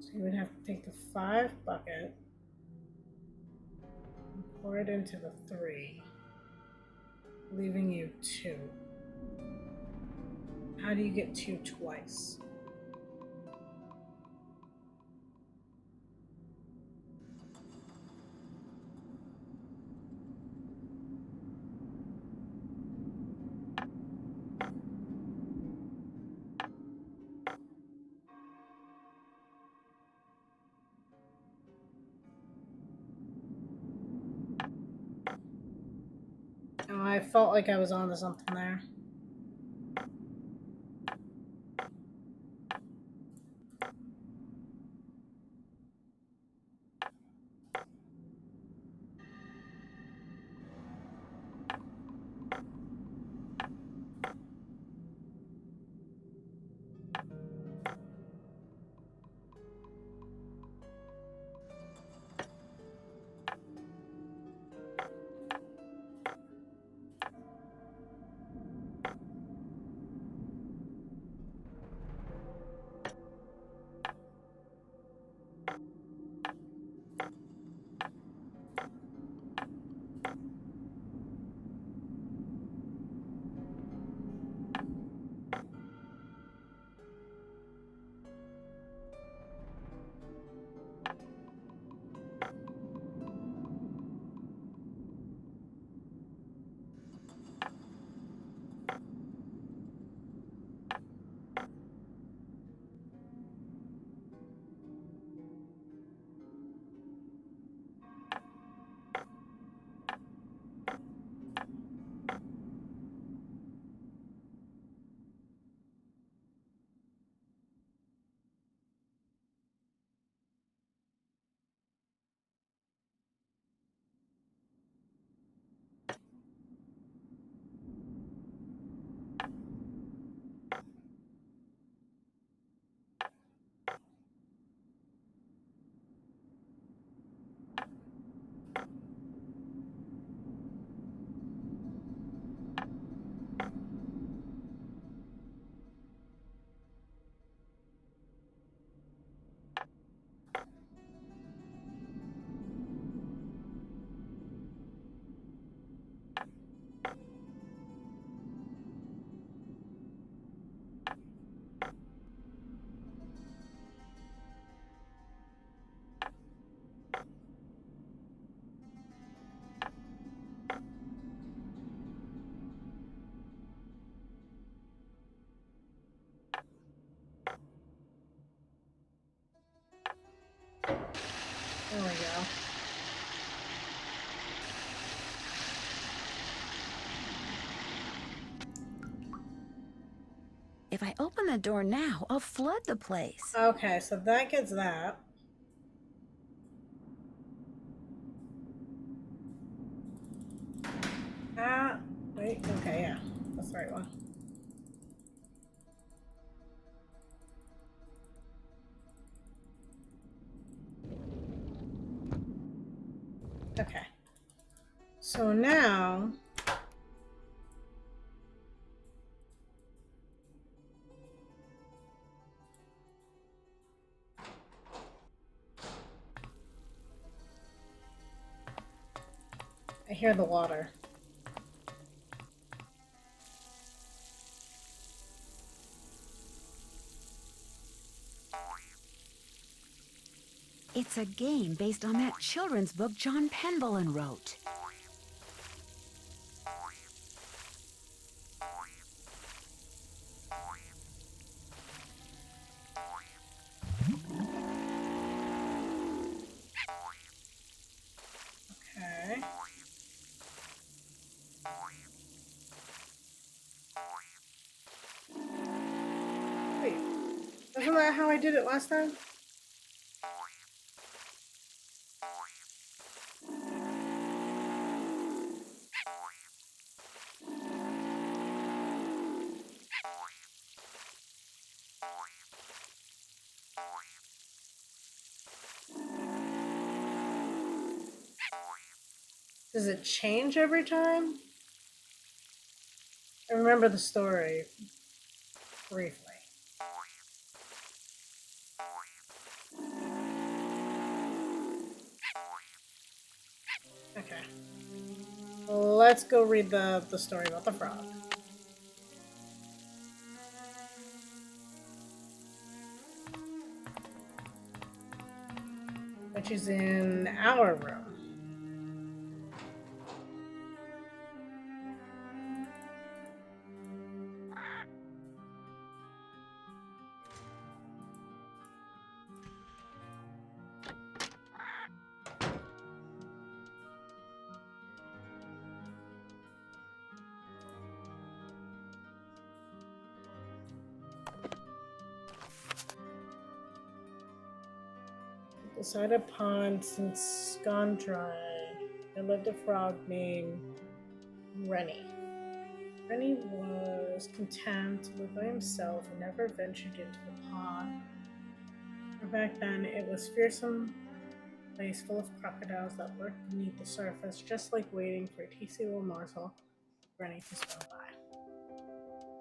So you would have to take the 5 bucket and pour it into the 3, leaving you 2. How do you get 2 twice? Oh, I felt like I was onto something there. If I open the door now, I'll flood the place. Okay, so that gets that. Wait, okay, yeah. That's the right one. Okay. So now... I hear the water. It's a game based on that children's book John Penvelen wrote. Okay. Wait, isn't that how I did it last time? Does it change every time? I remember the story briefly. Okay. Let's go read the story about the frog. Which is in our room. Beside a pond since gone dry, there lived a frog named Rennie. Rennie was content to live by himself and never ventured into the pond. For back then, it was a fearsome place full of crocodiles that lurked beneath the surface, just like waiting for a tasty little morsel for Rennie to swim by.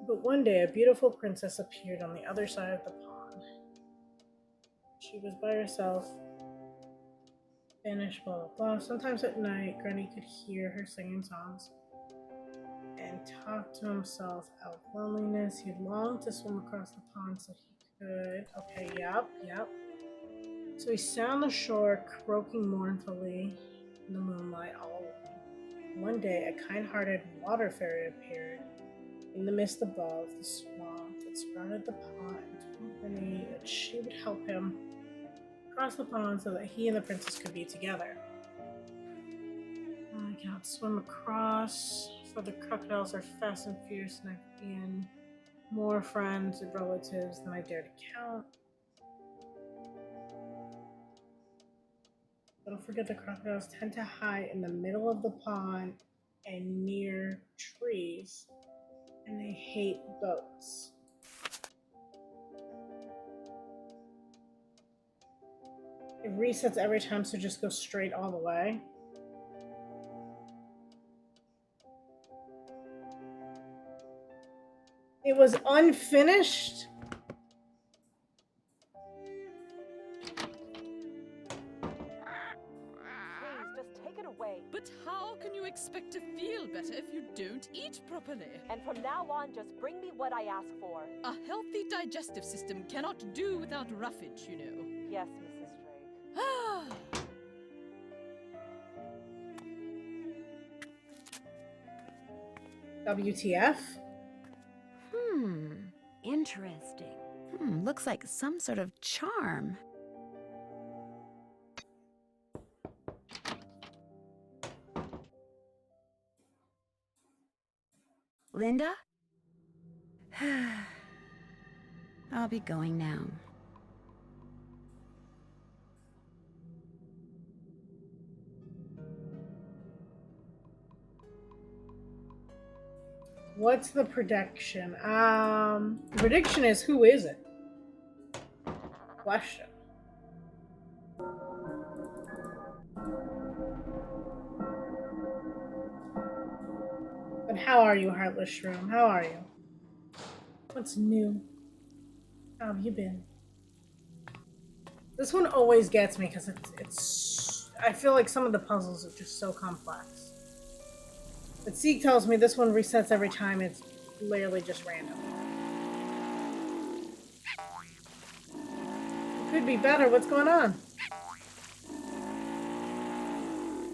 But one day, a beautiful princess appeared on the other side of the pond. She was by herself, Spanish, blah blah blah. Sometimes at night, Granny could hear her singing songs and talk to himself out of loneliness. He longed to swim across the pond so he could. Okay, yep. So he sat on the shore, croaking mournfully in the moonlight all alone. One day, a kind-hearted water fairy appeared in the mist above the swamp that surrounded the pond. Told Granny that she would help him across the pond so that he and the princess could be together. I cannot swim across, for the crocodiles are fast and fierce, and I've been more friends and relatives than I dare to count. Don't forget the crocodiles tend to hide in the middle of the pond and near trees, and they hate boats. It resets every time, so just go straight all the way. It was unfinished? Please, just take it away. But how can you expect to feel better if you don't eat properly? And from now on, just bring me what I ask for. A healthy digestive system cannot do without roughage, you know. Yes, Mrs. Drake. Ah! WTF? Interesting. Looks like some sort of charm. Linda? I'll be going now. What's the prediction? The prediction is, who is it? Question. But how are you, Heartless Shroom? How are you? What's new? How have you been? This one always gets me because it's. I feel like some of the puzzles are just so complex. But Zeke tells me this one resets every time. It's literally just random. It could be better. What's going on?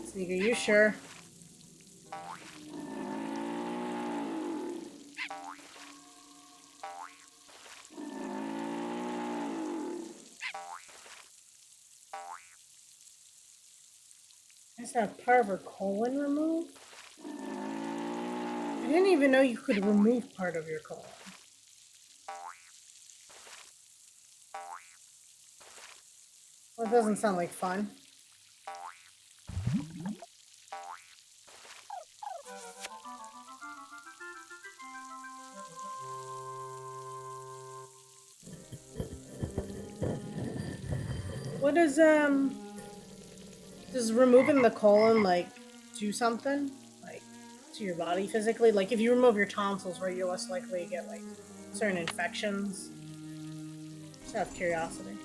Zeke, are you sure? Is that part of her colon removed? I didn't even know you could remove part of your colon. Well, it doesn't sound like fun. What is does removing the colon like do something like to your body physically? Like if you remove your tonsils, right, you're less likely to get like certain infections. Just out of curiosity.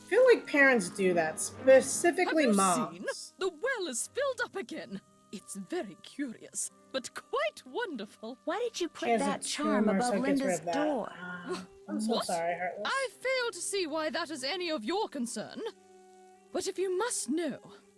I feel like parents do that, specifically Have you moms. seen? The well is filled up again. It's very curious, but quite wonderful. Why did you put She has a that charm tumor, so above it gets rid Linda's of that. door? I'm so What? sorry, Heartless. I fail to see why that is any of your concern. But if you must know,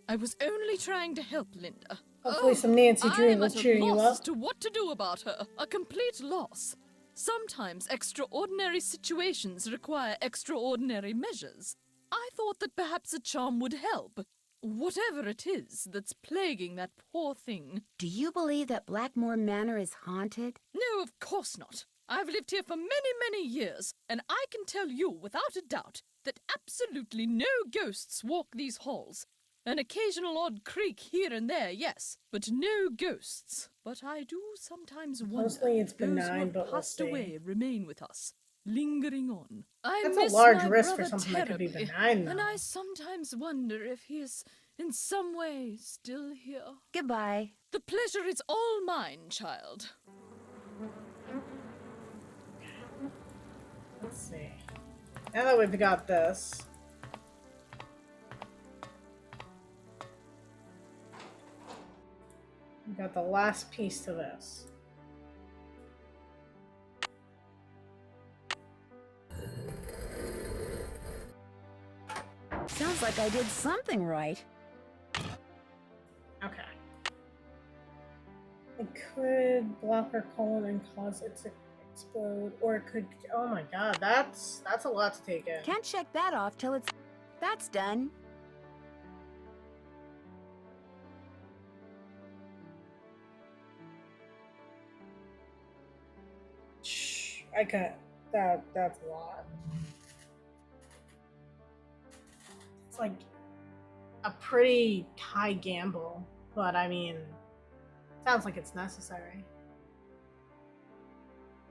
I was only trying to help Linda. Hopefully some Nancy Drew I'm will at a cheer you loss up. as to what to do about her. A complete loss. Sometimes extraordinary situations require extraordinary measures. I thought that perhaps a charm would help. Whatever it is that's plaguing that poor thing. Do you believe that Blackmoor Manor is haunted? No, of course not. I've lived here for many, many years, and I can tell you without a doubt that absolutely no ghosts walk these halls. An occasional odd creak here and there, yes, but no ghosts. But I do sometimes wonder Mostly it's if those who benign, have but we'll passed see. away remain with us, lingering on. I That's a miss large my risk for brother something that could be terribly, benign, though. and I sometimes wonder if he is in some way still here. Goodbye. The pleasure is all mine, child. Let's see. Now that we've got this. We've got the last piece to this. Sounds like I did something right. Okay. It could block her colon and cause it to explode, or it could. Oh my god, that's a lot to take in. Can't check that off till it's... That's done. Shh, I can't. That's a lot. It's like a pretty high gamble, but I mean, sounds like it's necessary.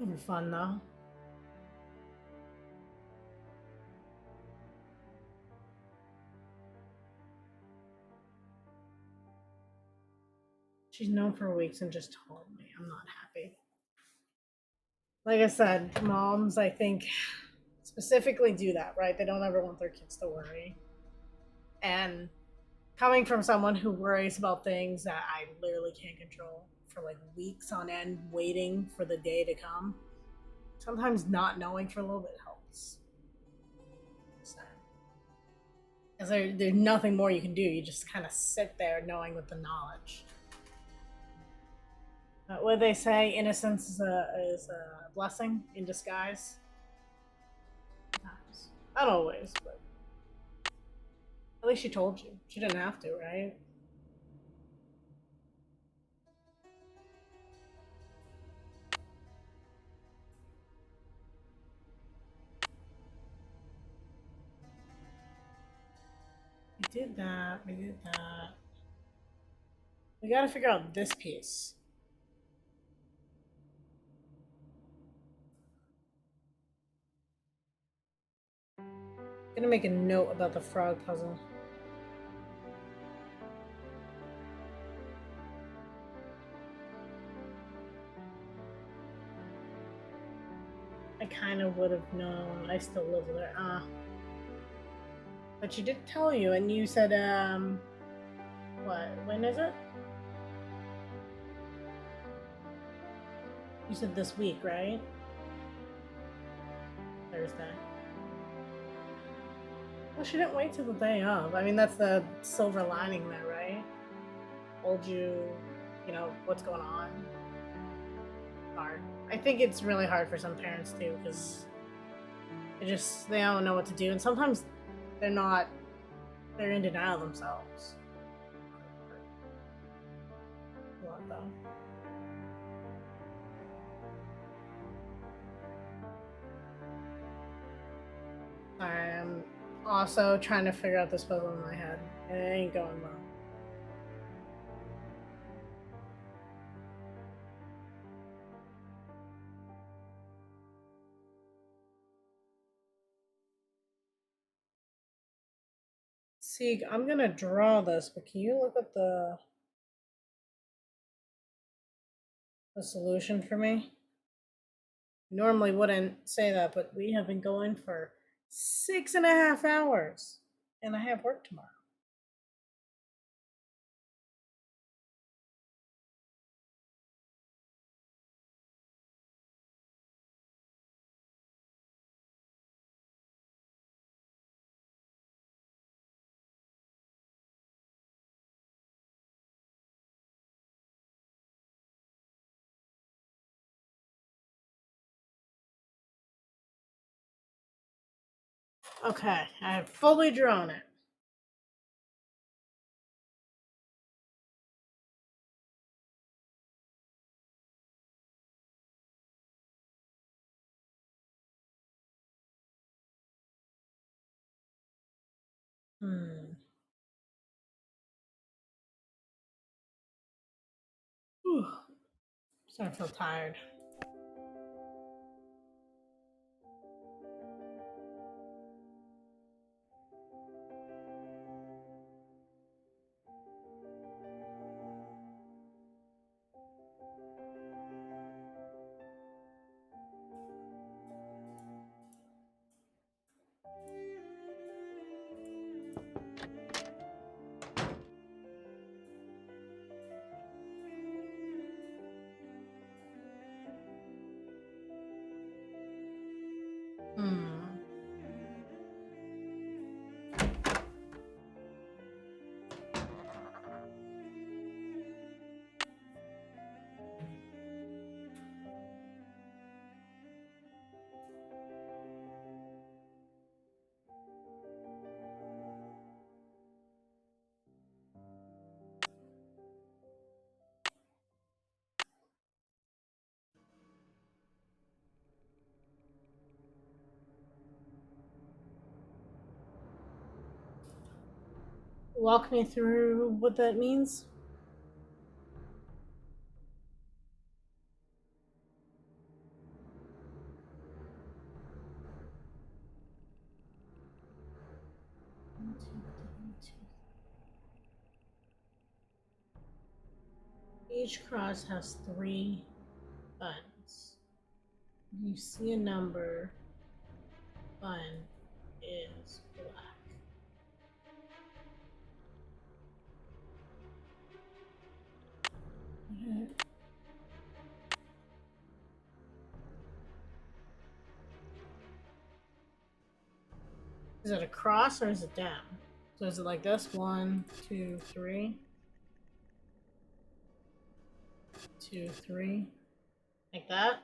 Never fun though. She's known for weeks and just told me. I'm not happy. Like I said, moms, I think, specifically do that, right? They don't ever want their kids to worry. And coming from someone who worries about things that I literally can't control for like weeks on end, waiting for the day to come, sometimes not knowing for a little bit helps. Because there's nothing more you can do. You just kind of sit there knowing with the knowledge. What they say, innocence is a blessing in disguise. Not always, but at least she told you. She didn't have to, right? We did that. We did that. We gotta figure out this piece. I'm gonna make a note about the frog puzzle. I kind of would have known. I still live there. But she did tell you, and you said, what? When is it? You said this week, right? Thursday. Well, she didn't wait till the day of. I mean, that's the silver lining there, right? Told you, you know, what's going on. Hard. I think it's really hard for some parents too, because they don't know what to do, and sometimes they're in denial themselves. A lot though. I'm also trying to figure out this puzzle in my head, and it ain't going well. See, I'm gonna draw this, but can you look up the solution for me? Normally wouldn't say that, but we have been going for 6.5 hours, and I have work tomorrow. Okay, I have fully drawn it. Whew. Starting to feel tired. Walk me through what that means. Each cross has 3 buttons. You see a number, button is black. Is it a cross or is it down? So is it like this? 1, 2, 3. 2, 3. Like that?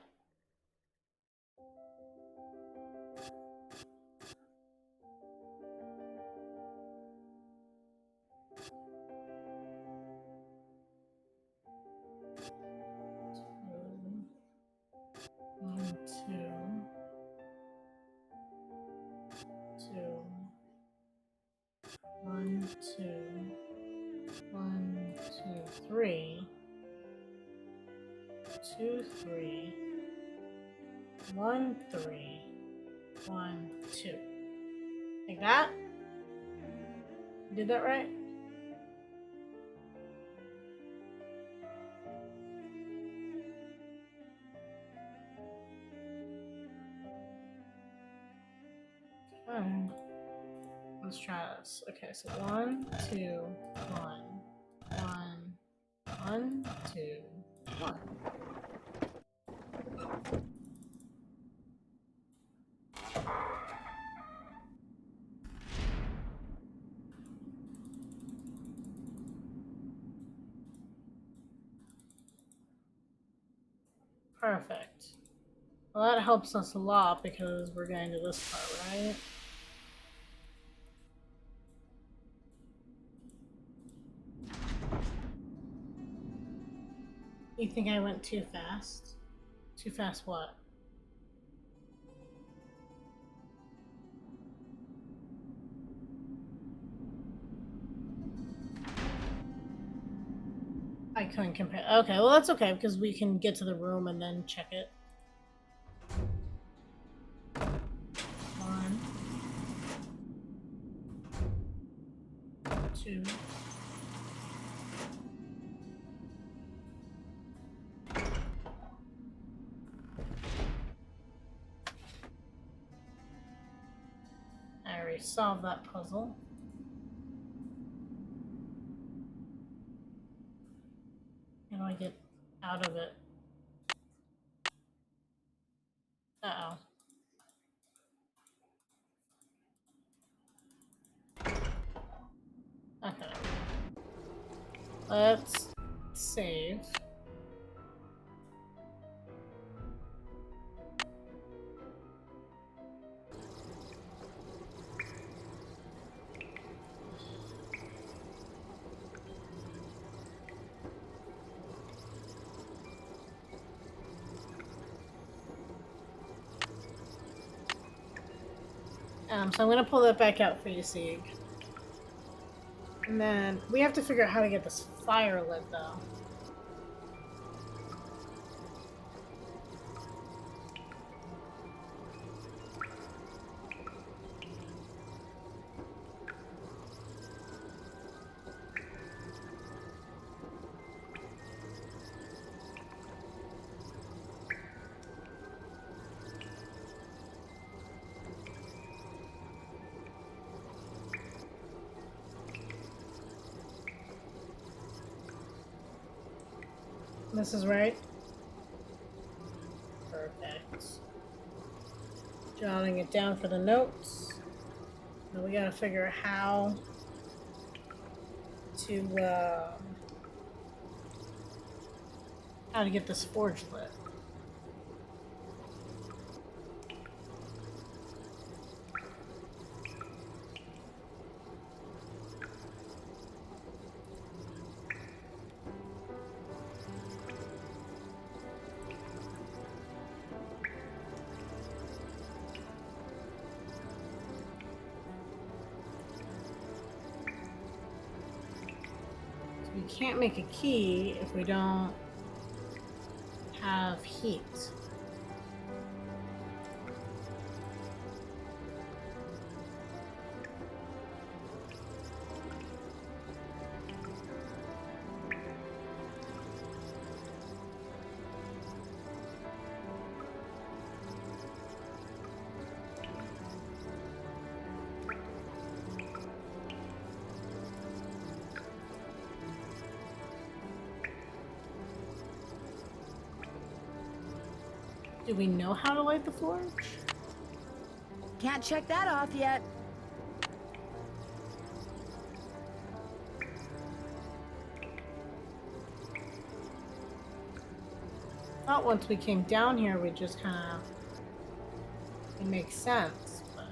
2. 1, 2. 1, 2, 3. 2, 3. 1, 3. 1, 2. Like that? Did that right? Okay. Let's try this. Okay, so 1, 2, 1. 1, 1, 2, 1. Perfect. Well, that helps us a lot because we're getting to this part, right? You think I went too fast? Too fast what? I couldn't compare. Okay, well that's okay because we can get to the room and then check it. 1, 2. I already solved that puzzle. How do I get out of it? Uh-oh. Okay. Let's save. So I'm gonna pull that back out for you, Sieg. And then we have to figure out how to get this fire lit, though. This is right? Perfect. Jotting it down for the notes. Now we gotta figure out how to get this forge lit. We can't make a key if we don't have heat. Do we know how to light the forge? Can't check that off yet. Thought once we came down here, we just kind of... It makes sense, but...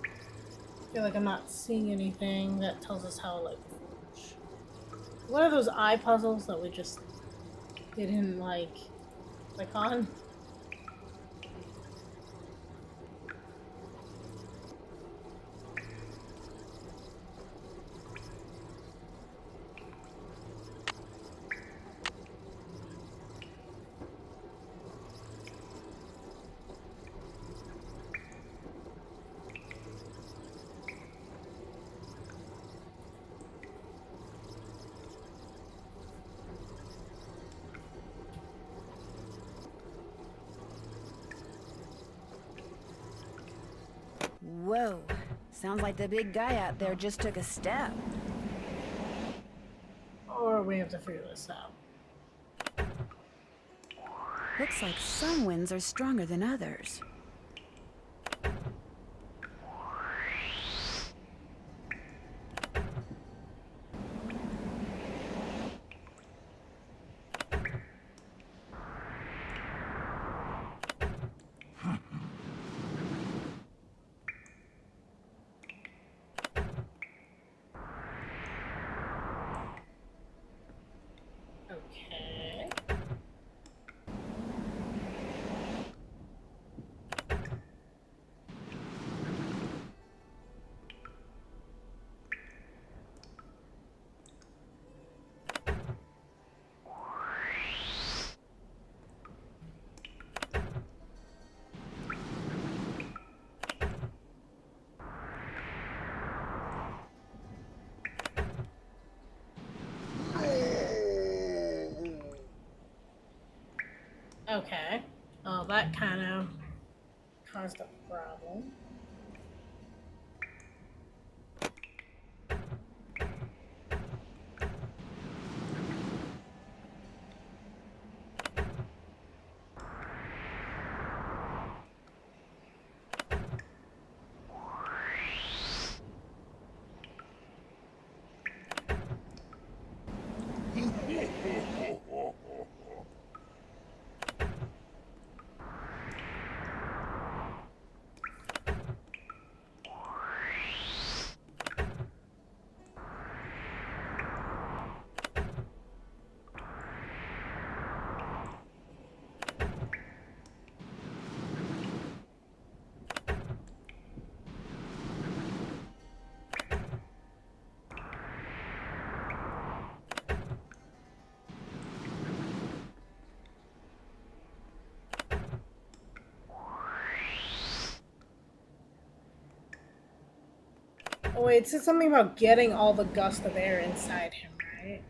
I feel like I'm not seeing anything that tells us how to light the forge. What are those eye puzzles that we just didn't like click on. Whoa. Sounds like the big guy out there just took a step. Or we have to figure this out. Looks like some winds are stronger than others. Okay. Okay. Oh, that kind of caused a problem. Oh wait, it said something about getting all the gust of air inside him, right?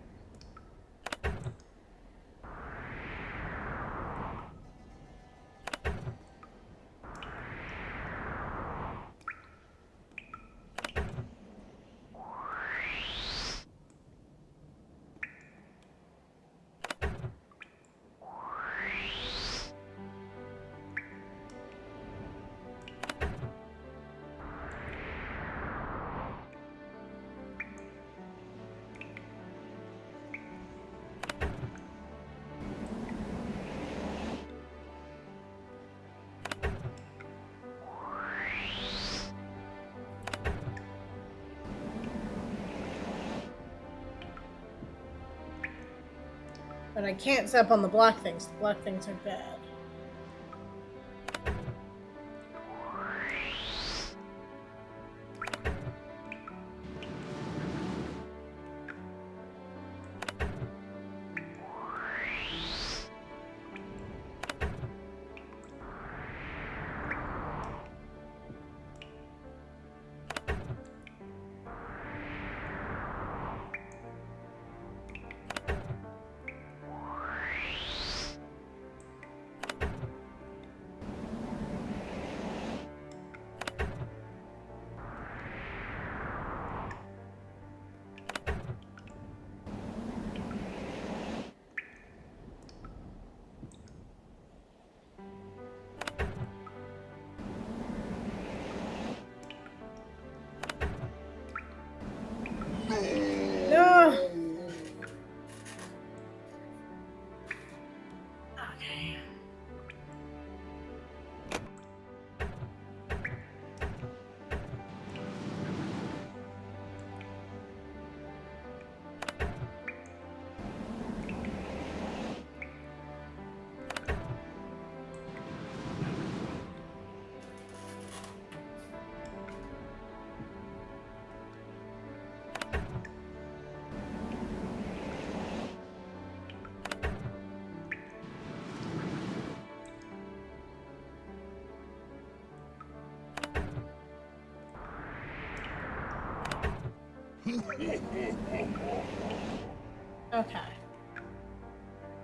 But I can't step on the black things. The black things are bad. Okay.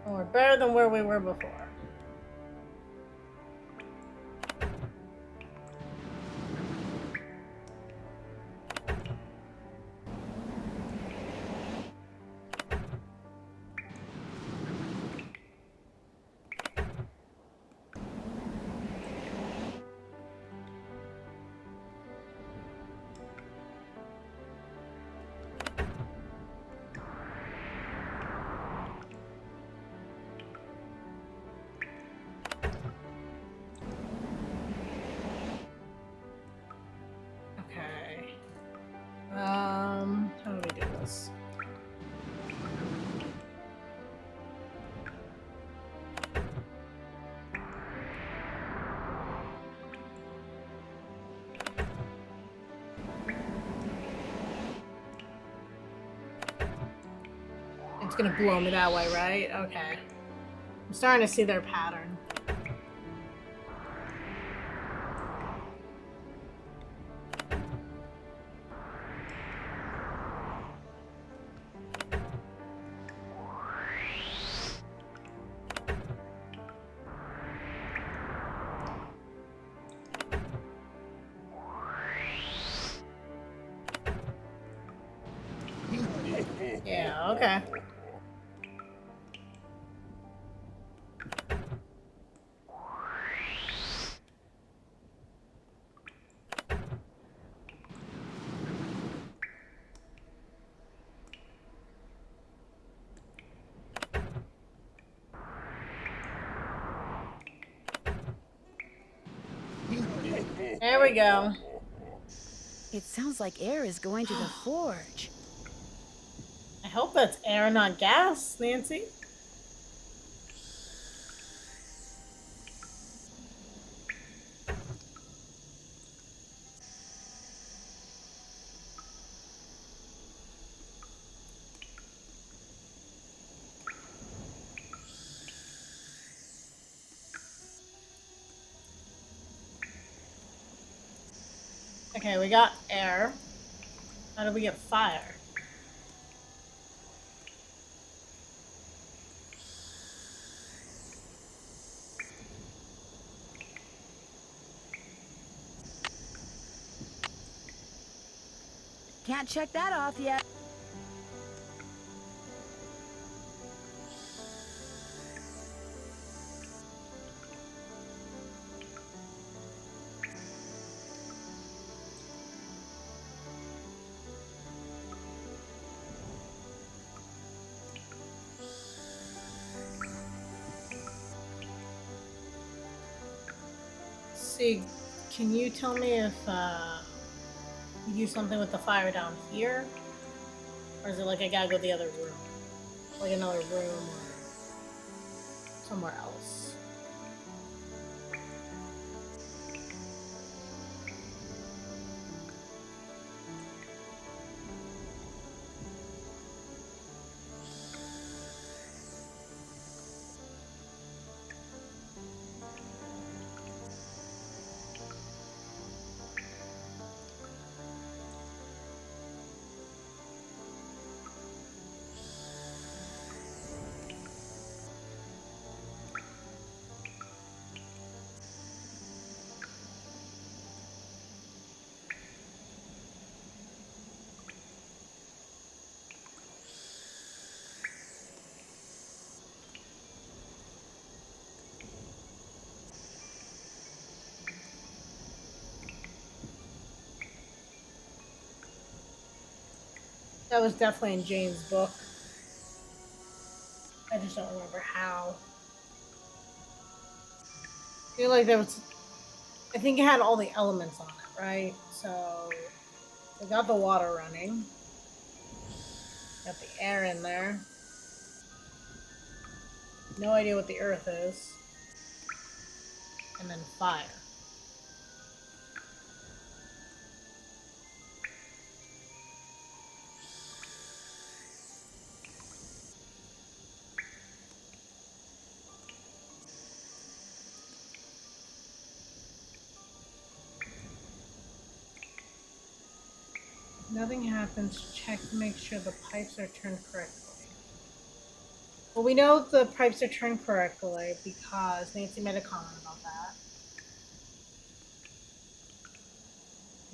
Well, we're better than where we were before. Okay. How do we do this? It's gonna blow me that way, right? Okay. I'm starting to see their pattern. Yeah, okay. There we go. It sounds like air is going to the forge. I hope that's air, not gas, Nancy. Okay, we got air. How do we get fire? Can't check that off yet. See, can you tell me if you do something with the fire down here? Or is it like I gotta go the other room? Like another room or somewhere else? That was definitely in Jane's book. I just don't remember how. I feel like there was... I think it had all the elements on it, right? So, we got the water running. Got the air in there. No idea what the earth is. And then fire. Nothing happens. Check to make sure the pipes are turned correctly. Well, we know the pipes are turned correctly because Nancy made a comment about that.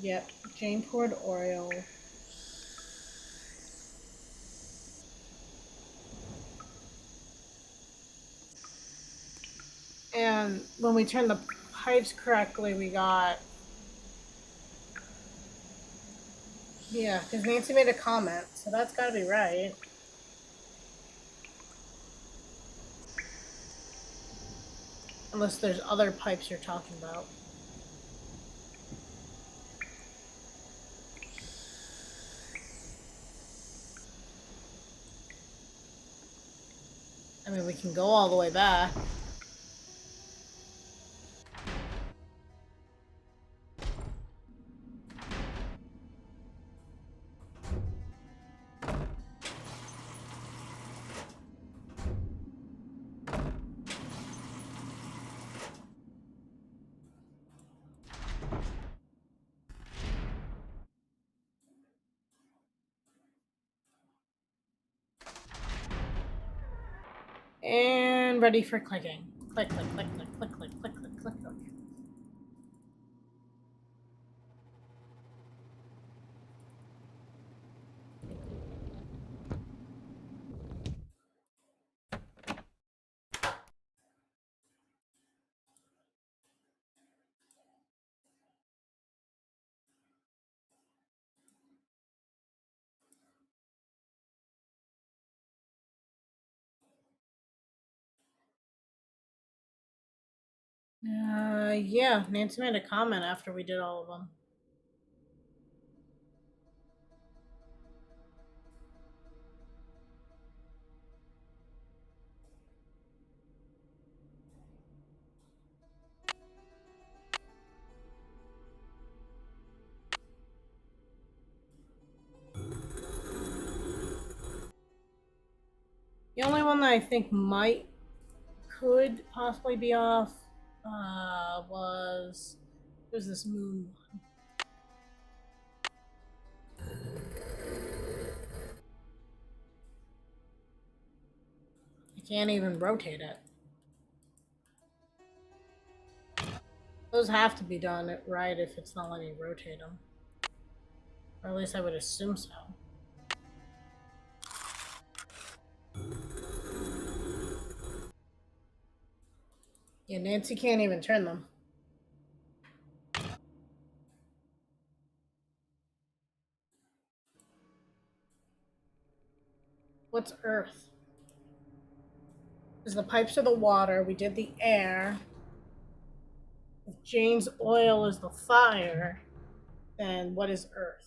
Yep, Jane poured oil. And when we turned the pipes correctly, we got... Yeah, because Nancy made a comment, so that's gotta be right. Unless there's other pipes you're talking about. I mean, we can go all the way back. And ready for clicking. Click, click, click, click, click, click, click, click, click, click. Yeah, Nancy made a comment after we did all of them. The only one that I think could possibly be off was this moon one. I can't even rotate it. Those have to be done right if it's not letting me rotate them. Or at least I would assume so. Yeah, Nancy can't even turn them. What's Earth? Because the pipes are the water, we did the air. If Jane's oil is the fire, then what is Earth?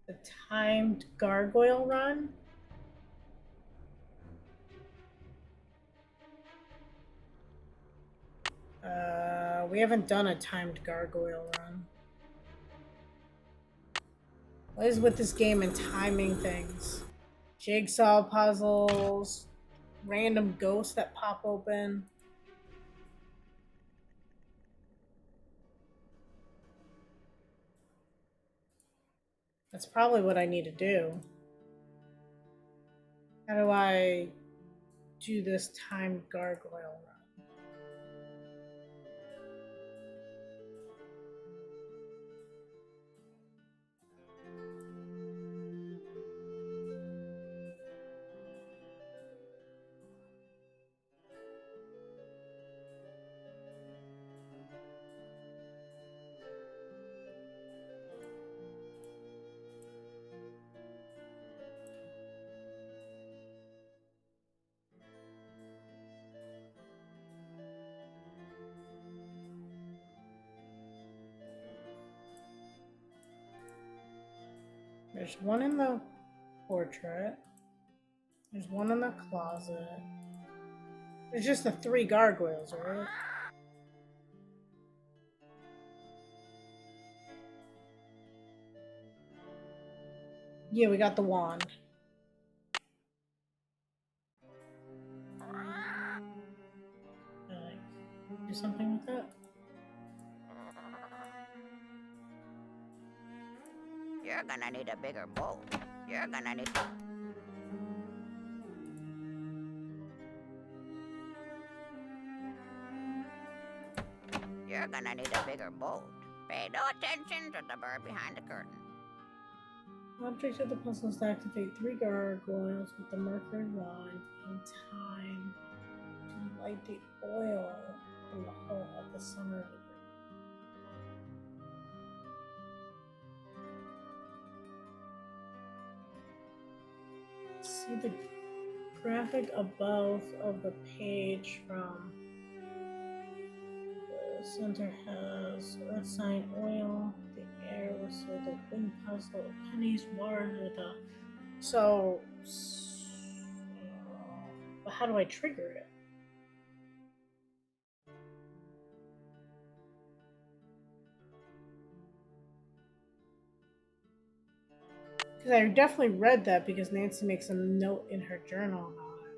The timed gargoyle run? We haven't done a timed gargoyle run. What is with this game and timing things? Jigsaw puzzles, random ghosts that pop open. That's probably what I need to do. How do I do this timed gargoyle run? There's one in the portrait. There's one in the closet. There's just the 3 gargoyles, right? Yeah, we got the wand. Do something with that? You're gonna need a bigger bolt. You're gonna need... You're gonna need a bigger bolt. Pay no attention to the bird behind the curtain. Object of the puzzle is to activate 3 gargoyles with the mercury wand in time to light the oil in the hole at the center of the room. See the graphic above of the page from the center has earth sign oil, the air whistle, the wind puzzle, pennies, water, the so but how do I trigger it? Because I definitely read that because Nancy makes a note in her journal about it.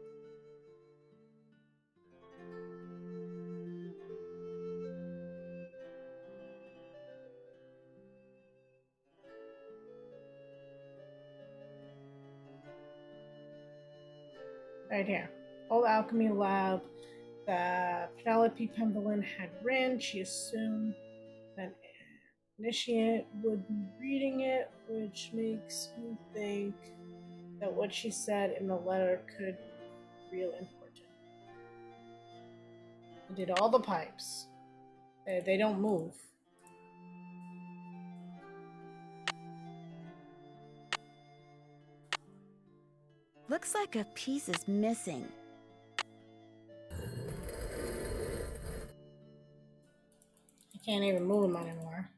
Right here. Old alchemy lab that Penelope Pemberlin had ran. She assumed that initiate would be reading it, which makes me think that what she said in the letter could be real important. I did all the pipes. They don't move. Looks like a piece is missing. I can't even move them anymore.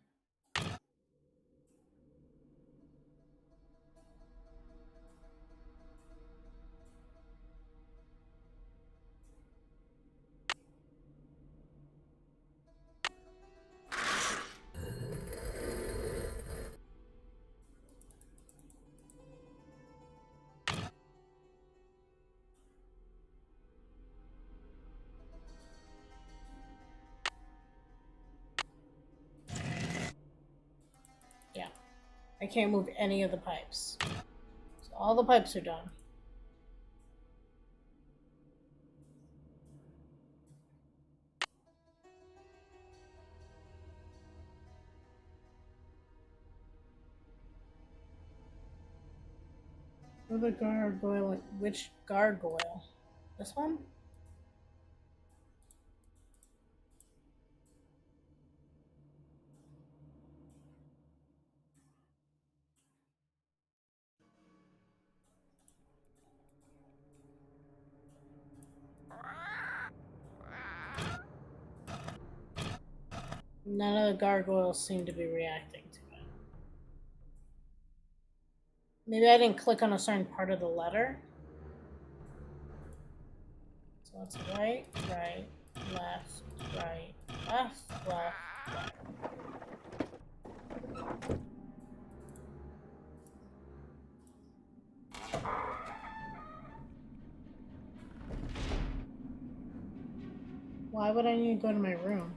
Yeah. I can't move any of the pipes. So all the pipes are done. The gargoyle. Which gargoyle? This one? None of the gargoyles seem to be reacting to it. Maybe I didn't click on a certain part of the letter. So it's right, right, left, right, left, left, right. Why would I need to go to my room?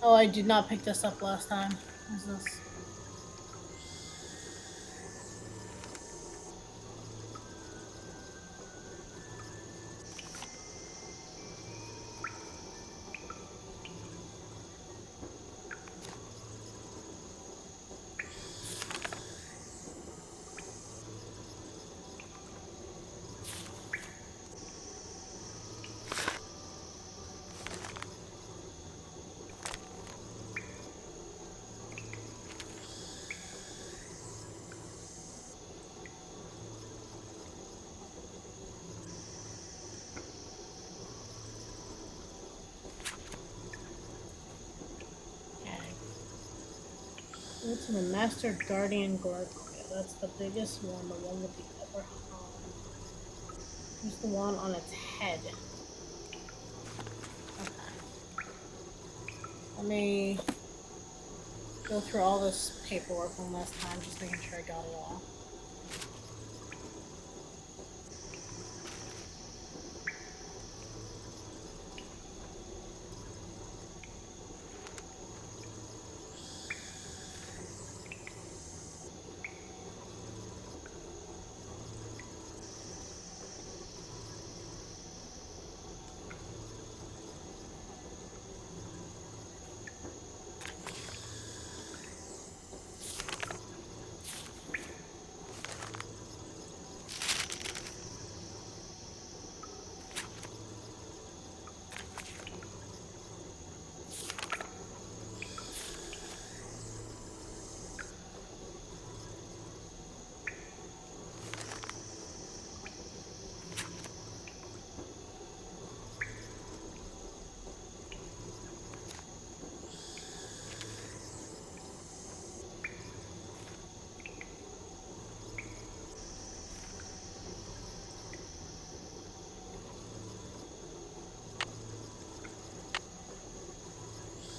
Oh, I did not pick this up last time. What's this? What's the Master Guardian Gargoyle? That's the biggest one, the one with the upper arm. Who's the one on its head? Okay. Let me go through all this paperwork one last time, just making sure I got it all.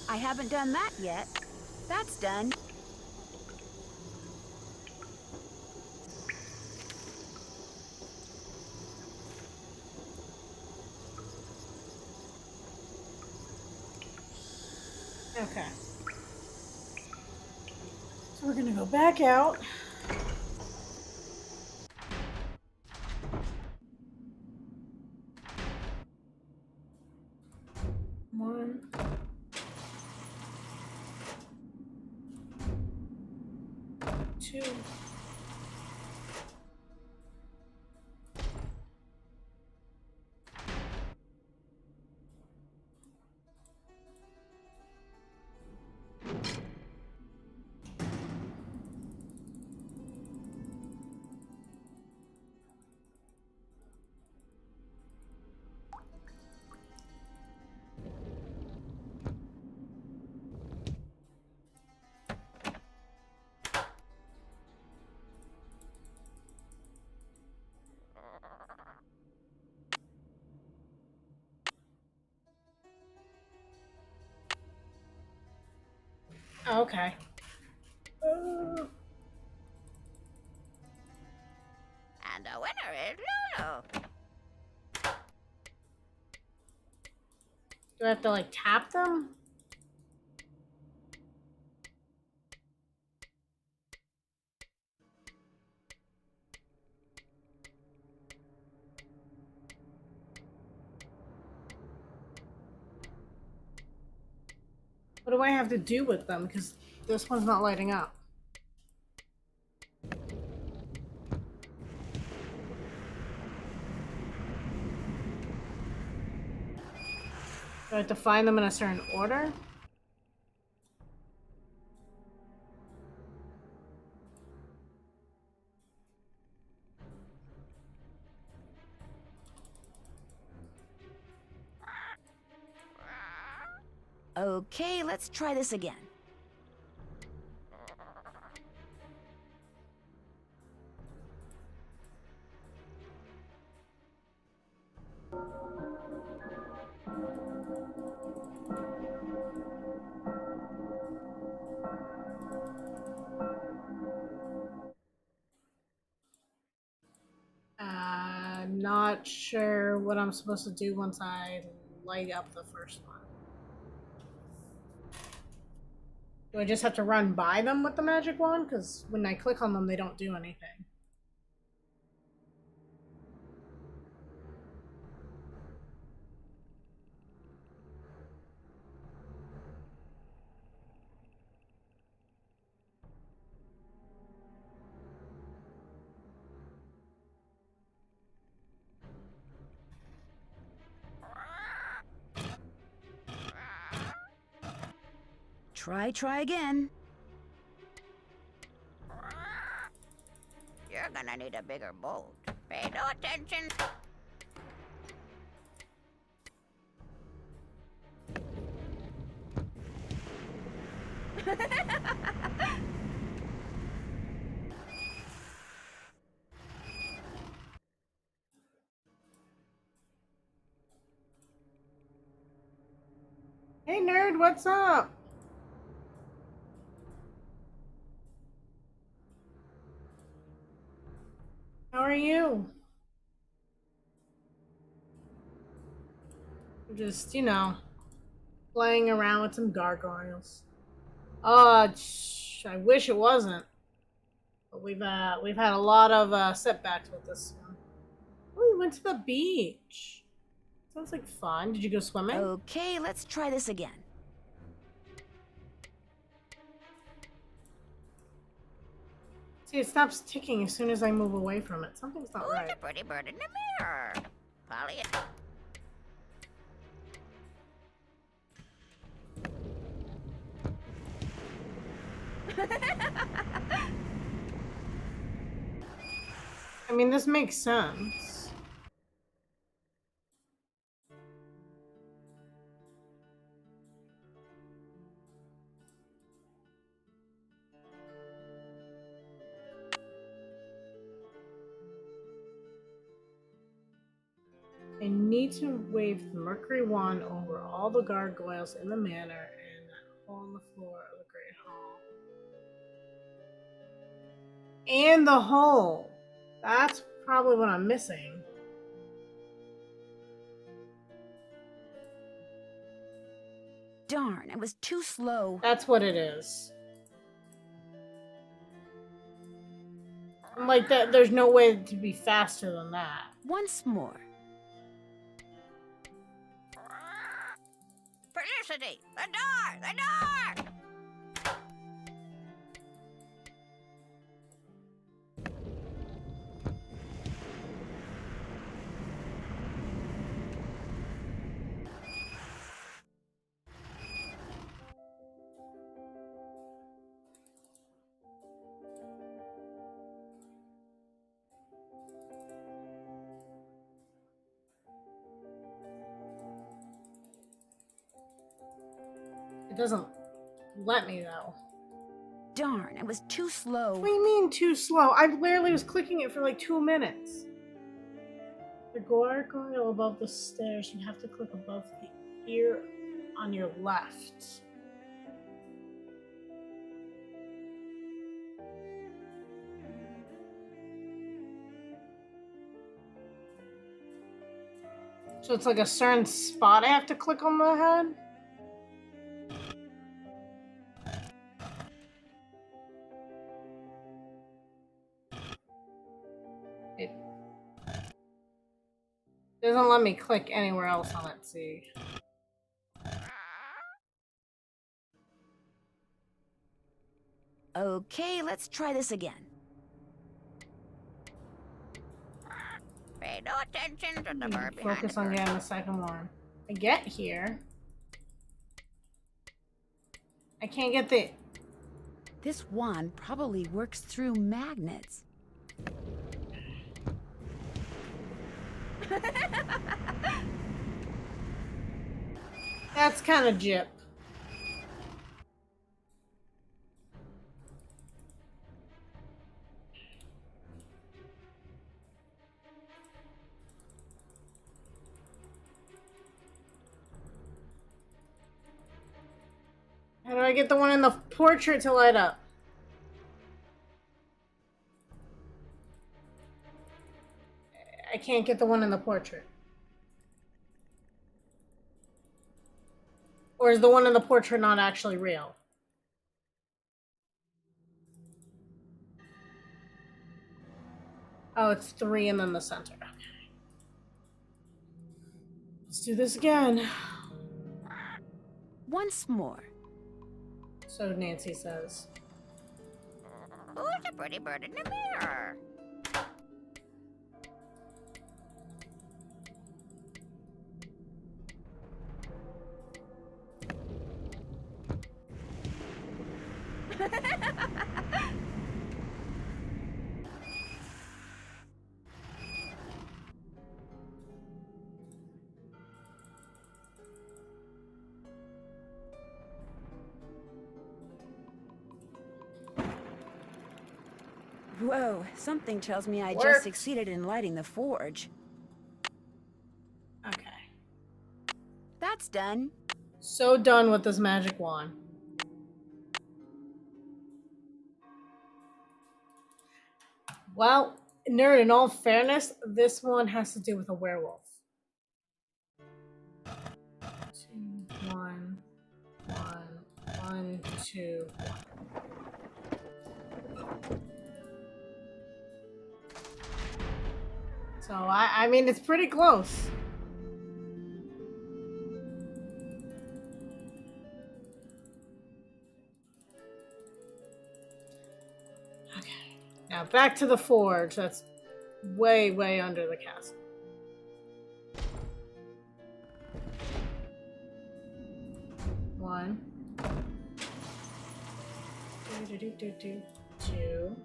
I haven't done that yet. That's done. Okay. So we're gonna go back out. One. Two. Oh, okay. And the winner is Lulu. Do I have to like tap them? What do I have to do with them? Because this one's not lighting up. Do I have to find them in a certain order? Okay, let's try this again. Not sure what I'm supposed to do once I light up the first one. Do I just have to run by them with the magic wand? Because when I click on them, they don't do anything. Try again. You're gonna need a bigger bolt. Pay no attention. Bernard, what's up? How are you? Just, playing around with some gargoyles. I wish it wasn't. But we've had a lot of setbacks with this one. Oh, we went to the beach. Sounds like fun. Did you go swimming? Okay, let's try this again. See, it stops ticking as soon as I move away from it. Something's not Who's right. the pretty bird in the mirror? Polly. I mean, this makes sense. I need to wave the Mercury wand over all the gargoyles in the manor and that hole in the floor of the Great Hall. And the hole! That's probably what I'm missing. Darn, it was too slow. That's what it is. Like that, there's no way to be faster than that. Once more. Felicity! The door! The door! It doesn't let me though. Darn, it was too slow. What do you mean too slow? I literally was clicking it for like 2 minutes. The gargoyle above the stairs, you have to click above the ear on your left. So it's like a certain spot I have to click on the head? It doesn't let me click anywhere else on it, see. Okay, let's try this again. Pay no attention to the bird behind Focus the on curtain. getting the second one. I get here. I can't get the... This wand probably works through magnets. That's kind of jip. How do I get the one in the portrait to light up? I can't get the one in the portrait. Or is the one in the portrait not actually real? Oh, it's 3 and then the center. Okay. Let's do this again. Once more. So Nancy says. Who's the pretty bird in the mirror? Whoa, something tells me I Worked. just succeeded in lighting the forge. Okay. That's done. So done with this magic wand. Well, nerd, in all fairness, this one has to do with a werewolf. 2, 1, 1, 2, 1. So I mean, it's pretty close. Okay, now back to the forge. That's way, way under the castle. One. Two.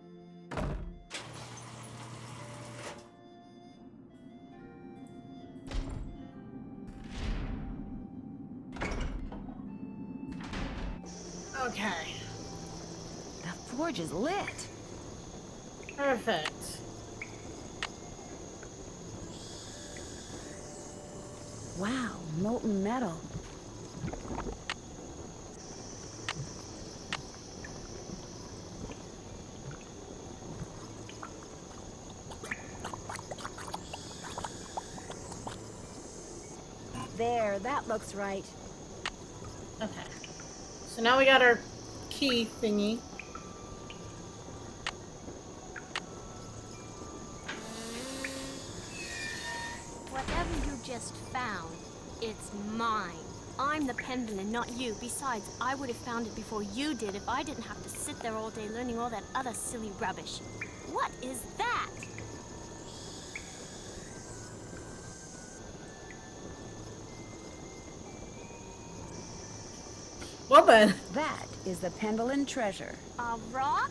Okay. The forge is lit. Perfect. Wow, molten metal. There, that looks right. Okay. So now we got our key thingy. Whatever you just found, it's mine. I'm the pendulum, not you. Besides, I would have found it before you did if I didn't have to sit there all day learning all that other silly rubbish. What is that? Well then. That is the Pendleton treasure. A rock?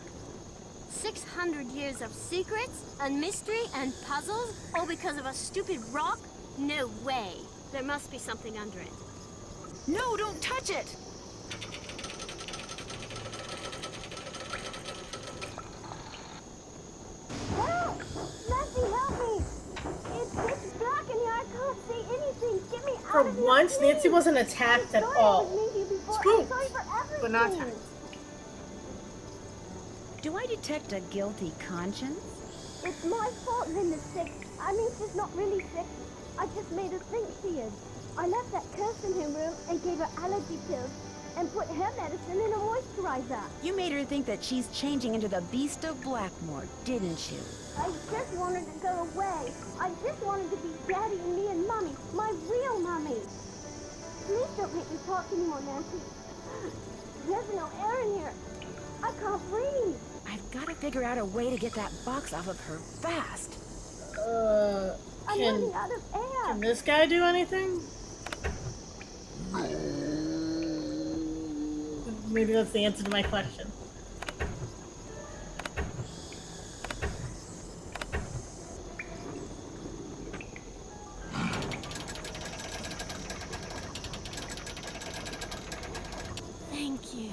600 years of secrets and mystery and puzzles, all because of a stupid rock? No way. There must be something under it. No, don't touch it! Help! Nancy, help me! It's pitch black in here. I can't see anything. Get me For out of here, once, please. Nancy wasn't attacked at all. Spooked, but not attacked. Do I detect a guilty conscience? It's my fault Linda's sick. I mean, she's not really sick. I just made her think she is. I left that curse in her room and gave her allergy pills and put her medicine in a moisturizer. You made her think that she's changing into the Beast of Blackmoor, didn't you? I just wanted to go away. I just wanted to be Daddy and me and Mommy, my real Mommy. Please don't make me talk anymore, Nancy. There's no air in here. I can't breathe. I've got to figure out a way to get that box off of her fast. I'm running out of air. Can this guy do anything? Maybe that's the answer to my question. Thank you.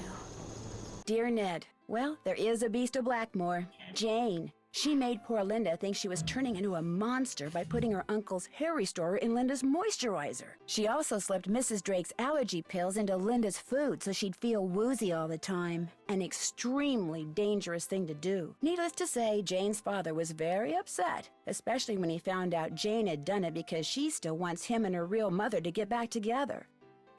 Dear Ned, well, there is a Beast of Blackmoor, Jane. She made poor Linda think she was turning into a monster by putting her uncle's hair restorer in Linda's moisturizer. She also slipped Mrs. Drake's allergy pills into Linda's food so she'd feel woozy all the time. An extremely dangerous thing to do. Needless to say, Jane's father was very upset, especially when he found out Jane had done it because she still wants him and her real mother to get back together.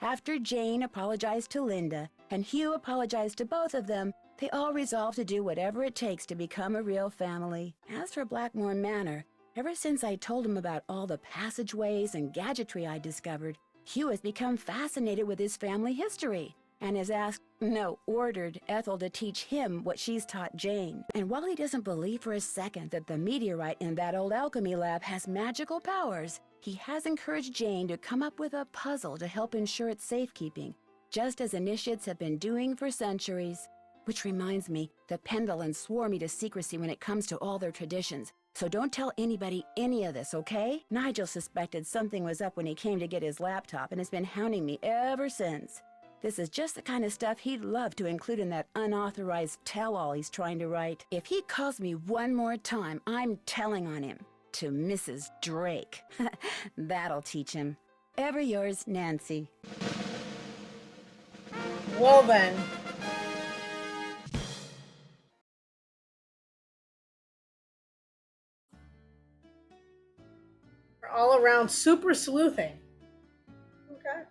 After Jane apologized to Linda and Hugh apologized to both of them, they all resolved to do whatever it takes to become a real family. As for Blackmoor Manor, ever since I told him about all the passageways and gadgetry I discovered, Hugh has become fascinated with his family history and has asked, no, ordered Ethel to teach him what she's taught Jane. And while he doesn't believe for a second that the meteorite in that old alchemy lab has magical powers, he has encouraged Jane to come up with a puzzle to help ensure its safekeeping, just as initiates have been doing for centuries. Which reminds me, the Pendletons swore me to secrecy when it comes to all their traditions, so don't tell anybody any of this, okay? Nigel suspected something was up when he came to get his laptop and has been hounding me ever since. This is just the kind of stuff he'd love to include in that unauthorized tell-all he's trying to write. If he calls me one more time, I'm telling on him. To Mrs. Drake. That'll teach him. Ever yours, Nancy. Well then. We're all around super sleuthing. Okay.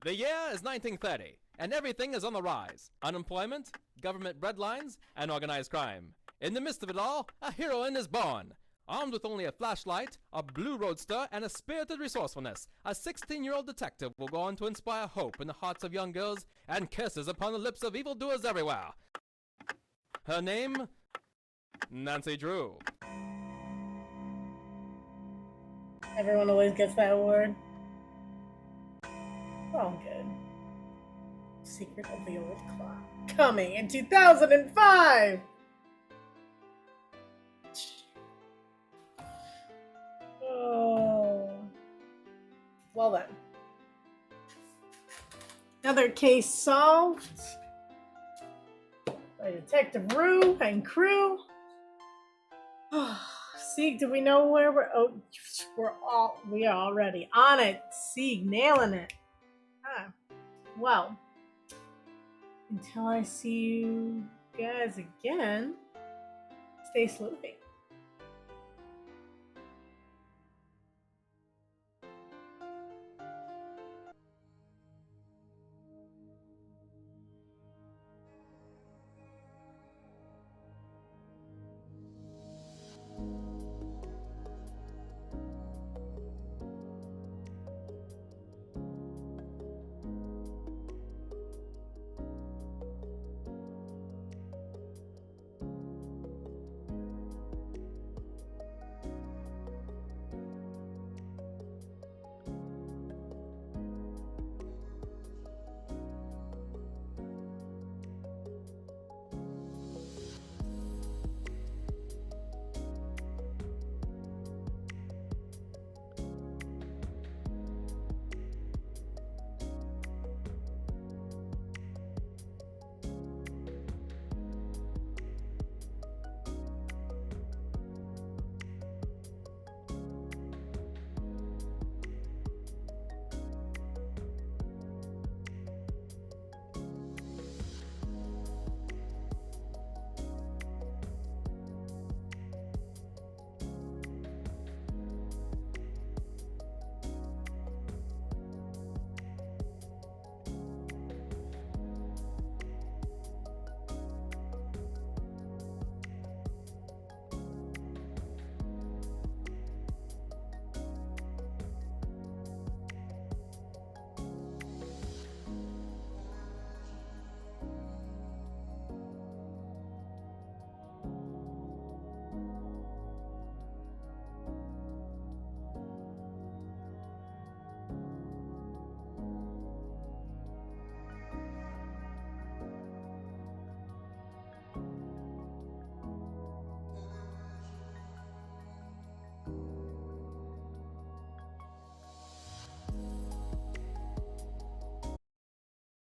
The year is 1930, and everything is on the rise. Unemployment, government breadlines, and organized crime. In the midst of it all, a heroine is born. Armed with only a flashlight, a blue roadster, and a spirited resourcefulness, a 16-year-old detective will go on to inspire hope in the hearts of young girls and kisses upon the lips of evildoers everywhere. Her name? Nancy Drew. Everyone always gets that award. Oh, good. Secret of the Old Clock. Coming in 2005! Oh. Well then. Another case solved by Detective Rue and crew. Sieg, do we know where we're? Oh, we are already on it. Sieg, nailing it. Ah, well, until I see you guys again, stay sleuthing.